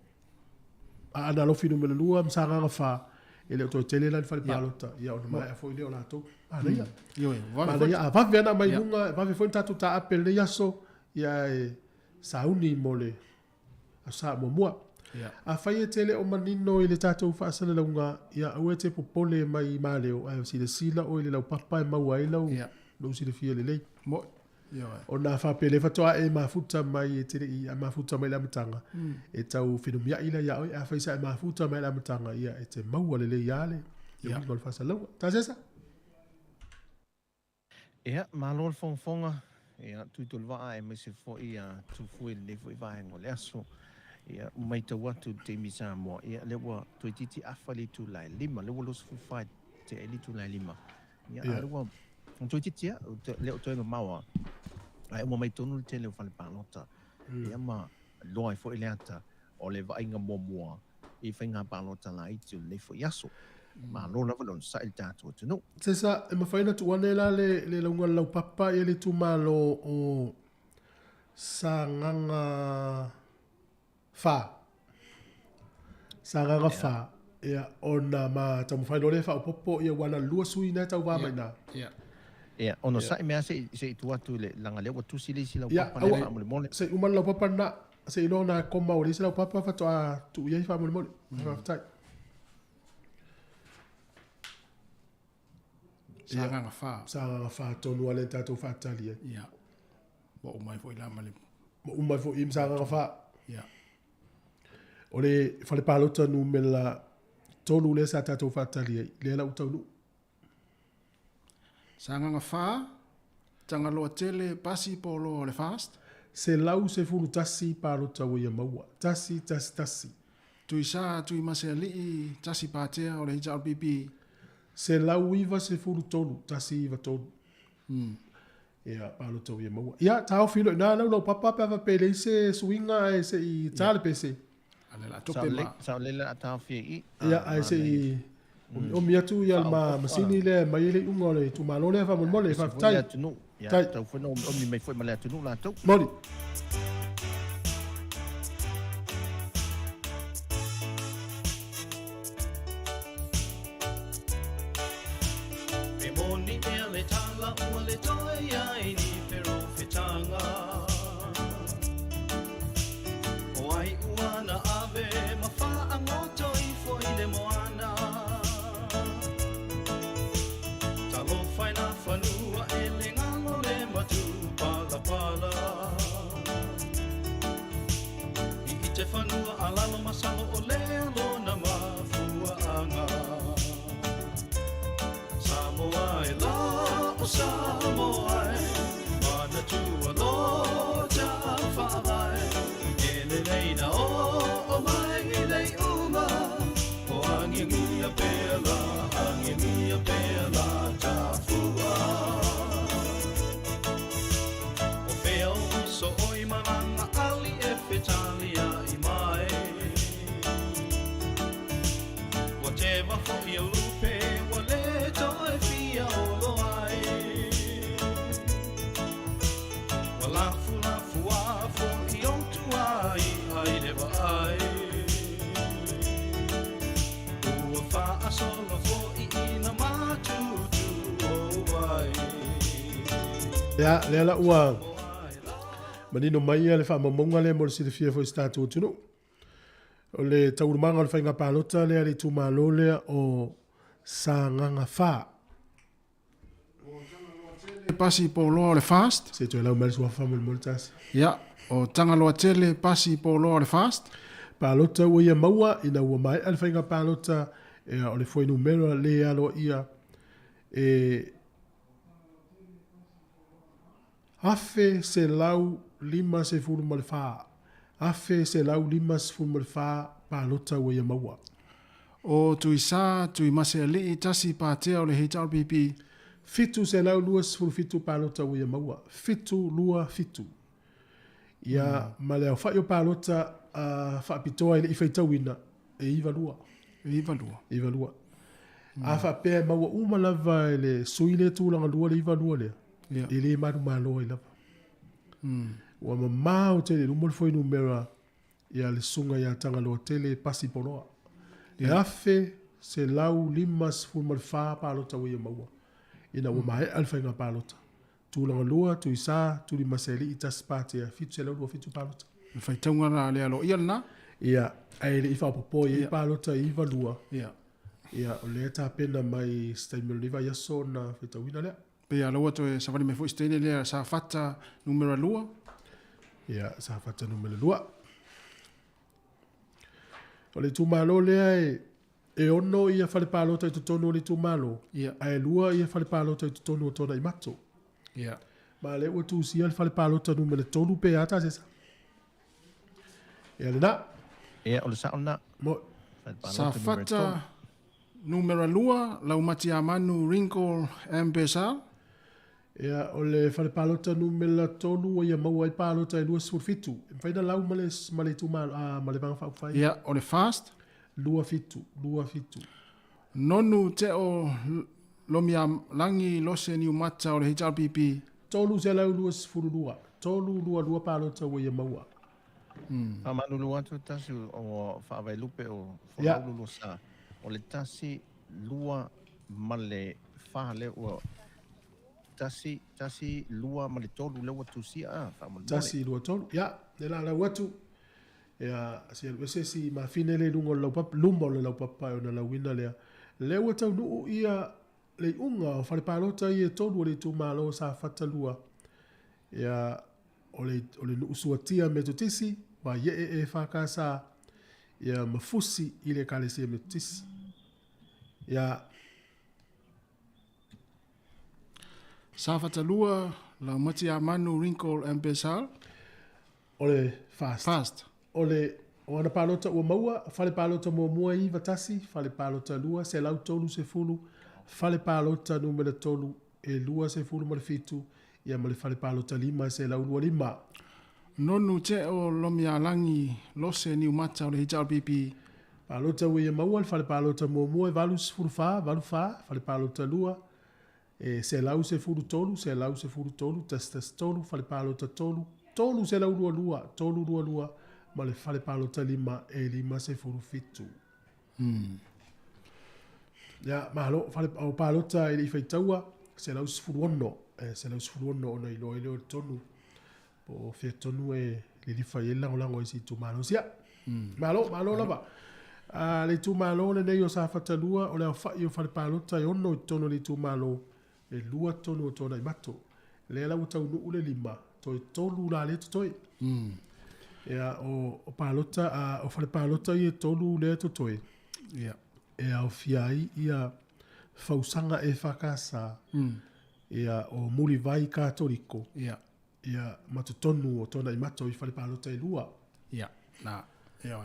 ana lofi numele lua msanga fa ele o tele la fale palota ia o mai foi le o lato ana ia yo ana ia va vena mai lunga va foi tatu ta apel ia so ia sauni mole a sa mo a fai tele o manino ile tatu fa sala lunga ia o te popole mai maleo a si le sila o ile la papa mai wai lo no si le fiele le mo o na fa pele fa toa e mafuta mai e tere i a mafuta mai la matanga e tau finumia ila ia oi a fa isa e mafuta mai la matanga ia e te maua le iale ia ngol fa salo ta sesa ia malol fonga ia tuitul va e me se fo ia tu fu le fo va ngol aso ia mai te watu te misa mo ia le wa tu titi afali tu lai lima le wolos fu fa te eli tu lai lima ia le wa tu titi le o to maua ai mo mai tonu te le fale palota ia ma loi fo ileata o le vainga momoa i whainga palota la i tu le fo yaso ma lo na valon sa il tato tu no se sa e ma faina tu wane la le launga lau papa i le tu malo o sanganga fa ia ona ma tamu faino le fa o popo ia wana lua sui na tau wa mai na ia ono sai mea se tu atu le langa le watu sili sila papa le fa mole se uman la papa na se ino na koma o le sila papa fa to a tu ia fa mole tai sanga fa to no le tato fa tali ia bo o mai foi la male mo mai foi im sanga fa ia o le fa le palota nu mela tonu le sa tato fa tali le la utau sanga fa tanga lo tele pasi polo le fast se lau se fulu tasi palota o ia maua tasi tui sa tui maseli tasi patea o le HRBP se lau iwa se fulu tonu tasi iwa tonu ia palota o ia maua ia tau filo na lau papa pa pele se swinga e se i tale pese ale la tope ma sa le la tau fi ia ai se o mia tu ia ma masini le mai le ungo le tu malo le fa mo le fa tai tai tau foi no o mi mai foi male tu no la tau mori me moni ele tala o le toia i ni pero fetanga o ai uana ave mafa angoto i foi le moana talo faina fanua ele ngalo le matu pala i te fanua alalo masalo o le lona mafua anga Samoa e la o Samoa mana tu alo ja whaai ele leina o mai lei uma o angi mia pela ta fua o feo so oi maranga ali e fetalia i mai wa fo ia lupe wa le toe fia olo ai wa lafu a fo i o tu ai ai le wa ai ua fa asolo fo i ina matutu o ai ya le la ua manino mai le fa mamonga le mo le silifia fo statu tunu o le taurumanga o le whainga pālota lea le tūmālo lea o sānganga whā. Pasi po loa le fast. Se tu e lau mele sua whamu le molitasi. Ya, o tangaloa tele pasi po loa le fast. Pālota ua ia maua ina ua mai al whainga pālota e o le whainu mera le alo ia e afe se lau 5 se furu ma le whā. Afe se lau 5 se furu ma le whā pālota ua ia maua. O tui sā, tui mase ali i tasi pātea o le HRPP. Fitu se lau 2 se furu fitu pālota ua ia maua. Fitu, 2, fitu. Ia ma le au whai o pālota whaapitoa i whaitauina e iwa lua. Iwa lua. A whapea maua umalava e le suile tūlanga lua le iwa lua lea. I le maru māloa i lava. Ua mamau te le rumor foi numera ia le sunga ia tangaloa tele pasi poloa. E afe se lau 5 sfumar wha pālota ua ia maua. Ina ua mai alwhainga pālota. Tūlanga lua, tui sā, tuli maseli i taspātea, fitu se lau lua fitu pālota. Whai taungara le alo ia na? Ia, ai le iwha popo i pālota i iwa lua. Ia, o lea tā pena mai staimelo niwa yaso na whetawina lea. Pe aloa toe savani me fo stene lea sa fata numero lua. Ia, sa fata numero lua. O le tūmalo lea e ono ia whale pālota i tutonu o le tūmalo. Ai lua ia whale pālota i tutonu o tona i mato. Ma le ua tūsia le whale pālota numero tonu pe ata sesa. Ia le na. Ia o le sa o na. Sa fata numero lua lau mati a manu wrinkle ambesa. Ia o le whale pālota numero tonu o ia maua i pālota i lua surfitu. Whaina lau male tūmalo male banga whauwhai. Ia o le fast. Lua fitu. Nonu te o lomia langi lose ni umata o le HRPP. Tolu se lau lua sifuru lua. Tolu lua pālota o ia maua. Manu lua tu tasi o whaawai lupe o whaau lua sa. O le tasi lua male whahale o tasi lua male tolu lewa tusia tasi lua tolu. Ia, le la watu. Ia, si alwese si ma fine le lungo lau papa, lumbo le lau papa o na lau wina lea. Le watau nuu ia le unga o whare pālota ia tolu o le tūmalo sa fatalua. Ia, o le nuu suatia me tutisi, wa ye e whakasa ia mafusi i le kalesi me tutisi. Ia, sa fatalua lau mati a manu wrinkle ambesal. O le fast. O ana pālota ua maua, whale pālota mua i vatasi, whale pālota lua, se lau tolu se fulu, whale pālota numera tolu, e lua se fulu male fitu, ia male whale pālota 5, se lau lua 5. Nonu te o lomia langi lose ni umata o le HRPP. Pālota ua ia maua, whale pālota mua, e valu se fulu wha, whale pālota lua, e se lau se fulu tolu, tas tolu, whale pālota tolu, tolu se lau lua, tolu lua, ma le whale pālota 5 e 5 se furu fitu. Ia, mahalo, whale pālota e i whaitaua, se lau se furu ono, ona i loa i leo tonu, po whia tonu e li rifa i lango i si tu malo sia. Mahalo lava. Le tu malo le nei o sa whatalua, o le au whai o whale pālota e ono i tono li tu malo, e lua tonu o tona i mato. Le lau tau nuu le 5, toi tolu la le toi. Ia o pālota o whare pālota i e tolu le toi. Ia. E au fiai ia whausanga e whakasa. Ia o muri vai kātoriko. Ia. Ia matutonu o tona i mato i whare pālota i lua. Ia. Ia.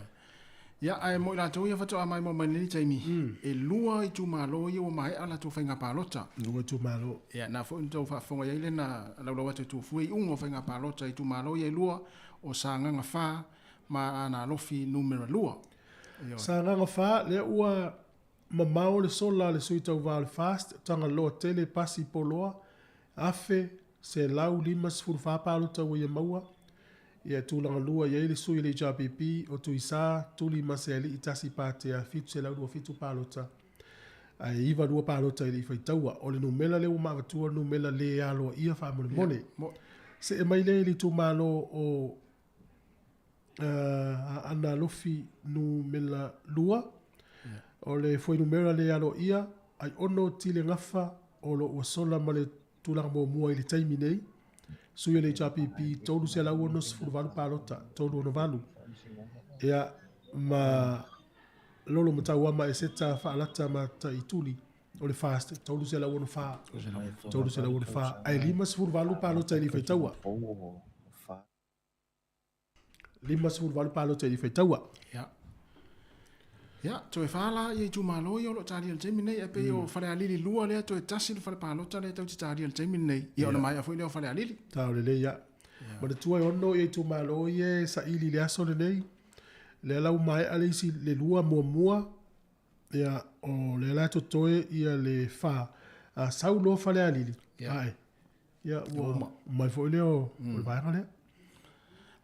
Ia, ai mo ila tau ia whatua mai mo manini taimi. E lua i tu malo i o mai ala tu whainga pālota. Lua i tu malo. Ia, na fo intau whafonga iai lena laula watu tu fui ungo whainga pālota i tu malo i lua o sa nganga wha ma ana lofi numera lua. Sa nganga wha le ua mamao le sola le sui tau vale fast tanga loa tele pasi poloa afe se lau lima sifuru whapalo tau ia maua ia tūlanga lua ia le sui le JPP o tu isa tuli maseli itasi pātea fitu se lau lua fitu palota ai iwa lua palota ili whaitaua o le numela le umavatua numela le aloa ia whamone mone se e mai le li tu malo o ana lofi numela lua o le foi numera le alo ia ai ono tile ngafa o lo wasola ma le tulanga mo mua i le taimi nei sui le JPP tolu se la uono sifuru valu palota tolu ono valu ia ma lolo matau ama e seta whaalata ma ta ituli o le fast tolu se la uono wha tolu se la uono wha ai lima sifuru valu palota i li whaitaua lima sifuru valu palota i li whaitaua Ya, to e fala ye tu malo yo lo tari al temi nei e pe yo fale alili lua le to e tasi le fale palo tale tau tari al temi nei yo na mai a foi le fale alili ta le ya ma le tua ono ye tu malo ye sa ili le aso le nei le lau mai ale si le lua mua ya o le la to toe ia le fa a sau lo fale alili ai ya wo mai foi le o vai ale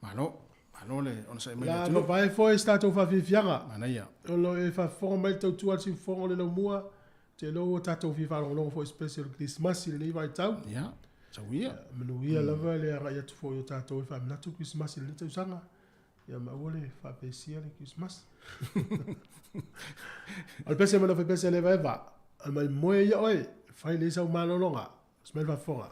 Malo le ona sai mai la no vai foi sta to fa fianga mana ia o lo e fa fo mai to tu si fo le mua te lo ta to fi fa lo fo special Christmas le vai tau ya so ia menu ia lava le ra ya tu fo yo ta to fa na tu Christmas le tu sanga ya ma vole fa pesia le Christmas al pese me lo fa pese le va al mai moe ya oi fa le sa malo longa smel va fora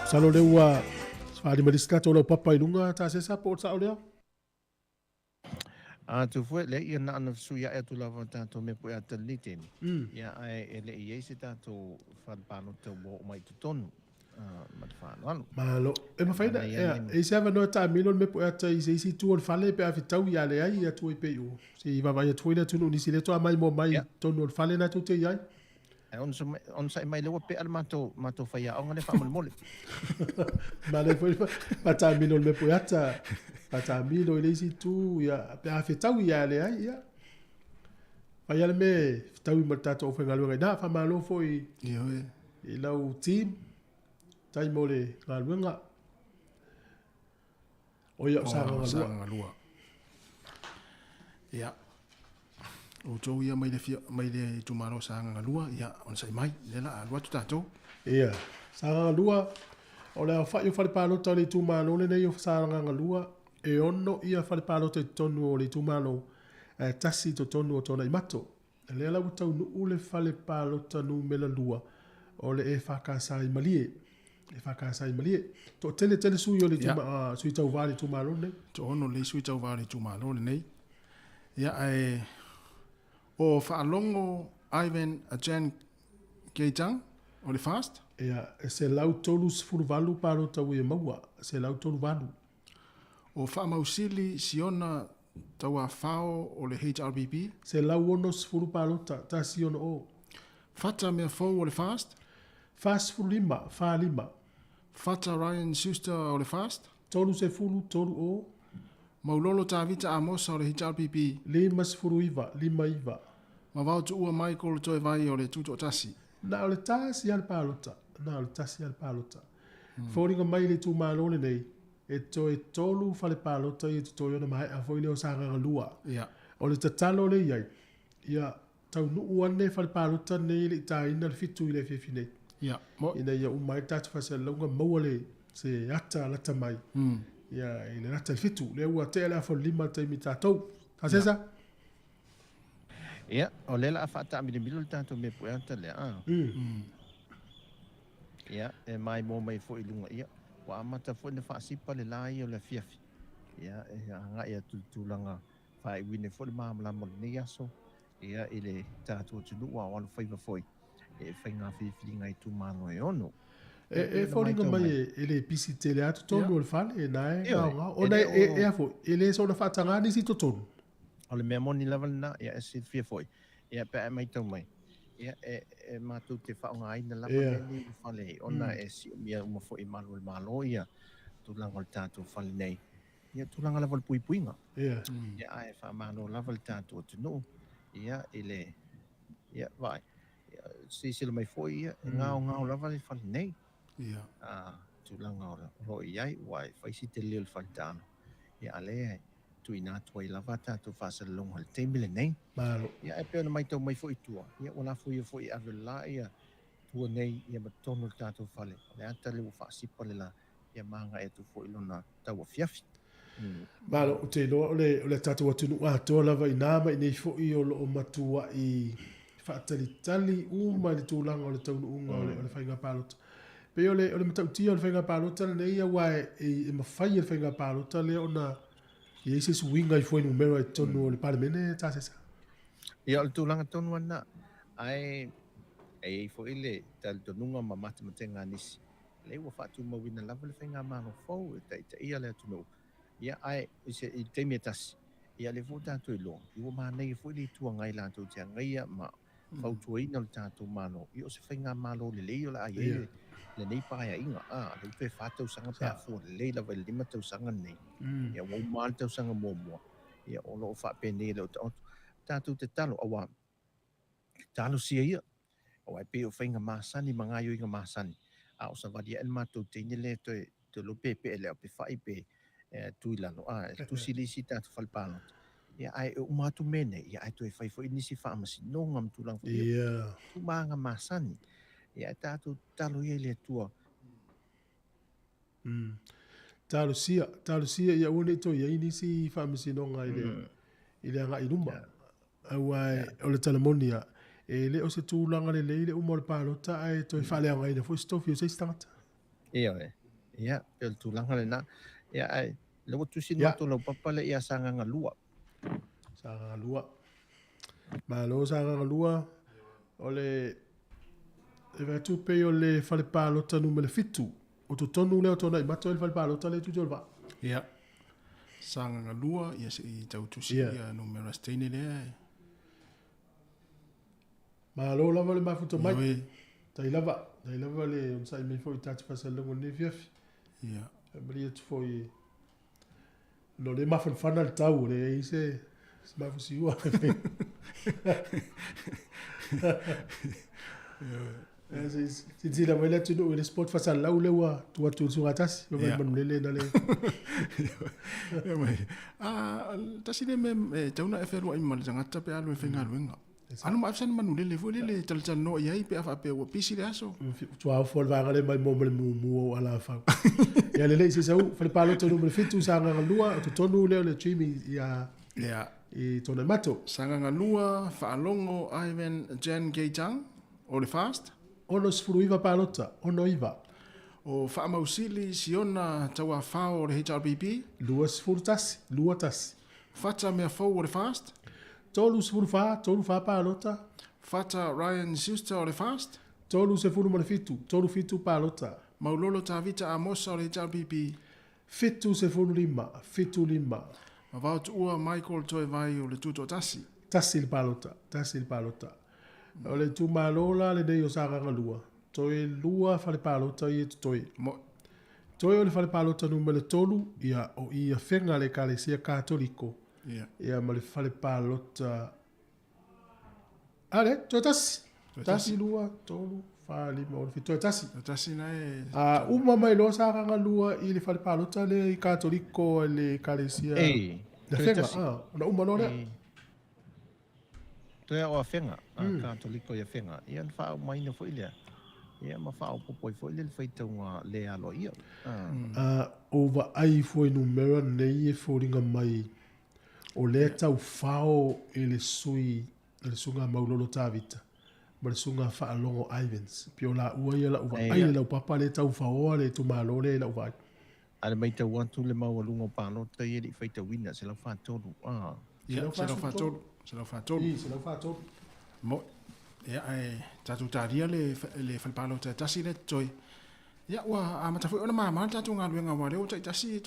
Salo le ua fali mariska to lo papa ilunga ta se sa po sa ole. Tu foi le ia na ana suia e tu lava tanto me po ata litin. Ia ai ele ia se tanto fal pano te bo mai tu tonu. Malo e ma faida e se ava no ta milon me po ata i se tu on fale pe afitau ia le ai ia tu pe yo. Se iva vai tu ile tu no ni se le to mai mo mai tonu on fale na tu te ai. on sa mai lewa pe al mato faya o ngale fa mole ma le foi pa ta mino me poiata pa ta mino le si tu ya pe a fetau ya le ai ya pa ya me tau ma ta to fa ngalo da fa malo foi yo e lau team tai mole ngalo o ya sa ngalua ya o tau ia mai le tumaro sa ngalua ya on sai mai le la alua tu tato ia sa ngalua o le fa yo fa pa lo tali tumaro le nei o sa ngalua e ono ia fa pa lo te tonu o le tumaro tasi to tonu o tona i mato le la tau nu le fa le pa lo tanu mela lua o le e fa ka sa i malie e fa ka sa i malie to tele sui o le tuma sui tau vale tumaro nei to ono le sui tau vale tumaro le nei ya ai o whaalongo Ivan Ajan Keitang o le fast? Ia, se lau tolu sifuru valu paro tau e maua, se lau tolu valu. O whaamausili siona tau a whao o le HRBP? Se lau ono sifuru paro ta siona o. Fata mea fau o le fast? Fast sifuru lima, wha lima. Fata Ryan Schuster o le fast? Tolu se fulu, tolu o. Maulolo ta vita a mosa o le HRBP? Lima sifuru iwa, lima iwa. Ma vau tu ua Michael toi vai o le tuto tasi. Na o le tasi al palota. Fōringa mai le tu malone nei. E toi tolu fale palota i toi ona mai a foi le o sanga lua. Ia. O le tatalo le iai. Ia tau nu uane fale palota nei le ta ina le fitu i le fefine. Ia. Ina ia umai tatu fase launga maua le se ata lata mai. Ia i le rata le fitu. Le ua te ala fo lima te mi tatou. Ta sesa? Ia, o lela a whata amine milo le tātou me pueanta le Ia, e mai mō mai fo i lunga ia. Wa amata fo ne whaasipa le lai o le fiafi. Ia, e anga ia tūlanga whae wine fo le maamala mo le nei aso. Ia, i le tātou tunu wa walo whaiva foi. E whainga whiwhiringa i tū mano e ono. E fōringa mai e le pisi te le atu tonu o le whale e nae ngā. O nei e afo, e le sona whaatanga nisi to tonu. O le mea moni level na, ia e si fia foi. Ia pe e mai tau mai. Ia e mātou te whaonga aina lapa ni whale. Ona e si mia uma foi malo ia. Tūlanga le tātou whale nei. Ia tūlanga level pui puinga. Ia ai wha mano level tātou tunu. Ia ele. Ia vai. Si sila mai foi ia. Ngao level whale nei. Ia. Tūlanga ora. Roi iai wai. Whaisi te leo le whale tāno. Ia ale tui nā tuai lava tātou whāsara longa le teimile nei. Mālo. Ia e peona mai tau mai fo i tua. Ia wana fo i awe la ia tua nei ia matono le tātou whale. Le ata le whaasipa le la ia maanga e tu fo i lona tau a fiafi. Mālo, o te loa o le tātou atunu atoa lava i nāma i nei fo i o loo matua i whaatalitali uma le tūlanga o le taunu unga o le whainga pālota. Pe o le matautia o le whainga pālota nei ia wae e mawhai le whainga pālota le o na e ese swinga i foi numero e tonu o le palemene ta sesa. Ia o le tūlanga tonu ana, ai foi le tal tonunga ma matematenga nisi. Le ua whaatu mawina lava le whainga mano fau e ta ia le atunu. Ia ai i teimi e tasi. Ia le fo tātou i loa. Iwa maa nei foi le tua ngai lātou te ngaia ma whautua ina le tātou mano. I o se whainga malo le leo la ai le nei paia inga le pe fatau sanga pe fu le la vel lima tau sanga nei ia wo mal tau sanga mo ia o lo fa pe nei lo tatu te talo awa talo sia ia o ai pe o fainga masani manga yo inga masani o sa vadia el mato te ni le te lo pe le pe fa pe tu ilano tu silisi tatu fal palo ia ai o matu mene ia ai tu e fai fo inisi fa masi no ngam tu lang ia tu manga masani ia tātou talo ia le tua. Talo sia ia une to ia inisi whamisi nonga i le anga i numa. Awai o le talamonia. E le o se tūlanga le leile umore pālota ai to i whale anga i na fwis tofi o se stangata. Ia ia pe tūlanga le na. Ia ai le watu si nato lau papale ia sanga ngalua. Sanga ngalua. Malo sanga ngalua o le e vai tu pe o le fale palota numele fitu o tu tonu leo tona i mato le fale palota le tu jolva ia sanga ngalua ia se i tau tusi ia numero steine le Malo lava le mafuta mai. Tai lava le on sai me foi tatu fasalongo ne fiafi. Ia. Maria tu foi no le mafan fanal tau le ise mafusi ua. Si la vela tu no le sport fasal lau le wa tu su atas me man le na le. Tasi le me tauna eferu ai mal jangata pe alu efenga luenga. Anu ma afsan manu le fu le tal no ia pe afa pe wa pisi le aso. Tu a fol va le mai mo mu ala fa. Ya le se sau fa palo to no fitu sanga lua to tonu le chimi ya e tona mato sanga lua fa longo Ivan Jan Gaitang o le fast ono sfuruiva palota ono iva o fa mausili siona tawa fa o le HRBP lua sfurtas fata me fo o le fast tolu fa palota fata Ryan Sister o le fast tolu se furu mo le fitu palota maulolo ta vita amosa o le HRBP fitu lima About ua Michael toi vai o le tuto tasi. Tasi le palota. O le tu malola le dei o sanga lua. Toi lua fa le palota i toi. Toi o le fa le palota numero tolu ia o ia fenga le kalesia katoliko. Ia ma le fa le palota. Ale, toi tasi. Tasi lua, tolu, fa lima o le toi tasi. Tasi na e... uma mai lo sanga lua i le fa le palota le katoliko le kalesia. Le fenga, na uma no le. Toi o fenga, katoliko ia fenga. Ia fa mai na foi le. Ia ma fa o popoi foi le feitonga le alo ia. Over ai foi numero nei e foringa mai. O le tau fao e le sui, le sunga maulolo tavita. Ma le sunga fa alongo Ivans. Pio la ua ia la uva ai le lau papa le tau fao le tu malo le la uva. Ale mai tau atu le maualunga palo te ia li feita wina se lau whātolu. Se lau whātolu. Mo, ia ai tatu tāria le whalpalo te tasi le toi. Ia ua a matawhi ona mama tatu ngā luenga wa leo tai tasi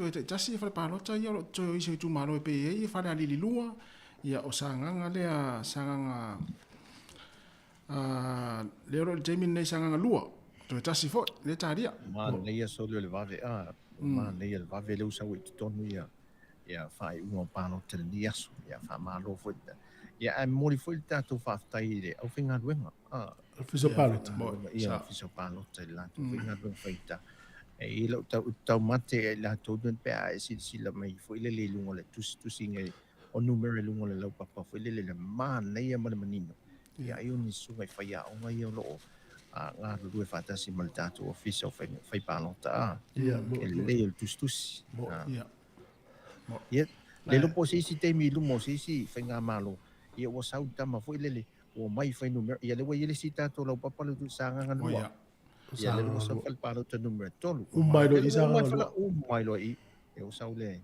whalpalo te ia toi o isi tu malo e pe e whare a lili lua. Ia o sanganga lea sanganga leo le Jamie nei sanganga lua. Toi tasi fo le tāria. Ma leia solo le vave ma leia le vave le usa wei tonu ia whai unga pano te ni asu ia wha malo fo ia ai mori fo i tātou whaftai le au whinga ruenga. Fiso palota. Ia fiso palota i lātou whinga ruenga whaita. E ilo tau mate e lātou duen pēa e sila mai fo i le lungo le tusi ngai o numere lungo le lau papa fo i le maa neia mana manino. Ia i uni sungai whaia o ngai o loo. Ngā rurue whātasi ma le tātou o fiso whai palota. E leo le tusi. Ia, le lopo se isi teimi lumo se isi whainga malo. Ia o sau tama fo i lele o mai whai numero. Ia lewa i le si tātou lau papa le tu sanga nganua. Ia le lopo sa whai palota numero tolu. Umailo i sanga nganua. Umailo i. E o sau le.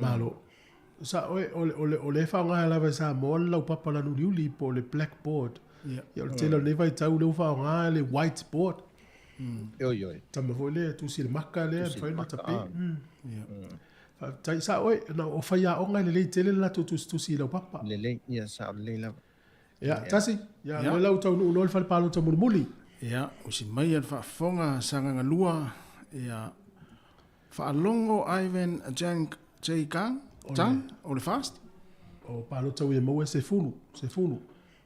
Malo. Sa o le whaonga lava sa mo lau papa la nuriuli po le blackboard. Ia le tela ne vai tau le whaonga le whiteboard. Oi. Tama fo le tu si le maka le whaina tape. Tai sa oi na o whaia o ngai le tele la tu si lau papa. Le ia sa le la. Ia tasi. Ia le lau tau nu lol whal palo tamu muli. Ia o si mai al whafonga sanga ngalua. Ia whaalongo Ivan Jan Jang o le fast. O palo tau e maua se fulu.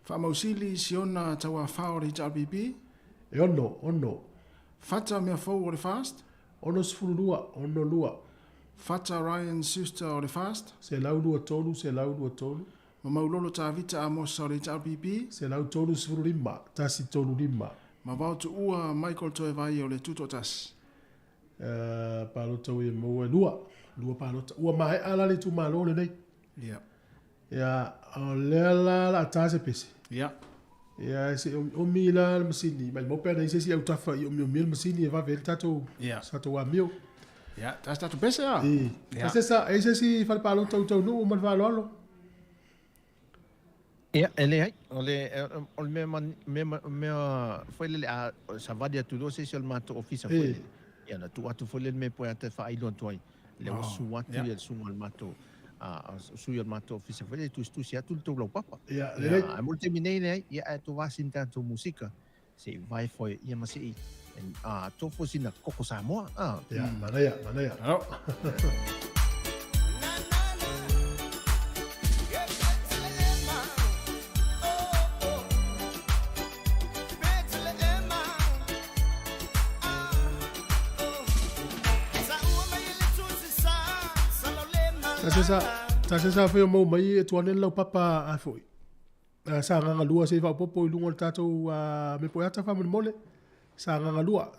Whamausili siona tawa whao le HRBP. E ono. Fata mea fau o le fast. Ono sfulu lua. Fata Ryan Sister o le fast. Se lau lua tolu. Ma maulolo ta vita a mosa o le HRBP. Se lau tolu sfulu lima. Tasi tolu lima. Ma vautu ua Michael toe vai o le tuto tas. Palota ue maua lua palota. Ua mahe ala le tu malone nei. Ia o lea la tase pese. Ia se o mila masini. Mai mo pena ise si au tafa i o mil masini e va ver tato. Sato wa mio. Ia, tas tato pese a. Ise si fal palota tau no man va lolo. Ia, ele ai. Ole me foi le a savadia tu do se sol mato ofisa foi. Ia na tu atu foi le me po ate fa ilo toi. Le o su atu le su mal mato. sui al mato fisa fele tu sia tu tu lo papa Ya, a multe minene ya tu wasinta tu musika se vai foi ia masi to fo sina koko Samoa ya mana ya Tasa fe mo mai e tuane lau papa a foi. Sa nga lua se fa popo i lungo tato me po ata fa mole. Sa nga lua.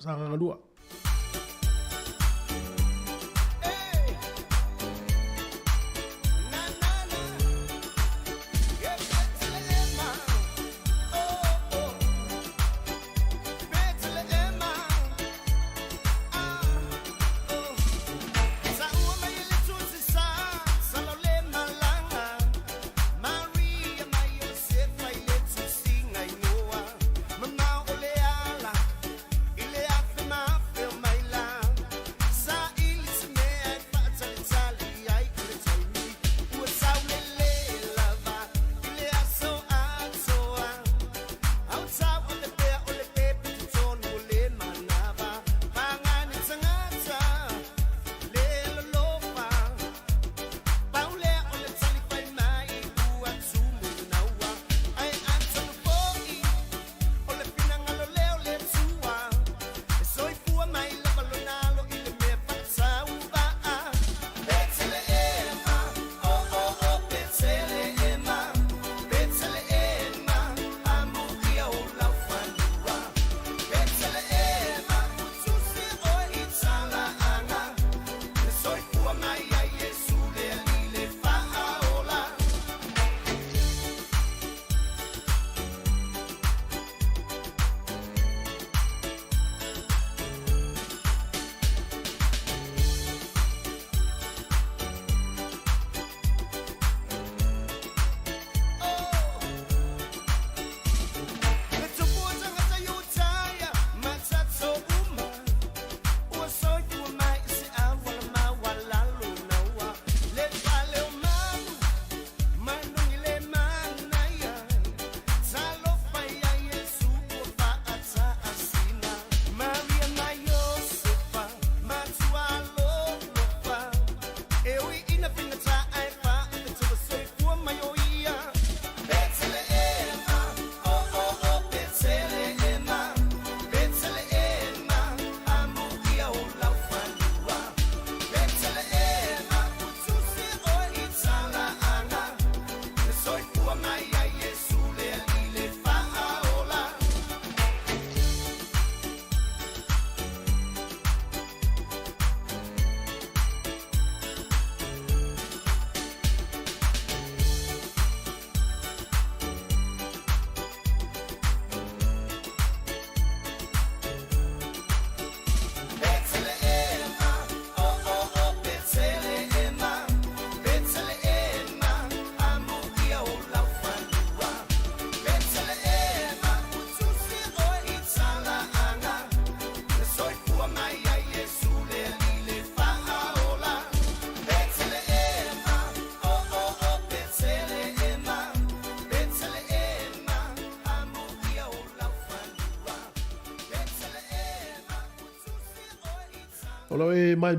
Olo e mai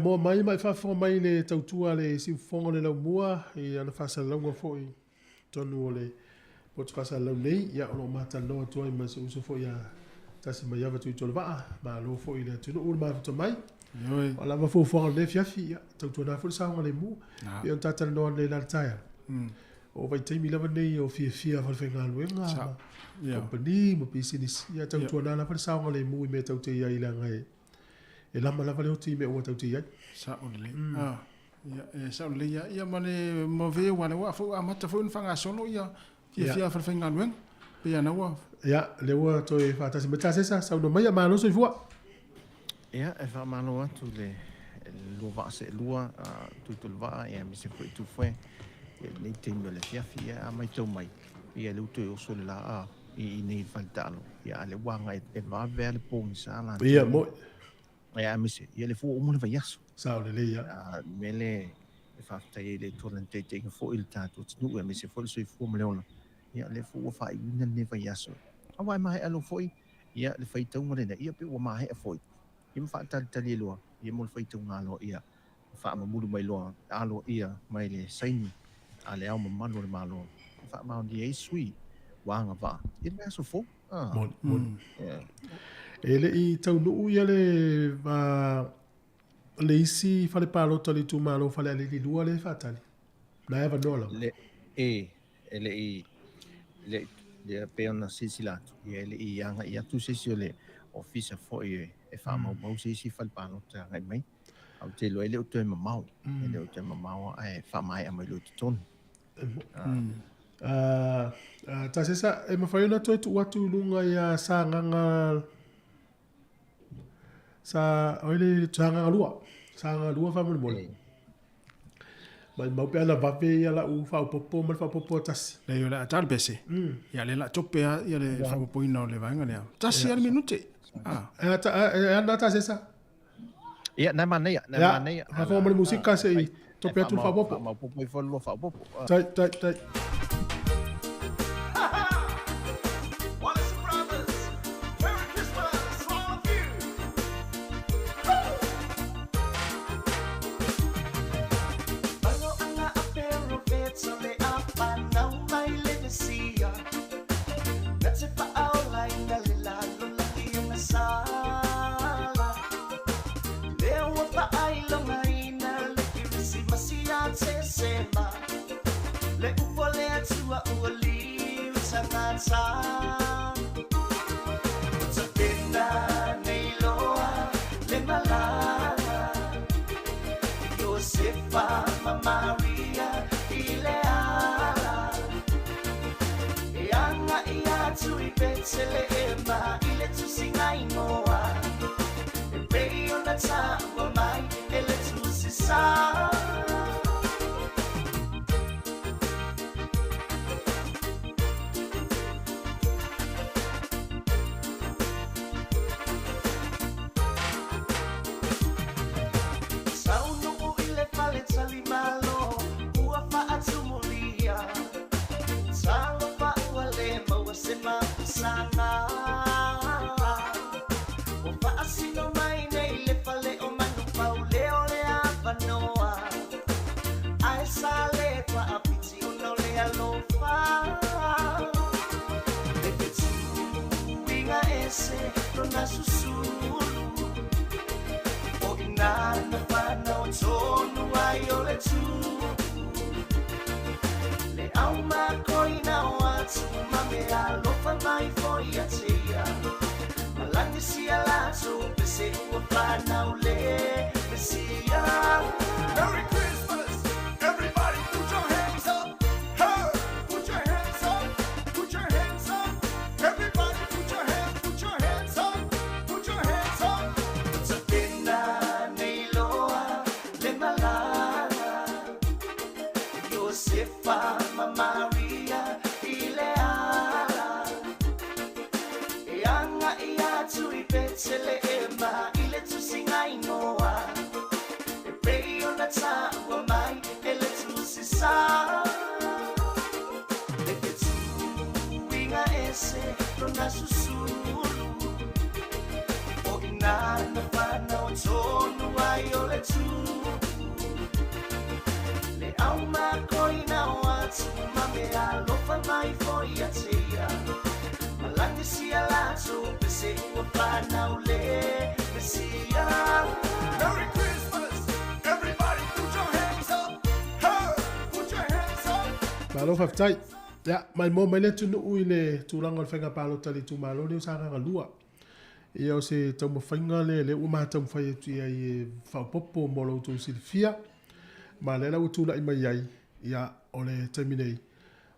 fa mai le tautua le si fongo le lau mua e ana fasa launga foi tonu o le potu fasa lau nei ia olo mata loa tua i masa uso foi a tasi mai ava tui tolo vaa ma lo foi le tunu ulu maa vito mai o lava fo fonga le fiafi ia tautua na fo saunga le mua e on tata loa le laltaia o vai teimi lava nei o fia falfenga luenga kompani mo business ia tautua na lava saunga le mua i me taute ia ilanga e lama lava leo ti me o tau ti ai sa ole ya sa ole ya mane mo ve wala wa fo amata fo fanga sono ya fia falfenga luenga pe ana wa ya le wa to e fa tasi meta sa no mai ma no so fua ya e fa ma no tu le lua se lua tu va e mi se foi tu foi nei te me le fia mai to mai ia le tu o so la i nei faltalo ya le wanga e va ver le pong sa la ia mo ia mi se ia le fu o mo le vai aso sa le ia mele whaatai le tōna te te inga fo i le tātou tinu e me se fo le sui fua maleona. Ia le fo ua whai wina ne vai aso. Awai mahe alo fo i, ia le whai taunga rena, ia pe ua mahe a fo i. Ia mwha tali loa, ia mo le whai taunga alo ia. Wha mamuru mai loa, alo ia mai le saini, a le au mamano le malo. Wha maoni e sui, wanga va. Ia me aso fo. Mon. Ele i tau nuu ia le isi fale palota le tu malo fale ale li lua le fatali. Na eva nola. Le peona silsilatu. Ele i anga i atu sesi o le ofisa fo i e wha mau sesi fale palota ngai mai. Au te lo ele o te mamau. Ele o te mamau e wha mai a mai lo te tonu. Ta sesa e mawhaiona toi tu watu lunga ia sa nganga sa oile nganga lua. Sa nganga lua wha mole. Mai mau pe ana vape ia la u wha upopo mal wha upopo tasi. Le yo la tal bese. Ia le la topea ia le wha upopo ina o le vanga lea. Tasi al minute. Ana ta sesa. Ia na mana ia. Ha fa mo musika se topea tu wha upopo. Ma upopo i wha upopo. Tai. Le upole atua uali utangata Tapena neiloa le malala Josefa Maria ileala Ianga iatu i Betselema ile tusinga inoa E pei ona taua mai ele tusisa Sana o fasino mai nei le fale o manu pauleo le avanoa ai sale qua apiti uno le alofa le petu winga ese rona susulu o inana fana o tonu ai o le tu le auma koina o atu mame alofa mai foi a tia Malangi sia lazo pese ua whanaule Mesia Merry Christmas! Everybody put your hands up! Hey! Put your hands up! Put your hands up! Everybody put your hands up! Put your hands up! Tapena neiloa le malala Josefa Maria ileala Ianga iatu i Betselema ile tusinga inoa E pei ona taua mai ele tusisa Le petu inga ese rona susulu O inana whana o tonu ai o le tu Le auma koina o atu mame alofa mai foi a tia Malangi sia lazo pese ua whanaule Mesia Merry Christmas! Everybody put your hands up! Hey! Put your hands up! Malo faftai. Ya, mai mo mai le tunu ui le tūlanga le whainga palota le tūmalo le usanga lua. Ia o se tau mawhainga le uma tau mwhai atu ia i whaupopo mo lau tau silifia. Ma le lau tūla i mai ai, ia o le taiminei.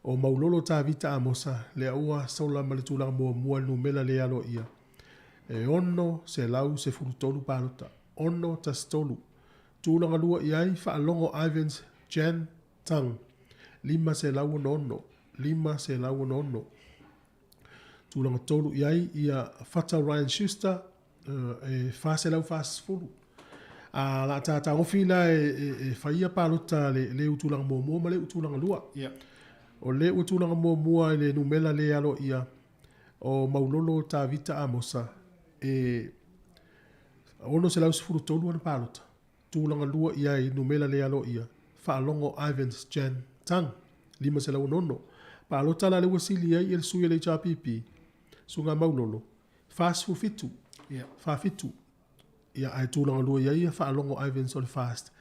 O maulolo tā vita a mosa, le aua saula ma le tūlanga mua nu mela le alo ia. E ono se lau se furutolu palota. Ono ta stolu. Tūlanga lua i ai, whaalongo Ivans Jan Tang. Lima se lau nono. Lima se lau nono. Tūlanga tolu i ai, ia Fata Ryan Schuster, e wha se lau wha sfuru. la ta ngofina e faia palota le utulanga mo ma le utulanga lua o le utulanga mo le numela le alo ia o maulolo ta vita amosa ono se lau sifuru tolu ana palota tulanga lua ia i numela le alo ia fa longo Ivans Jan Tang lima se lau nono palota la le wasili ai il suya le chapipi sunga maulolo fast fu fitu fa fitu ia ai tulanga lua ia fa longo Ivans on fast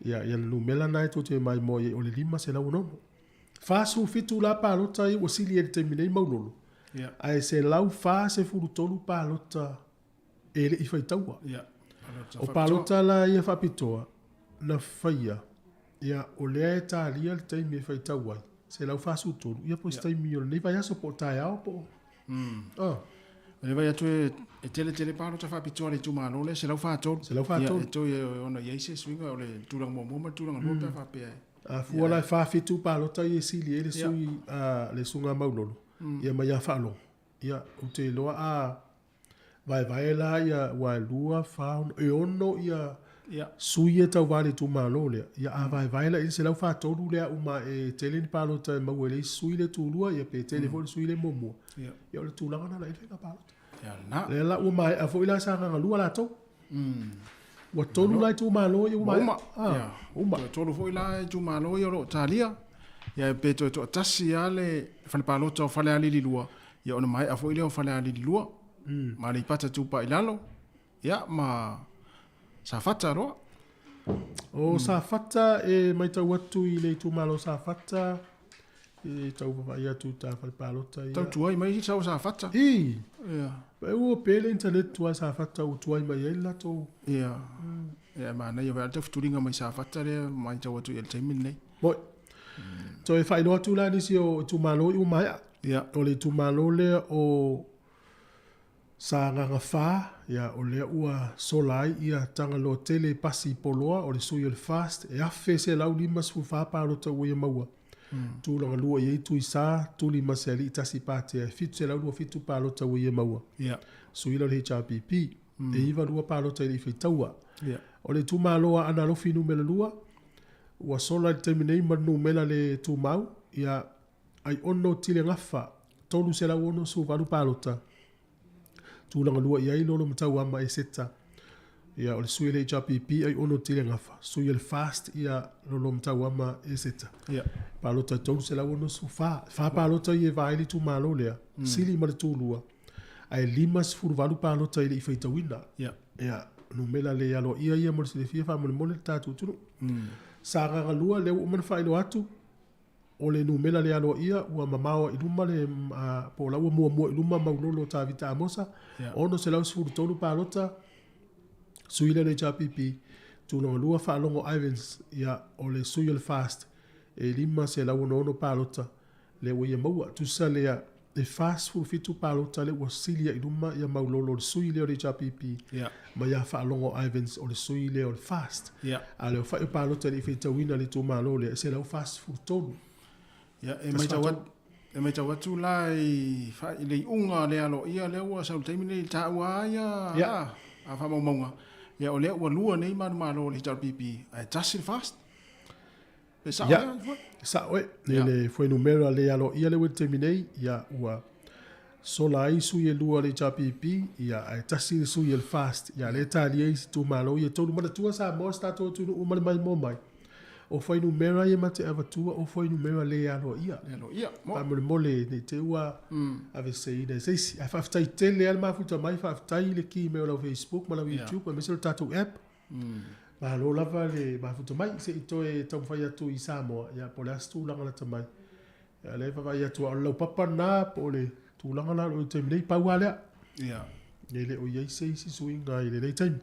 ia numela nai to te mai mo o le lima se lau nono fast fu fitu la palota i wasili e terminei maulolo ai se lau fa se furu tolu palota ele i fai taua o palota la ia fa pitoa na faia ia o lea e tālia le taimi e fai taua se lau fa su tolu ia po se taimi o nei vai aso po tae ao po le vai atu e tele palota fa pitoa le tumalo le se lau fa tolu e to e ona ia se swinga o le turanga mo turanga mo pe fa pe a fua la fa fitu palota i sili ele sui le sunga maulolo ia mai a whaalo. Ia o te loa a vai la ia wai lua whaon e ono ia sui e tau wale tu malo lea. Ia a vai la se lau whaatoru lea uma e teleni palo ta mau ele sui le tu lua ia pe telefoni sui le momua. Ia o le tu langa na la ilweka palo. Lea la uma e a fo ila sa nganga lua la tau. Wa tolu lai tu malo ia uma. Uma. Tolu fo ila tu malo ia lo talia. Ia pe to tasi ale fale palota o fale ali lua ia ona mai afo ile o fale ali lua ma le pata tupa ilalo ia ma sa fata ro o sa fata e mai tau atu i le tu malo sa fata e tau va ia tu ta fale palota ia tau tuai mai sa fata ia pe o pele internet tu sa fata o tuai mai ela to ia ma na ia va te futuringa mai sa fata le mai tau atu il taimin nei boy so e fai no tu la ni si o tu malo i mai o le tu malo le o sa nga fa o le ua solai ia tanga lo tele pasi poloa o le sui el fast e afe se lau lima su fa pa lo tau ia maua tu langa lua i tu isa tu lima se ali tasi pate e fitu se lau lua fitu pa lo tau ia maua sui la le HRPP e iwa lua pa lo tau i fitaua o le tu malo ana lo finu mele lua ua sola terminei manu mela le tu mau ia ai ono tile ngafa tolu se la ono su valu palota tu langa lua ia ilo lo mtau ama e seta ia o le sui le HRPP ai ono tile ngafa sui el fast ia lo mtau ama e seta palota tolu se la ono su fa palota ia vaili tu malo lea sili ma le tu lua ai limas furu valu palota ile i feitawina ia no mela le alo ia mo se fia fa mo le tatu tunu sanga lua le o man failo atu o le numela le alo ia ua mamao i luma le po la ua mua i luma maulolo ta vita amosa ono se lau sifuru tolu palota suile le HRPP tuno lua whaalongo Ivans ia o le suile fast e lima se lau ono palota le ua ia maua tusa lea e fast fu fitu palota le ua silia i luma ia maulolo le suile o le HRPP ma ia whaalongo Ivans o le suile o le fast a leo whai palota le whaitawina le tu malo le se lau fast fu tolu e mai tau atu lai le unga le alo ia le ua sau taimine ta ua ia a wha maumaunga ia o le ua lua nei malo le HRPP a tasi le fast sa oe le foi numero le alo ia le wet terminei ia ua sola ai sui e lua le HRPP ia a tasi le sui el fast ia le tali ai si tu malo ia tolu mana tua sa mo stato tu umale mai mo mai o foi numero ia mate ava tua o foi numero le alo ia a mole ne te ua ave sei ne sei a faftai tele al mafuta mai faftai le ki me o Facebook ma la YouTube ma mesel tato app ma lo lava le mafuta mai se ito e tau fai atu i Samoa ia po le astu langa la tamai ia le fai atu a lau papa na po le tu langa la o te minei pau alea le o iei sei si suinga i le lei taimi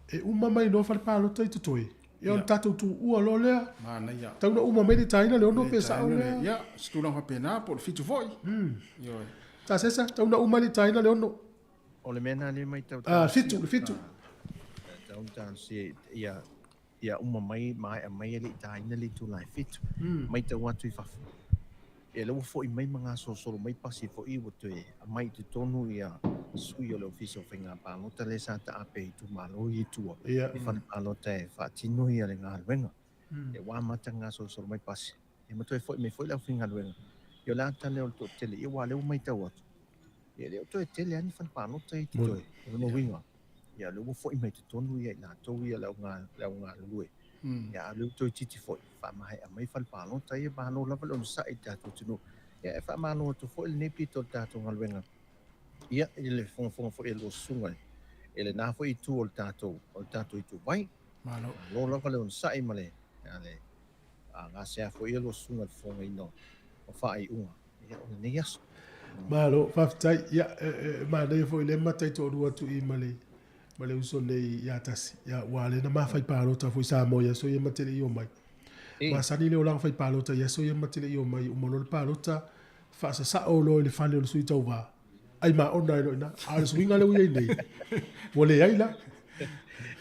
e uma mai no fai palo tai tutoi ia on tatou tu ua lo lea tauna uma mai le taina le ono pesa o lea ia stulanga pena po le fitu foi ta sesa tauna uma le taina le ono o le mena le mai tau fitu tau tan se ia uma mai a mai le taina le tu lai fitu mai tau atu i fafu e le fo i mai manga so mai pasi fo i wote mai te tonu ia sui o le ofisa o whainga pālota le sa ta ape i tu malo i tua e whana pālota e whaatino ia le ngā luenga e wā mata ngā so mai pasi e mato e fo i me fo i lau whinga luenga i o la tane o to tele i wā leo mai tau atu e leo to e tele ani whana pālota i te toe e wano winga ia leo fo i mai te tonu ia i la tau ia lau ngā lue ia leo to i titi fo i whamahai a mai whana pālota i e mālo lava leo sa i tātou tino ia e whamālo atu fo i le nepi tō tātou ngā luenga ia i le fonga fo i lo sunga e le nā fo i tū o le tātou i tū vai lo lava leo sa i male ale ngā sea fo i lo sunga le fonga ino o whaai unga ia o le nei aso Malo, whaftai, ia, ma nei fo i le matai tō rua tu i male uso nei ia tasi, ia wale na mawhai pārota fo i Samoa, so ia matele i o mai. Ma sani leo lang whai pārota, ia so ia matele i o mai, umano le pārota, whaasa sa o lo i le whane o le sui tau wā. Ai ma ona ino ina, a le swinga leo iei nei. Wale ai la.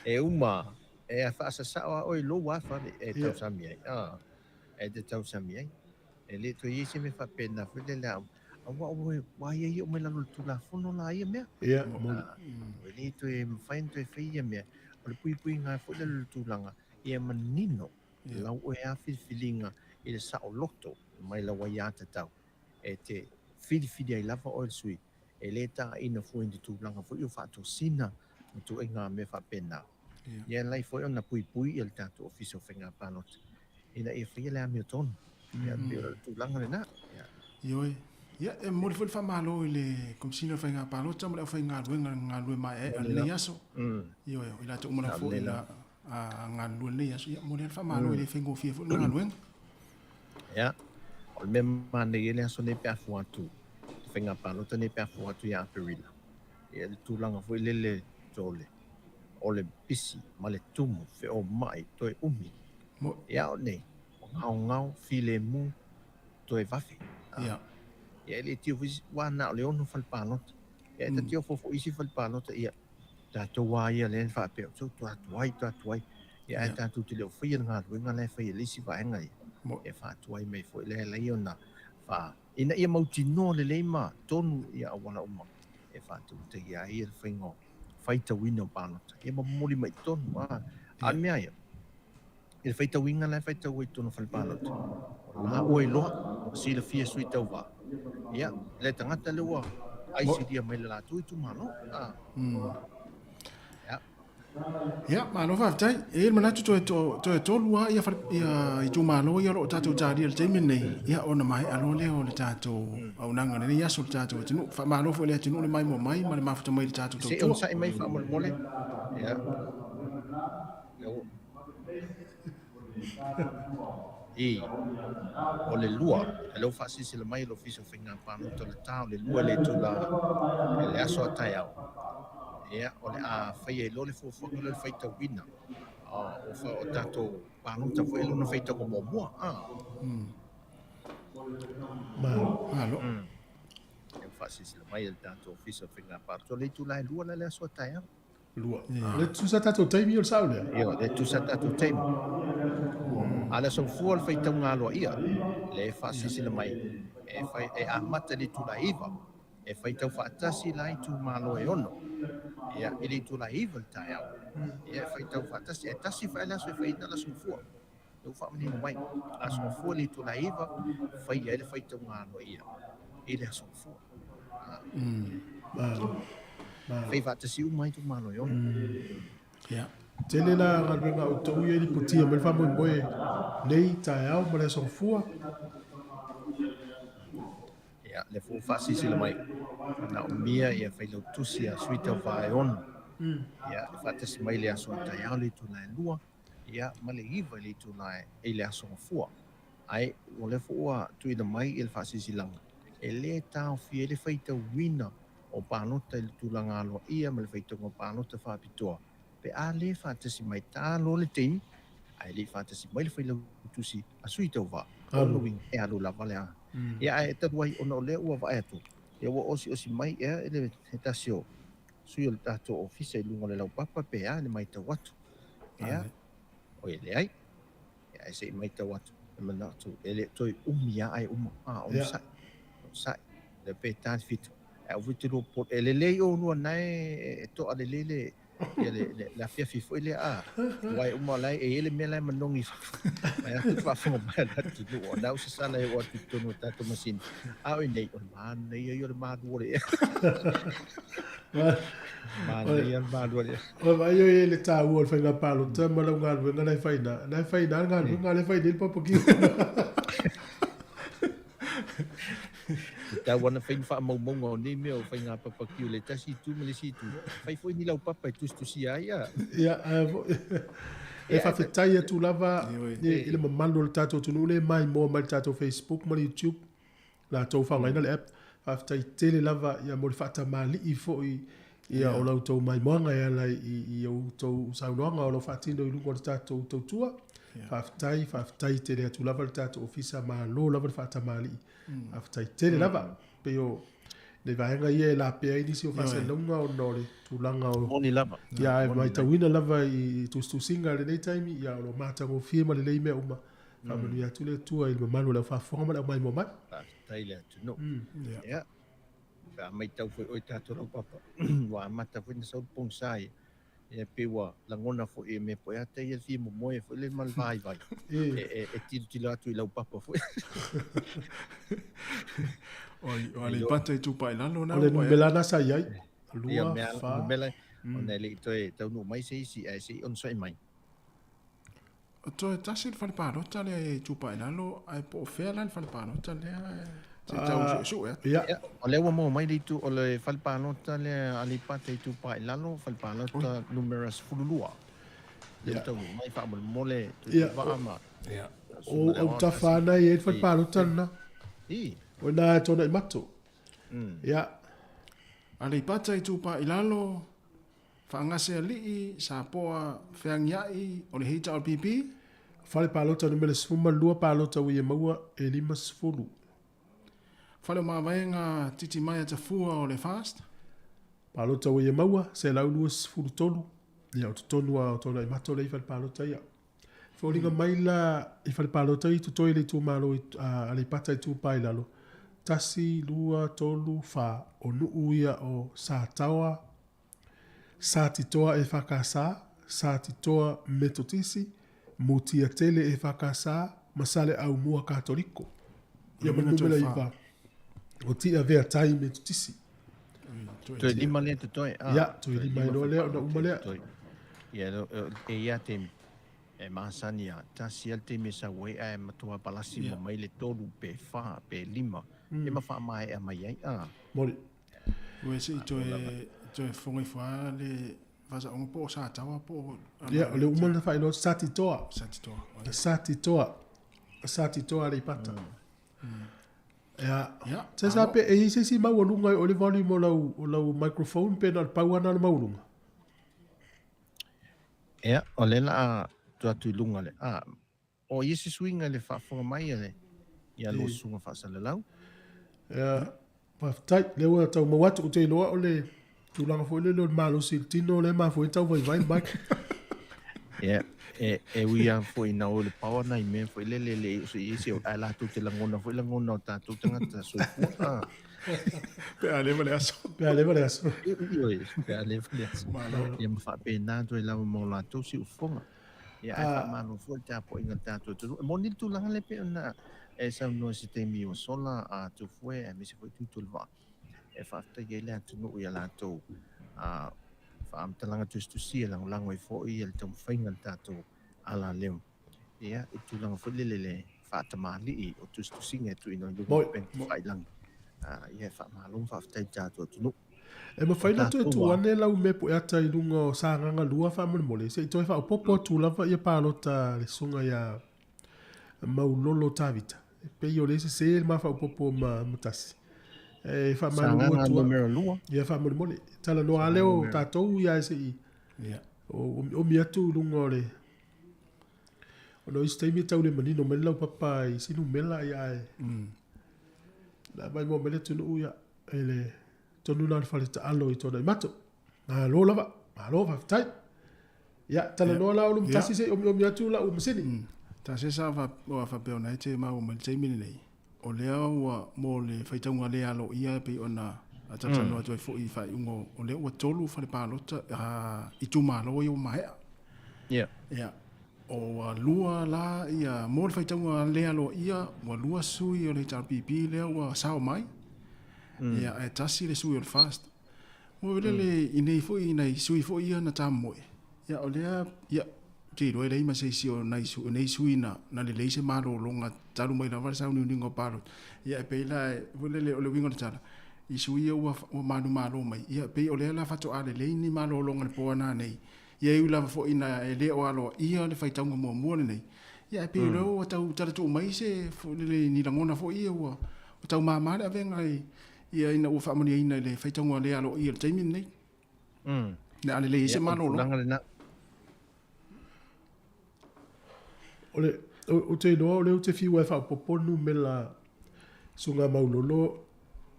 E uma, e a whaasa sa o oi lo wā whane, e tau sami ai. E te tau sami ai. E le to i se me whapena, while le au. Awa wa ia o me lalo tula fono la ia mea. Ia, o le to e mawhain to e whaia mea. O le pui ngā fo le tulanga. Ia manino. Lau o e a whiwhilinga i le sa o loto. Mai la wai ata tau. E te whiwhiri ai lava o le sui. E le ta ina fo indi tulanga fo i o whato sina. Tu e ngā me whapena. Ia lai fo i ona pui i le tato ofiso whenga pānota. Ina e whaia le amio tonu. Ia le tulanga le nā. Ioi. Ia, e mori foi whamalo i le komsina whai ngā pālota, mara whai ngā lue mai e le aso. Ioi, i la te umana fo i la ngā lue le aso. Ia, mori whamalo i le whengo fia fo ngā lue. Ia, o le mea mane i le aso ne pe afu atu. Whai ngā pālota ne pe afu atu i Aperila. Ia le tūlanga fo i le tole. O le pisi, ma le tumu, whe o mai, toi umi. Ia o nei, o ngau, file mu, toi wafi. Ia. Ia le tio fisi wa na le ono fal palot. Ia te tio fofo isi fal palot ia. Ta to wa ia le fa pe so to atuai. Ia ta tu te le fia nga ruinga le fia lisi va enga ia. E fa atuai me fo le le ona. Fa ina ia mau tino le ma tonu ia wala uma. E fa tu te ia ia le fingo. Faita wino palot. Ia mo moli mai tonu a mea ia. Il faita winga le faita wi tonu fal palot. La oi lo si le fia sui tau va. Ia, le tangata le ua ai si dia mai le la tu itu malo. Ia, malo whaftai. E manatu to e tolua ia i tu malo ia lo tātou tāri al teimi nei. Ia ona mai alo leo le tātou au nanga nei iaso le tātou tinu. Wha malo fo le tinu le mai mo mai, ma le mawhata mai le tātou tau tua. Se on sai mai wha mole. Ia. O le lua, e leo whaasisi le mai lo fiso whinga pānuta le tau, le lua le tula, le aso a tai au. Ia, o le a whaia i lo le fuafuaka le whaita wina. O tato pānuta fo ilo na whaita ko mua. Malo. E whaasisi le mai le tato fiso whinga pānuta le tula e lua le aso a tai au. Lua. Le tusa tato taimi o le sao lea? Ia, le tusa tato taimi. Ala so fuol fai tau ngalo ia le fasisi le mai e a mata le tula iva e fai tau fatasi lai tu malo e ono ia ili tula iva le tai au ia fai tau fatasi e tasi fai la so fai na so fuol do fa mani mai a so fuol le tula iva fai ele fai tau ngalo ia ile so fuol fai fatasi mai tu malo e ono ia Tele la ngā o tau ia ni putia, me wha moe nei tae au, ma le so fua. Ia, le fu fasisi le mai. Na o mia ia whai lau tusi a suita vae ono. Ia, le fatasi mai le aso a tae au le tu lai lua. Ia, ma le iwa le tu lai e le aso a fua. Ai, o le fua tu i le mai i le fasisi langa. E le tau fie le whai tau wina o pānota i le tu langa aloa ia, ma le whai tau pānota whapitoa. Pe a le fatasi mai tā lo le teimi, ai le fatasi mai le whai lau tusi a sui tau wā. Ono wing e alo lava le a. Ia e tatu ai ono le ua wa etu. Ia wa osi mai e le tasio. Sui o le tato ofisa i lunga le lau papa pe a le mai tau watu. Ia, o e le ai. Ia e se i mai tau watu. mana tu ele toi umia ai on sai le petan fit a vitu lo pot ele le o no nai to ale le ia le la fia fifo ele a wai lai ele me lai manongi mai tu fa fo mai la tu no na usa sala e o tu no tato masin a o nei o man nei yo le man wo le man nei al man wo le o vai yo ele ta wo fa nga palo ta ma lo ngal nga lai faina nga le faina pa poki ta wana fain fa mo ni me o fain apa pa ki le ta si tu me le si tu fai foi ni la papa tu si ya e fa fetai tu lava ele mamando le tato tu no le mai mo mal tato Facebook mo YouTube la to fa ngai na le app fa fetai tele lava ya mo fa ta mali i fo ia o la to mai mo ngai ala i o to sa no nga o lo fa tindo i lungo tato to tua fa fetai tele tu lava le tato ofisa ma lo lava fa ta mali after tele lava pero le vai nga ye la pe ai disi o fa se longa o nore tu langa o moni lava ya mai ta wina lava i tu singa le time ya lo mata go firma le me uma fa mo ya tu le tua il manu la fa forma la mai mo mai tai le tu no ya fa mai tau foi o ta to papa wa mata foi na so pong sai e pe wa la ngona fo e me po ya te ye fi mo mo e fo le mal vai e ti la tu la papa fo o le pata tu pai la no na le melana sa yai lua fa mela on le to e tau no mai sei si on so mai to ta sil fa pa no ta le tu pai la lo ai po fe la fa pa no ta le ya o le mo mai di tu o le falpano ta le ali pate tu pa lalo falpano ta numerous fululua le to mai fa mo le va ama o ta fa na ye falpano ta na o na to na mato ya ali pate tu pa lalo fa ngase ali sa po feangiai o le hita o pipi falpano ta numerous fuma lua palo ta wi maua e lima fulu fale mawaenga titi mai ta fua o le fast. Palo ta wei maua, se lau luas furu tonu. Ia o tonu a o tonu i mato le i fale palo ta ia. Fōringa mai la i fale palo ta i tu toi le tu malo a le pata i tu pai lalo. Tasi, lua, tolu, fa o nuu ia o sa tawa. Sa titoa e whakasa, sa titoa metotisi. Mutia tele e whakasa, masale au mua katoriko. Ia manumela i wha. O tia vea tai me tutisi. To lima le to toi. Ya, to lima no le na uma le. Ya e ya te e masania ta sia te me sa we ai matua palasi mo mai le tolu pe fa pe lima. E ma fa mai e mai ai. Mori. We si to e fongi fa le vaza un po sa tawa po. Ya, le uma na fa no sati toa. Sati toa le pata. Ya. Se sape e se si maulunga o le volume o lau microphone pe na pauana na maulunga. Ya, o le la tu lunga le. O yesi swinga le fa fonga mai le. Ya lo sunga fa sa le lau. Ya, pa tai le wa tau mawatu te loa o le tulanga fo le lo malo siltino le ma fo tau vai back. Ya. E wia foi na o le power na me foi le so isi o ala tu te langona foi langona ta tu tanga ta so pe ale vale aso pe ale vale aso ia ma fa pe na tu la mo la tu si ufonga ia fa manu foi ta po inga ta tu mo ni tu langa le pe na e sa no si te mi o sola a tu foi e mi se foi tu va e fa ta ye la tu no ia la tu am talanga tu si lang i fo i el tom faingal tato ala lem ia itu lang fo le fa tamali i o tu singa tu ino lu pen fai lang ia fa malum fa tai tato tu no e ma faina tu ane lau me po ata i lunga sa nganga lua fa mo le se to fa popo tu lava ia pa lota le sunga ia maulolo tavita pe yo le se ma fa popo ma mutasi e fa manu lua ia fa mo le tala no ale o tatou ia se i o mi atu lunga le o no istei mi tau le manino me lau papa i sinu mela ia la mai mo mele tu no ia ele tonu na fa le ta alo i tona i mato na lo lava tai ia tala no la o mutasi se o mi atu la o msini Ta se sa fa pe ona te ma o me te mini nei. O lea ua mo le whaitaunga lea alo ia pe ona a tatano atu e fo I whai ungo o lea ua tolu whare pālota I tu malo I o mahea. Yeah. Ia. O lua la ia mo le whaitaunga lea alo ia ua lua sui o le tarpipi lea ua sao mai. Ia e tasi le sui o le fast. Mo vele le inei fo I nei sui fo ia na tamoe. Ia o lea ia te roi rei ma se si o nei sui na le leise malo longa talu mai lava sa uni ngo palo ia pe la vole le o le wingo tala I sui o manu malo mai ia pe o le la fato ale le ni malo longa le poana nei ia u lava fo ina e le o alo ia le faitanga mo nei ia pe lo o tau tala tu mai se fo le ni langona fo ia o tau mama le venga ia ina o fa mani ina le faitanga le alo ia te min nei na ale le se malo longa o te noa o leo te fiwa e whapoponu me la sunga maulolo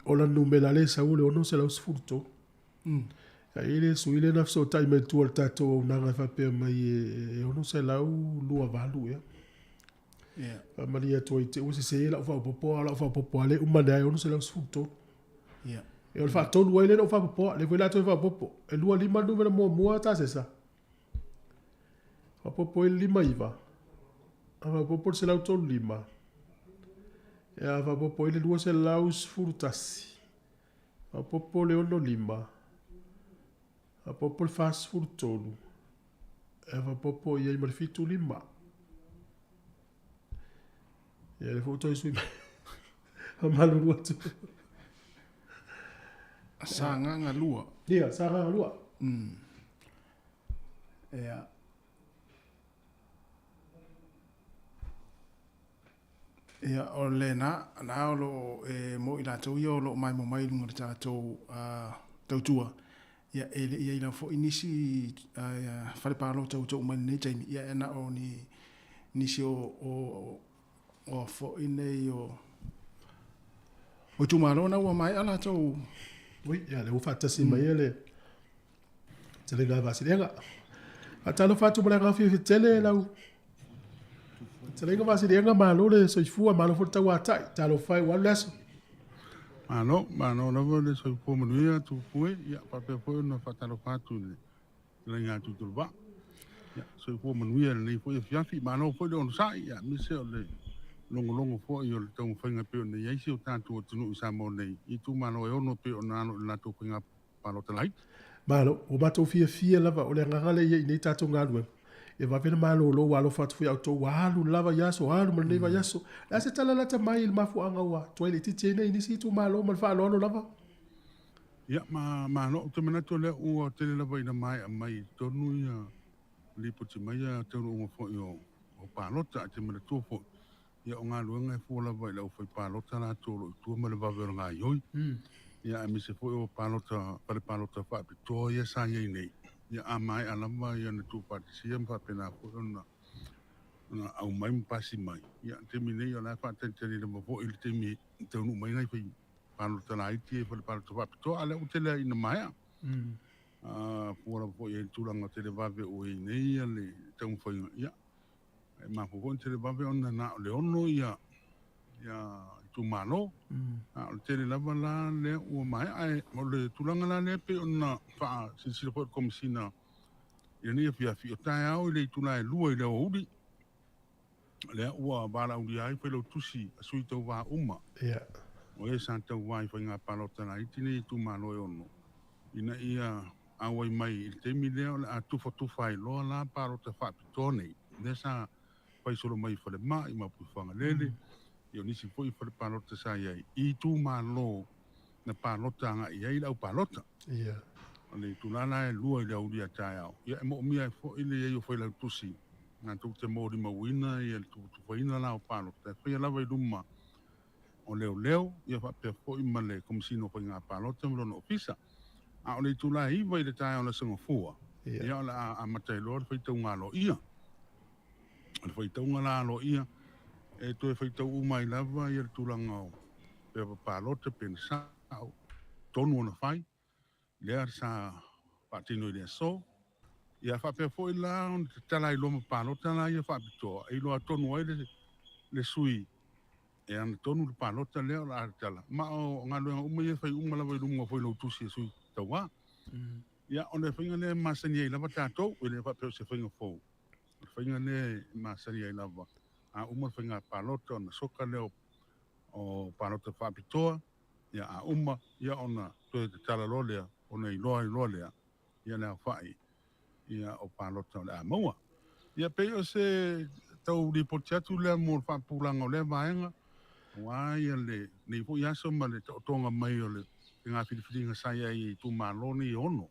o la numela le sa ule ono se lau sfurto. Ka ile su ile na so tai me tu al tato o nanga whapea mai e ono se lau lua valu ya. Ka maria toi te use se la whapopo ale umane ai ono se lau sfurto. E o le whaatonu ai le no whapopo le wela toi whapopo. E lua lima numera mua ta se sa. Whapopo e lima iwa. Ava popo se lau tolu lima. E ava popo ile lua se lau sfurutasi. Ava popo le ono lima. Ava popo le fas sfurutonu. E ava popo ia I marifitu lima. Ia le foto I sui. Amalu lua tu. Sanga lua. Ia, sanga lua. Ia. Ia o le na o lo mo I la tau ia o lo mai mo mai lunga ta tau tua. Ia ele ia ila fo inisi fale palo tau mai nei taimi ia ena o ni si o fo inei o tu malo na o mai ala tau. Ui, ia le ufata si mai ele. Tele ga vasilenga. Atalo fatu bala ga fi tele lau. Tele vasi denga malo le so fua malo fo tawa tai talo fai wa leso. Mano na vole so fo manuia tu fue ya pa pe fo no fatalo fatu le nga tu turba. Ya so fo manuia le fo fiafi mano fo le on sai ya mi se le longo fo yo le tong fenga pe ne yesi o tanto tu no sa mo nei I tu mano e ono pe ona no na tu fenga palo talai. Malo o bato fia lava o le ngangale ye ni tato ngalwe. E va pena malo lo walo fatu fi auto walu lava yaso halu mane va yaso la se tala la tamai il mafu anga wa toilet tene ini si tu malo mal fa lo lava ya ma no te mena to le o te le lava ina mai tonu ya lipo te mai ya te o fo yo o palota te mena to fo ya o nga luenga fo lava ila o fo palota na to lo tu me le va ver nga yoi ya mi se fo o palota fa to ya sa ye nei ya amai alama ya na tu partisia pa pena ko na au mai pasi mai ya te mine ya la fa te le mo vo il te mi te no mai ngai fai pano tana iti e pa to pa to ale o te le ina mai por po e tu langa te le va ve o nei ya le te un fai ya e ma po te le va ve ona na le ono ya tu malo o te le lava la le o mai ai o le tu langa la le pe ona fa si po kom sina ia ni fi o tai au le tu na lua i le o udi le ua bala udi ai pe lo tusi a sui tau wa uma o e san tau wa i whainga palota na itine I tu malo e ono ina ia awai mai il te mi leo le a tufa i loa la palota whapitone le sa pai solo mai whale ma I mapu whanga lele i o nisi fo I whale palota sa iai I tu malo na palota nga iai lau palota le tulana e lua I le auri a tai au ia e mo mia e fo ile e o foi la tusi na tu te mori mawina ia tu faina la o palo te foi lava I luma o leo ia fa pe fo I male como si no foi nga palo te mo no ofisa a o le tula I vai le tai o la sengo fua ia la a matai lor foi tau ngalo ia le foi tau ngalo ia e to e foi tau mai lava ia tulanga o pe palo te pensa tonu na fai le sa patino le so ia whapea fo i la on te tala i loma pālota la ia whapitoa i loa tonu ai le sui e ana tonu le pālota leo la tala ma o ngā luenga uma ia whai uma lawa i lunga fo i lau tusi e sui taua ia o le whainga le masani ai lava tātou i le whapea se whainga fo le whainga le masani ai lava a uma le whainga pālota ona soka leo o pālota whapitoa ia a uma ia ona toe te tala lolea ona i loa lea ia lea whai ia o pālota o le a maua. Ia pei o se tau ripoti atu lea mo le whapulanga o lea vaenga. Wa ia le nei po iaso ma le tonga mai o le ngā whiriwhiringa sai ai tu māloni i ono.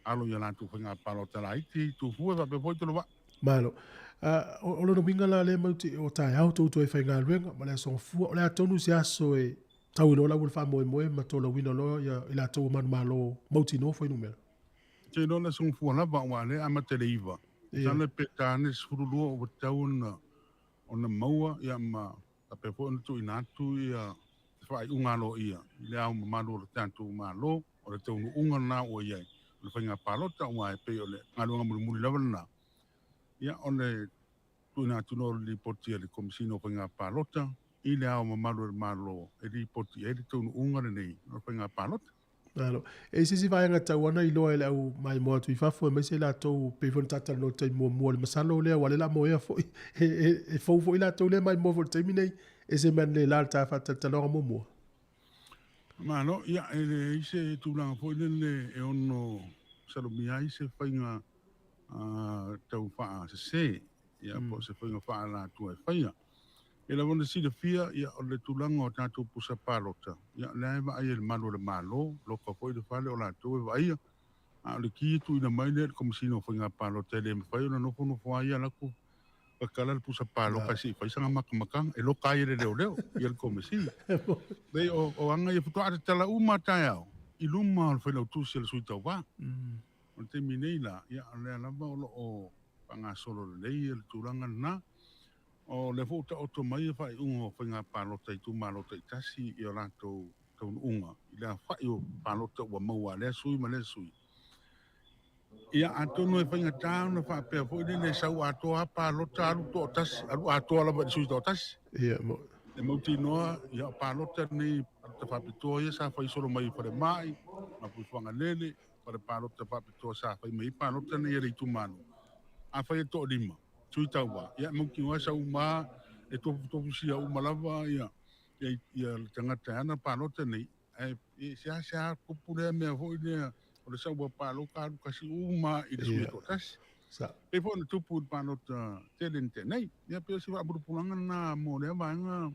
Alo ia lantu whainga pālota la iti tu fua whape poi tolo wa. Malo. O lono minga la le mauti o tai au tau e whainga ruenga ma le song fua o le atonu se aso e tau ino la ule wha moe ma tola wina loa ia ila tau manu malo mauti no fo inumera. Te nona song fua lava wa le ama te leiva. Tane petane sfurulua o tau ona maua ia ma pe po tu inatu ia fai unga lo ia. Le au mamalo le tantu malo o le tau unga na o ia. Le whainga pālota wa e pe o le ngalunga muri lava na. Ia ole tu inatu no li poti le komisino whainga pālota i le au mamalo le malo e li poti e le tau unga le nei o whainga pālota. Alo, e sisi vaenga tau ana i loa e au mai moa tu i fafu e maise la tau pevon tata no tai mua le masalo lea wale la moea fo e fau fo i la tau lea mai moa fo le taimi nei e se man le la ta fata talonga mua. Malo, ia e le ise tūlanga fo i le e ono salomia ise whainga tau wha se ia po se whainga wha la tua e whainga. E la wanda si le fia ia o le tūlanga o tātou pusa pālota. Ia lea wa aia le malo, loka fo i le whale o la tau e wa aia. A le ki tu ina mai le komisino whainga pālota le mwhai o na nofo aia laku wakala le pusa pāloka si whaisanga makamakang e loka aia le leo ia le komisino. Dei o anga ia putoa te tala umata au i luma o le whainau tusi le sui tau wā. O te minei la ia lea lava o panga solo le lei le tūlanga na. O le fo o to mai fa ungo whainga pālota i tu mālota i tasi i o lātou tau unga. I lea whai o pālota ua maua lea sui ma lea sui. Ia atono e whainga tāu na whapea fo i le sau atoa pālota alu to o tasi. Alu atoa lava i sui to o tasi. Ia mo. E mauti noa ia o pālota nei ta whapitoa ia sa whai solo mai whare mai. Ma pui whanga lele whare pālota whapitoa sa whai mai pālota nei e reitu manu. A whai e to lima. Tui tau wa. Ia mauki wa sa uma e tofu sia uma lava ia le tangata ana pālota nei. E sea kupure mea hoi lea o le sa ua pāloka alu kasi uma i le sui totas. E fo na tupu pālota telente nei. Ia pia si wa burupulanga na mo lea vaenga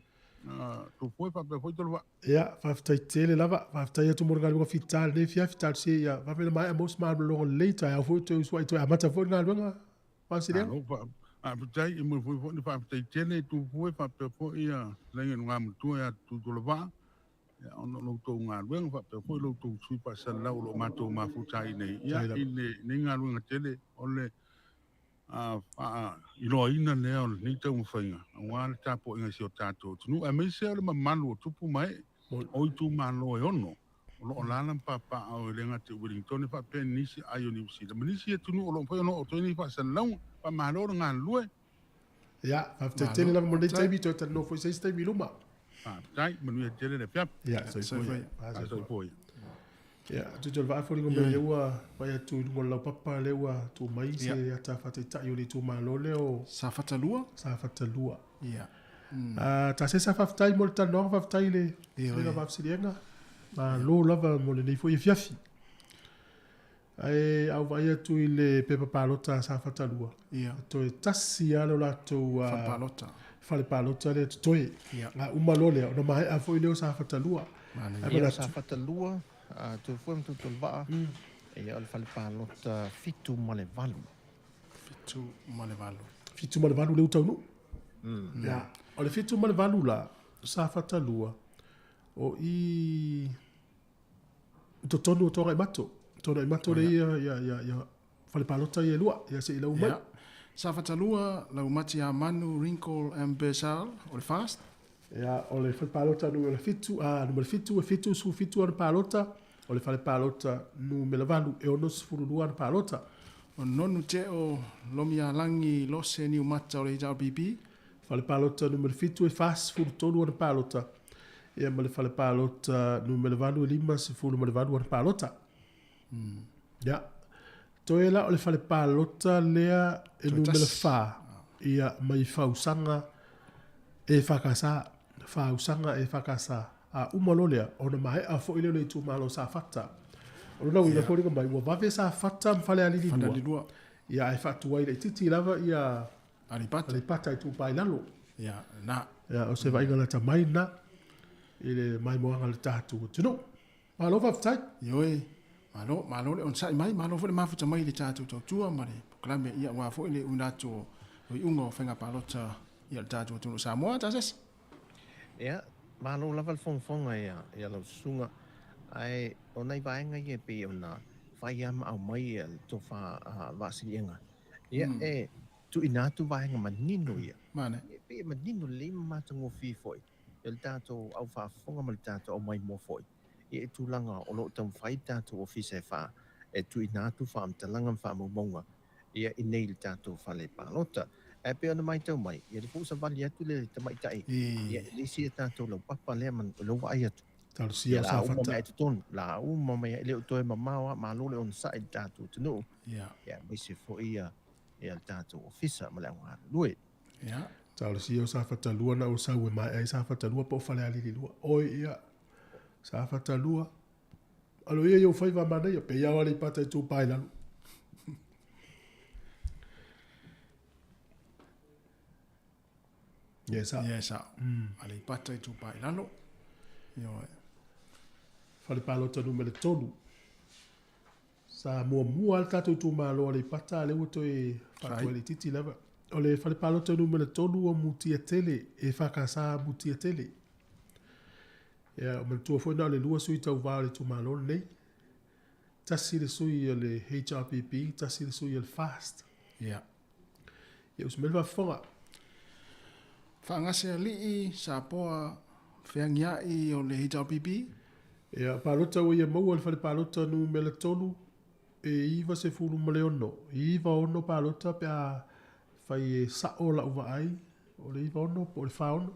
tupu e whapea hoi tolu wa. Ia, whaftai tele lava. Whaftai atu mora ngālunga fital ne fia fital se ia. Whapena mai a mos maa longa leita au fo tu swa i toi amata fo ngālunga. Whansirea? Aputai e mo foi ni fa tai tele tu foi fa pe fo ia lenga nga mtu ya tu tu lava ya ono lo to nga luenga fa pe fo lo tu sui pa sa la lo mato ma futai nei ya ile ni nga luenga tele ole fa i lo ina le on ni te mfinga wa ta po nga si o tato tu a me se le malu tu pu mai o tu malo e ono lo lana pa o lenga te Wellington fa pe ni si ayo ni si ni si tu no lo fa no to ni fa sa la pa malo nga lue ja after tele la mo dei bi to ta no foi sei bi luma dai mo ni tele le piap ja so foi ja tu te va fo ngo me wa pa tu ngo la papa le wa tu mai se ya ta fa ta yo le tu malo le o sa fa ta lua ja ta se sa fa ta mo ta no fa ta ile le va si lenga ma lo lava mo le nei foi fiafi ai au vai tu ile pepa palota sa fatalua to tasi ala la to fa palota le toi la uma lole no mai a foi le sa fatalua ai sa fatalua tu foi tu tolva e al fa palota fitu male valu le utau ya o le fitu male valu la sa fatalua o i to tonu to rai mato le ya fale palota ia lua ia se ila umai sa fatalua la umati a manu wrinkle and besal o le fast ya o le fale palota no le fitu no le fitu su fitu ar palota o le fale palota no me lavalu e ono sfuru lua ar palota O nonu te o lomia langi lose ni umata o le hita o pipi. Fale palota numero fitu e fas fulu tolu ana palota. Ia male fale palota numero valu e lima se fulu male valu ana palota. Ya. Toe la o le fale palota lea e numero fa. Ia mai fausanga e fakasa. Fausanga e fakasa. A umalo lea ona mai a fo ile le tu malo sa fata. Ona wina ko ringa mai wa vave sa fata mfale alili lua. Ia e fatu wai le titi lava ia alipata i tu pai lalo. Ya, na. Ya, o se vai ngala ta mai na. Ile mai moanga le tatu. Tino. Malo va ftai. Yoi. Malo le on sai mai, malo fo le mafuta mai le tatu tua mare. Klame ia wa fo ile unato o ungo fenga palota ia le tatu tu Samoa tases. Ya, malo lava le fonga ia lo sunga. Ai onai vaenga ia pe ona fai am au mai el to fa vasilienga. Ia tu inatu vaenga manino ia. Mane. Pe manino le matango fi foi. El tato au fa fonga mal tato au mai mo foi. E tu langa o lo tam fai tato office fa e tu inatu fa am talanga fa mo monga. Ia inei tato fa le palota. E pe ona mai tau mai. Ia le fusa vali atu le tamai tai. Ia le si tato lo papa le man lo vai atu. Tal sia sa fata. La uma mai le to mama ma lo le on sai tato tunu. Ya. Ya mai se fo ia el tato office ma le wa lui. Ya. Tal sia sa fata lua na o sa we mai ai sa fata lua po fale ali lua. Oi ia. Sa fata lua. Alo ia yo fai va mana ia pe ia wali pata tu pai lalo. Yes, Ali pata i tu pai lalo. Yo. Fale palota numero tolu. Sa mua al tato tu malo le pata le uto e fatu le titi lava. O le fale palota numero tolu o mutia tele e fakasa mutia tele. Ya, o mantua foi na le lua sui tau vale tu malo nei. Tasi le sui le HRPP, tasi le sui le fast. Ya. Ya, us melva fonga. Whangase alii sa poa whiangia i o le HRPP. Ia, palota o ia maua le fale palota nu mele tolu e iwa se fulu male ono. Iwa ono palota pe a fai e sao la uwa ai o le iwa ono po le wha ono.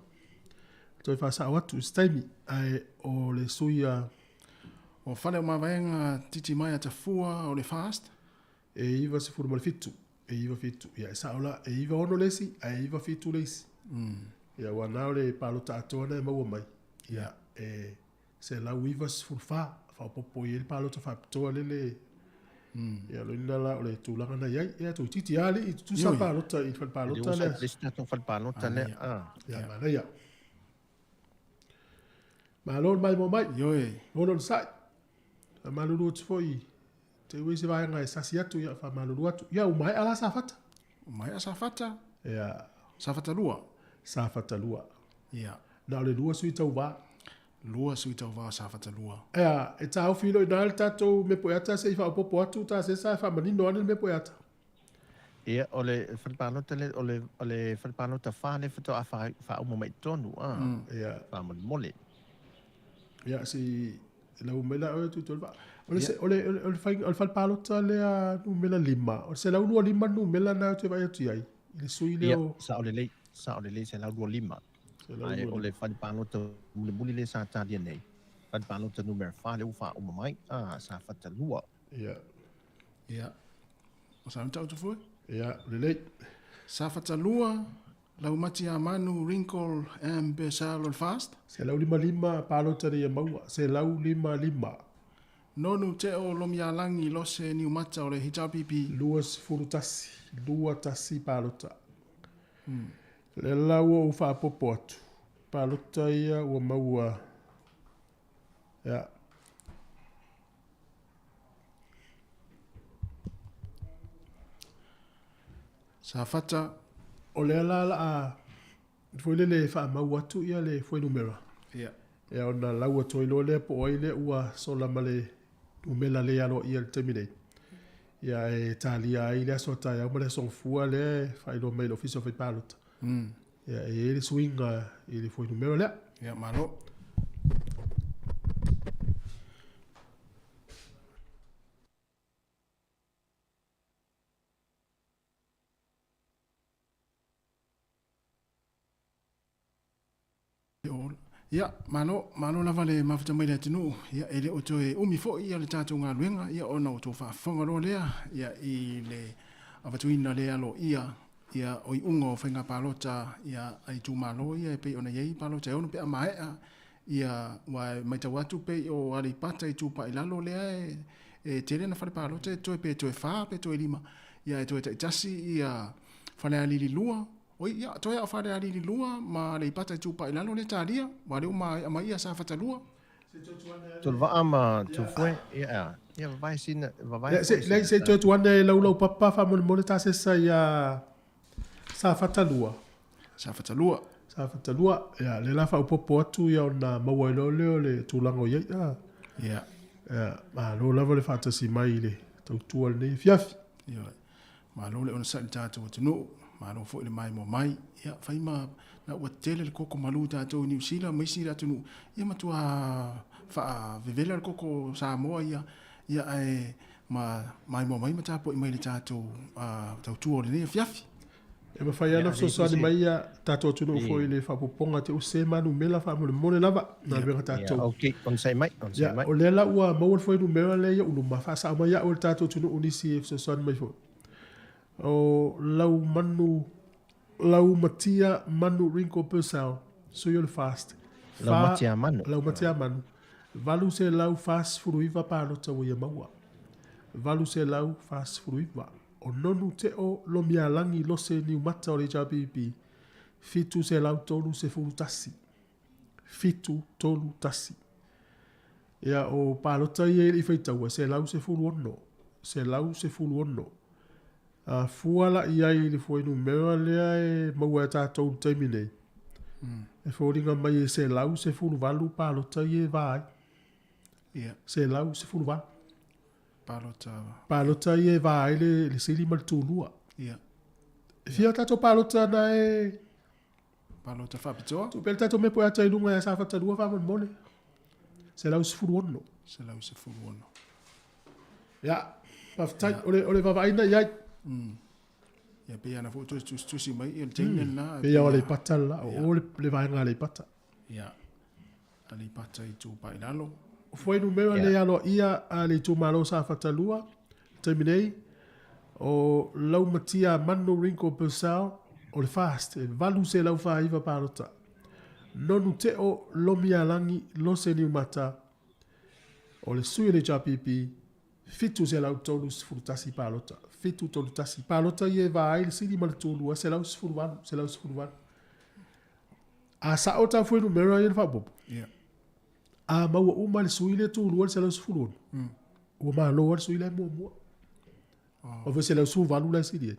Toi wha sao atu, staimi ai o le suia. O whale o mawaenga titi mai ata fua o le fast. E iwa se fulu male fitu. E iwa fitu. Ia, e sao la e iwa ono lesi, e iwa fitu lesi. Ia, wanao le palota atoana e maua mai. Ia, e se lau iwa se fulu wha. Wha popo i e palota wha pitoa lele. Ia, lo ina la o le tūlanga na iai. Ia, tu titi ali, i tu sa palota, i whal palota le. Le stato fal palota le. Ia, mana ia. Ma lon mai mo mai. Yoi. Lon sai. A malulu atu foi. Te ui se vai ngai sasi atu ia wha malulu atu. Ia, umai ala sa fata. Umai ala sa fata. Ia. Sa fata lua. Sa fata lua. Ia. Na le lua sui tau wā. Lua sui tau wā sa fata lua. Ia, e tau filo i nāle tātou me po ata se i wha opopo atu ta se sa wha manino ane me po ata. Ia, o le whalpalota le, o le whalpalota wha le whato a wha uma mai tonu. Ia. Wha mole. Ia, si lau mela o tu tolva. O le whalpalota le a nu mela lima. O se lau nua lima nu mela na te vai atu iai. Le sui leo. Sa o le lei se lau nua lima. Ai o le whalpalota muli le sa tādia nei. Whalpalota numero wha le uwha uma mai. Sa whatalua. Ia. Ia. O sa mtau tu fui? Ia, le lei. Sa whatalua, lau mati a manu, wrinkle, ambesal, or fast? Se lau lima palota ni maua. Se lau lima. Nonu te o lomi a langi lose ni umata o le HRPP. Lua tasi palota. Le lau o wha popo atu. Palota ia o maua. Ia. Sa fata. O le ala a. Foi le wha maua atu ia le foi numera. Ia. Ia ona lau atu ilo le po oile ua sola male numela le alo ia le terminate. Ia e talia ai le aso tai au male songfua le wha ilo mail office of palota. Ia e le swinga i le foi numera le. Ia malo. Ia, malo lava le mafata mai le tinu, ia ele o toe umi fo ia le tātou ngā luenga, ia ona o tō whaafonga roa lea, ia i le awatuina lea lo ia o i unga o whainga pālota, ia ai tū malo ia e pei ona iei pālota e ono pe a maea, ia wai mai tau atu pei o ali pata i tū pa i lalo lea e tere na whare pālota e toe pe toe whaa pe toe lima, ia e toe taitasi ia whare alili lua, oi ia toi a fare ali li lua ma le pata tu pa ilalo le talia wa le ma ia sa fata lua tu va ama tu foi ia vai sin vai se tu ane lau papa fa mo ta se sa ia sa fata lua ia le la fa popo atu ia na mawai le tu lango ia ia ma lo la vole fata si mai le tu le fiafi ia ma lo le on sa tu no malo fo le mai mo mai ia fai ma na o tele le koko malu to New Zealand mai sira tunu ia matua fa vivela le koko Samoa ia ai mai mo mai mata po mai le tato tu le fiafi e ma fai ana so ni mai ia tato tunu fo le fa poponga te o se manu mela fa mo le mole lava na vera tato okay on sai mai o le la ua mo fo no mera le ia ulu ma fa sa mai ia o tato tunu unisi so ni mai fo o lau matia manu rinko pesau so you'll fast lau matia manu valu se lau fast fruiva palo tawo ya maua valu se lau fast fruiva o nonu te o lo mialangi lo se ni mata o le jabibi fitu se lau tolu se fulu tasi fitu tolu tasi ya o palo taye i feitaua se lau se fulu ono fuala ia i le foi no mea lea e maua tātou taimi nei. E fōringa mai e se lau se fulu walu pālota i e vai. Se lau se fulu walu. Pālota i e vai le siri maltūlua. Fia tātou pālota na e... Pālota whapitoa? Tu pēl tātou me poe ata i lunga e sa whatarua whaman mone. Se lau se fulu ono. Ia, paftai, ole wawaina iai. Ya pe ana foto tu mai el tengen na pe ya le patala o le vai nga le pata ya ali pata i tu pa ilalo foi no meu le alo ia ali tu malo sa fatalua terminei o lau matia manu rinko pesau o le fast valu se lau fa iva parota nonu te o lomia langi lo se ni mata o le sui le japipi fitu se lau tolus frutasi palota fitu tolu tasi palota ye vai le sili mal tolu se lau sfurwan a sa ota foi numero ye fa bob a ma o mal suile tolu se lau sfurwan o ma lo war suile mo o ve se lau sfurwan la sili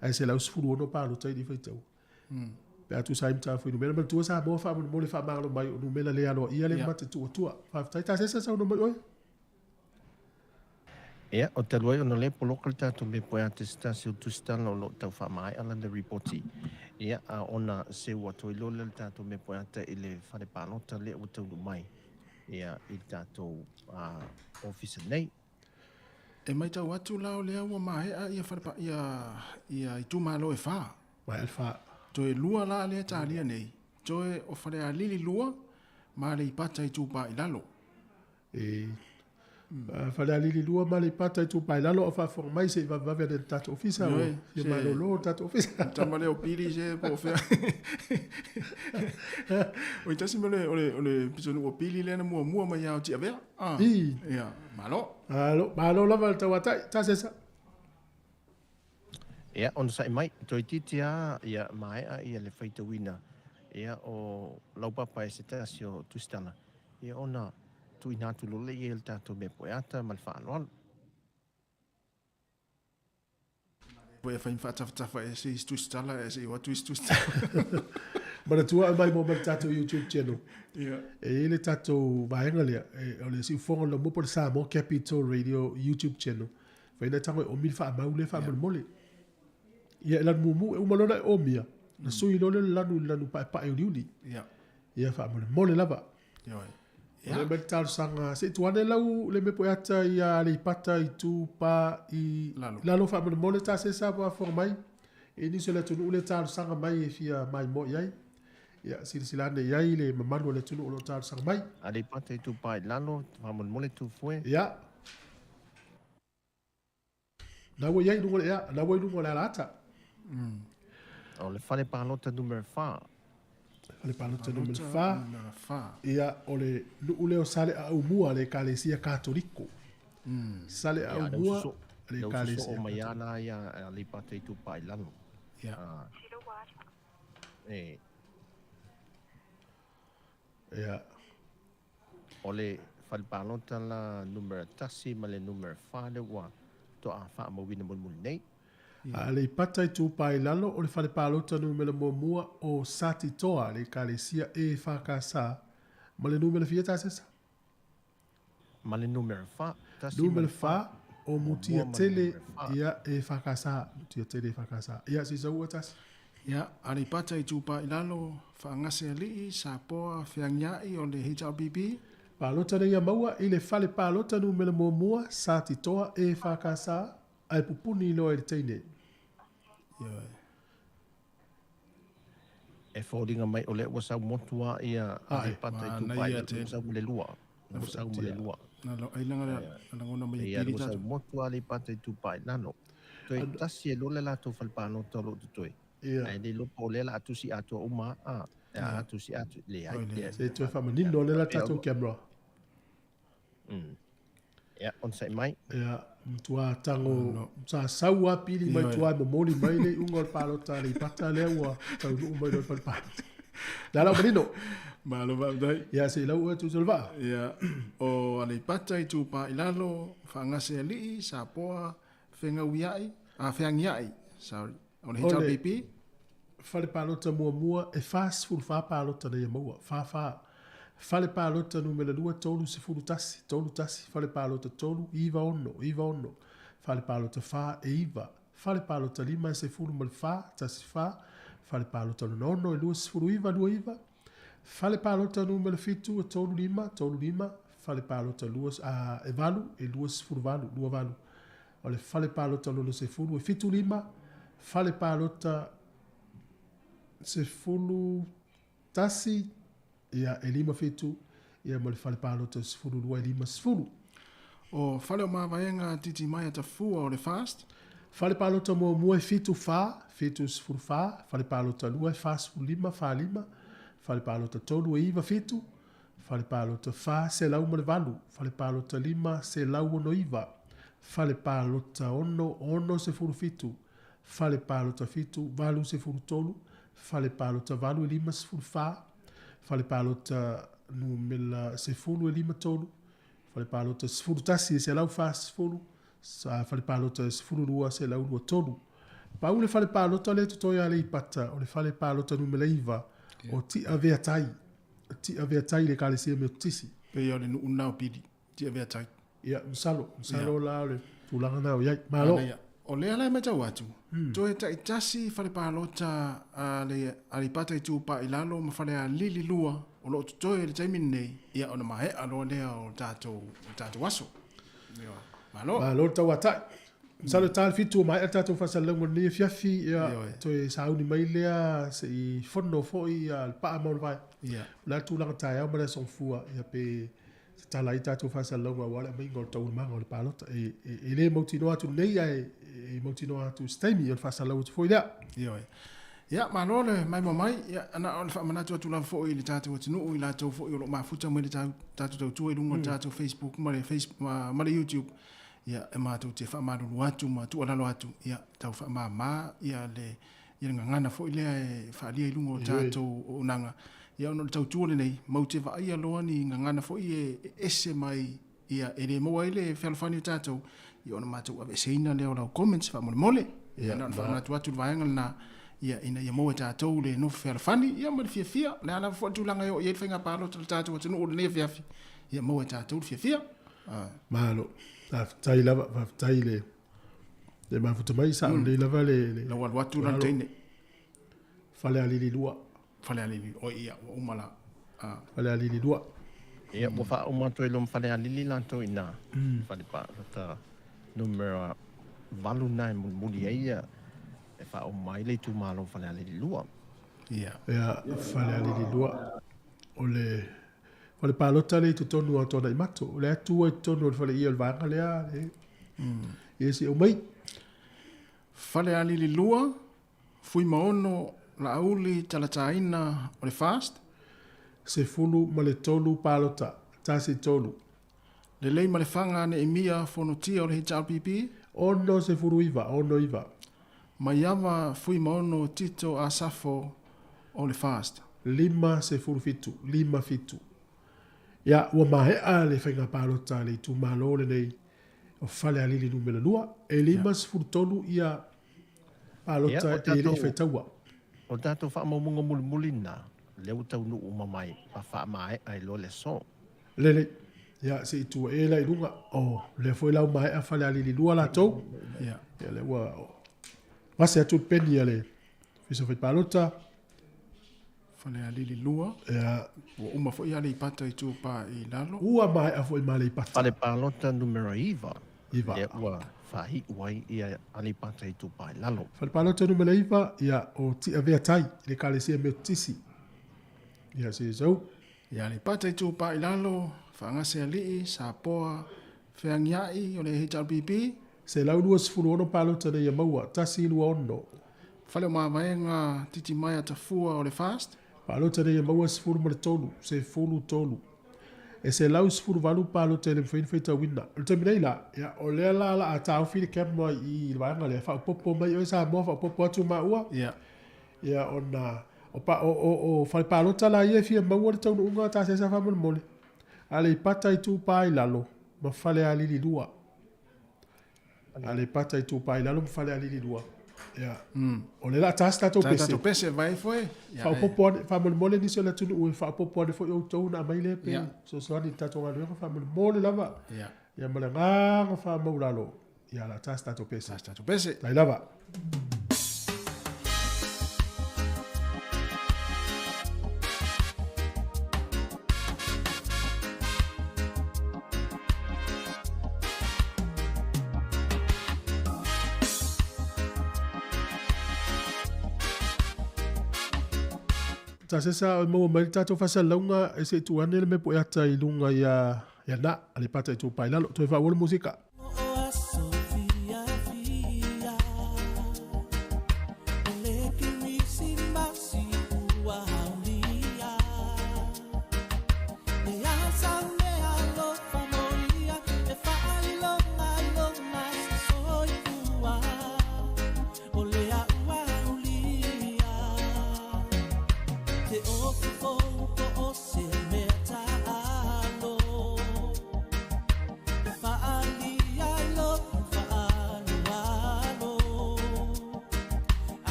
a se lau sfurwan no palota di feitau pe atu sa imta foi numero mal tu sa mo fa mo le fa ma lo mai numero le alo ia le mate tu fa ta sa no mai Ia, o te loi ona le polokal tātou me poe a te stasi o tustana o lo tau whamai ala le reporti. Ia, a ona se ua toi lo le tātou me poe ata i le whare pānota le o tau mai. Ia, i tātou officer nei. E mai tau atu lao lea ua mahea ia whare pa ia i tu malo e wha. Mai e wha. Toe lua la lea tālia nei. Toe o whare a lili lua, ma le i pata i tu pa i lalo. Fale alili lua mali pata tu pai lalo o fa formai se va vede tato ofisa o ye malo lo tato ofisa tamale o pili je po fe o itasi mele ole pisonu o pili le na mua mai au ti ave ia malo la volta wata ta se sa ia on sai mai toi titia ia mai a ia le feita wina ia o lau papa e se tasio tustana ia ona tu ina tu lo le el tato me poeta mal fa no Poi fa infatti fa si tu stalla e si o tu stalla ma tu mai mo tato YouTube channel e le tato vai ngale e le si fo lo mo por Samoa Capital Radio YouTube channel fa ina tango o mil fa ma le fa mole ia la mumu e uma lona o mia na sui lo le lanu pa e uni ia fa mole lava le mental sanga se tu ane lau le me poeta ia le pata i tu pa i lalo fa mole ta se sa pa formai e ni se le tu le tal sanga mai e fia mai mo iai ia silsilane iai le mamalu le tunu o lo tāru sanga mai. Ale pata tu pai lalo, famon mole tu fue. Ia. Na wo iai lungo le ia, na wo lungo le alata. O le fale palota numero 5. Fale palota numero 5. Ia o le nuu leo sale a umua le kalesia katoliko. Sale a umua le kalesia. O mayala ia le pata tu pai lalo. Ia. Ia. O le fale palota la numero tasi ma le numero 5 le wa to a fa mo wina mun nei. A le pata tu pai lalo o le fale palota numero mua o sati toa le kalesia e fakasa. Ma le numero fia tasesa. Ma le numero 5. Numero 5 o mutia tele ia e fakasa. Mutia tele e fakasa. Ia si sa ua tasi. Ia, ale pata i tupa ilalo whaangase alii sa poa whiangiai o le HRBB. Palota na ia maua i le fale palota numero mua sa titoa e whakasa ai pupuni loa i teine. Ia. E whaoringa mai o le wasau motua ia ale pata i tupa i le wasau mule lua. Wasau mule lua. Nalo, ai langa ngona mai pili tatu. Ia wasau motua ale pata i tupa i lano. Toi tasi e lole la to fale palota lo tutoi. Ai le lopo le la atusi atu uma atusi atu le ai. Se tu fa manino le la tato camera. Ja, on sai mai. Ja, tua tango sa saua pili mai tua mo moli mai le ungol palota le pata le wa tau lu mai do pa. La manino. Malo va dai. Ja, se la u tu solva. Ja. O ale pata i tupa ilalo whaangase alii sa poa whenga uiai, whengiai, sorry. O le HRBP. Fale palota mua e fast food fa palota na mua. Fa. Fale palota numero 2 tolu se fulu tasi. Fale palota tolu iva ono. Fale palota fa e iva. Fale palota 5 se fulu mal fa tasi fa. Fale palota nono e 2 se fulu iva. Fale palota numero 7 tolu 5. Fale palota 2 e valu e 2 se fulu valu. Ole fale palota lolo se fulu e fitu 5. Fale palota se fulu tasi ia e 5 fitu ia mo le fale palota se fulu 2 e 5 se fulu. O fale o mawaienga titi mai ata fua o le fast. Fale palota mua e fitu se fulu fa. Fale palota 2 e fa se fulu 5 fa 5. Fale palota tolu e iva fitu. Fale palota fa se lau mo le valu. Fale palota 5 se lau ono iva. Fale palota ono se fulu fitu. Fale palota fitu valu se fulu tolu. Fale palota valu e 5 se fulu fa. Fale palota numela se fulu e 5 tolu. Fale palota se fulu tasi se lau fa se fulu. Fale palota se fulu 2 se lau 2 tolu. Paule fale palota le tutoia le ipata. O le fale palota numela iva. O ti avea tai le kalesia me tisi. Pe yo le unao pidi. Ti avea tai. Ia, msalo la le tulanga na o iai. Malo. O lea lai mai tau atu. Toe ta itasi fale palota le alipata i tupa ilalo ma fale a lili lua o lo toe le taimini nei ia ona mahe alo lea o tato waso. Malo tau atai. Salo tal fitu mai tato fasalango ni fiafi ia toe sauni mai lea se i fono foi al pa mo vai. Ia. La tulanga tai au mara son fua ia pe tala i tato fasalango wala mai ngol tau ma ngol palota e le motino atu nei e motino atu stemi o fasalango foi lea. Ia, malole, mai mai, ia, ana o le whamanatu atu la fo'i le tātou atinu, i la tau fo'i o lo mafuta mai le tātou tau tua i lunga tātou Facebook, ma le YouTube, ia, e mātou te whamaruru atu, ma tu alalo atu, ia, tau whamama, ia le ngangana fo'i lea e whaalia i lunga o tātou o nanga, ia, ono le tau tua le nei, mau te wha ia loa ni ngangana fo'i e ese mai, ia, e le moa i le whalawhani o tātou, ia, ono mātou ave seina leo lau comments, wha mole, ia, ana whamanatu atu le vaenga na ia ina ia moa tātou le no whalawhani, ia ma le fia, le ana fua tūlanga i e whainga pālo tātou atu no o le ne fiafi, ia moa tātou le fia. Mahalo, tai lava, tai le mafuta mai sa, le lava le... La watu la teine. Fale alili lua. Fale alili, o ia, o umala. Fale alili lua. Ia, mo wha umato ilum fale alili lanto ina. Fale pa, rata numero valu nai muli ia, e wha o mai le tu malo fale alili lua. Ia fale ali li lua. Ole fale palota le tonu o tona i mato. Le atu e tonu o fale ia o vanga lea. Ia si o mai. Fale ali li lua. Fui maono la auli talataina o le fast. Se fulu ma le tolu palota. Tasi tolu. Le lei ma le fanga ne emia fonotia o le HRPP. Ono se fulu iva, ono iva. Mai ava fui maono tito a safo o le fast. 5 se fulu fitu, 5 fitu. Ia, ua mahea le whainga palota le tu malo le nei o fale alili numela lua. E 5 se fulu tolu ia palota e le whaitaua. O tato wha maumunga mulimulina, leu tau nu umamai, pa wha mai ai lo le so. Lele, ia se itua e la ilunga, le foi lau mahea fale alili lua la tau. Ia, le ua, mase atu peni ale, fisa whai palota. Fale alili lua. Ia. Ua uma fo ia le ipata i tu pa i lalo. Ua mahea foi ma le ipata. Fale palota numero iva. Iva. Le ua whahi uai ia alipata i tu pa i lalo. Fale palota numero iva, ia o ti avea tai, le kale sia me tisi. Ia se zau. Ia le ipata i tu pa i lalo, whaangase alii, sa poa, whiangiai o le HRPP. Se lau lua sifuru ono palota nei a maua, tasi lua ono. Fale o mawaenga titi mai a tafua o le fast. Palota nei a maua sifuru ma le tolu, se fulu tolu. E se lau sifuru valu palota le mwhain whaita wina. O te minei la, ia o lea la a tau whine kemma i wanga le whaupopo mai o sa moa whaupopo atu maua. Ia. Ia o na, o whai palota la ia fia maua le taunu unga ta se sa whamon mole. Ale ipata i tu pa i lalo, ma whale a lili lua. Ale pata i tu pa i lalo, ma whale a lili lua. Ia. O le la tasta to pese. Tata to pese vai foi. Whamon mole nisi o la tunu ue whapopo ane foi o tau na mai le pe. So soani tato ngā ruenga whamon mole lava. Ia male ngā whamau lalo. Ia la tasta to pese. Tasta to pese. Tai lava. Ta sesa o mo mai tato fasa launga e se tu ane le me po ata i lunga ya na ale pata i tu pai lalo to fa wol musika.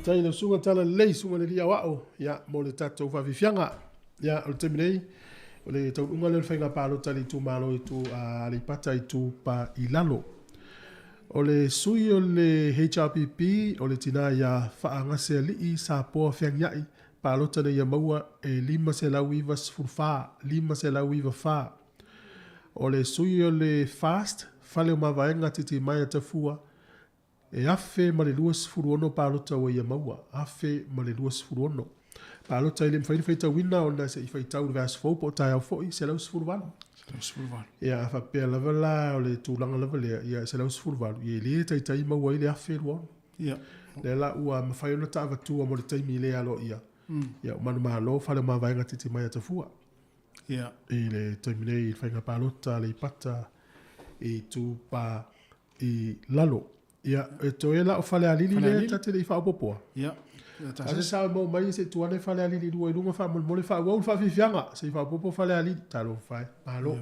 Tai no sunga tala lei sunga le lia wao ya mo le tatou fafifianga ya o te minei o le tau unga le whainga pālo tali tu malo i tu a le pata i tu pa i lalo o le sui o le HRPP o le tina ya whaangase li i sa poa whiangiai palota le ia maua e 5.4 o le sui o le fast fale o mavaenga titi mai a tafua e afe ma le 2.0 palota o ia maua afe ma le 2.0 palota i le mwhainawhaita wina o na se i whaitau le vas fau po tai au foi se lau sfurwanu ia whapea lava la o le tūlanga lava lea ia se lau sfurwanu ia le tai maua i le afe luonu le la ua mawhai ona ta avatua mo le taimi le alo ia ia manu malo fale ma vaenga titi mai atafua ia i le taimi nei whainga palota le pata i tupa i lalo ia e toela o fale alili le tate le i whaopopoa ia ase sa mo mai se tuane fale alili lua i lunga wha mo le wha wau wha fifianga se i whaopopo fale alili talo whai malo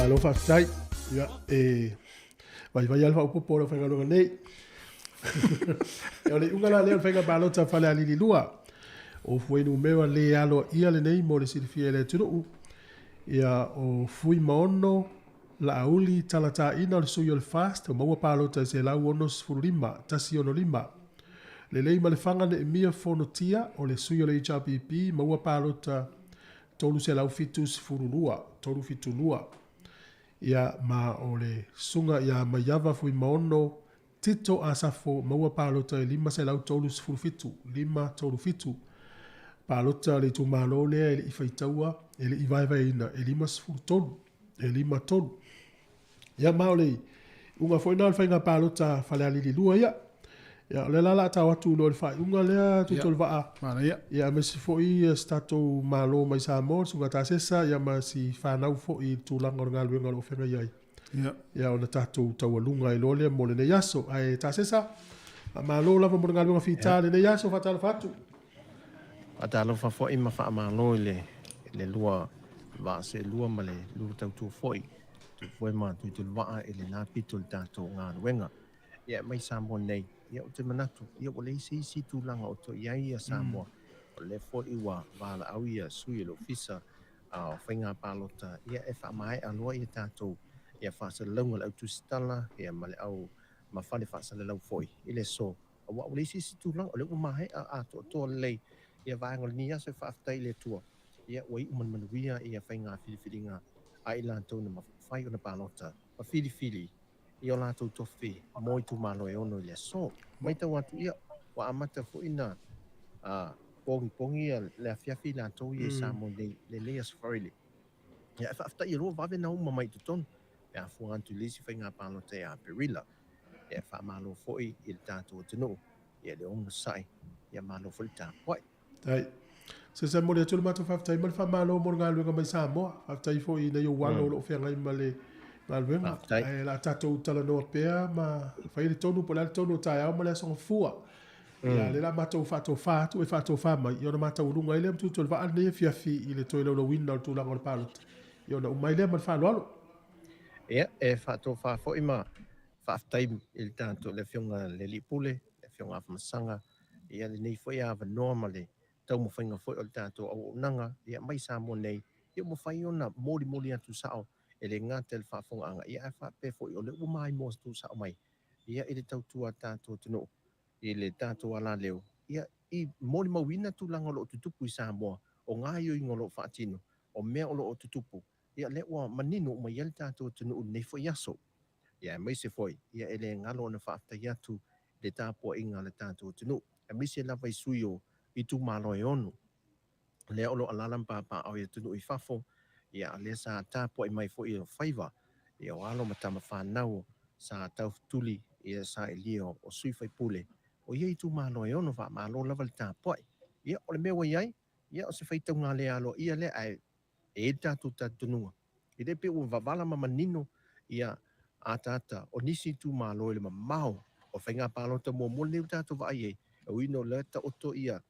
lo whaktai ia e vai alfa upo pora whainga nei e ole ungala leo whainga balota whale alili lua o fuenu mewa le alo ia le nei mo le silifia le tunu ia o fui maono la auli talata ina o le sui o le fast o maua palota se lau ono sfurulima tasi ono lima le lei ma le whanga ne mia fonotia o le sui o le HRPP maua palota tolu se lau fitu sfurulua tolu fitu lua ia ma o le sunga ia ma yava fui maono tito asafo maua palota e lima se lau tolu sfurufitu lima tolu fitu palota le tu malo le i faitaua e le i vai ina e lima sfuru tolu e lima tolu ia ma o le unga foi na fainga palota fale alili lua ia ia le lala ta watu lo le fai unga lea tu tol va ia me si foi stato malo mai Samoa sunga ta sesa ia ma si fanau foi tu langa ngal wenga lo fenga ia ia ona tatu tawalunga i lole mo le yaso ai ta sesa malo lava mo ngal wenga fitale le yaso fatal fatu atalo fa foi ma fa malo le lua va se lua ma le lu tau foi tu foi ma tu va ele na pitul tatu ngal wenga ia mai Samoa nei ia o te manatu ia o le isi tūlanga o to iai a Samoa o le fo iwa wala au ia sui lo fisa a whainga palota ia e whaamai aloa ia tātou ia whaasa launga lau tūstala ia male au mawhane whaasa le lau foi i le so o le isi tūlanga o le umahe a to lei ia vāngol ni aso whaaftai le tua ia oi umanmanuia ia whainga whiriwhiringa a i lantou na mawhai o na palota ma whiriwhiri I o lātou tofi, mo I tu malo e ono le so. Mai tau atu ia, wa amata fo ina, pongi le afiafi lātou I e Samoa le lea safarile. Ia e whaafta I roa wawe na uma mai tutonu. Pe a fua antu lisi whai ngā pālo te a perila. Ia wha malo foi I le tātou tunu. Ia le ono sai. Ia malo foi tā poi. Tai. Se mo le tulu matu whaaftai ma le whamalo mo ngā luenga mai Samoa. Whaaftai fo I na iu walo lo whenga I ma le ngā luenga. E la tātou tala noa pēa ma whai le tonu po le tonu tai au ma le songa fua. Ia le la matou whātou whātu e whātou whāmai. I ona matou urunga I le mtu tolu wa ane fiafi I le toi lau wina o tūlanga o le pālota. I ona umai le ma le whāloalo. Ia e whātou whāfo I ma whaaftai I le tātou le whionga le lipule, le whionga awhamasanga. Ia le nei foi a wanoa ma le tau mo whainga foi o le tātou au nanga. Ia mai Samoa nei. Ia mo whai ona mori atu sao. E le ngā te le whaafonga anga. Ia e whaape foi o le umai mo tu sao mai. Ia I le tautua tātou tunu. I le tātou ala leo. Ia I mori mawina tu langa lo tutupu I Samoa. O ngā ioi ngolo whaatino. O mea o lo tutupu. Ia le ua manino mai ia le tātou tunu nei foi aso. Ia mai se foi. Ia ele ngalo na whaaftai atu le tāpua inga le tātou tunu. E mai se lava I sui o I tu malo e onu. Le olo alalam papa au ia tunu I fafo. Ia le sa tāpua I mai foi o whaiva. Ia o alo matama whanau sa tau tuli. Ia sa lio o sui whai pule. O ia I tu malo e ono wha malo lava le tāpua. Ia o le mewa iai. Ia o se whaitau ngā le alo. Ia le ai e tātou tātunua. I le pe ua wavala ma manino ia ata o nisi tu malo le mamao o whainga pālota mo leu tātou wa ai e. O ino le ta oto ia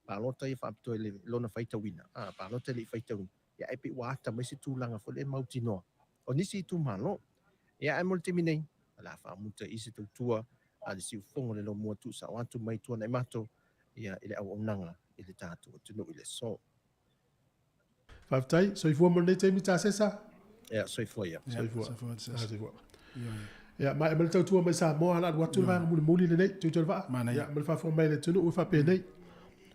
pālota I whaapto e le lona whaitawina. Pālota le whaitawina. Ia e pe ua ata mai se tūlanga fo le mautinoa. O nisi tu malo. Ia e mol te minei. Ala whaamuta I se tautua. A le siu fonga le lo mua tu sa o atu mai tuana I mato. Ia I le au onanga I le tātou tunu I le so. Whaaftai, so I fua mo nei teimi tā sesa? Ia, so I fua ia. So I fua. Ia, mai e mele tautua mai Samoa ala watu le vanga muli le nei, tui tole vaa. Ia, mele whafua mai le tunu ui whape nei.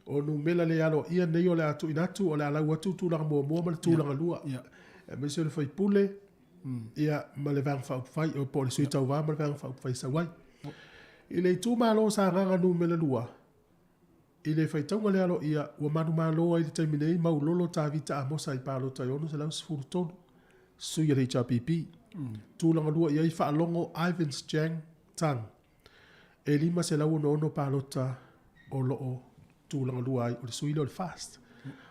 O nu mela le alo ia nei o le atu inatu o le alau watu tūlanga mua ma le tūlanga lua. Ia, me se le whai pule. Ia, ma le vanga whaupwhai, o po le sui tau vaa ma le vanga whaupwhai sa wai. I le tū malo sa nganga nu mele lua. I le whaitaunga le alo ia ua manu malo ai le taiminei mau lolo tā vita a mosa I pālo tai ono se lau sifuru tonu. Sui le HRPP. Tūlanga lua ia I whaalongo Ivans Jang Tang. E lima se lau ono pālo ta o loo tūlanga lua ai o le sui leo le fast.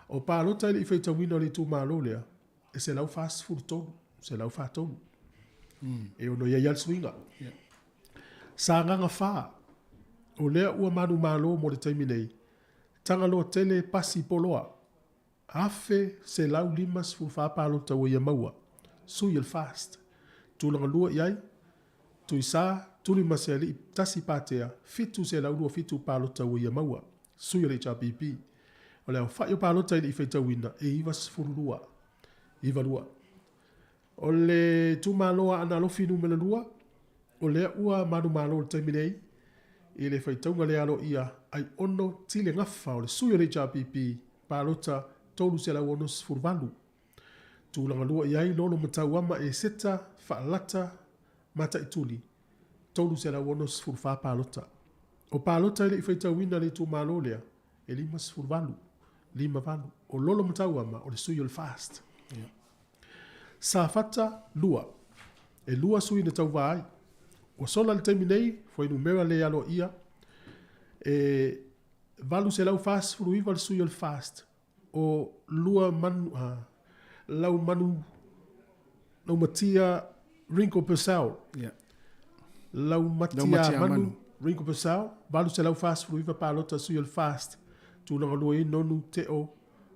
O pālo tai le I whaitauina le tū malo lea. E se lau fast sifuru tonu. Se lau whaatonu. E ono ia ial swinga. Sa nganga whaa. O lea ua manu malo mo le taiminei. Tanga loa tele pasi poloa. Afe se lau limas fu whapalo tau ia maua. Sui il fast. Tūlanga lua iai. Tui sa, tuli maseli tasi patea. Fitu se lau lua fitu palo tau ia maua. Sui il HRPP. O leo whaio palo tai I whaitawina. E iwa sifuru lua. Iwa lua. O le tūmaloa ana lofinu mena lua. O lea ua manu malo le taiminei. I le whaitaunga le alo ia ai ono tile ngafa o le sui o le HRPP pālota tolu se lau ono sifurvalu. Tūlanga lua iai lono matau ama e seta, whaalata, mata I tuli. Tolu se lau ono sifurva pālota. O pālota ile I whaitauina le tū malo lea e lima sifurvalu, lima valu. O lolo matau ama o le sui o le fast. Sa fata lua. E lua sui na tau vai. O sola le taiminei, foi numera le alo ia, e valu se lau fast fruiva le sui o le fast. O lua manu, lau manu, lau matia rinko pesau. Lau matia manu rinko pesau, valu se lau fast fruiva palota sui o le fast. Tūlanga lua I nonu te o,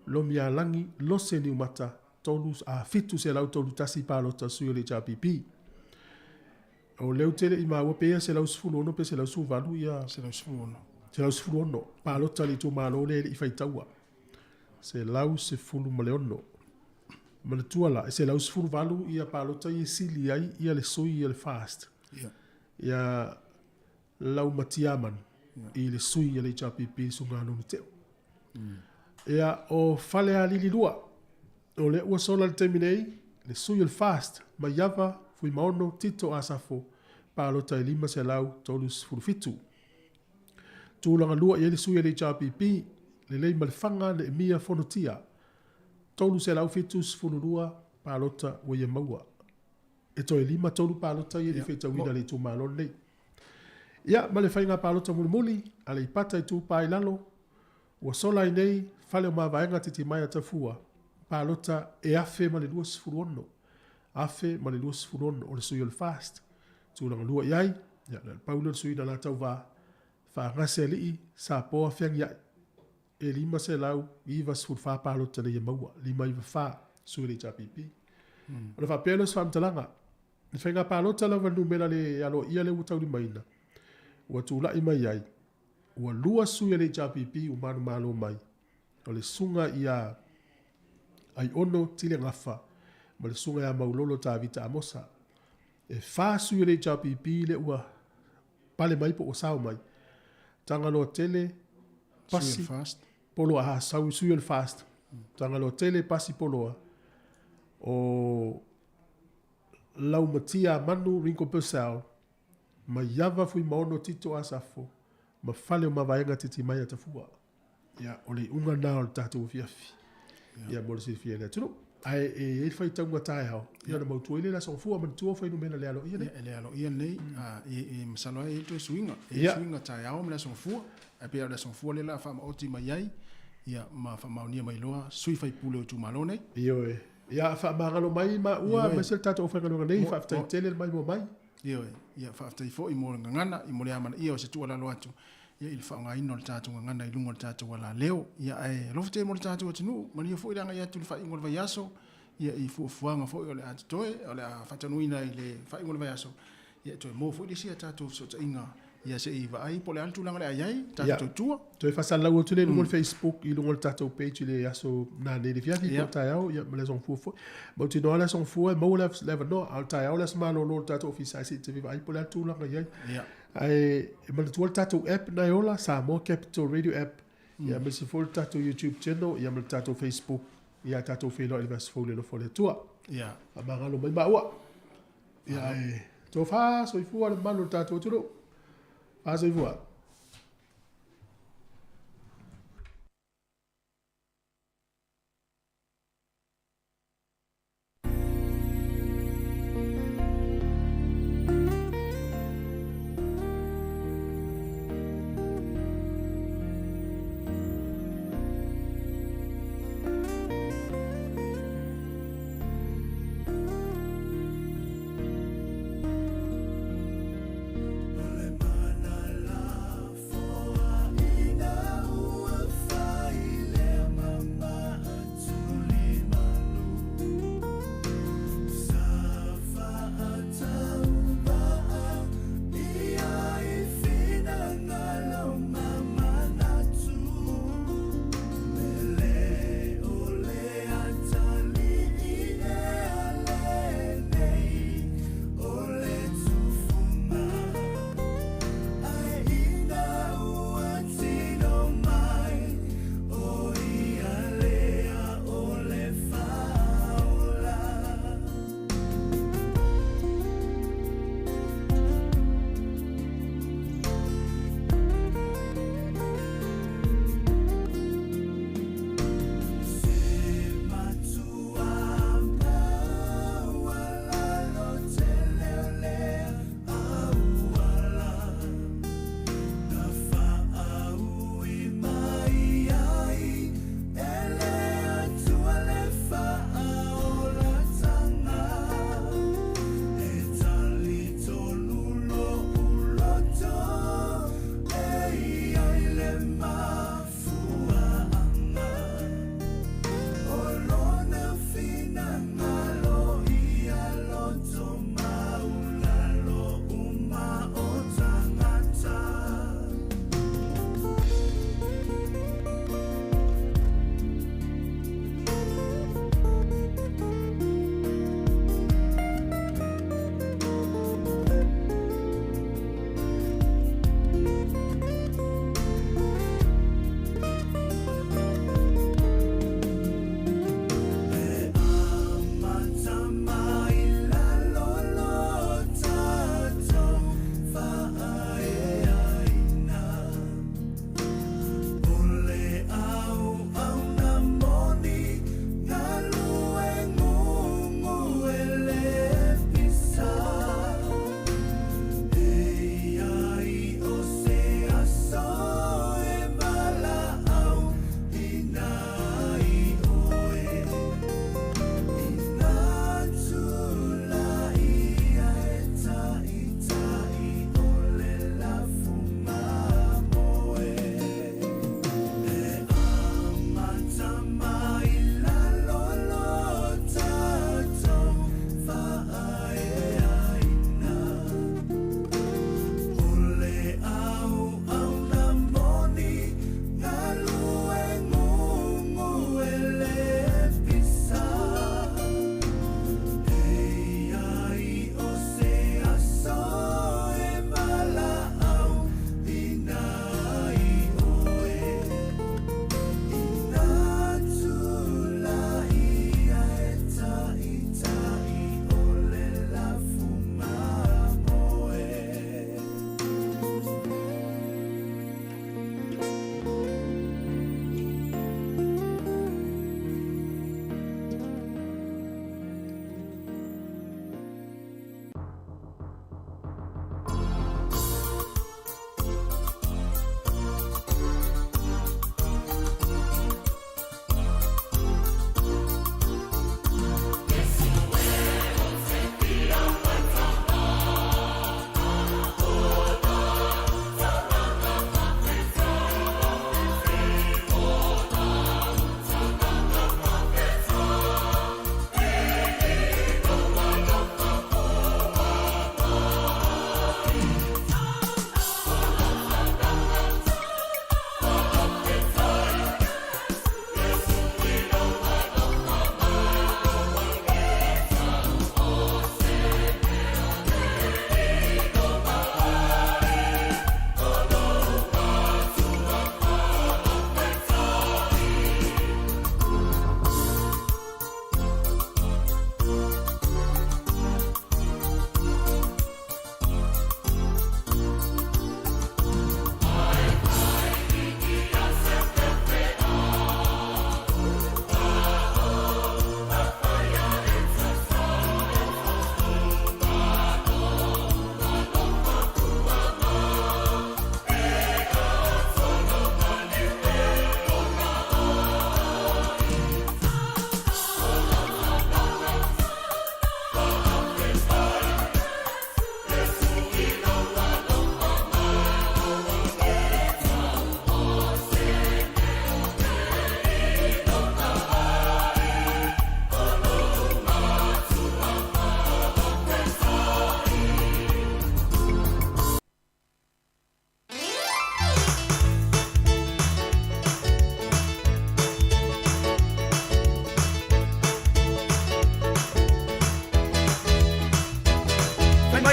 lo mia langi, lo se ni umata, tolu, fitu se lau tolu tasi palota sui o le HRPP. O leu tele I maua pea se lau sifuru ono pe se lau suvalu ia. Se lau sifuru ono. Se lau sifuru ono. Pālota li tū malo le I whaitaua. Se lau sifuru ma le ono. Ma le tuala. Se lau sifuru valu ia pālota I sili ai ia le sui ia le fast. Ia lau matiaman. I le sui ia le HRPP sungano ni teo. Ia o whale a lili lua. O le ua sola le terminei. Le sui ia le fast. Ma yava fui maono tito asafo palota e 5 selau tolu sfulufitu. Tūlanga lua i ele sui le JPP, le lei malifanga le mia fonotia. Tolu selau fitu sfulurua palota wa ia maua. E toi 5 tolu palota i ele whetawina le tū malon nei. Ia, ma le whainga palota mulimuli, ale i pata i tū pai lalo, ua sola i nei, whale o mawaenga titi mai a tafua, palota e afe ma le lua sfuruono. Afe ma le lua sfuruono o le sui o le fast. Tūlanga lua iai, ia, le paula le sui na la tau vaa, wha ngase li sa poa whiang iai. E 5 selau, iwa sfurfa palota le ia maua, 5 iwa wha, sui le JPP. O le wha pēlo sa whamtalanga, le whainga palota la wanu mena le alo ia le utau ni maina. Ua tūlai mai ai, ua lua sui le JPP u manu malo mai, o le sunga ia ai ono tile ngafa, ma le sunga ia maulolo ta vita amosa. E wha sui le JPP le ua pale mai po o sao mai, tangalo tele pasi polo a sau sui le fast, tangalo tele pasi poloa, o lau matia manu rinko pesau, ma yava fui maono tito asafo, ma fale o mawaenga titi mai a tafua. Ia, ole unga nao le tātou fiafi. Ia, mole si fia lea tunu. Ai, e whai taunga tae hao. Ia, na mautua ile la songfua, man tua whai no mena le alo ia nei. Le alo ia nei, e masaloa e to swinga. E swinga tae hao, me la songfua. E pia la songfua le la wha maoti mai ai. Ia, ma wha maunia mai loa, sui whai pule o tu malo nei. Ia, ia, wha maangalo mai, ma ua, ma sel tātou whainga nei, wha aftai tele mai mo mai. Ia, wha aftai fo i mo ngana, i mo le amana, ia o se tua lalo atu. Ia il wha ngai no le tātou ngana, i lungo le tātou wala leo. Ia, lofte mo le tātou atinu, mani o fo i ranga i atu le wha ingo le vai aso. Ia, i fuanga fo i o le atu toe, o le a whatanuina i le wha ingo le vai aso. Ia, toe mo fo i le sia tātou so ta inga. Ia, se i wa ai, po le altu langa le aiai, tātou tua. Toe whasalau atu le lungo le Facebook, i lungo le tātou page le aso nā ne le fiafi, po tai au, ia, ma le song fua. Mau tino ala song fua, mau le leva no, al tai au le smalo no le tātou ofisa si te viva ai, po le altu langa iai. Ia. Ai, ma le tuol tātou app na ola, Samoa Capital Radio app, ia, ma le se full tātou YouTube channel, ia, ma le tātou Facebook, ia, tātou whelo i vas fole no fole tua. Ia. A mangalo mai maua. Ia, tō wha, so i fua le manu tātou turo. Faz aí voar. La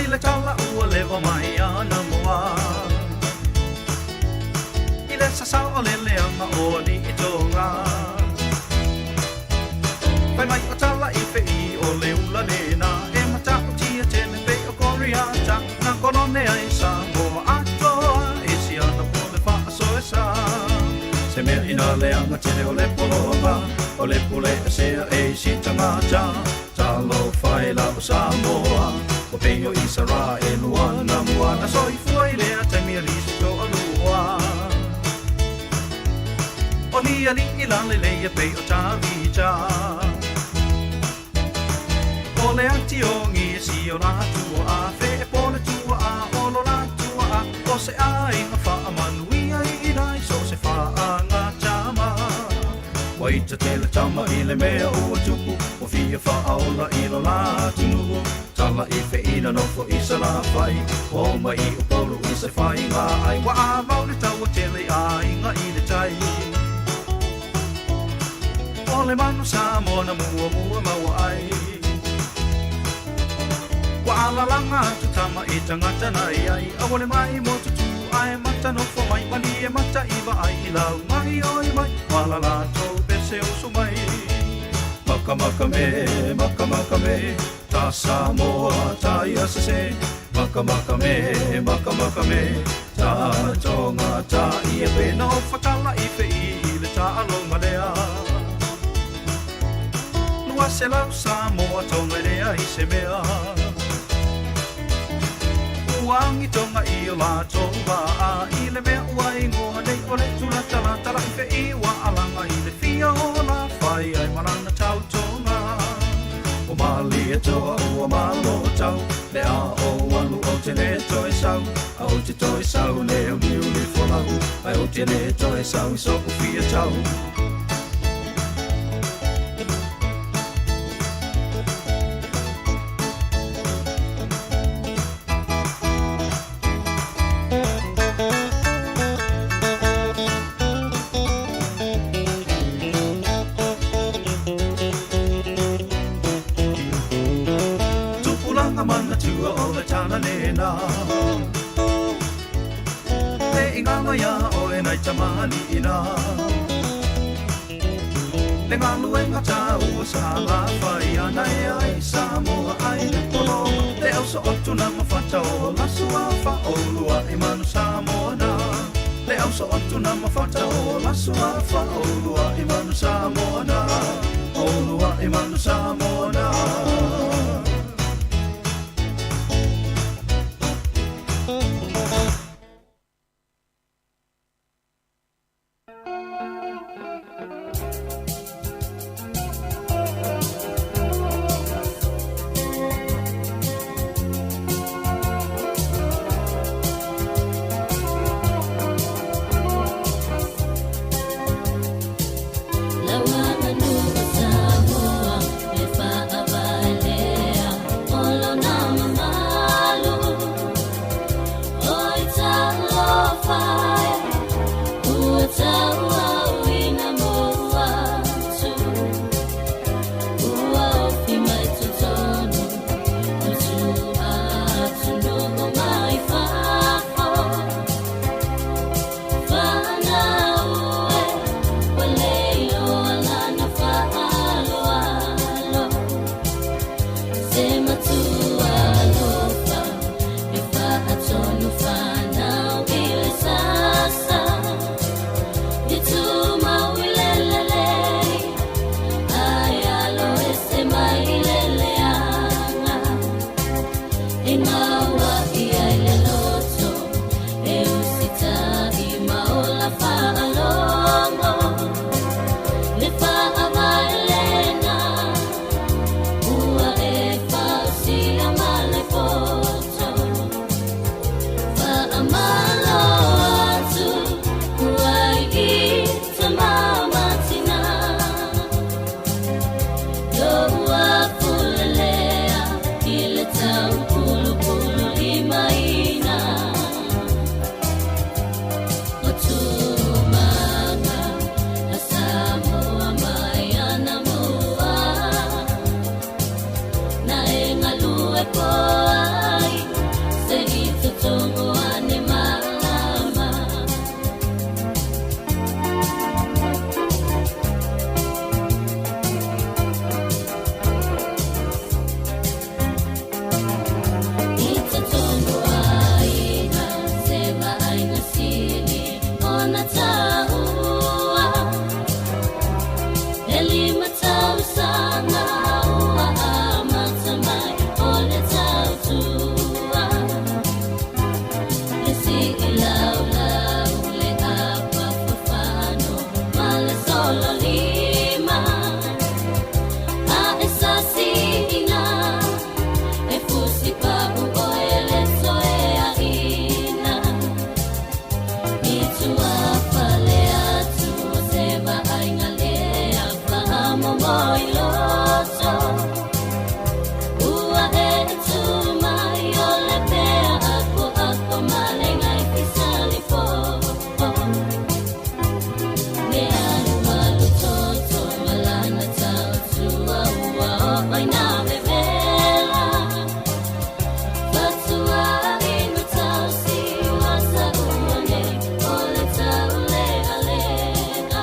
mai le tala ua lewa mai ana moa I le sasau o le leanga o ni I tonga Pai mai o tala I whei o le ula nena E mata o tia tene pe o koriata Na korone ai Samoa atoa E si ana po le wha so e sa Se mea ina leanga tene o le polonga O le pule e sea e si tangata Talo whai la o Samoa O peio I sara e luana muana Soi fuai lea te mea lisi to alua O ni ali I lale leia pei o tawita O le ati o ngi si o la tua a Fe e pole tua a o lo la tua a O se a inga wha a manui ai I dai So se wha a ngā tama Waita te le tama I le mea ua tupu O fia wha aola I lo la tunu Tala I fe ina no fo I sa la whai O mai I o polo I se whai ngā ai Wa a vau le tau o tele a inga I le tai O le manu Samoa na mua mua maua ai Wa ala langa tu tama I tangata nai ai A wale mai mo tutu ai mata no fo mai Mani e mata iwa ai I lau mai oi mai Wala la tau pese o sumai Maka maka me Ta Samoa ta iasese Maka maka me Ta tonga ta ia pe No fatala I pe I le ta alonga lea Lua se lau Samoa tonga lea I se mea Uangi tonga I o la tonga a I le mea uai ngoa nei o le tula tala tala I pe I wa alanga I le fia o la whai ai marana tau tonga O mali e toa ua malo tau Le a o walu o te ne toi sau A o te toi sau ne o niu ni wholahu Ai o te ne toi sau I so o fia tau Le inganga ya o e nai tamani ina Le ngalu e ngata ua sa la whai anai ai Samoa ai le polonga Le au sa otu na mawhata o lasua wha o lua I manu Samoa na Le au sa otu na mawhata o lasua wha o lua I manu Samoa na O lua I manu Samoa na Boa